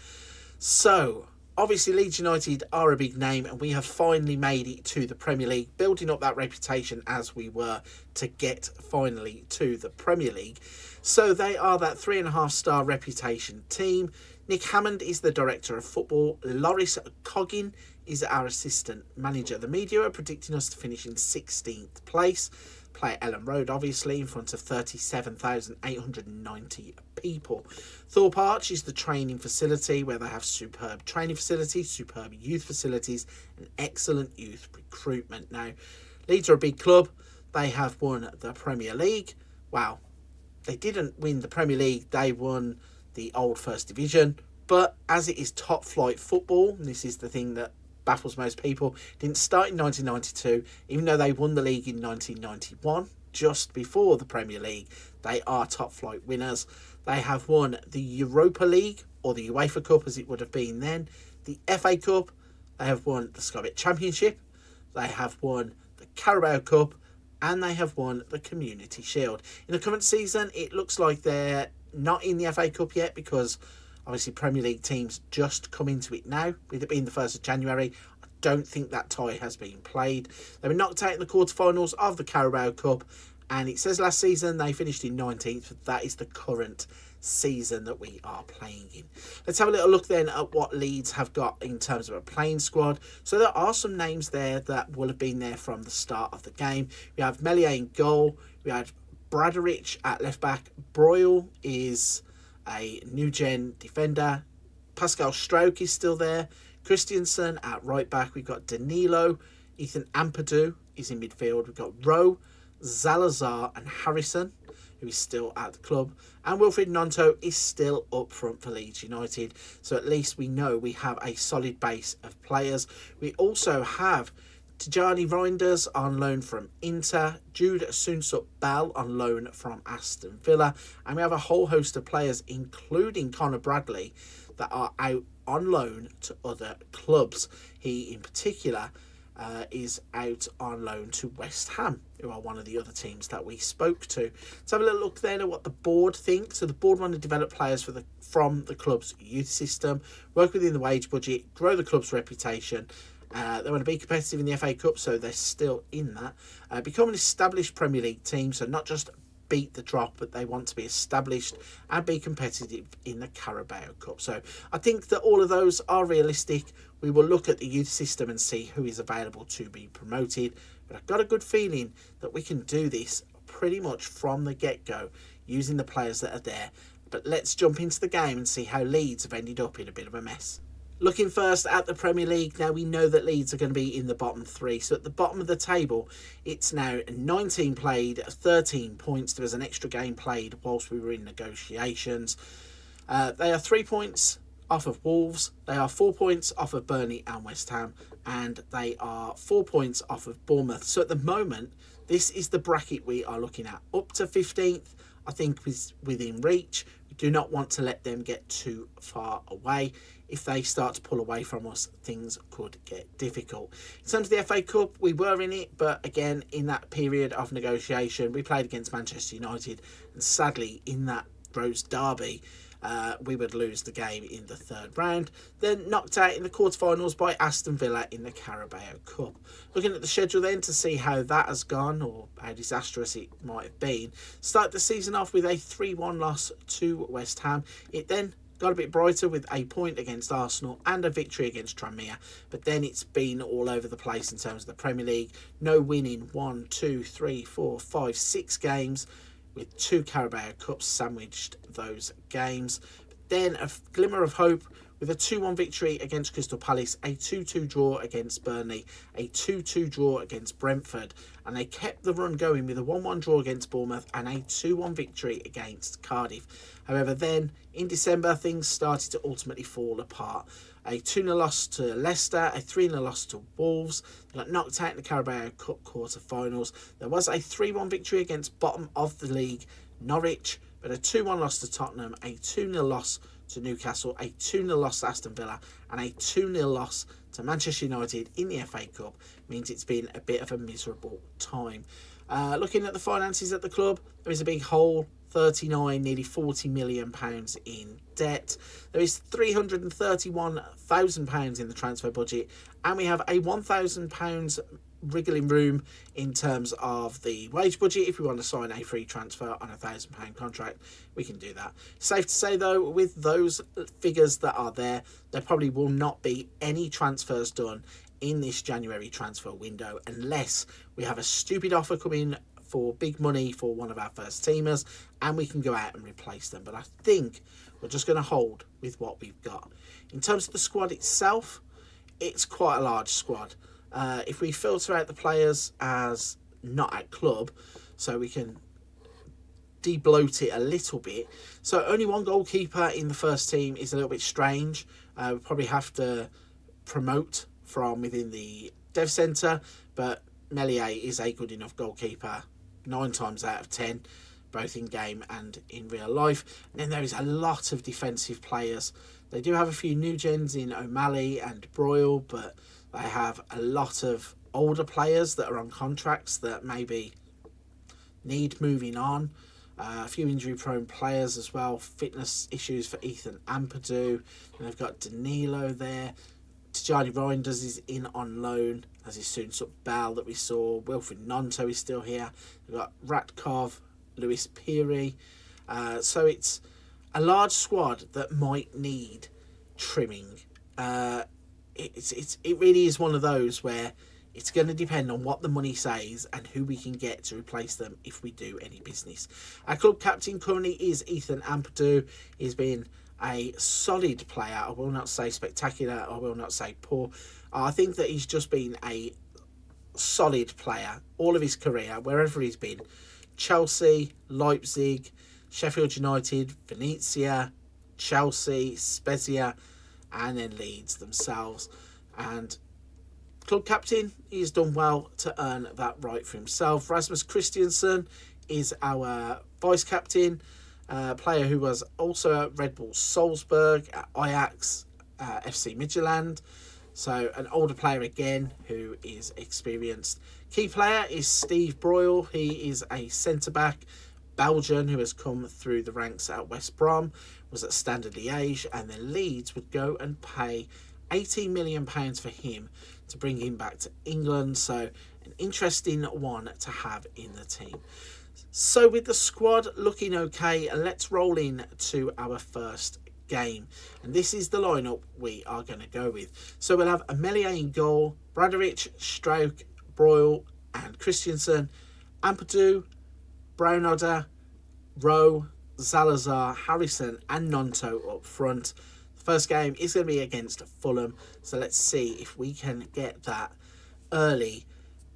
So obviously, Leeds United are a big name, and we have finally made it to the Premier League, building up that reputation as we were to get finally to the Premier League. So they are that 3.5-star reputation team. Nick Hammond is the director of football. Loris Coggin is our assistant manager. The media are predicting us to finish in 16th place. Play at Ellen Road, obviously, in front of 37,890 people. Thorpe Arch is the training facility, where they have superb training facilities, superb youth facilities, and excellent youth recruitment. Now, Leeds are a big club. They have won the Premier League. Well, they didn't win the Premier League. They won the old First Division. But as it is top flight football, and this is the thing that baffles most people, didn't start in 1992, even though they won the league in 1991, just before the Premier League. They are top flight winners. They have won the Europa League, or the UEFA Cup as it would have been then, the FA Cup. They have won the Sky Bet Championship. They have won the Carabao Cup, and they have won the Community Shield. In the current season, it looks like they're not in the FA Cup yet, because obviously Premier League teams just come into it now, with it being the 1st of January. I don't think that tie has been played. They were knocked out in the quarterfinals of the Carabao Cup, and it says last season they finished in 19th, but that is the current season that we are playing in. Let's have a little look then at what Leeds have got in terms of a playing squad. So there are some names there that will have been there from the start of the game. We have Melier in goal. We have Bradarich at left back. Broyle is a new gen defender. Pascal Stroke is still there. Christiansen at right back. We've got Danilo. Ethan Ampadu is in midfield. We've got Rowe, Salazar and Harrison, who is still at the club. And Wilfried Gnonto is still up front for Leeds United. So at least we know we have a solid base of players. We also have Tijani Reinders on loan from Inter, Jude Soonsup-Bell on loan from Aston Villa, and we have a whole host of players, including Connor Bradley, that are out on loan to other clubs. He, in particular, is out on loan to West Ham, who are one of the other teams that we spoke to. Let's have a little look then at what the board thinks. So the board want to develop players from the club's youth system, work within the wage budget, grow the club's reputation. They want to be competitive in the FA Cup, so they're still in that. Become an established Premier League team, so not just beat the drop, but they want to be established and be competitive in the Carabao Cup. So I think that all of those are realistic. We will look at the youth system and see who is available to be promoted. But I've got a good feeling that we can do this pretty much from the get-go using the players that are there. But let's jump into the game and see how Leeds have ended up in a bit of a mess. Looking first at the Premier League, now we know that Leeds are going to be in the bottom three. So at the bottom of the table, it's now 19 played, 13 points. There was an extra game played whilst we were in negotiations. They are 3 points off of Wolves. They are 4 points off of Burnley and West Ham. And they are 4 points off of Bournemouth. So at the moment, this is the bracket we are looking at. Up to 15th, I think, is within reach. We do not want to let them get too far away. If they start to pull away from us, things could get difficult. In terms of the FA Cup, we were in it, but again, in that period of negotiation, we played against Manchester United, and sadly, in that Rose Derby, we would lose the game in the third round. Then knocked out in the quarterfinals by Aston Villa in the Carabao Cup. Looking at the schedule then to see how that has gone, or how disastrous it might have been. Start the season off with a 3-1 loss to West Ham. It then got a bit brighter with a point against Arsenal and a victory against Tranmere, but then it's been all over the place in terms of the Premier League. No win in 1, 2, 3, 4, 5, 6 games, with 2 Carabao Cups sandwiched those games. But then a glimmer of hope with a 2-1 victory against Crystal Palace, a 2-2 draw against Burnley, a 2-2 draw against Brentford, and they kept the run going with a 1-1 draw against Bournemouth and a 2-1 victory against Cardiff. However, then in December things started to ultimately fall apart. A 2-0 loss to Leicester, a 3-0 loss to Wolves. They got knocked out in the Carabao Cup quarter-finals. There was a 3-1 victory against bottom of the league Norwich, but a 2-1 loss to Tottenham, a 2-0 loss to Newcastle, a 2-0 loss to Aston Villa, and a 2-0 loss to Manchester United in the FA Cup means it's been a bit of a miserable time. Looking at the finances at the club, there is a big hole. 39, nearly £40 million in debt. There is £331,000 in the transfer budget, and we have a £1,000 wriggling room in terms of the wage budget. If we want to sign a free transfer on a £1,000 contract, we can do that. Safe to say though, with those figures that are there probably will not be any transfers done in this January transfer window unless we have a stupid offer come in for big money for one of our first teamers and we can go out and replace them. But I think we're just going to hold with what we've got. In terms of the squad itself, it's quite a large squad. If we filter out the players as not at club, so we can de-bloat it a little bit. So only one goalkeeper in the first team is a little bit strange. We probably have to promote from within the dev centre, but Melier is a good enough goalkeeper 9 times out of 10, both in game and in real life. And then there is a lot of defensive players. They do have a few new gens in O'Malley and Broyle, but they have a lot of older players that are on contracts that maybe need moving on. A few injury-prone players as well. Fitness issues for Ethan Ampadu. And they've got Danilo there. Tijani Reinders is in on loan, as is soon sort of Bell that we saw. Wilfred Nonto is still here. We've got Ratkov, Lewis Peary. So it's a large squad that might need trimming. It really is one of those where it's going to depend on what the money says and who we can get to replace them if we do any business. Our club captain currently is Ethan Ampadu. He's been a solid player. I will not say spectacular. I will not say poor. I think that he's just been a solid player all of his career, wherever he's been. Chelsea, Leipzig, Sheffield United, Venezia, Chelsea, Spezia, and then Leeds themselves. And club captain, he's done well to earn that right for himself. Rasmus Christiansen is our vice captain. Player who was also at Red Bull Salzburg, at Ajax, FC Midtjylland. So an older player again who is experienced. Key player is Steve Broyle. He is a centre-back Belgian who has come through the ranks at West Brom, was at Standard Liège, and then Leeds would go and pay £18 million for him to bring him back to England. So an interesting one to have in the team. So with the squad looking okay, let's roll in to our first game. And this is the lineup we are going to go with. So we'll have Melier in goal, Bradovic, Strauch, Broyle and Christiansen, Ampadu, Brownodder, Rowe, Salazar, Harrison and Nonto up front. The first game is going to be against Fulham. So let's see if we can get that early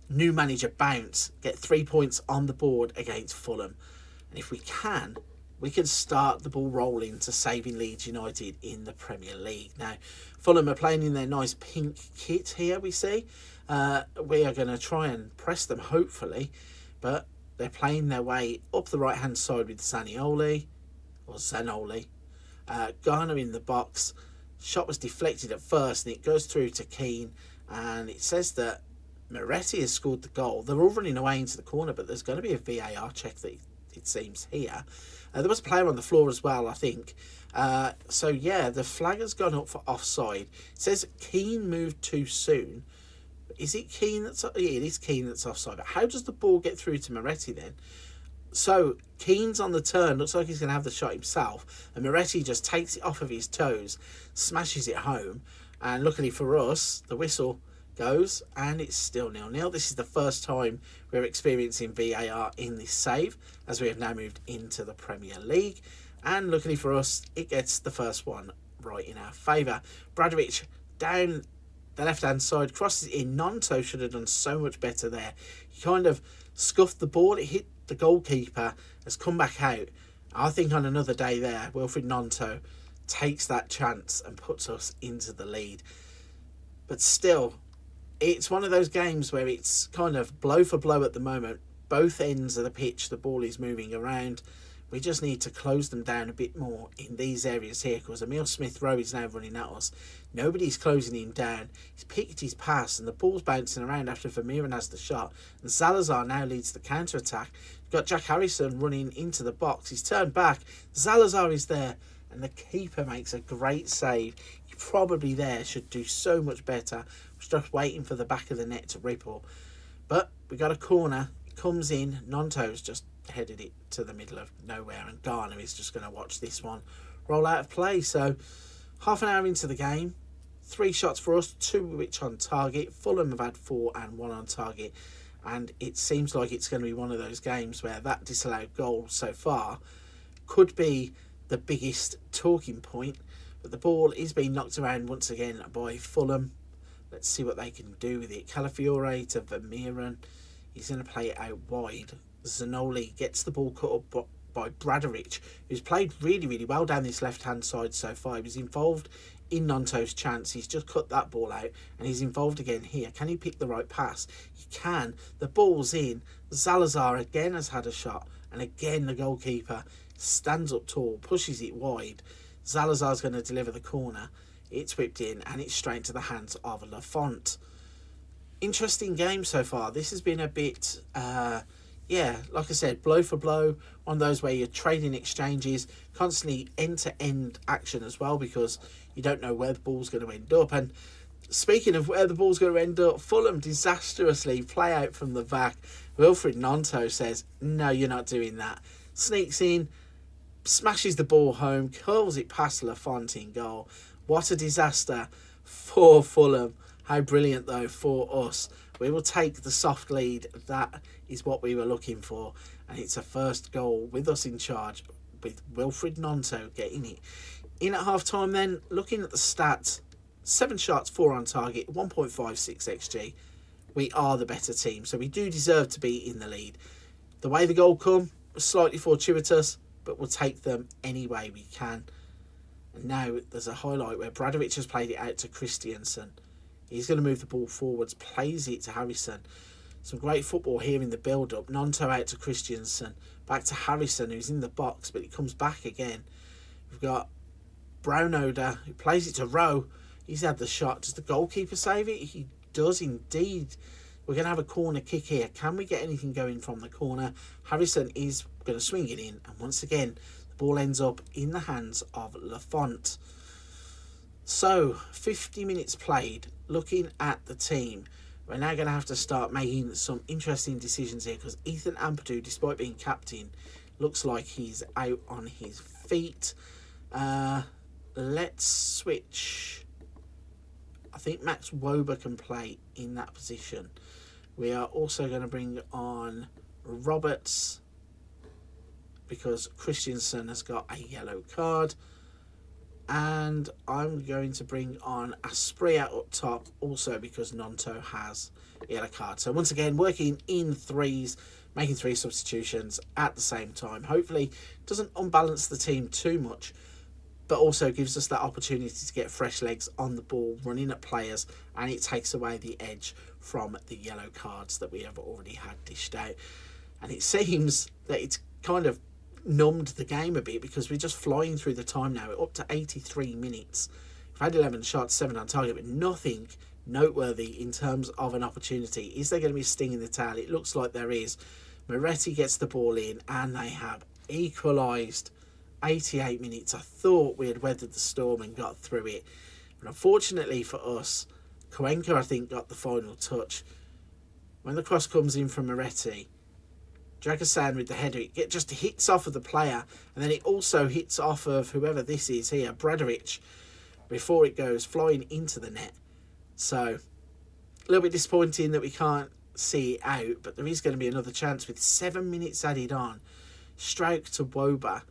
new manager bounce, get 3 points on the board against Fulham. And if we can start the ball rolling to saving Leeds United in the Premier League. Now, Fulham are playing in their nice pink kit here, we see. We are going to try and press them, hopefully. But they're playing their way up the right-hand side with Zaniolo. Garner in the box. Shot was deflected at first, and it goes through to Keane. And it says that Moretti has scored the goal. They're all running away into the corner, but there's going to be a VAR check that it seems here. There was a player on the floor as well, I think. So yeah, the flag has gone up for offside. It says Keane moved too soon. Is it Keane that's... Yeah, it is Keane that's offside. But how does the ball get through to Moretti then? So Keane's on the turn. Looks like he's going to have the shot himself. And Moretti just takes it off of his toes, smashes it home. And luckily for us, the whistle goes and it's still 0-0. This is the first time we're experiencing VAR in this save, as we have now moved into the Premier League. And luckily for us, it gets the first one right in our favour. Bradovich down the left-hand side, crosses in. Nonto should have done so much better there. He kind of scuffed the ball. It hit the goalkeeper, has come back out. I think on another day there, Wilfried Nonto takes that chance and puts us into the lead. But still, it's one of those games where it's kind of blow for blow at the moment. Both ends of the pitch, the ball is moving around. We just need to close them down a bit more in these areas here, because Emile Smith-Rowe is now running at us. Nobody's closing him down. He's picked his pass and the ball's bouncing around after Vermeeren has the shot. And Salazar now leads the counter-attack. We've got Jack Harrison running into the box. He's turned back. Salazar is there. And the keeper makes a great save. He probably there should do so much better. We're just waiting for the back of the net to ripple. But we got a corner. It comes in. Nonto's just headed it to the middle of nowhere, and Garner is just going to watch this one roll out of play. So half an hour into the game, 3 shots for us, 2 which on target. Fulham have had 4 and 1 on target, and it seems like it's going to be one of those games where that disallowed goal so far could be the biggest talking point. But the ball is being knocked around once again by Fulham. Let's see what they can do with it. Calafiore to Vermeeren. He's going to play it out wide. Zanoli gets the ball cut up by Bradovich, who's played really, really well down this left-hand side so far. He was involved in Nonto's chance. He's just cut that ball out, and he's involved again here. Can he pick the right pass? He can. The ball's in. Salazar again has had a shot, and again the goalkeeper stands up tall, pushes it wide. Salazar's going to deliver the corner. It's whipped in, and it's straight into the hands of Lafont. Interesting game so far. This has been a bit... yeah, like I said, blow for blow, one of those where you're trading exchanges, constantly end-to-end action as well, because you don't know where the ball's going to end up. And speaking of where the ball's going to end up, Fulham disastrously play out from the back. Wilfried Nonto says, no, you're not doing that. Sneaks in, smashes the ball home, curls it past Lafont in goal. What a disaster for Fulham. How brilliant, though, for us. We will take the soft lead. That is what we were looking for. And it's a first goal with us in charge, with Wilfried Nonto getting it. In at half-time then, looking at the stats, 7 shots, 4 on target, 1.56 XG. We are the better team, so we do deserve to be in the lead. The way the goal come was slightly fortuitous, but we'll take them any way we can. And now there's a highlight where Bradovich has played it out to Christiansen. He's going to move the ball forwards, plays it to Harrison. Some great football here in the build-up. Nonto out to Christiansen. Back to Harrison, who's in the box, but it comes back again. We've got Brownoder, who plays it to Rowe. He's had the shot. Does the goalkeeper save it? He does indeed. We're going to have a corner kick here. Can we get anything going from the corner? Harrison is going to swing it in. And once again, the ball ends up in the hands of Lafont. So, 50 minutes played. Looking at the team, we're now going to have to start making some interesting decisions here, because Ethan Ampadu, despite being captain, looks like he's out on his feet. Let's switch. I think Max Wober can play in that position. We are also going to bring on Roberts, because Christiansen has got a yellow card. And I'm going to bring on Aspria up top, also because Nonto has a yellow card. So once again, working in threes, making 3 substitutions at the same time. Hopefully doesn't unbalance the team too much, but also gives us that opportunity to get fresh legs on the ball, running at players, and it takes away the edge from the yellow cards that we have already had dished out. And it seems that it's kind of numbed the game a bit, because we're just flying through the time now. We're up to 83 minutes. We've had 11 shots, 7 on target, but nothing noteworthy in terms of an opportunity. Is there going to be a sting in the tail? It looks like there is. Moretti gets the ball in, and they have equalised. 88 minutes. I thought we had weathered the storm and got through it. But unfortunately for us, Cuenca, I think, got the final touch. When the cross comes in from Moretti, Jagasan with the header, it just hits off of the player, and then it also hits off of whoever this is here, Bradovich, before it goes flying into the net. So, a little bit disappointing that we can't see it out, but there is going to be another chance with 7 minutes added on. Stroke to Woba.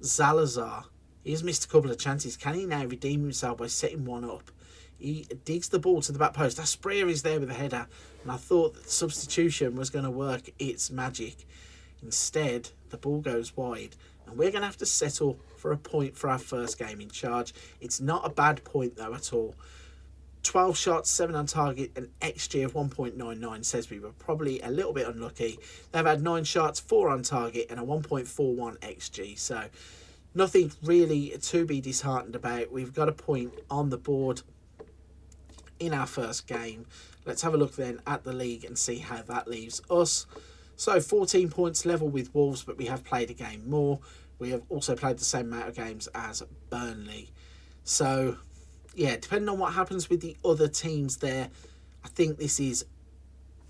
Zalazar. He's missed a couple of chances. Can he now redeem himself by setting one up? He digs the ball to the back post. Aspirations is there with a header, and I thought that substitution was going to work its magic. Instead, the ball goes wide, and we're going to have to settle for a point for our first game in charge. It's not a bad point, though, at all. 12 shots, 7 on target, an XG of 1.99 says we were probably a little bit unlucky. They've had 9 shots, 4 on target, and a 1.41 XG, so nothing really to be disheartened about. We've got a point on the board in our first game. Let's have a look then at the league and see how that leaves us. So 14 points level with Wolves, but we have played a game more. We have also played the same amount of games as Burnley. So yeah, depending on what happens with the other teams there, I think this is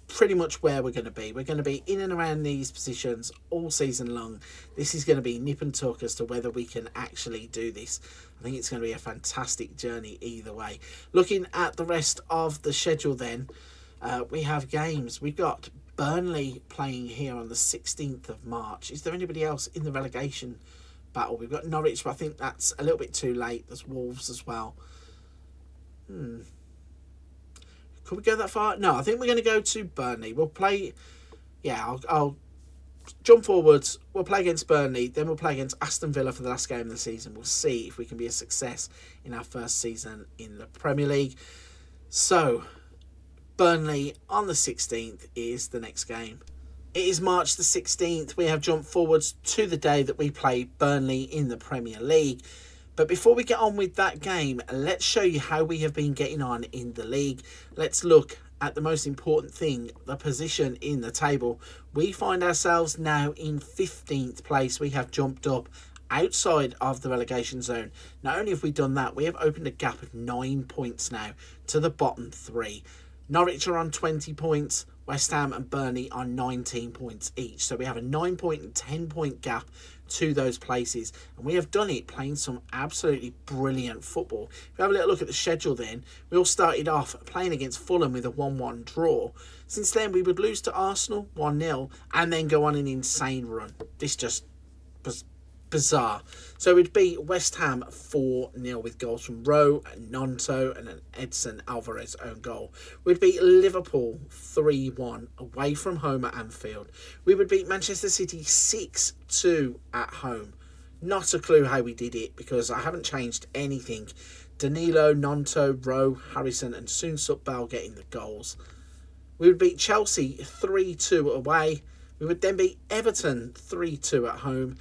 pretty much where we're going to be. We're going to be in and around these positions all season long. This is going to be nip and tuck as to whether we can actually do this. I think it's going to be a fantastic journey either way. Looking at the rest of the schedule then, we have games. We've got Burnley playing here on the 16th of March. Is there anybody else in the relegation battle? We've got Norwich, but I think that's a little bit too late. There's Wolves as well. Could we go that far? No, I think we're going to go to Burnley. We'll play... Yeah, I'll jump forwards. We'll play against Burnley. Then we'll play against Aston Villa for the last game of the season. We'll see if we can be a success in our first season in the Premier League. So, Burnley on the 16th is the next game. It is March the 16th. We have jumped forwards to the day that we play Burnley in the Premier League. But before we get on with that game, let's show you how we have been getting on in the league. Let's look at the most important thing, the position in the table. We find ourselves now in 15th place. We have jumped up outside of the relegation zone. Not only have we done that, we have opened a gap of 9 points now to the bottom 3. Norwich are on 20 points. West Ham and Burnley are 19 points each. So we have a 9 point and 10 point gap to those places, and we have done it playing some absolutely brilliant football. If we have a little look at the schedule then, we all started off playing against Fulham with a 1-1 draw. Since then we would lose to Arsenal 1-0 and then go on an insane run. This just was bizarre. So we'd beat West Ham 4-0 with goals from Rowe and Nonto and an Edson Alvarez own goal. We'd beat Liverpool 3-1 away from home at Anfield. We would beat Manchester City 6-2 at home. Not a clue how we did it because I haven't changed anything. Danilo, Nonto, Rowe, Harrison and Soonsup Bell getting the goals. We would beat Chelsea 3-2 away. We would then beat Everton 3-2 at home.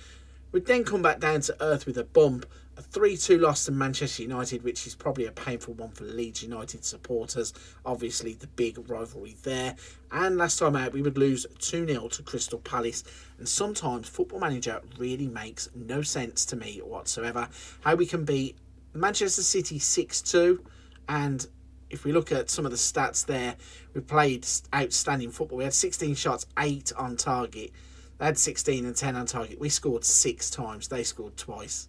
We'd then come back down to earth with a bump, a 3-2 loss to Manchester United, which is probably a painful one for Leeds United supporters. Obviously, the big rivalry there. And last time out, we would lose 2-0 to Crystal Palace. And sometimes Football Manager really makes no sense to me whatsoever. How we can beat Manchester City 6-2. And if we look at some of the stats there, we played outstanding football. We had 16 shots, 8 on target. They had 16 and 10 on target. We scored 6 times. They scored twice.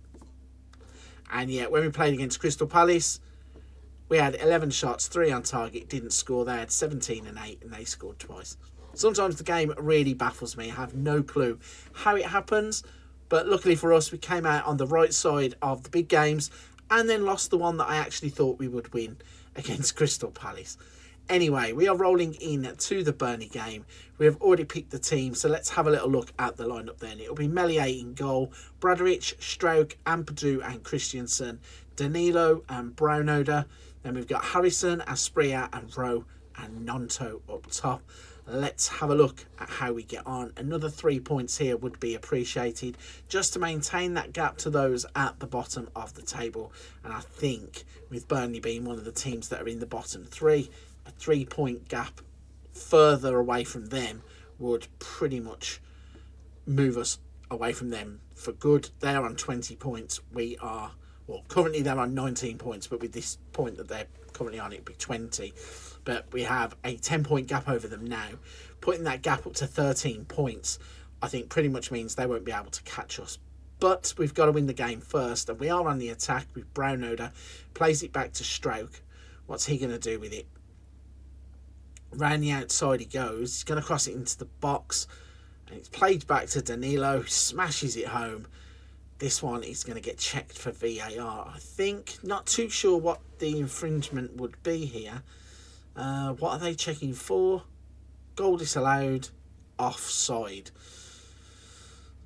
And yet, when we played against Crystal Palace, we had 11 shots, 3 on target, didn't score. They had 17 and 8, and they scored twice. Sometimes the game really baffles me. I have no clue how it happens. But luckily for us, we came out on the right side of the big games and then lost the one that I actually thought we would win against Crystal Palace. Anyway, we are rolling in to the Burnley game. We have already picked the team, so let's have a little look at the lineup then. It'll be Meslier in goal, Bradovich, Stroke, Ampadu and Christensen, Danilo and Brownoder. Then we've got Harrison, Aspria and Rowe and Nonto up top. Let's have a look at how we get on. Another 3 points here would be appreciated just to maintain that gap to those at the bottom of the table. And I think with Burnley being one of the teams that are in the bottom 3, a 3 point gap further away from them would pretty much move us away from them for good. They're on 20 points. We are, well, currently they're on 19 points, but with this point that they're currently on, it'd be 20. But we have a 10-point gap over them now. Putting that gap up to 13 points, I think pretty much means they won't be able to catch us. But we've got to win the game first, and we are on the attack with Brownoda. Plays it back to Stroke. What's he going to do with it? Round the outside he goes. He's going to cross it into the box. And it's played back to Danilo, who smashes it home. This one is going to get checked for VAR, I think. Not too sure what the infringement would be here. What are they checking for? Goal disallowed, offside.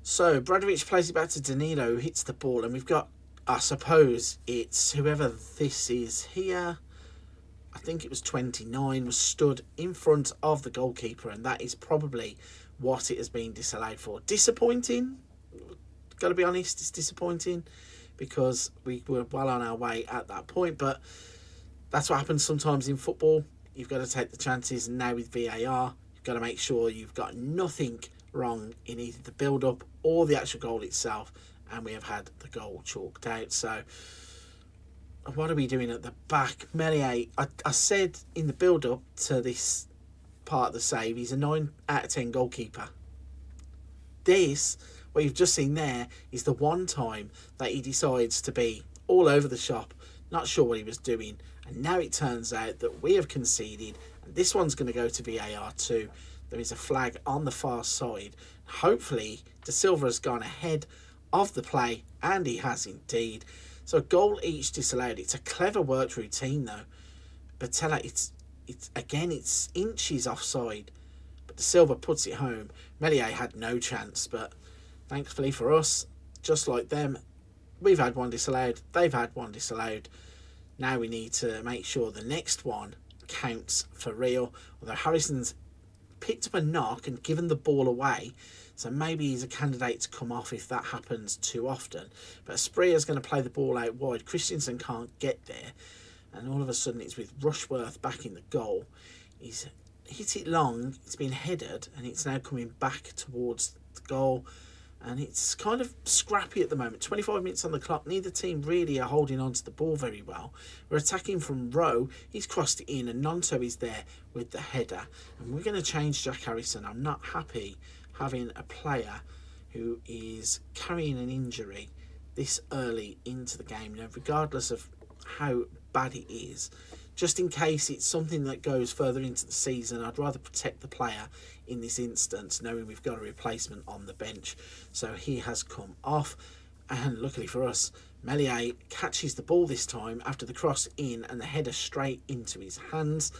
So Bradovic plays it back to Danilo, who hits the ball, and we've got, I suppose it's whoever this is here. I think it was 29, was stood in front of the goalkeeper, and that is probably what it has been disallowed for. Disappointing, got to be honest, it's disappointing because we were well on our way at that point, but that's what happens sometimes in football. You've got to take the chances, and now with VAR, you've got to make sure you've got nothing wrong in either the build-up or the actual goal itself, and we have had the goal chalked out. So what are we doing at the back? Melier, I said in the build-up to this part of the save, he's a 9 out of 10 goalkeeper. This, what you've just seen there, is the one time that he decides to be all over the shop, not sure what he was doing, and now it turns out that we have conceded, and this one's going to go to VAR too. There is a flag on the far side. Hopefully, De Silva has gone ahead of the play, and he has indeed. So a goal each disallowed. It's a clever worked routine though. But it's inches offside. But De Silva puts it home. Melier had no chance, but thankfully for us, just like them, we've had one disallowed. They've had one disallowed. Now we need to make sure the next one counts for real. Although Harrison's picked up a knock and given the ball away, so maybe he's a candidate to come off if that happens too often. But Aspria's going to play the ball out wide. Christensen can't get there, and all of a sudden it's with Rushworth back in the goal. He's hit it long, it's been headed, and it's now coming back towards the goal, and it's kind of scrappy at the moment. 25 minutes on the clock, neither team really are holding on to the ball very well. We're attacking from Rowe, he's crossed it in, and Nonto is there with the header, and we're going to change Jack Harrison. I'm not happy having a player who is carrying an injury this early into the game, regardless of how bad it is. Just in case it's something that goes further into the season, I'd rather protect the player in this instance, knowing we've got a replacement on the bench. So he has come off, and luckily for us, Melier catches the ball this time after the cross in and the header straight into his hands.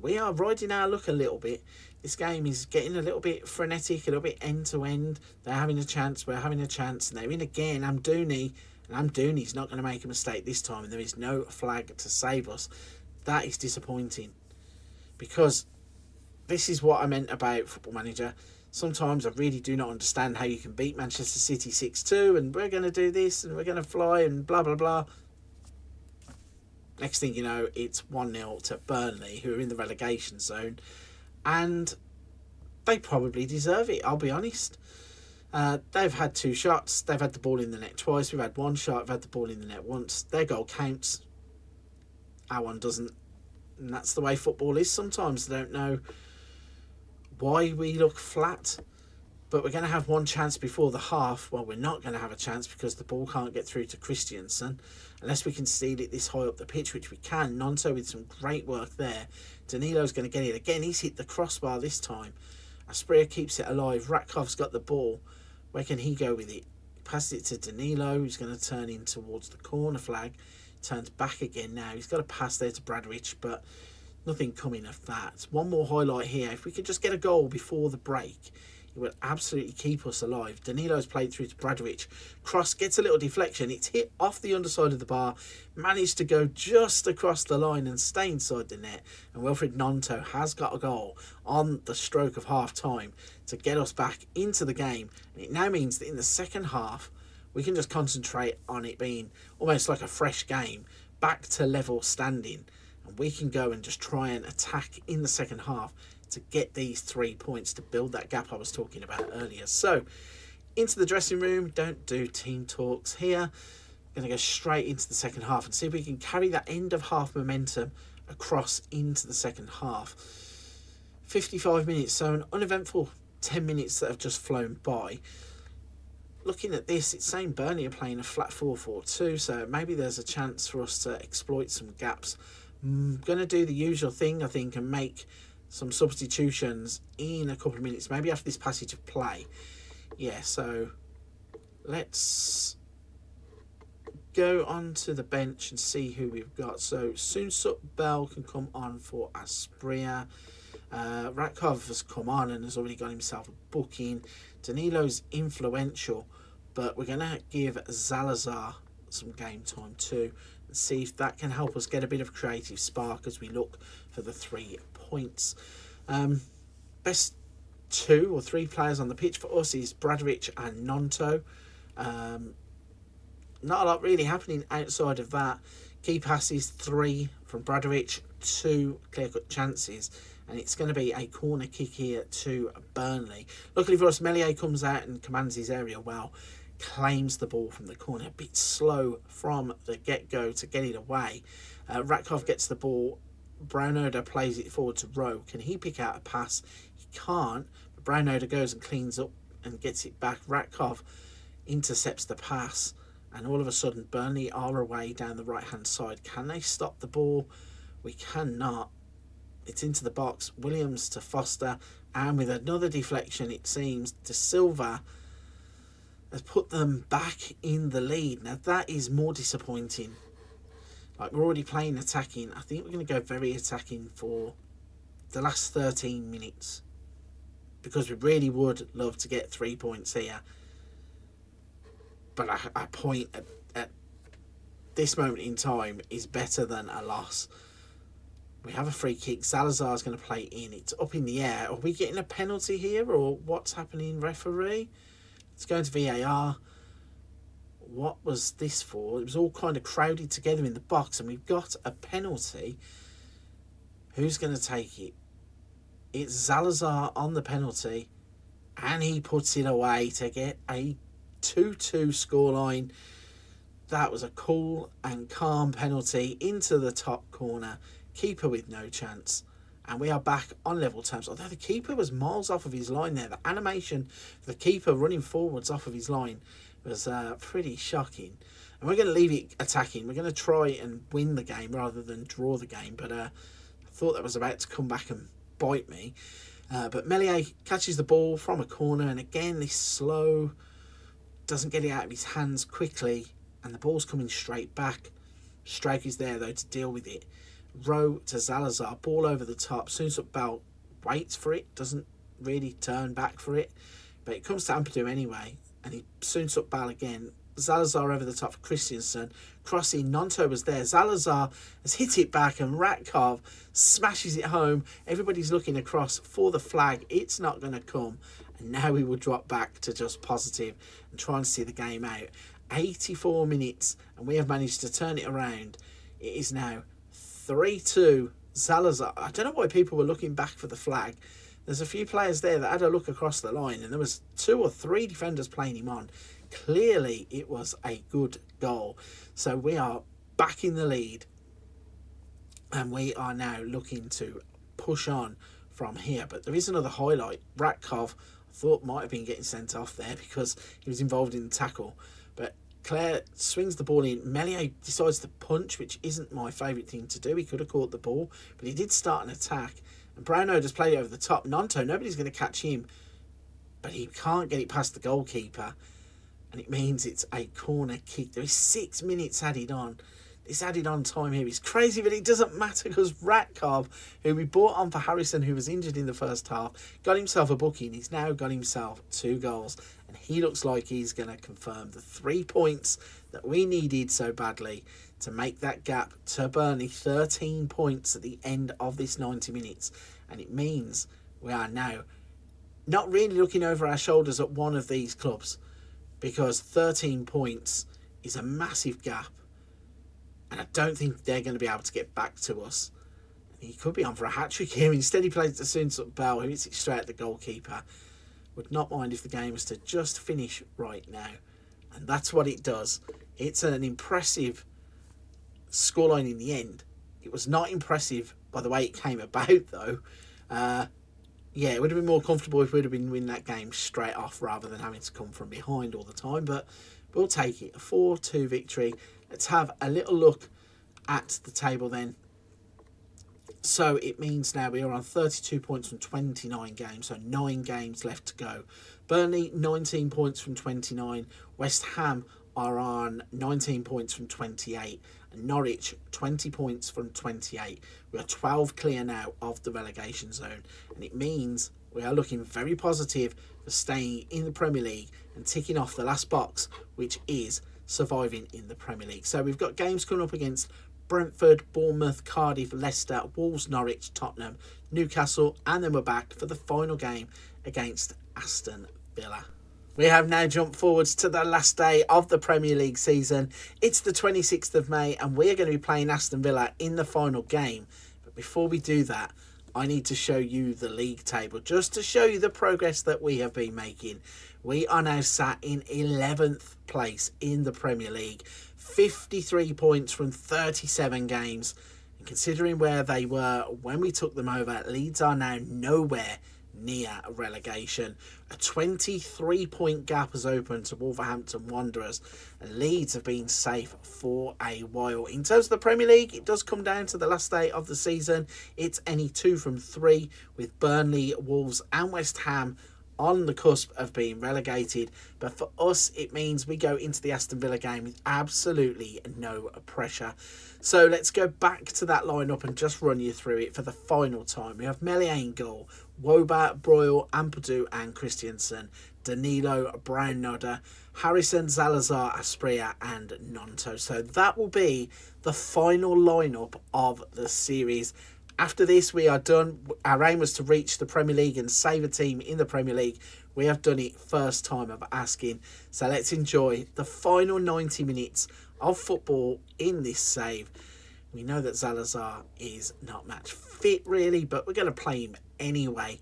We are riding our luck a little bit. This game is getting a little bit frenetic, a little bit end-to-end. They're having a chance, we're having a chance, and they're in again. Amdouni, and Amdouni's not going to make a mistake this time, and there is no flag to save us. That is disappointing, because this is what I meant about Football Manager. Sometimes I really do not understand how you can beat Manchester City 6-2 and we're going to do this and we're going to fly and blah, blah, blah. Next thing you know, it's 1-0 to Burnley, who are in the relegation zone, and they probably deserve it, I'll be honest. They've had 2 shots. They've had the ball in the net twice. We've had 1 shot. We've had the ball in the net once. Their goal counts. Our one doesn't. And that's the way football is sometimes. I don't know why we look flat, but we're going to have 1 chance before the half. Well, we're not going to have a chance because the ball can't get through to Christensen unless we can steal it this high up the pitch, which we can. Nonto with some great work there. Danilo's going to get it again. He's hit the crossbar this time. Aspria keeps it alive. Ratkov's got the ball. Where can he go with it? Passes it to Danilo, who's going to turn in towards the corner flag. Turns back again now. He's got a pass there to Bradovic, but nothing coming of that. One more highlight here. If we could just get a goal before the break, it would absolutely keep us alive. Danilo's played through to Bradovic. Cross gets a little deflection. It's hit off the underside of the bar. Managed to go just across the line and stay inside the net. And Wilfried Nonto has got a goal on the stroke of half time to get us back into the game. And it now means that in the second half, we can just concentrate on it being almost like a fresh game, back to level standing. And we can go and just try and attack in the second half to get these 3 points to build that gap I was talking about earlier. So Into the dressing room. Don't do team talks here. Going to go straight into the second half and see if we can carry that end of half momentum across into the second half. 55 minutes, so an uneventful 10 minutes that have just flown by. Looking at this, it's saying Burnley are playing a flat 4-4-2, so maybe there's a chance for us to exploit some gaps. I'm going to do the usual thing, I think, and make some substitutions in a couple of minutes, maybe after this passage of play. Yeah, so let's go onto the bench and see who we've got. So Soonsup Bell can come on for Aspria. Ratkov has come on and has already got himself a booking. Danilo's influential, but we're going to give Zalazar some game time too and see if that can help us get a bit of creative spark as we look for the 3 points. Best 2 or 3 players on the pitch for us is Bradovich and Nonto. Not a lot really happening outside of that. Key passes 3 from Bradovich, 2 clear-cut chances, and it's going to be a corner kick here to Burnley. Luckily for us, Meslier comes out and commands his area well, claims the ball from the corner, a bit slow from the get-go to get it away. Ratkov gets the ball, Brownoda plays it forward to Rowe. Can he pick out a pass? He can't, but Brownoda goes and cleans up and gets it back. Ratkov intercepts the pass, and all of a sudden Burnley are away down the right hand side. Can they stop the ball? We cannot. It's into the box. Williams to Foster, and with another deflection, it seems, De Silva has put them back in the lead. Now that is more disappointing. Like, we're already playing attacking. I think we're going to go very attacking for the last 13 minutes, because we really would love to get 3 points here. But a point at this moment in time is better than a loss. We have a free kick. Salazar's going to play in. It's up in the air. Are we getting a penalty here, or what's happening, referee? It's going to VAR. What was this for? It was all kind of crowded together in the box, and we've got a penalty. Who's going to take it? It's Salazar on the penalty, and he puts it away to get a 2-2 scoreline. That was a cool and calm penalty into the top corner. Keeper with no chance. And we are back on level terms. Although the keeper was miles off of his line there. The animation for the keeper running forwards off of his line was pretty shocking. And we're going to leave it attacking. We're going to try and win the game rather than draw the game. But I thought that was about to come back and bite me. But Meslier catches the ball from a corner. And again, this slow, doesn't get it out of his hands quickly. And the ball's coming straight back. Strike is there, though, to deal with it. Rowe to Salazar, ball over the top. Soonsup Bell waits for it, doesn't really turn back for it, but it comes to Ampadu anyway, and he Soonsup Bell again. Salazar over the top for Christensen, crossing. Nonto was there. Salazar has hit it back, and Ratkov smashes it home. Everybody's looking across for the flag. It's not going to come, and now we will drop back to just positive and try and see the game out. 84 minutes, and we have managed to turn it around. It is now 3-2 Salazar. I don't know why people were looking back for the flag. There's a few players there that had a look across the line, and there was 2 or 3 defenders playing him on. Clearly it was a good goal. So we are back in the lead, and we are now looking to push on from here. But there is another highlight. Ratkov, I thought, might have been getting sent off there because he was involved in the tackle, but Claire swings the ball in. Meslier decides to punch, which isn't my favourite thing to do. He could have caught the ball, but he did start an attack. And Brownoda just played it over the top. Nonto, nobody's going to catch him, but he can't get it past the goalkeeper, and it means it's a corner kick. There is 6 minutes added on. This added on time here is crazy, but it doesn't matter because Ratkov, who we bought on for Harrison, who was injured in the first half, got himself a booking. He's now got himself 2 goals, and he looks like he's going to confirm the 3 points that we needed so badly to make that gap to Burnley. 13 points at the end of this 90 minutes, and it means we are now not really looking over our shoulders at one of these clubs, because 13 points is a massive gap. And I don't think they're going to be able to get back to us. He could be on for a hat-trick here. Instead, he plays it to Soonsup Bell, who hits it straight at the goalkeeper. would not mind if the game was to just finish right now. And that's what it does. It's an impressive scoreline in the end. It was not impressive by the way it came about, though. Yeah, it would have been more comfortable if we would have been winning that game straight off rather than having to come from behind all the time. But we'll take it. A 4-2 victory. Let's have a little look at the table then. So it means now we are on 32 points from 29 games, so 9 games left to go. Burnley, 19 points from 29. West Ham are on 19 points from 28. And Norwich, 20 points from 28. We are 12 clear now of the relegation zone. And it means we are looking very positive for staying in the Premier League and ticking off the last box, which is surviving in the Premier League. So we've got games coming up against Brentford, Bournemouth, Cardiff, Leicester, Wolves, Norwich, Tottenham, Newcastle, and then we're back for the final game against Aston Villa. We have now jumped forwards to the last day of the Premier League season. It's the 26th of May and we're going to be playing Aston Villa in the final game. But before we do that, I need to show you the league table just to show you the progress that we have been making. We are now sat in 11th place in the Premier League. 53 points from 37 games. And considering where they were when we took them over, Leeds are now nowhere near relegation. A 23-point gap has opened to Wolverhampton Wanderers, and Leeds have been safe for a while. In terms of the Premier League, it does come down to the last day of the season. It's any 2 from 3 with Burnley, Wolves and West Ham on the cusp of being relegated. But for us, it means we go into the Aston Villa game with absolutely no pressure. So let's go back to that lineup and just run you through it for the final time. We have Meslier in goal, Woba, Broyle, Ampadu and Christensen, Danilo, Brown Nodder, Harrison, Salazar, Aspria and Nonto. So that will be the final lineup of the series. After this, we are done. Our aim was to reach the Premier League and save a team in the Premier League. We have done it first time of asking. So let's enjoy the final 90 minutes of football in this save. We know that Salazar is not match fit really, but we're going to play him anyway.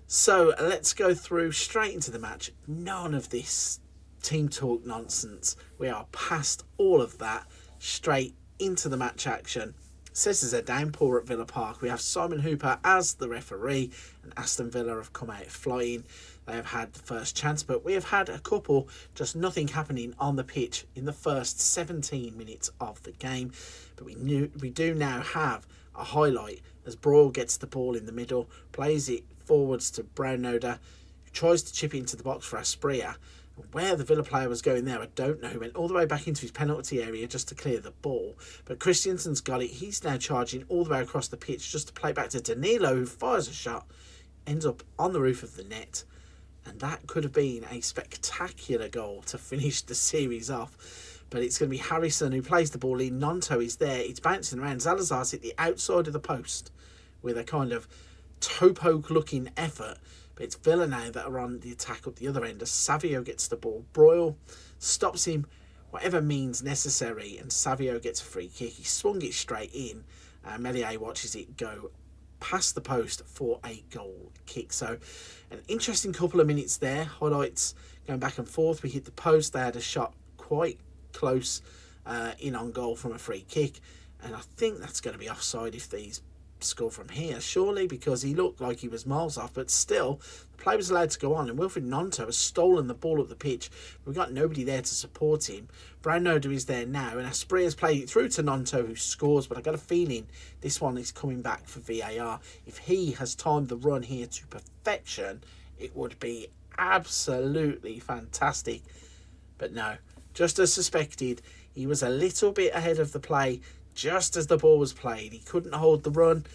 So let's go through straight into the match. None of this team talk nonsense. We are past all of that. Straight into the match action. Says there's a downpour at Villa Park. We have Simon Hooper as the referee, and Aston Villa have come out flying. They have had the first chance, but we have had a couple, just nothing happening on the pitch in the first 17 minutes of the game. But we do now have a highlight as Broyle gets the ball in the middle, plays it forwards to Brown Nodder, who tries to chip it into the box for Aspria. Where the Villa player was going there, I don't know. He went all the way back into his penalty area just to clear the ball. But Christensen's got it. He's now charging all the way across the pitch just to play back to Danilo, who fires a shot, ends up on the roof of the net. And that could have been a spectacular goal to finish the series off. But it's going to be Harrison who plays the ball in. Nonto is there. It's bouncing around. Salazar's at the outside of the post with a kind of toe-poke-looking effort. But it's Villa now that are on the attack up the other end as Savio gets the ball. Broyle stops him whatever means necessary and Savio gets a free kick. He swung it straight in. Meslier watches it go past the post for a goal kick. So an interesting couple of minutes there. Highlights going back and forth. We hit the post. They had a shot quite close in on goal from a free kick. And I think that's going to be offside if these score from here, surely, because he looked like he was miles off, but still the play was allowed to go on, and Wilfried Nonto has stolen the ball up the pitch. We've got nobody there to support him. Brown Nodder is there now, and Aspria has played it through to Nonto, who scores, but I got a feeling this one is coming back for VAR. If he has timed the run here to perfection, it would be absolutely fantastic. But no, just as suspected, he was a little bit ahead of the play just as the ball was played. He couldn't hold the run.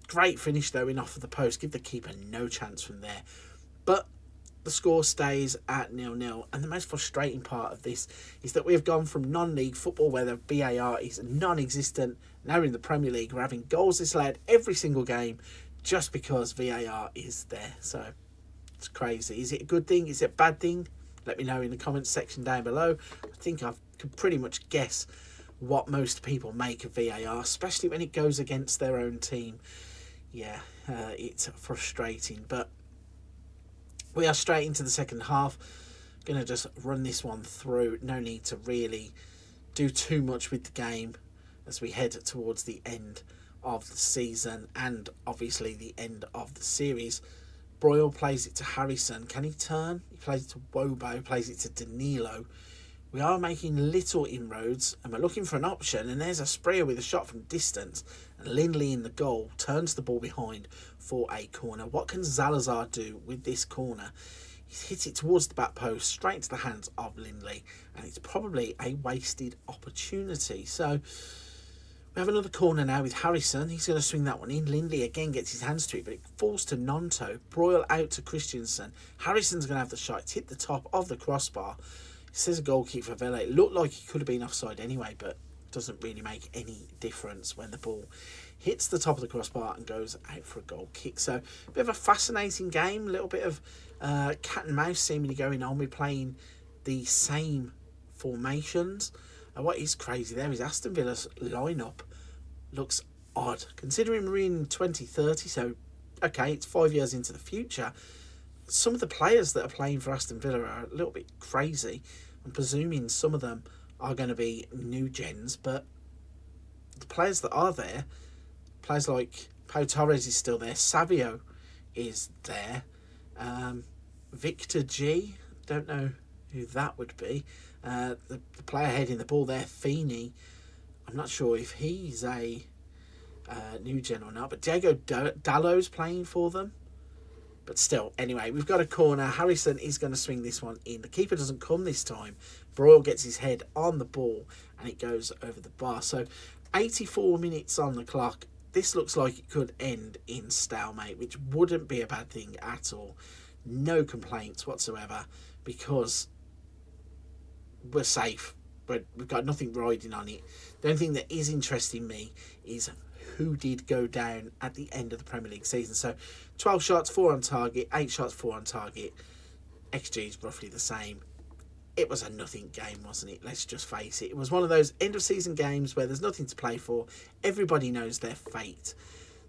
Great finish though in off of the post. Give the keeper no chance from there. But the score stays at 0-0. And the most frustrating part of this is that we have gone from non-league football where the VAR is non-existent. Now we're in the Premier League. We're having goals disallowed every single game just because VAR is there. So it's crazy. Is it a good thing? Is it a bad thing? Let me know in the comments section down below. I think I could pretty much guess what most people make of VAR, especially when it goes against their own team. Yeah, it's frustrating, but We are straight into the second half. Going to just run this one through. No need to really do too much with the game as we head towards the end of the season and obviously the end of the series. Broyle plays it to Harrison. Can he turn? He plays it to Wobo, plays it to Danilo. We are making little inroads and we're looking for an option, and there's a sprayer with a shot from distance, and Lindley in the goal turns the ball behind for a corner. What can Salazar do with this corner? He hits it towards the back post, straight into the hands of Lindley, and it's probably a wasted opportunity. So we have another corner now with Harrison. He's going to swing that one in. Lindley again gets his hands to it, but it falls to Nonto. Broyle out to Christensen. Harrison's going to have the shot. It's hit the top of the crossbar. It says a goal kick for Villa. It looked like he could have been offside anyway, but doesn't really make any difference when the ball hits the top of the crossbar and goes out for a goal kick. So a bit of a fascinating game. A little bit of cat and mouse seemingly going on. We're playing the same formations. What is crazy there is Aston Villa's lineup looks odd, considering we're in 2030, so okay, it's 5 years into the future. Some of the players that are playing for Aston Villa are a little bit crazy. I'm presuming some of them are going to be new gens, but the players that are there, players like Pau Torres is still there, Savio is there, Victor G, don't know who that would be. The player heading the ball there, Feeney, I'm not sure if he's a new gen or not, but Diego Dallo's playing for them. But still, anyway, we've got a corner. Harrison is going to swing this one in. The keeper doesn't come this time. Broyle gets his head on the ball and it goes over the bar. So 84 minutes on the clock. This looks like it could end in stalemate, which wouldn't be a bad thing at all. No complaints whatsoever because we're safe. We've got nothing riding on it. The only thing that is interesting me is who did go down at the end of the Premier League season. So 12 shots, 4 on target, 8 shots, 4 on target. XG is roughly the same. It was a nothing game, wasn't it? Let's just face it. It was one of those end of season games where there's nothing to play for. Everybody knows their fate.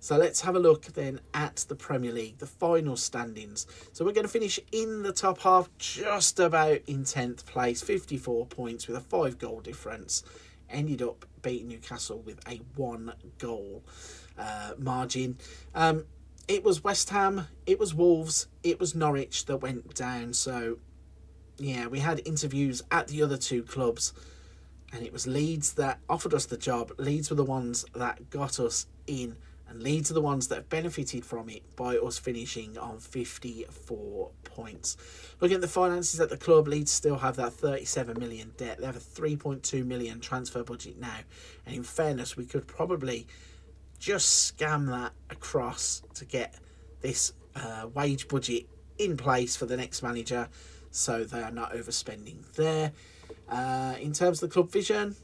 So let's have a look then at the Premier League, the final standings. So we're going to finish in the top half, just about in 10th place, 54 points with a 5-goal difference. Ended up beating Newcastle with a 1-goal margin. It was West Ham, it was Wolves, it was Norwich that went down. So yeah, we had interviews at the other two clubs, and it was Leeds that offered us the job. Leeds were the ones that got us in, and Leeds are the ones that have benefited from it by us finishing on 54 points. Looking at the finances at the club, Leeds still have that 37 million debt. They have a 3.2 million transfer budget now. And in fairness, we could probably just scam that across to get this wage budget in place for the next manager, so they are not overspending there. In terms of the club vision,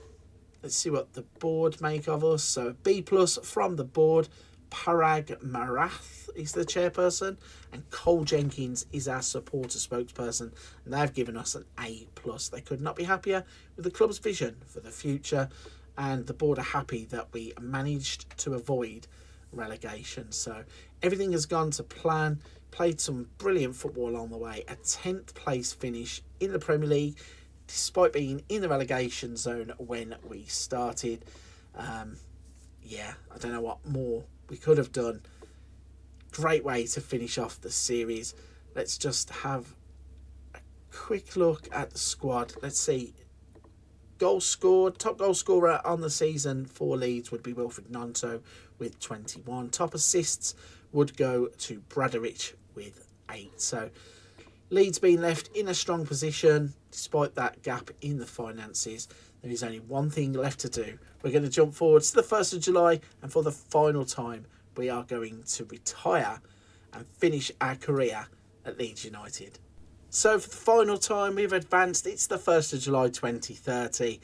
let's see what the board make of us. So B+ from the board. Parag Marath is the chairperson, and Cole Jenkins is our supporter spokesperson, and they've given us an A+. They could not be happier with the club's vision for the future, and the board are happy that we managed to avoid relegation. So everything has gone to plan. Played some brilliant football on the way. A 10th place finish in the Premier League, despite being in the relegation zone when we started. Yeah, I don't know what more we could have done. Great way to finish off the series. Let's just have a quick look at the squad. Let's see. Goals scored. Top goal scorer on the season for Leeds would be Wilfred Gnonto with 21. Top assists would go to Bradderich with 8. So Leeds being left in a strong position despite that gap in the finances. There is only one thing left to do. We're going to jump forwards to the 1st of July, and for the final time, we are going to retire and finish our career at Leeds United. So for the final time, we've advanced. It's the 1st of July 2030,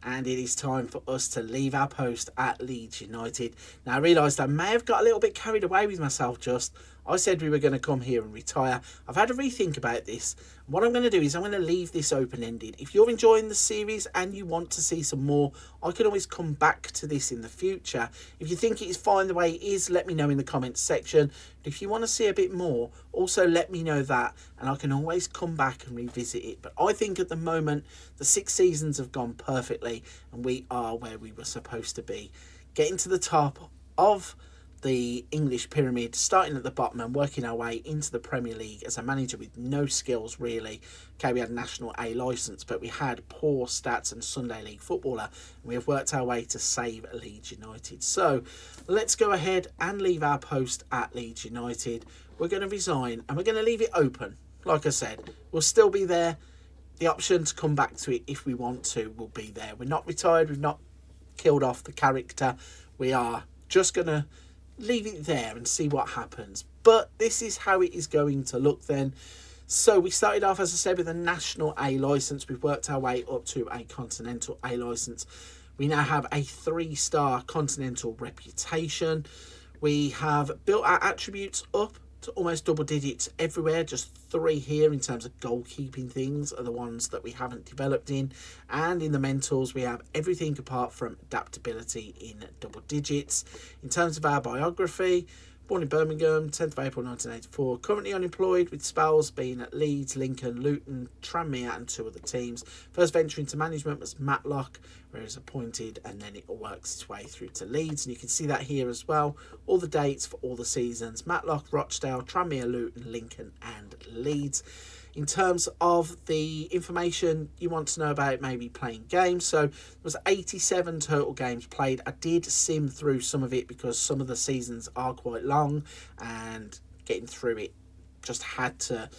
and it is time for us to leave our post at Leeds United. Now, I realised I may have got a little bit carried away with myself just. I said we were going to come here and retire. I've had a rethink about this. What I'm going to do is I'm going to leave this open-ended. If you're enjoying the series and you want to see some more, I can always come back to this in the future. If you think it is fine the way it is, let me know in the comments section. But if you want to see a bit more, also let me know that, and I can always come back and revisit it. But I think at the moment, the 6 seasons have gone perfectly, and we are where we were supposed to be. Getting to the top of the English pyramid, starting at the bottom and working our way into the Premier League as a manager with no skills really. Okay, we had a National A licence, but we had poor stats and Sunday League footballer, and we have worked our way to save Leeds United. So let's go ahead and leave our post at Leeds United. We're going to resign and we're going to leave it open. Like I said, we'll still be there. The option to come back to it if we want to will be there. We're not retired, we've not killed off the character. We are just going to leave it there and see what happens. But this is how it is going to look then. So we started off, as I said, with a National A licence. We've worked our way up to a Continental A licence. We now have a 3-star Continental reputation. We have built our attributes up to almost double digits everywhere. Just 3 here in terms of goalkeeping things are the ones that we haven't developed in. And in the mentals, we have everything apart from adaptability in double digits. In terms of our biography, born in Birmingham, 10th of April 1984, currently unemployed with spells being at Leeds, Lincoln, Luton, Tranmere and 2 other teams. First venture into management was Matlock, where he was appointed, and then it works its way through to Leeds. And you can see that here as well, all the dates for all the seasons: Matlock, Rochdale, Tranmere, Luton, Lincoln and Leeds. In terms of the information you want to know about maybe playing games, so there was 87 total games played. I did sim through some of it because some of the seasons are quite long, and getting through it just had to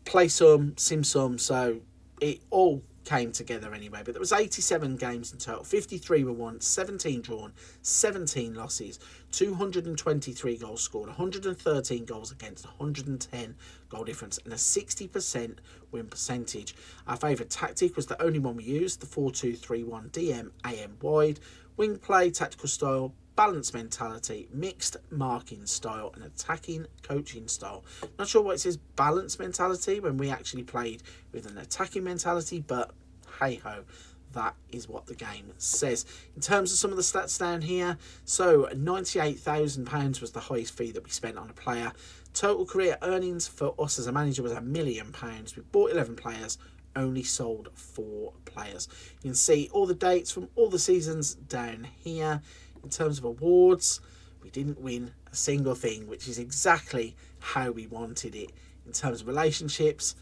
play some, sim some, so it all came together anyway. But there was 87 games in total, 53 were won, 17 drawn, 17 losses, 223 goals scored, 113 goals against, 110 goal difference and a 60% win percentage. Our favourite tactic was the only one we used, the 4-2-3-1 DM AM wide, wing play, tactical style, balanced mentality, mixed marking style and attacking coaching style. Not sure why it says balanced mentality when we actually played with an attacking mentality, but hey ho, that is what the game says. In terms of some of the stats down here, so £98,000 was the highest fee that we spent on a player. Total career earnings for us as a manager was £1 million. We bought 11 players, only sold 4 players. You can see all the dates from all the seasons down here. In terms of awards, we didn't win a single thing, which is exactly how we wanted it. In terms of relationships,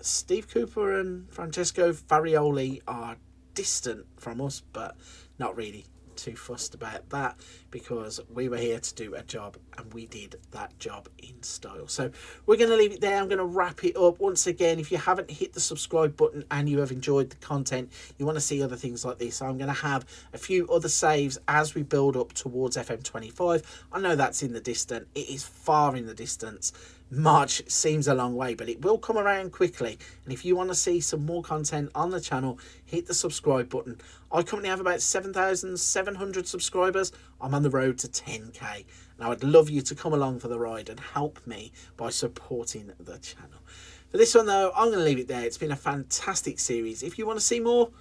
Steve Cooper and Francesco Farioli are distant from us, but not really too fussed about that because we were here to do a job and we did that job in style. So we're going to leave it there. I'm going to wrap it up. Once again, if you haven't hit the subscribe button and you have enjoyed the content, you want to see other things like this, I'm going to have a few other saves as we build up towards FM25. I know that's in the distance. It is far in the distance. March seems a long way, but it will come around quickly. And if you want to see some more content on the channel, hit the subscribe button. I currently have about 7,700 subscribers. I'm on the road to 10k, and I would love you to come along for the ride and help me by supporting the channel. For this one though, I'm going to leave it there. It's been a fantastic series. If you want to see more,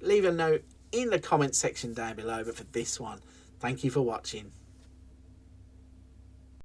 leave a note in the comment section down below. But for this one, thank you for watching.